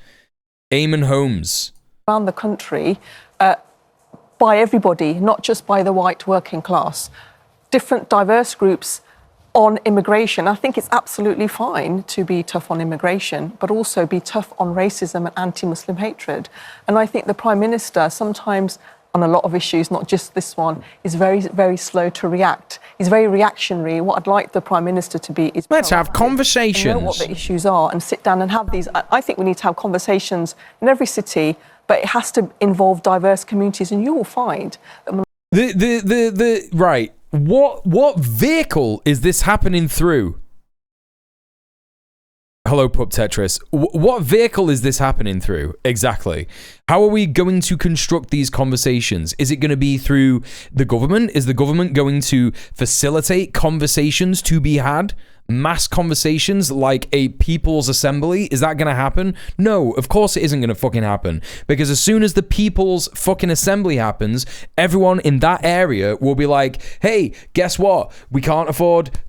Around the country, by everybody, not just by the white working class. Different diverse groups on immigration. I think it's absolutely fine to be tough on immigration, but also be tough on racism and anti-Muslim hatred. And I think the Prime Minister sometimes, on a lot of issues, not just this one, is very, very slow to react. He's very reactionary. What I'd like the Prime Minister to be is... Let's have conversations. Know what the issues are and sit down and have these... I think we need to have conversations in every city, but it has to involve diverse communities, and you will find that... Right. What vehicle is this happening through? Hello, Pup Tetris. What vehicle is this happening through? Exactly. How are we going to construct these conversations? Is it going to be through the government? Is the government going to facilitate conversations to be had? Mass conversations like a people's assembly? Is that going to happen? No, of course it isn't going to fucking happen. Because as soon as the people's fucking assembly happens, everyone in that area will be like, hey, guess what? We can't afford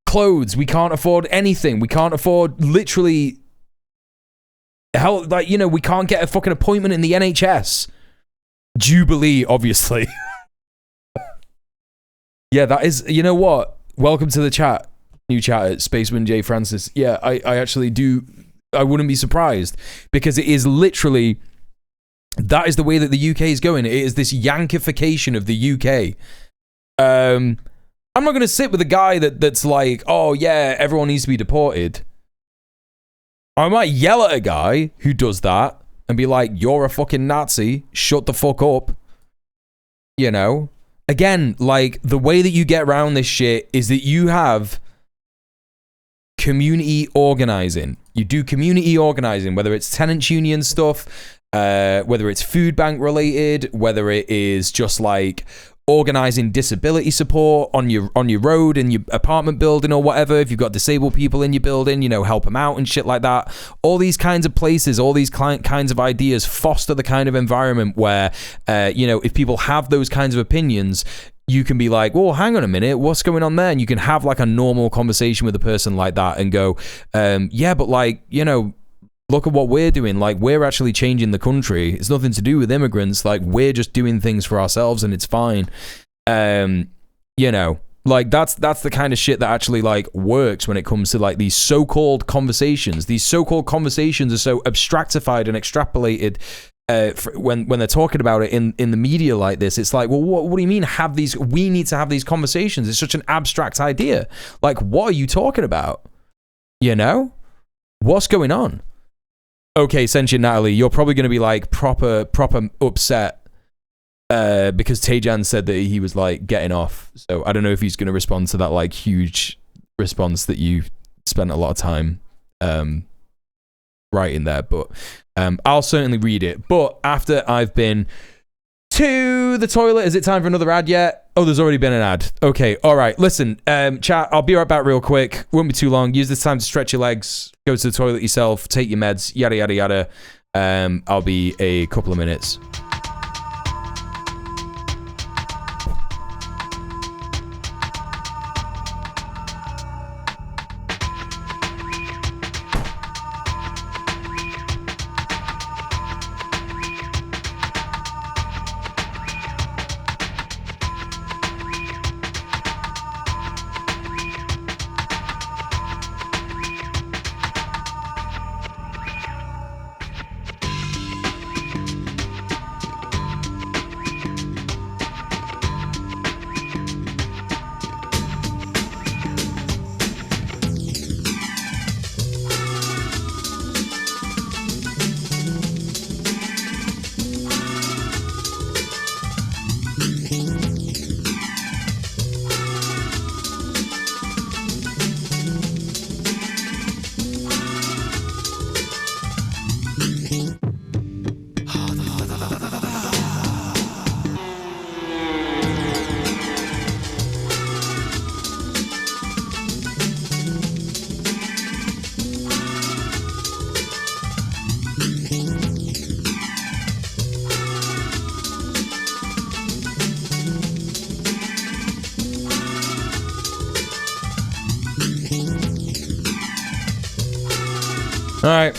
clothes. We can't afford anything. We can't afford literally hell, we can't get a fucking appointment in the NHS. Jubilee, obviously. Yeah, that is, you know what? Welcome to the chat. New chat at Spaceman J. Francis. Yeah, I actually do. I wouldn't be surprised because it is literally, that is the way that the UK is going. It is this Yankification of the UK. I'm not going to sit with a guy that's like, oh yeah, everyone needs to be deported. I might yell at a guy who does that and be like, you're a fucking Nazi, shut the fuck up. You know? Again, like, the way that you get around this shit is that you have community organizing. You do community organizing, whether it's tenants union stuff, whether it's food bank related, whether it is just like organizing disability support on your road, in your apartment building or whatever. If you've got disabled people in your building, help them out and shit like that. All these kinds of places, all these kinds of ideas foster the kind of environment where, if people have those kinds of opinions, you can be like, well, hang on a minute, what's going on there? And you can have like a normal conversation with a person like that and go, yeah, but like, look at what we're doing. Like, we're actually changing the country. It's nothing to do with immigrants. Like, we're just doing things for ourselves and it's fine. Like that's the kind of shit that actually like works when it comes to like these so-called conversations. These so-called conversations are so abstractified and extrapolated when they're talking about it in the media like this. It's like, well, what do you mean we need to have these conversations? It's such an abstract idea. Like, what are you talking about? What's going on? Okay, Sentient Natalie, you're probably going to be like proper upset because Tejan said that he was like getting off. So I don't know if he's going to respond to that like huge response that you spent a lot of time writing there. But I'll certainly read it. But after I've been to the toilet, is it time for another ad yet? Oh, there's already been an ad. Okay, all right. Listen, chat, I'll be right back real quick. Won't be too long. Use this time to stretch your legs, go to the toilet yourself, take your meds, yada, yada, yada. I'll be a couple of minutes. All right.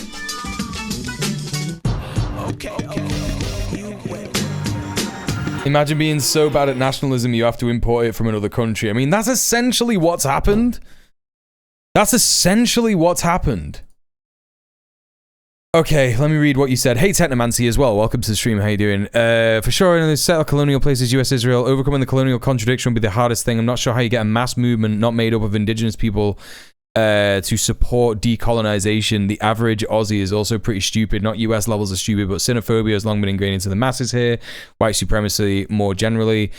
Imagine being so bad at nationalism you have to import it from another country. I mean, that's essentially what's happened. That's essentially what's happened. Okay, let me read what you said. Hey, Technomancy as well. Welcome to the stream. How you doing? For sure, in the set of colonial places, US, Israel, overcoming the colonial contradiction would be the hardest thing. I'm not sure how you get a mass movement not made up of indigenous people to support decolonization. The average Aussie is also pretty stupid. Not US levels are stupid, but xenophobia has long been ingrained into the masses here. White supremacy more generally.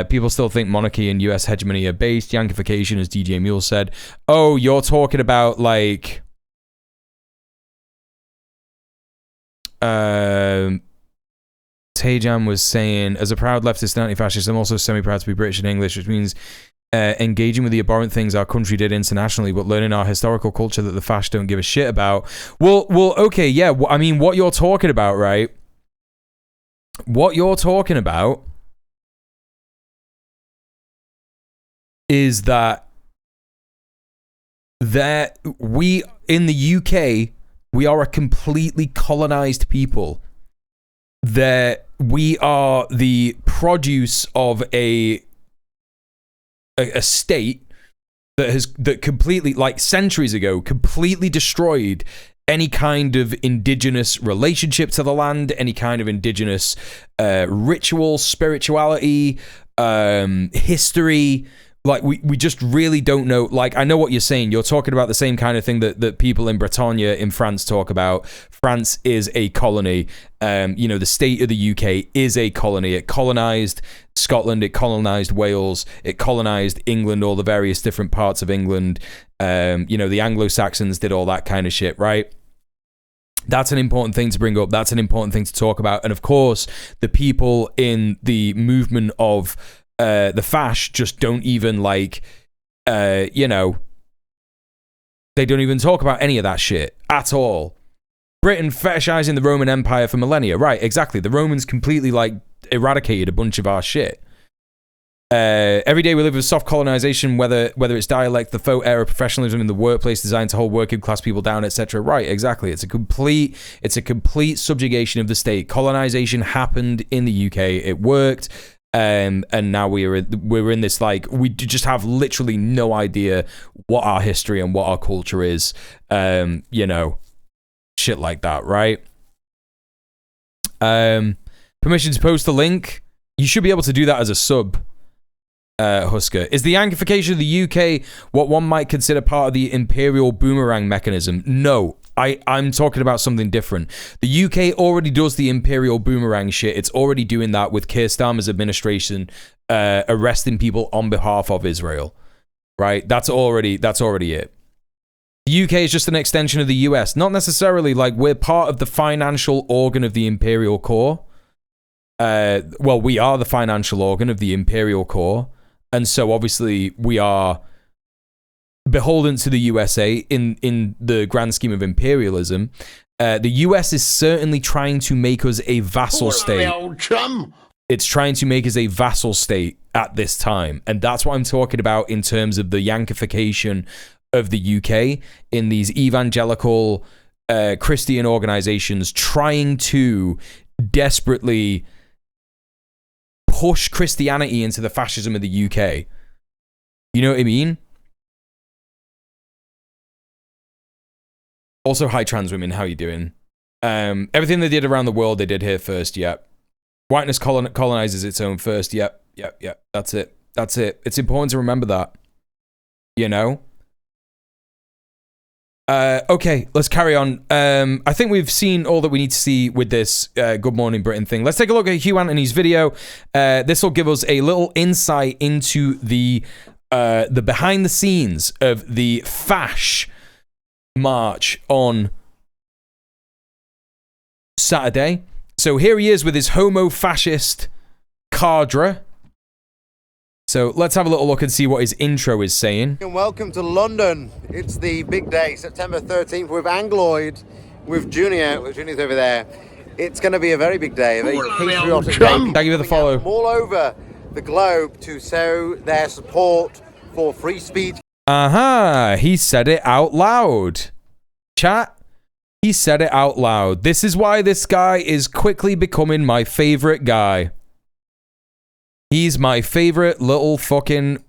People still think monarchy and US hegemony are based. Yankification, as djmuel said. Oh, you're talking about like... Tejan was saying, as a proud leftist and anti-fascist, I'm also semi-proud to be British and English, which means engaging with the abhorrent things our country did internationally, but learning our historical culture that the Fash don't give a shit about. Well, okay, yeah. I mean, what you're talking about, right? What you're talking about is that we, in the UK, we are a completely colonized people. That we are the produce of a state that completely, like centuries ago, completely destroyed any kind of indigenous relationship to the land, any kind of indigenous ritual, spirituality, history. Like, we just really don't know. Like, I know what you're saying. You're talking about the same kind of thing that people in Bretagne in France talk about. France is a colony. The state of the UK is a colony. It colonized Scotland. It colonized Wales. It colonized England, all the various different parts of England. The Anglo-Saxons did all that kind of shit, right? That's an important thing to bring up. That's an important thing to talk about. And of course, the people in the movement of the Fash just don't even like, you know, they don't even talk about any of that shit at all. Britain fetishizing the Roman Empire for millennia. Right, exactly. The Romans completely like eradicated a bunch of our shit. Every day we live with soft colonization, whether it's dialect, the faux era professionalism in the workplace designed to hold working class people down, etc. Right, exactly. It's a complete subjugation of the state. Colonization happened in the UK. It worked. And now we're in this, like, we just have literally no idea what our history and what our culture is. You know, shit like that, right? Permission to post the link. You should be able to do that as a sub, Husker. Is the Yankification of the UK what one might consider part of the imperial boomerang mechanism? No. I'm talking about something different. The UK already does the imperial boomerang shit. It's already doing that with Keir Starmer's administration arresting people on behalf of Israel. Right? That's already it. The UK is just an extension of the US. Not necessarily. Like, we're part of the financial organ of the imperial core. Well, we are the financial organ of the imperial core. And so obviously we are beholden to the USA in the grand scheme of imperialism. The US is certainly trying to make us a vassal state. Old chum. It's trying to make us a vassal state at this time. And that's what I'm talking about in terms of the Yankification of the UK in these evangelical Christian organizations trying to desperately push Christianity into the fascism of the UK. You know what I mean? Also, hi trans women, how you doing? Everything they did around the world, they did here first, yep. Whiteness colonizes its own first, yep. That's it. It's important to remember that. You know? Okay, let's carry on. I think we've seen all that we need to see with this Good Morning Britain thing. Let's take a look at Hugh Anthony's video. This will give us a little insight into the behind the scenes of the Fash march on Saturday. So here he is with his homo-fascist cadre. So let's have a little look and see what his intro is saying. And welcome to London. It's the big day, September 13th, with Angloid, with Junior. Junior's over there. It's going to be a very big day, a very patriotic day. Thank you for the follow. From all over the globe to show their support for free speech. He said it out loud. Chat, he said it out loud. This is why this guy is quickly becoming my favorite guy. He's my favorite little fucking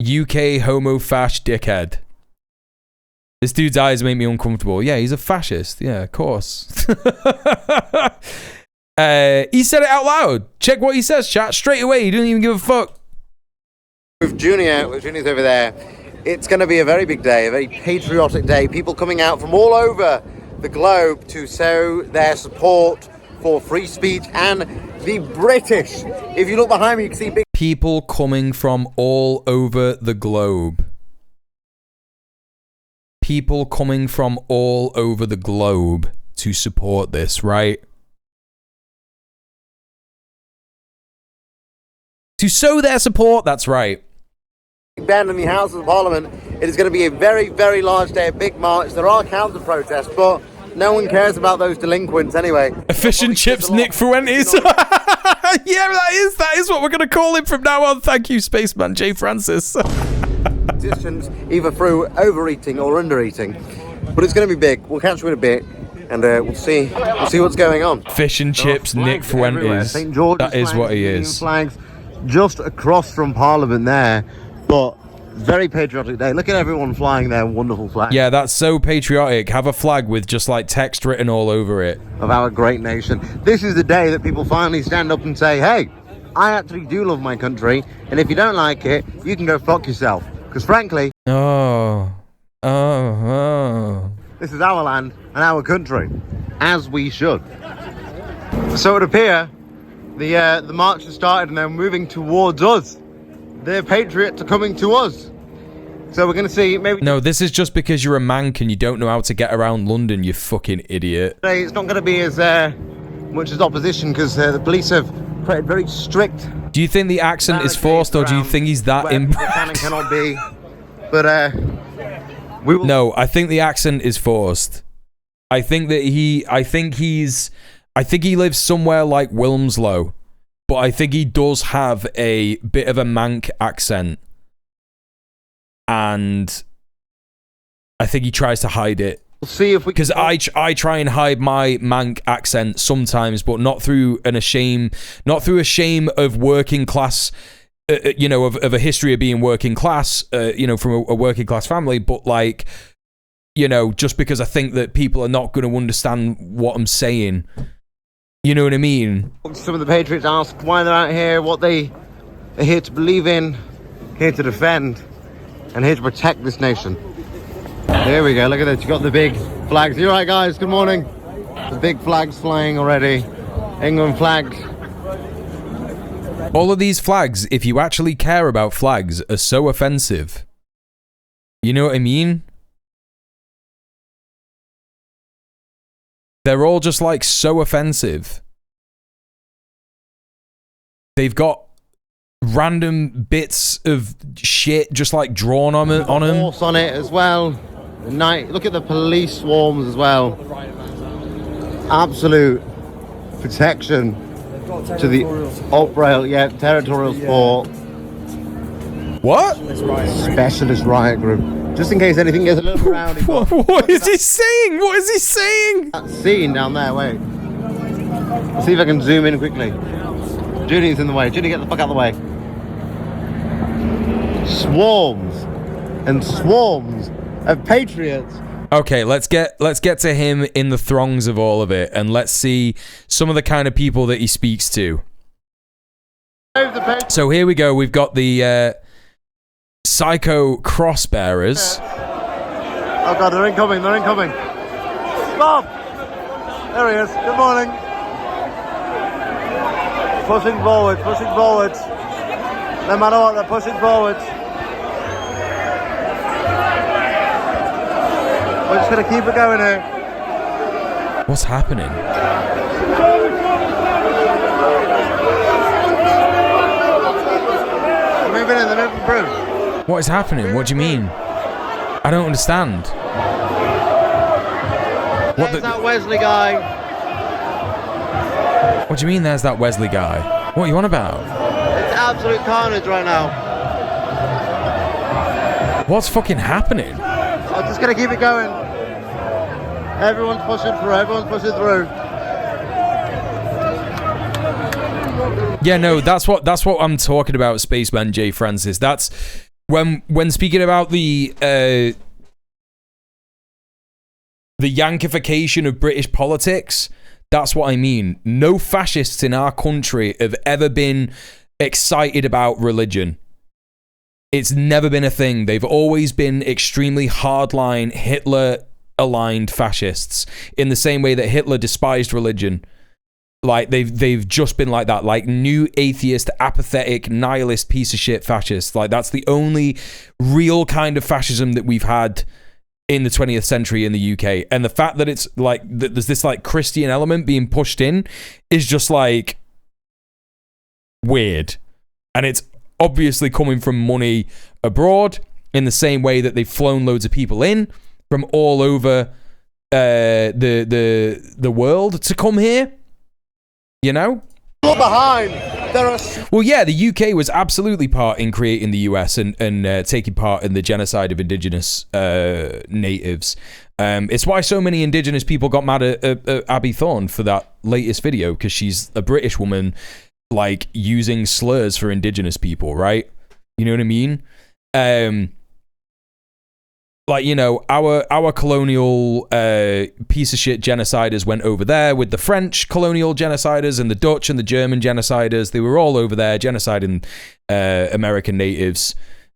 UK homo-fash dickhead. This dude's eyes make me uncomfortable. Yeah, he's a fascist. Yeah, of course. He said it out loud. Check what he says, chat. Straight away. He didn't even give a fuck. With Junior's over there. It's going to be a very big day, a very patriotic day. People coming out from all over the globe to show their support for free speech and the British. If you look behind me, you can see big people coming from all over the globe. People coming from all over the globe to support this, right? To show their support, that's right. Ben in the House of Parliament. It is going to be a very, very large day, a big march. There are counter protests, but no one cares about those delinquents anyway. Fish and chips, Nick Fuentes. Yeah, that is what we're going to call him from now on. Thank you, Spaceman J. Francis. Distance, either through overeating or undereating, but it's going to be big. We'll catch you in a bit, and we'll see what's going on. Fish and chips, Nick Fuentes. St. George's that is what he is. Flags just across from Parliament there. But very patriotic day. Look at everyone flying their wonderful flag. Yeah, that's so patriotic. Have a flag with just like text written all over it. Of our great nation. This is the day that people finally stand up and say, hey, I actually do love my country. And if you don't like it, you can go fuck yourself. Because frankly... Oh. This is our land and our country. As we should. So it would appear the march has started and they're moving towards us. The patriots are coming to us. So we're going to see maybe... No, this is just because you're a mank and you don't know how to get around London, you fucking idiot. It's not going to be as much as opposition because the police have created very strict Do you think the accent is forced, or do you think he's that Can and cannot be. But we will. No, I think the accent is forced. I think he lives somewhere like Wilmslow, but I think he does have a bit of a Manc accent, and I think he tries to hide it. We'll see if we. Because I try and hide my Manc accent sometimes, but not through a shame of working class. Of a history of being working class, from a working class family, but like, just because I think that people are not going to understand what I'm saying. You know what I mean? Some of the patriots ask why they're out here, what they are here to believe in, here to defend, and here to protect this nation. Here we go, look at this, you got the big flags. You alright guys, good morning. The big flags flying already. England flags. All of these flags, if you actually care about flags, are so offensive. You know what I mean? They're all just like so offensive. They've got random bits of shit just like drawn on them. Horse on it as well. Look at the police swarms as well. Absolute protection to the up-rail, territorial sport. What? Specialist riot group. Just in case anything gets a little rowdy. What is he saying? What is he saying? That scene down there, wait. Let's see if I can zoom in quickly. Judy's in the way. Judy, get the fuck out of the way. Swarms and swarms of patriots. Okay, let's get to him in the throngs of all of it, and let's see some of the kind of people that he speaks to. So here we go. We've got the psycho crossbearers. Oh god, they're incoming. Bob! There he is. Good morning. Pushing forward. No matter what, they're pushing forward. We're just going to keep it going here. What's happening? They're moving through. What is happening? What do you mean? I don't understand. There's that Wesley guy. What do you mean there's that Wesley guy? What are you on about? It's absolute carnage right now. What's fucking happening? I'm just going to keep it going. Everyone's pushing through. Yeah, no, that's what I'm talking about, Spaceman J. Francis. That's when speaking about the yankification of British politics, that's what I mean. No fascists in our country have ever been excited about religion. It's never been a thing. They've always been extremely hardline, Hitler-aligned fascists, in the same way that Hitler despised religion. Like, they've just been like that, like new atheist, apathetic, nihilist piece of shit fascists. Like, that's the only real kind of fascism that we've had in the 20th century in the UK. And the fact that it's like, there's this like Christian element being pushed in is just like weird. And it's obviously coming from money abroad, in the same way that they've flown loads of people in from all over the world to come here. You know? Look behind. Well, yeah, the UK was absolutely part in creating the US and taking part in the genocide of indigenous natives. It's why so many indigenous people got mad at Abby Thorne for that latest video, because she's a British woman, like, using slurs for indigenous people, right? You know what I mean? Like, you know, our colonial piece of shit genociders went over there with the French colonial genociders and the Dutch and the German genociders. They were all over there genociding American natives,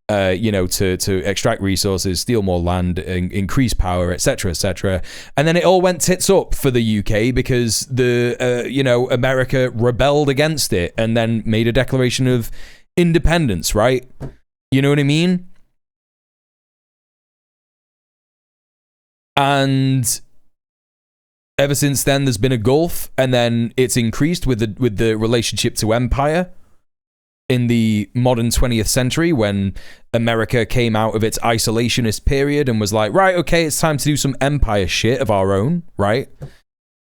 you know, to extract resources, steal more land, increase power, etc., etc. And then it all went tits up for the UK because you know, America rebelled against it and then made a declaration of independence, right? You know what I mean? And ever since then, there's been a gulf, and then it's increased with the relationship to empire. in the modern 20th century when America came out of its isolationist period and was like, right, okay, it's time to do some empire shit of our own, right?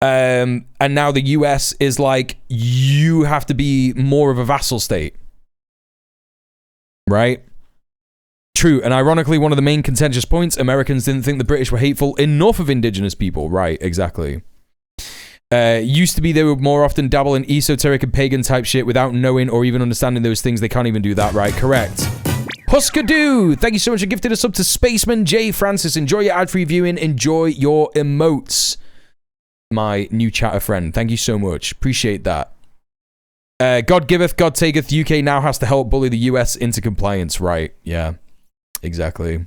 And now the US is like, you have to be more of a vassal state, right? True, and ironically, one of the main contentious points, Americans didn't think the British were hateful enough of indigenous people. Right, exactly. Used to be they would more often dabble in esoteric and pagan type shit without knowing or even understanding those things. They can't even do that, right? Correct. Huskadoo, thank you so much for gifting us up to Spaceman J. Francis. Enjoy your ad-free viewing. Enjoy your emotes. My new chatter friend. Thank you so much. Appreciate that. God giveth, God taketh. UK now has to help bully the US into compliance. Right, yeah. Exactly.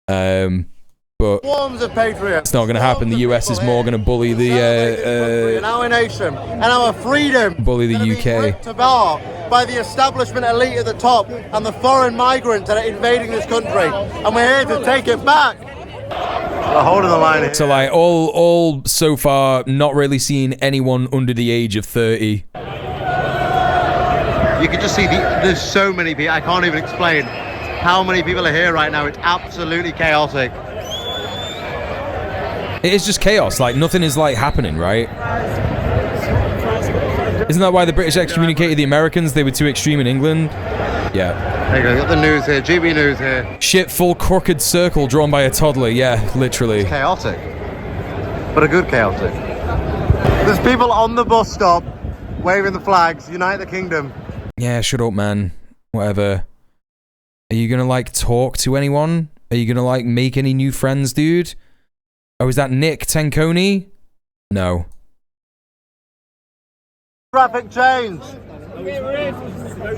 But Swarms of patriots. it's not going to happen. The US is more going to bully And our nation and our freedom. bully the UK. To bar by the establishment elite at the top and the foreign migrants that are invading this country, and we're here to take it back. We're holding the line here. So like all so far, not really seeing anyone under the age of 30. You can just see there's so many people. I can't even explain how many people are here right now. It's absolutely chaotic. It is just chaos. Like nothing is like happening, right? Isn't that why the British excommunicated the Americans? They were too extreme in England. Yeah. There you go. Got the news here. GB News here. Shit, full crooked circle drawn by a toddler. Yeah, literally. It's chaotic, but a good chaotic. There's people on the bus stop waving the flags. Unite the kingdom. Yeah, shut up, man. Whatever. Are you gonna like talk to anyone? Are you gonna like make any new friends, dude? Oh, is that Nick Tenconi? No. Traffic change.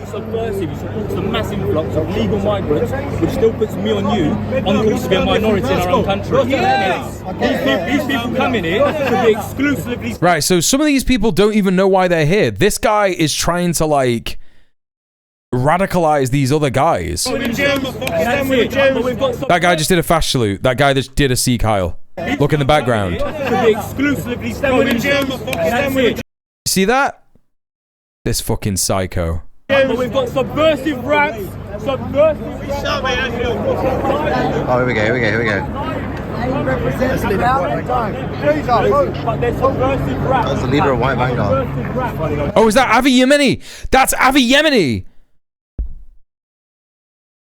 Subversive, you support the massive influx of legal migrants, which still puts me on you on the course to be a minority in our own country. Yes. These people coming here to be exclusively. Right, so some of these people don't even know why they're here. This guy is trying to like radicalize these other guys. That guy just did a Fash salute. That guy just did a Sea Kyle. Look in the background. See that? This fucking psycho. But we've got subversive raps. Oh, here we go. That's the leader of White Vanguard. Oh, is that Avi Yemeni? That's Avi Yemeni.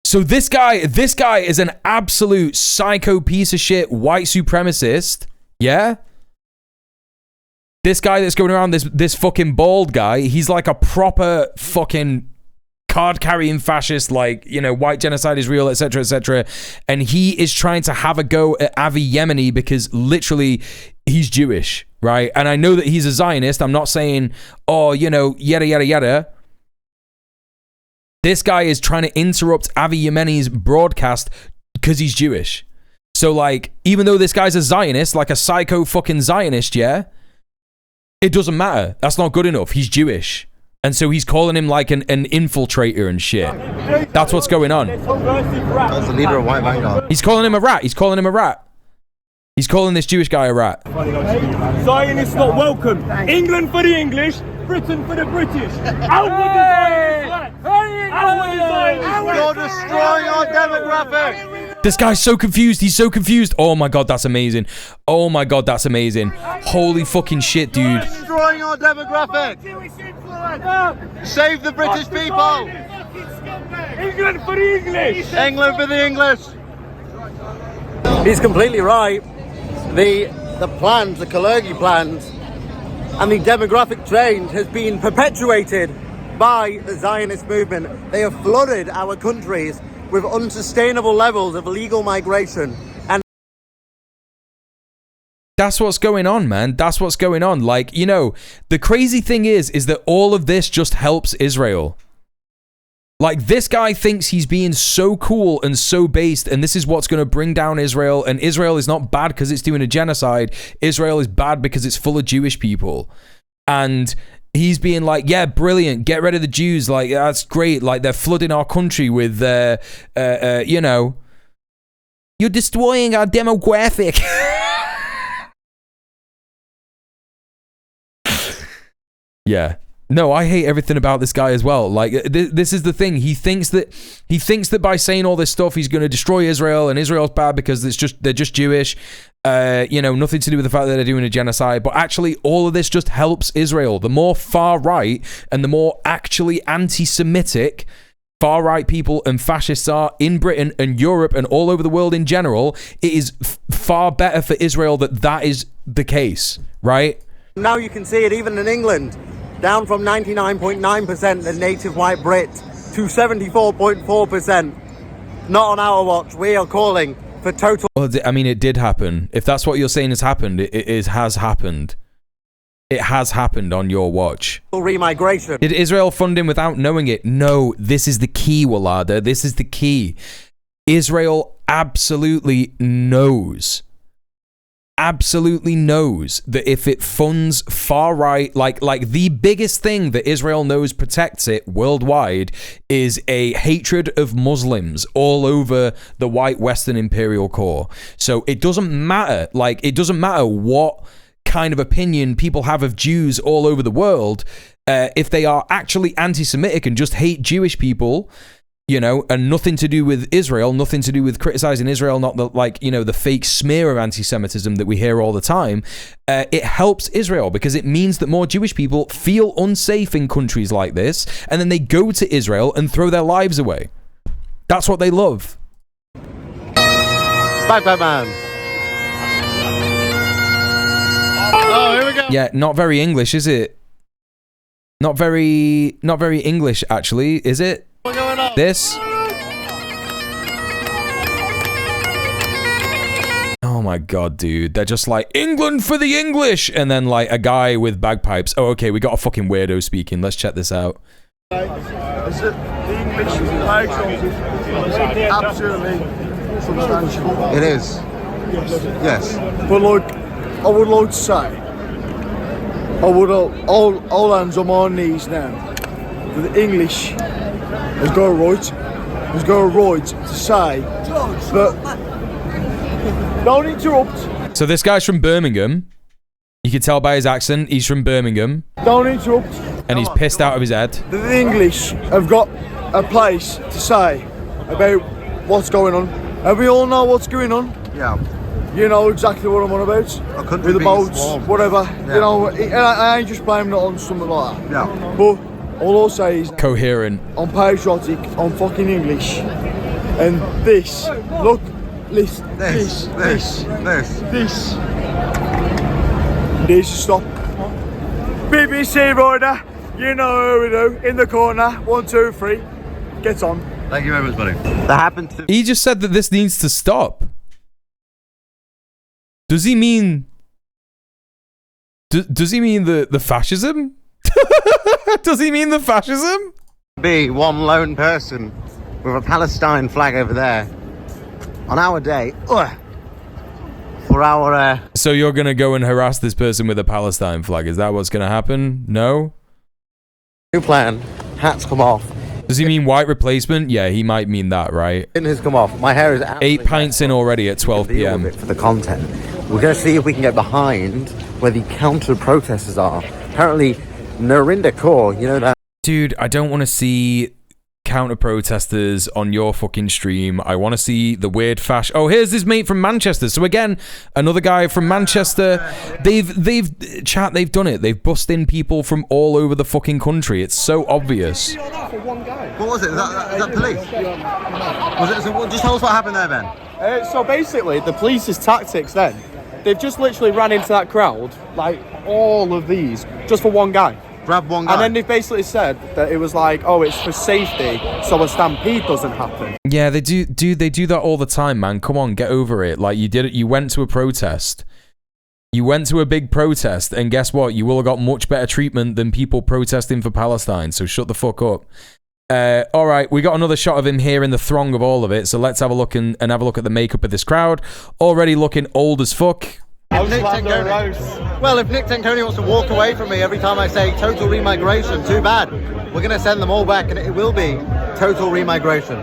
So this guy is an absolute psycho piece of shit white supremacist. Yeah? This guy that's going around, this fucking bald guy, he's like a proper fucking card-carrying fascist, like, you know, white genocide is real, etc., etc. And he is trying to have a go at Avi Yemeni because literally he's Jewish, right? And I know that he's a Zionist. I'm not saying, oh, you know, yada, yada, yada. This guy is trying to interrupt Avi Yemeni's broadcast because he's Jewish. So, like, even though this guy's a Zionist, like a psycho fucking Zionist, yeah? It doesn't matter. That's not good enough. He's Jewish. And so he's calling him like an infiltrator and shit. That's what's going on. That's the leader of White Vanguard. He's calling him a rat. He's calling this Jewish guy a rat. Zionists not welcome. England for the English, Britain for the British. Outward You're destroying our demographic. This guy's so confused. He's so confused. Oh my god, that's amazing. Oh my god, that's amazing. Holy fucking shit, dude. Destroying our demographic. Save the British people. England for the English. England for the English. He's completely right. The plans, the Kalergi plans, and the demographic change has been perpetuated by the Zionist movement. They have flooded our countries with unsustainable levels of illegal migration. And that's what's going on, man. That's what's going on. Like, you know, the crazy thing is that all of this just helps Israel. Like, this guy thinks he's being so cool and so based, and this is what's going to bring down Israel. And Israel is not bad because it's doing a genocide. Israel is bad because it's full of Jewish people. And he's being like, yeah, brilliant, get rid of the Jews, like, that's great, like, they're flooding our country with, you know, you're destroying our demographic. Yeah, No, I hate everything about this guy as well. Like, this is the thing. He thinks that by saying all this stuff, he's going to destroy Israel, and Israel's bad because they're just Jewish. You know, nothing to do with the fact that they're doing a genocide. But actually, all of this just helps Israel. The more far right and the more actually anti-Semitic far right people and fascists are in Britain and Europe and all over the world in general, it is far better for Israel that is the case, right? Now you can see it even in England. Down from 99.9% the native white Brit to 74.4%. Not on our watch. We are calling for total... Well, I mean, it did happen. If that's what you're saying has happened, it has happened. It has happened on your watch. Remigration. Did Israel fund him without knowing it? No, this is the key, Walada. This is the key. Israel absolutely knows that if it funds far right, like the biggest thing that Israel knows protects it worldwide is a hatred of Muslims all over the white Western imperial core. So it doesn't matter, what kind of opinion people have of Jews all over the world, if they are actually anti-Semitic and just hate Jewish people, you know, and nothing to do with Israel, nothing to do with criticizing Israel, not the, the fake smear of anti-Semitism that we hear all the time. It helps Israel because it means that more Jewish people feel unsafe in countries like this, and then they go to Israel and throw their lives away. That's what they love. Bye, man. Oh, here we go. Yeah, not very English, is it? Not very English, actually, is it? This? Oh my god, dude. They're just like, England for the English! And then like a guy with bagpipes. Oh, okay, we got a fucking weirdo speaking. Let's check this out. Is it the English absolutely substantial? It is. Yes. But like, I would like to say, I would all hands on my knees now. The English has got a right to say that. Don't interrupt. So this guy's from Birmingham. You can tell by his accent, he's from Birmingham. Don't interrupt. And he's pissed out of his head. The English have got a place to say about what's going on. And we all know what's going on. Yeah. You know exactly what I'm on about. With the boats, whatever. Yeah. You know, I ain't just blaming it on something like that. Yeah. But all I'll say is coherent. I'm patriotic, I'm fucking English. And this, look, this needs to stop. BBC rider, you know who we do, in the corner, 1, 2, 3, get on. Thank you very much, buddy. That happened to... He just said that this needs to stop. Does he mean... Does he mean the fascism? Does he mean the fascism? Be one lone person with a Palestine flag over there on our day for our So you're gonna go and harass this person with a Palestine flag? Is that what's gonna happen? No? New plan. Hats come off. Does he mean white replacement? Yeah, he might mean that, right? It has come off. My hair is 8 pints in already at 12 p.m. For the content. We're going to see if we can get behind where the counter protesters are. Apparently, Narinder Kaur, you know that. Dude, I don't want to see counter protesters on your fucking stream. I want to see the weird Fash. Oh, here's this mate from Manchester. So again, another guy from Manchester. They've done it. They've bussed in people from all over the fucking country. It's so obvious. What was it? Is that police? Was it? So just tell us what happened there, Ben. So basically, the police's tactics then, they've just literally ran into that crowd, like all of these, just for one guy. Grab one guy. And then they've basically said that it was like, oh, it's for safety, so a stampede doesn't happen. Yeah, they do. They do that all the time, man. Come on, get over it. Like you did it. You went to a protest. You went to a big protest, and guess what? You will have got much better treatment than people protesting for Palestine. So shut the fuck up. All right, we got another shot of him here in the throng of all of it. So let's have a look and have a look at the makeup of this crowd. Already looking old as fuck. If Nick Tanconi wants to walk away from me every time I say total remigration, too bad. We're going to send them all back, and it will be total remigration.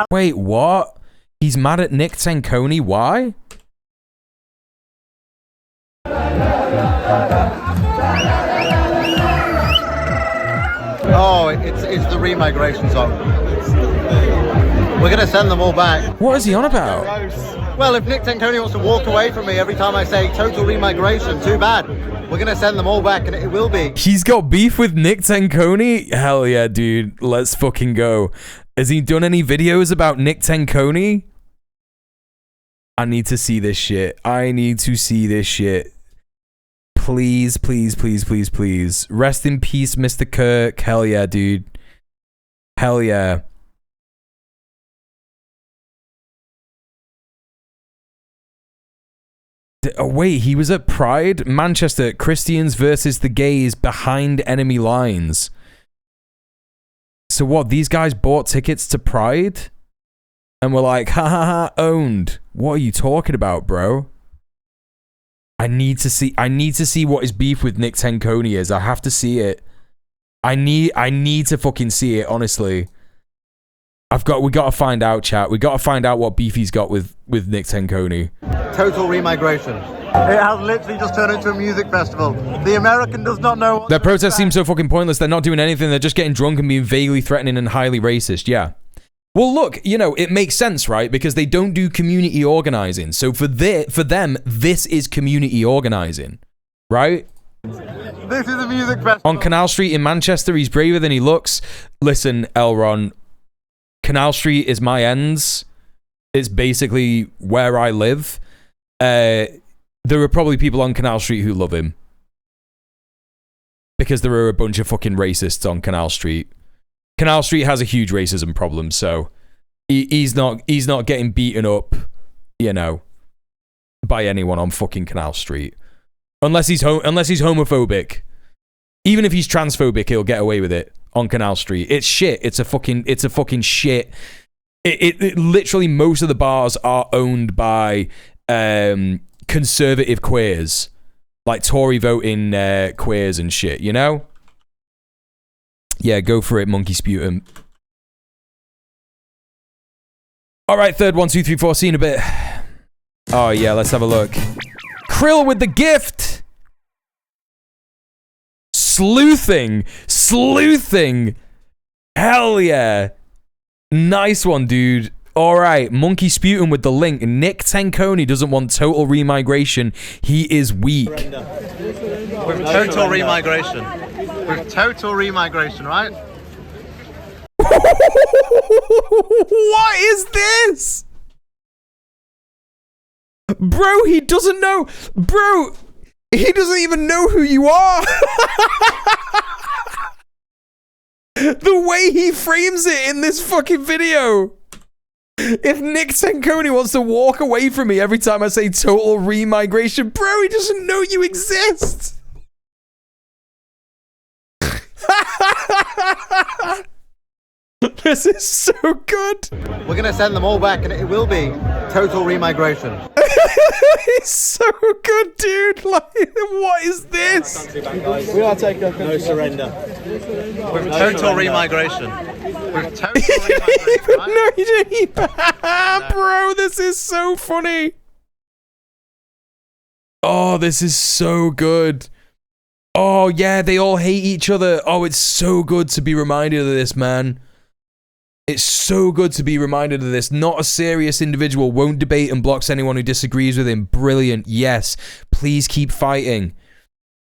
Wait, what? He's mad at Nick Tanconi? Why? into the remigration zone. We're going to send them all back. What is he on about? Well, if Nick Tanconi wants to walk away from me every time I say total remigration, too bad. We're going to send them all back, and it will be. He's got beef with Nick Tanconi? Hell yeah, dude. Let's fucking go. Has he done any videos about Nick Tanconi? I need to see this shit. I need to see this shit. Please, please, please, please, please. Rest in peace, Mr. Kirk. Hell yeah, dude. Hell yeah. Oh, wait, he was at Pride? Manchester, Christians versus the gays behind enemy lines. So what, these guys bought tickets to Pride? And we're like, ha ha ha, owned. What are you talking about, bro? I need to see what his beef with Nick Tanconi is. I have to see it. I need to fucking see it, honestly. We gotta find out, chat. We gotta find out what beef he's got with Nick Tanconi. Total remigration. It has literally just turned into a music festival. The American does not know what. Their protests seem so fucking pointless. They're not doing anything. They're just getting drunk and being vaguely threatening and highly racist. Yeah. Well, look, you know, it makes sense, right? Because they don't do community organizing. So for them, this is community organizing, right? This is a music festival. On Canal Street in Manchester, he's braver than he looks. Listen, Elron, Canal Street is my ends. It's basically where I live. There are probably people on Canal Street who love him. Because there are a bunch of fucking racists on Canal Street. Canal Street has a huge racism problem, so he's not getting beaten up, you know, by anyone on fucking Canal Street. Unless he's homophobic. Even if he's transphobic, he'll get away with it on Canal Street. It's shit. It's a fucking shit. It literally, most of the bars are owned by conservative queers, like Tory voting queers and shit, you know? Yeah, go for it, Monkey Sputum. All right, third 1, 2, 3, 4. See you in a bit. Oh yeah, let's have a look. Krill with the gift. Sleuthing. Hell yeah. Nice one, dude. All right, Monkey Sputum with the link. Nick Tanconi doesn't want total remigration. He is weak. With total remigration. With total remigration, right? What is this? Bro, he doesn't know. Bro, he doesn't even know who you are. The way he frames it in this fucking video. If Nick Tanconi wants to walk away from me every time I say total remigration, bro, he doesn't know you exist. This is so good. We're going to send them all back, and it will be total remigration. It's so good, dude. Like, what is this? We are taking no surrender. With total remigration. With total remigration. No, you didn't. Bro, this is so funny. Oh, this is so good. Oh, yeah, they all hate each other. Oh, it's so good to be reminded of this, man. It's so good to be reminded of this. Not a serious individual, won't debate and blocks anyone who disagrees with him. Brilliant. Yes. Please keep fighting.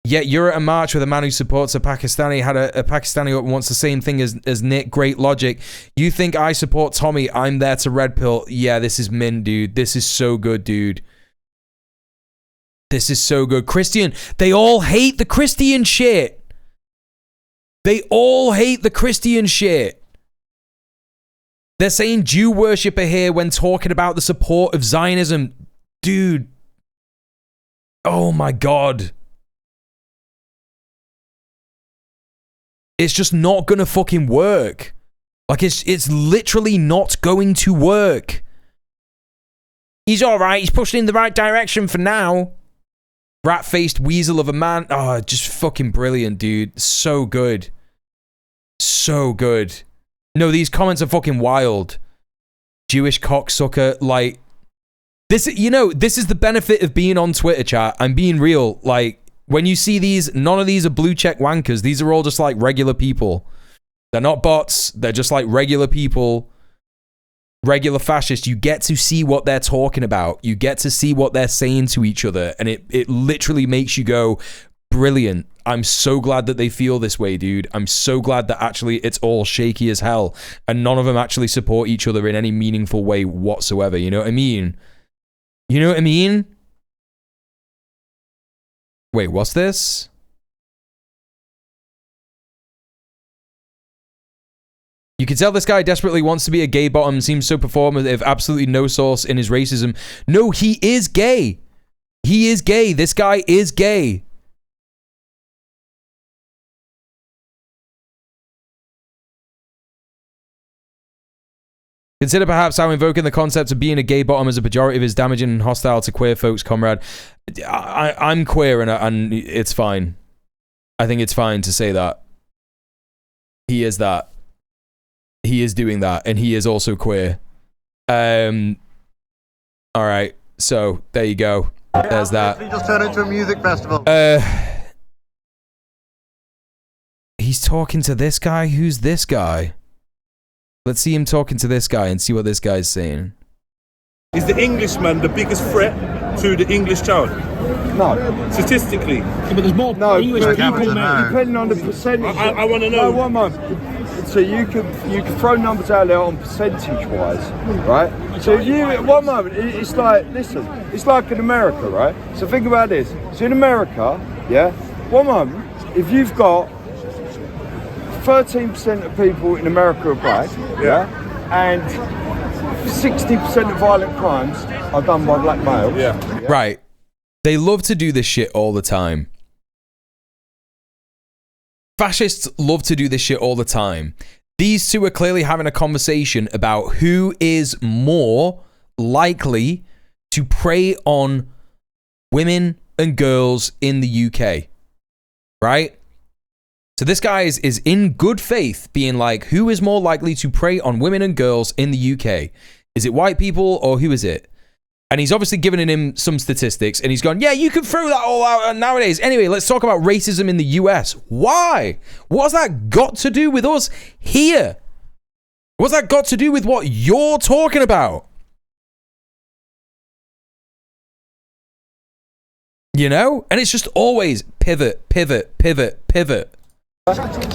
Yet you're at a march with a man who supports a Pakistani, had a Pakistani who wants the same thing as Nick. Great logic. You think I support Tommy? I'm there to red pill. Yeah, this is mint, dude. This is so good, dude. This is so good. Christian, they all hate the Christian shit. They all hate the Christian shit. They're saying Jew worshipper here when talking about the support of Zionism. Dude. Oh my God. It's just not gonna fucking work. Like, it's literally not going to work. He's alright. He's pushing in the right direction for now. Rat-faced weasel of a man. Oh, just fucking brilliant, dude. So good. So good. No, these comments are fucking wild. Jewish cocksucker. Like, this, you know, this is the benefit of being on Twitter, chat. I'm being real. Like, when you see these, none of these are blue check wankers. These are all just like regular people. They're not bots. They're just like regular people, regular fascists. You get to see what they're talking about. You get to see what they're saying to each other. And it literally makes you go, brilliant. I'm so glad that they feel this way, dude. I'm so glad that actually it's all shaky as hell. And none of them actually support each other in any meaningful way whatsoever. You know what I mean? You know what I mean? Wait, what's this? You can tell this guy desperately wants to be a gay bottom, seems so performative, absolutely no source in his racism. No, he is gay. He is gay. This guy is gay. Consider perhaps how invoking the concept of being a gay bottom as a pejorative is damaging and hostile to queer folks, comrade. I'm queer and it's fine. I think it's fine to say that. He is that. He is doing that, and he is also queer. All right, so there you go. There's that. Just turn it into a music festival. He's talking to this guy. Who's this guy? Let's see him talking to this guy and see what this guy's saying. Is the Englishman the biggest threat to the English child? No. Statistically. Yeah, but there's more English people, man. Depending on the percentage. I want to know. No, 1 month. So you can throw numbers out there on percentage-wise, right? So if you, at one moment, it's like, listen, it's like in America, right? So think about this. So in America, yeah, 1 moment, if you've got 13% of people in America are black, yeah, and 60% of violent crimes are done by black males. Yeah. Right. They love to do this shit all the time. Fascists love to do this shit all the time. These two are clearly having a conversation about who is more likely to prey on women and girls in the UK. Right? So this guy is in good faith being like, who is more likely to prey on women and girls in the UK? Is it white people or who is it? And he's obviously given him some statistics and he's gone, yeah, you can throw that all out nowadays. Anyway, let's talk about racism in the US. Why? What's that got to do with us here? What's that got to do with what you're talking about? You know? And it's just always pivot, pivot, pivot, pivot.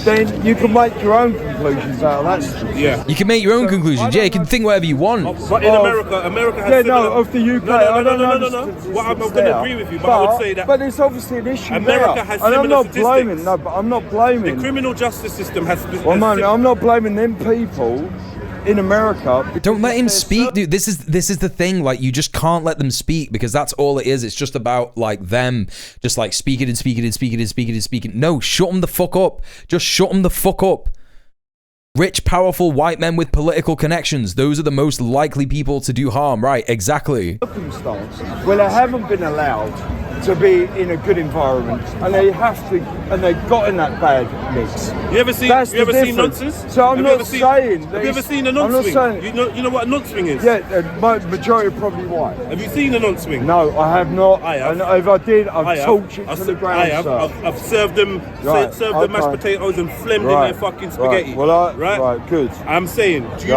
Then you can make your own conclusions out of that. Yeah. You can make your own conclusions. Yeah, you can think whatever you want. But in America has similar... of the UK. No. Well, I'm going to agree with you, but I would say that... But it's obviously an issue America has and similar I'm not statistics. blaming... No, but I'm not blaming... The criminal justice system has... Well, man, I'm not blaming them people in America. Don't let him speak, dude. This is the thing. Like, you just can't let them speak because that's all it is. It's just about like them just like speaking and speaking and speaking and speaking and speaking. No, shut them the fuck up. Just shut them the fuck up. Rich, powerful white men with political connections. Those are the most likely people to do harm. Right, exactly. Circumstance where they haven't been allowed to be in a good environment and they have to, and they got in that bad mix. You ever seen nonces? So I'm not saying... Have you ever seen a nonce swing? You know what a nonce swing is? Yeah, majority are probably white. Have you seen a nonce swing? No, I have not. I have. And if I did, I've torched it to the ground. I have. I've served them, served them mashed potatoes and phlegmed in their fucking spaghetti. Right, good. I'm saying, do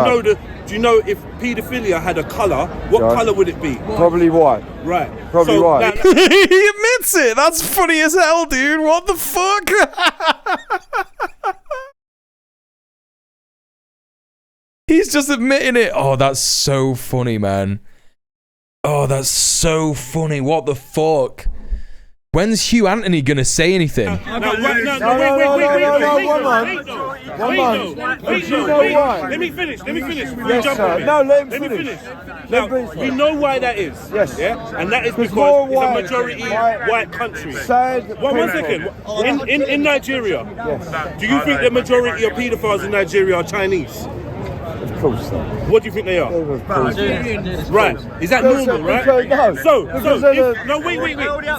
you know if paedophilia had a colour, what colour would it be? Probably white. Right. Probably white. He admits it. That's funny as hell, dude. What the fuck? He's just admitting it. Oh, that's so funny, man. Oh, that's so funny. What the fuck? When's Hugh Anthony gonna say anything? Wait, let me finish. Yes, sir. No, let him finish. Now, we know why that is. Yes. Yeah? And that is because it's a majority white country. One second. In Nigeria, do you think the majority of paedophiles in Nigeria are Chinese? Of course not. What do you think they are? Of course. Right. Is that normal, right? No.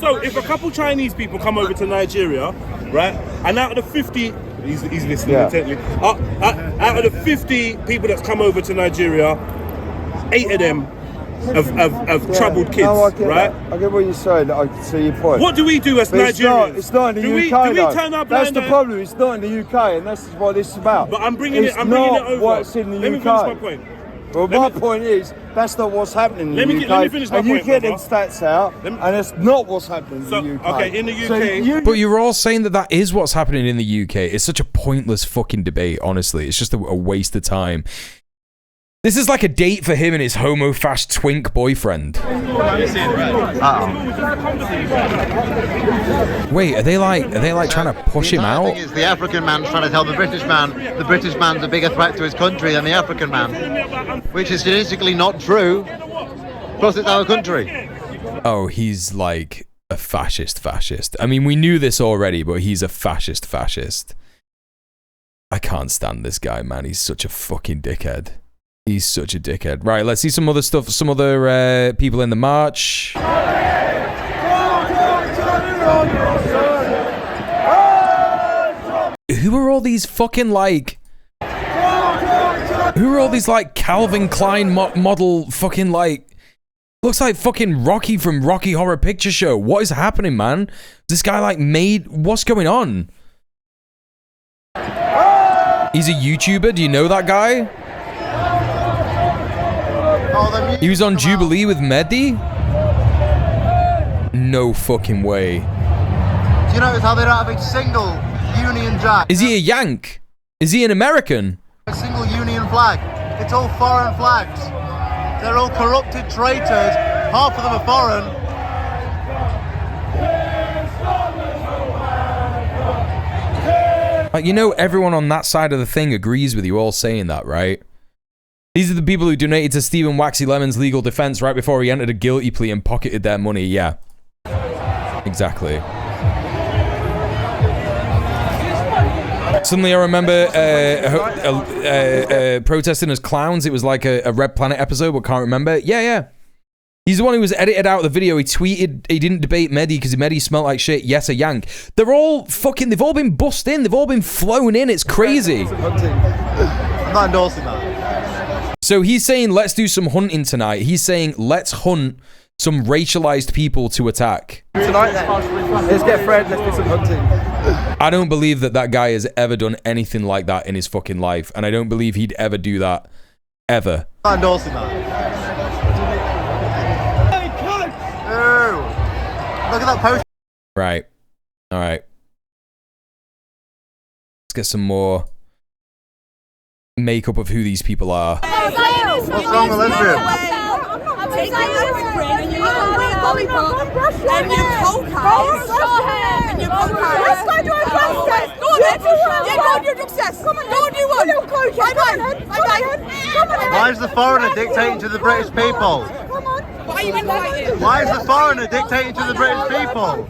So if a couple Chinese people come over to Nigeria, right, and out of the 50, he's listening intently, out of the 50 people that's come over to Nigeria, 8 of them of troubled kids, No, I get right? that. I get what you're saying. I can see your point. What do we do as But Nigerians? It's not in the Do we UK. though. turn our That's blind the eye? problem. It's not in the UK, and that's what this is about. But I'm bringing it's it over. not what's in the Let me UK. finish my point. Well, my point is that's not what's happening in the UK. Let me finish my and point, you get them brother. stats out, and it's not what's happening in the UK. Okay, in the UK. So But you're all saying that that is what's happening in the UK. It's such a pointless fucking debate, honestly. It's just a waste of time. This is like a date for him and his homo Fash twink boyfriend. Wait, are they like trying to push him out? The thing is, the African man's trying to tell the British man's a bigger threat to his country than the African man, which is statistically not true. Plus, it's our country. Oh, he's like a fascist. I mean, we knew this already, but he's a fascist. I can't stand this guy, man. He's such a fucking dickhead. He's such a dickhead. Right, let's see some other stuff, some other people in the march. Who are all these fucking like... Who are all these like Calvin Klein model fucking like... Looks like fucking Rocky from Rocky Horror Picture Show. What is happening, man? This guy like made... What's going on? He's a YouTuber. Do you know that guy? He was on Jubilee with Mehdi? No fucking way. Do you notice how they don't have a single Union Jack? Is he a Yank? Is he an American? A single Union flag. It's all foreign flags. They're all corrupted traitors. Half of them are foreign. Like, you know, everyone on that side of the thing agrees with you all saying that, right? These are the people who donated to Stephen Waxy Lemon's legal defense right before he entered a guilty plea and pocketed their money. Yeah. Exactly. Suddenly I remember protesting as clowns. It was like a Red Planet episode, but can't remember. Yeah. He's the one who was edited out of the video. He tweeted he didn't debate Mehdi because Mehdi smelled like shit. Yes, a Yank. They're all fucking... They've all been bussed in. They've all been flown in. It's crazy. I'm not endorsing that. So he's saying, let's do some hunting tonight. He's saying, let's hunt some racialized people to attack. Tonight then, let's get Fred, let's do some hunting. I don't believe that guy has ever done anything like that in his fucking life. And I don't believe he'd ever do that. Ever. I'm not endorsing that. Ew. Look at that post. Right. All right. Let's get some more makeup of who these people are. What's wrong with lesbian? Why is the foreigner dictating to the British people? Why is the foreigner dictating to the British people?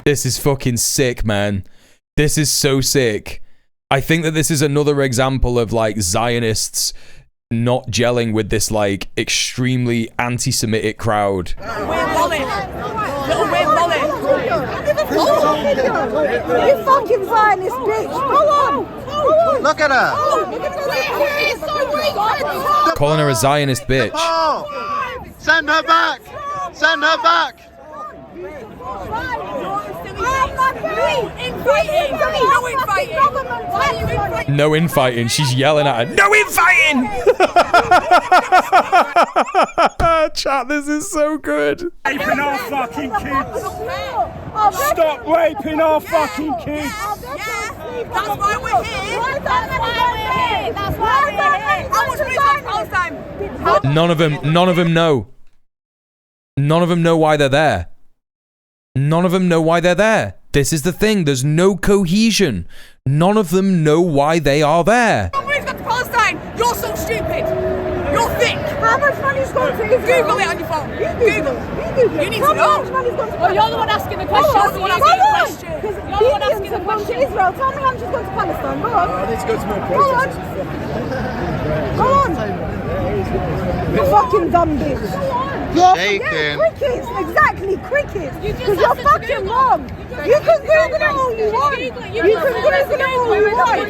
This is fucking sick, man. This is so sick. I think that this is another example of like Zionists not gelling with this like extremely anti-Semitic crowd. You fucking Zionist bitch! Go on! Look at her! Calling her a Zionist bitch. Oh, send her back! Send her back! No infighting. She's yelling at her. No infighting! Chat, this is so good. Raping our fucking kids! Stop raping our fucking kids! That's why we're here! That's why we're here! How much money cost Palestine? None of them know. None of them know why they're there. None of them know why they're there. This is the thing. There's no cohesion. None of them know why they are there. How much money's gone to Palestine? You're so stupid. You're thick. How much money's gone to Israel? Google it on your phone. Google. You need to know. How much money's gone to Palestine? You're the one asking the question. You're the one asking the question. You're the one asking the question. Israel. Tell me how much has gone to Palestine. Go on. I need to go to more protests. Go on. You fucking dumb bitch. Shaking. Crickets, exactly, crickets. Because you're fucking wrong. You can Google it all you want. You can Google it all you want.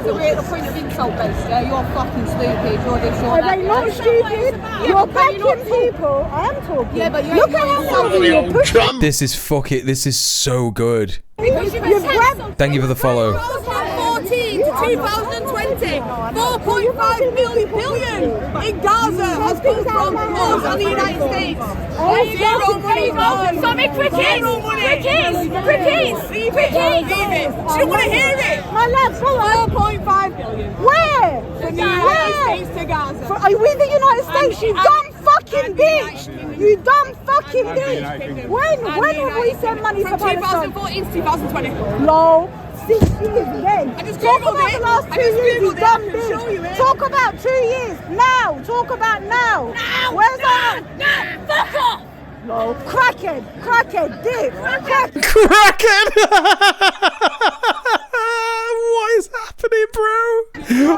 So we're at the point of insult based, yeah? You're fucking stupid, you're this, you're Are that. they not stupid? You're backing people. I am talking. Yeah, but you look at how many you're pushing. This is this is so good. You've grabbed Thank you for the follow. 2014 to 2020, 4.5 billion in Gaza has come from us and the United States. Zero money. Sorry, crickets! Crickets! Leave it! She don't want to hear it! My love, go on. 4.5 billion. Where? From the United States to Gaza. Are you with the United States, you dumb fucking bitch? You dumb fucking bitch. When have we sent money to Palestine? From 2014 to 2020. Lol. 6 years then. Talk about the last 2 years, you dumb bitch. Talk about 2 years. Now. Talk about now. Where's that? No, fuck off! No, crackhead, dick. Crackhead! What is happening, bro?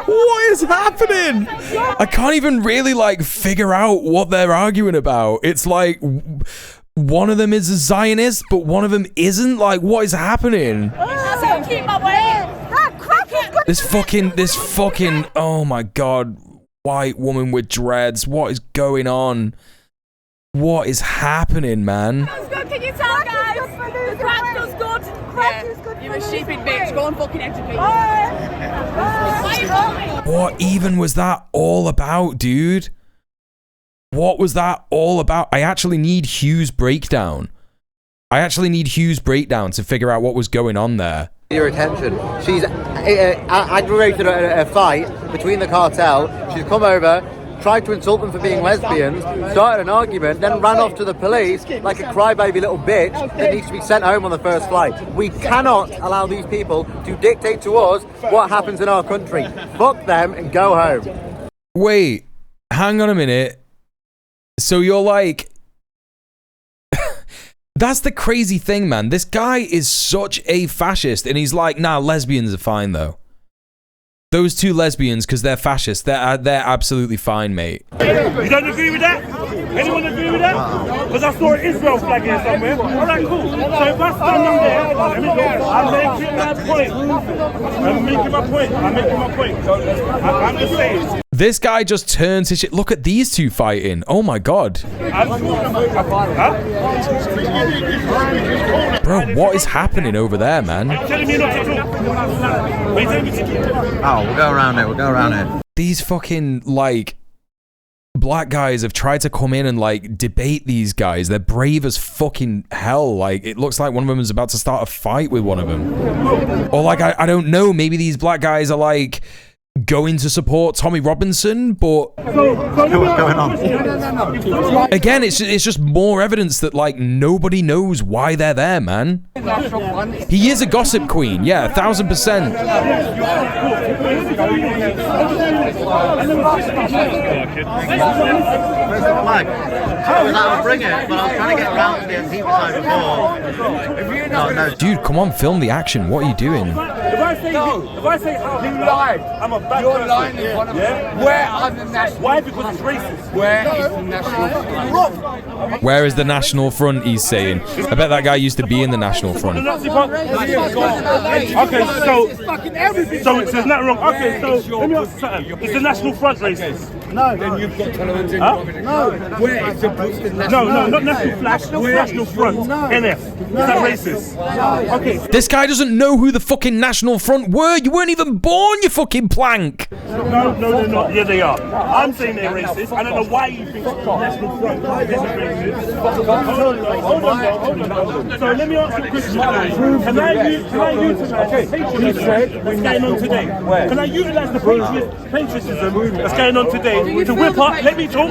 What is happening? I can't even really like figure out what they're arguing about. It's like one of them is a Zionist, but one of them isn't. Like, what is happening? This fucking, oh my god, white woman with dreads. What is going on? What is happening, man? Can you tell, guys? The crack does good. Yeah, you're a stupid bitch. Go and fucking educate yourself. What even was that all about, dude? What was that all about? I actually need Hugh's breakdown. To figure out what was going on there. Your attention. She's aggravated a fight between the cartel. She's come over, tried to insult them for being lesbians, started an argument, then ran off to the police like a crybaby little bitch that needs to be sent home on the first flight. We cannot allow these people to dictate to us what happens in our country. Fuck them and go home. Wait, hang on a minute. So you're like... That's the crazy thing, man. This guy is such a fascist, and he's like, nah, lesbians are fine, though. Those two lesbians, because they're fascists, they're absolutely fine, mate. You don't agree with that? Anyone agree with that? Because I saw an Israel flag here somewhere. All right, cool. So if I stand on there, I'm making my point. I'm just saying. This guy just turns his shit. Look at these two fighting. Oh my god. Bro, what is happening over there, man? You're telling me not to talk. Oh, we'll go around it. These fucking, like, black guys have tried to come in and, like, debate these guys. They're brave as fucking hell. Like, it looks like one of them is about to start a fight with one of them. Or, like, I don't know. Maybe these black guys are, like, going to support Tommy Robinson, but what's going on? Again, it's just more evidence that like nobody knows why they're there, man. He is a gossip queen, yeah, 1000%. I'll bring it, but I was trying to get around to the Antifa side before. Dude, come on, film the action. What are you doing? If I say how you lied, I'm a bad person. Lying in front of me. Where are the national? Why? Because it's racist. Where is the national front? Where is the National Front, he's saying. I bet that guy used to be in the National Front. Okay, so it says not wrong. Okay, so let me ask you something. Is the National Front racist? No. Then you've got to learn to No. Where is the national? No, not National Flag. National Front. NF. Is that racist? Okay. This guy doesn't know who the fucking National Front were. You weren't even born, you fucking plank. No, they're not. Yeah, they are. I'm saying they're racist. I don't know why you think the National Front isn't racist. Hold on. So let me ask you a question. Can I utilize patriotism that's going on today? Can I utilize the patriotism that's going on today to whip up? Let me talk.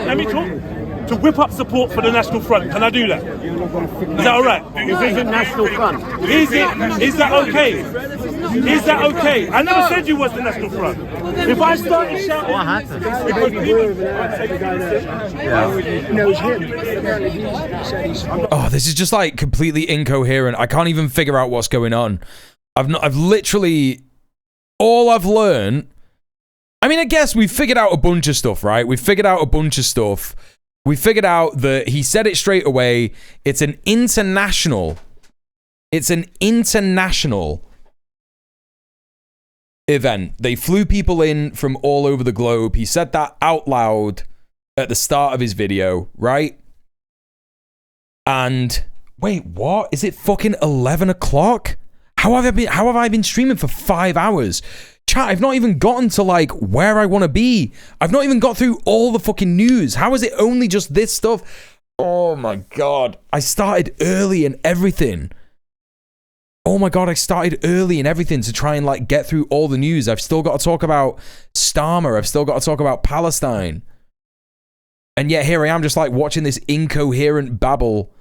To whip up support for the National Front. Can I do that? Is that all right? This isn't National Front. Is that okay? Is that okay? I never said you was the National Front. If I started shouting... What happened? Oh, this is just like completely incoherent. I can't even figure out what's going on. I've literally... All I've learned I mean, I guess we figured out a bunch of stuff, right? We figured out a bunch of stuff. We figured out that he said it straight away. It's an international event. They flew people in from all over the globe. He said that out loud at the start of his video, right? And wait, what? Is it fucking 11 o'clock? How have I been streaming for 5 hours? Chat, I've not even gotten to like where I want to be. I've not even got through all the fucking news. How is it only just this stuff? Oh my God. I started early and everything. Oh my God, I started early and everything to try and like get through all the news. I've still got to talk about Starmer. I've still got to talk about Palestine. And yet here I am just like watching this incoherent babble.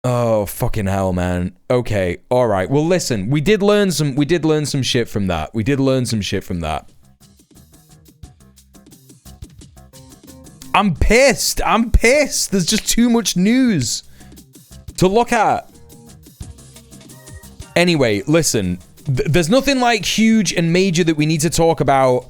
Oh, fucking hell, man. Okay, all right. Well, listen, we did learn some shit from that. I'm pissed. There's just too much news to look at. Anyway, listen, there's nothing like huge and major that we need to talk about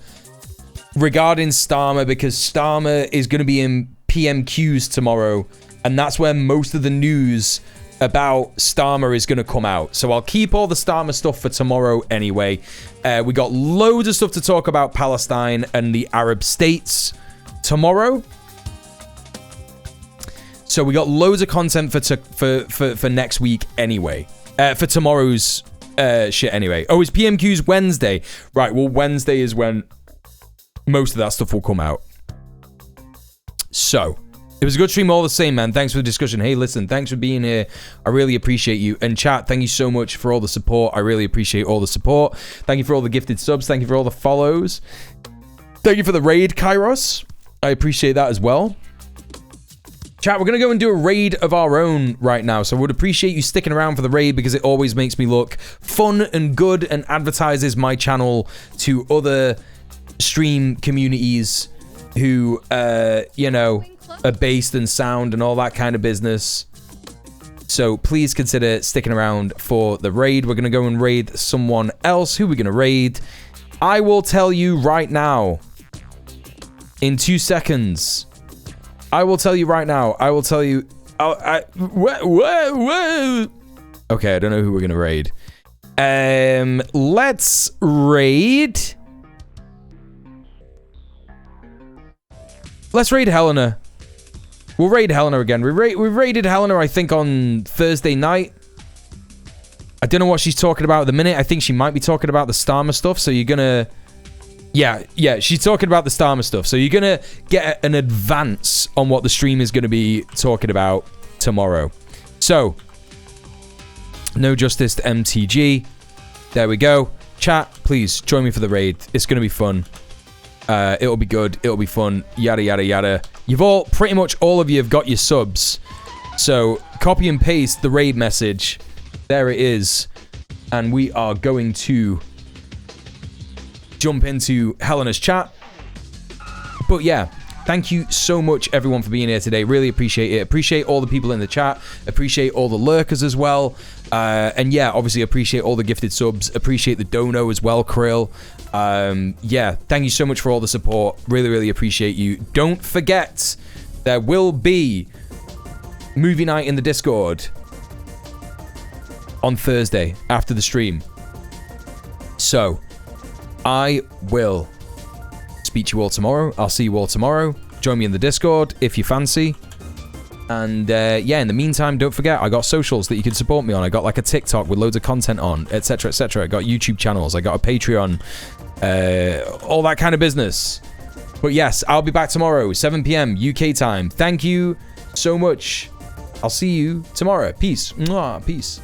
regarding Starmer, because Starmer is going to be in PMQs tomorrow, and that's where most of the news about Starmer is going to come out. So I'll keep all the Starmer stuff for tomorrow anyway. We got loads of stuff to talk about Palestine and the Arab states tomorrow. So we got loads of content for next week anyway. For tomorrow's shit anyway. Oh, it's PMQ's Wednesday. Right, well, Wednesday is when most of that stuff will come out. So, it was a good stream all the same, man. Thanks for the discussion. Hey, listen, thanks for being here. I really appreciate you. And chat, thank you so much for all the support. I really appreciate all the support. Thank you for all the gifted subs. Thank you for all the follows. Thank you for the raid, Kairos. I appreciate that as well. Chat, we're going to go and do a raid of our own right now. So I would appreciate you sticking around for the raid, because it always makes me look fun and good and advertises my channel to other stream communities who, you know, are based and sound and all that kind of business. So please consider sticking around for the raid. We're going to go and raid someone else. Who are we going to raid? I will tell you right now. In 2 seconds. I will tell you right now. I will tell you. Whoa. Okay, I don't know who we're going to raid. Let's raid. Let's raid Helena. We'll raid Helena again. We raided Helena, I think, on Thursday night. I don't know what she's talking about at the minute. I think she might be talking about the Starmer stuff. So you're gonna... Yeah, she's talking about the Starmer stuff. So you're gonna get an advance on what the stream is gonna be talking about tomorrow. So, no justice to MTG. There we go. Chat, please join me for the raid. It's gonna be fun. It'll be good. It'll be fun. Yada, yada, yada. You've all, pretty much all of you have got your subs. So, copy and paste the raid message. There it is. And we are going to jump into Helena's chat. But yeah, thank you so much, everyone, for being here today. Really appreciate it. Appreciate all the people in the chat. Appreciate all the lurkers as well. And yeah, obviously appreciate all the gifted subs. Appreciate the dono as well, Krill. Yeah, thank you so much for all the support. Really, really appreciate you. Don't forget, there will be movie night in the Discord on Thursday after the stream. So, I will speak to you all tomorrow. I'll see you all tomorrow. Join me in the Discord if you fancy. And yeah, in the meantime, don't forget, I got socials that you can support me on. I got like a TikTok with loads of content on, etc., etc. I got YouTube channels. I got a Patreon. All that kind of business. But yes, I'll be back tomorrow, 7 p.m. UK time. Thank you so much. I'll see you tomorrow. Peace. Mwah. Peace.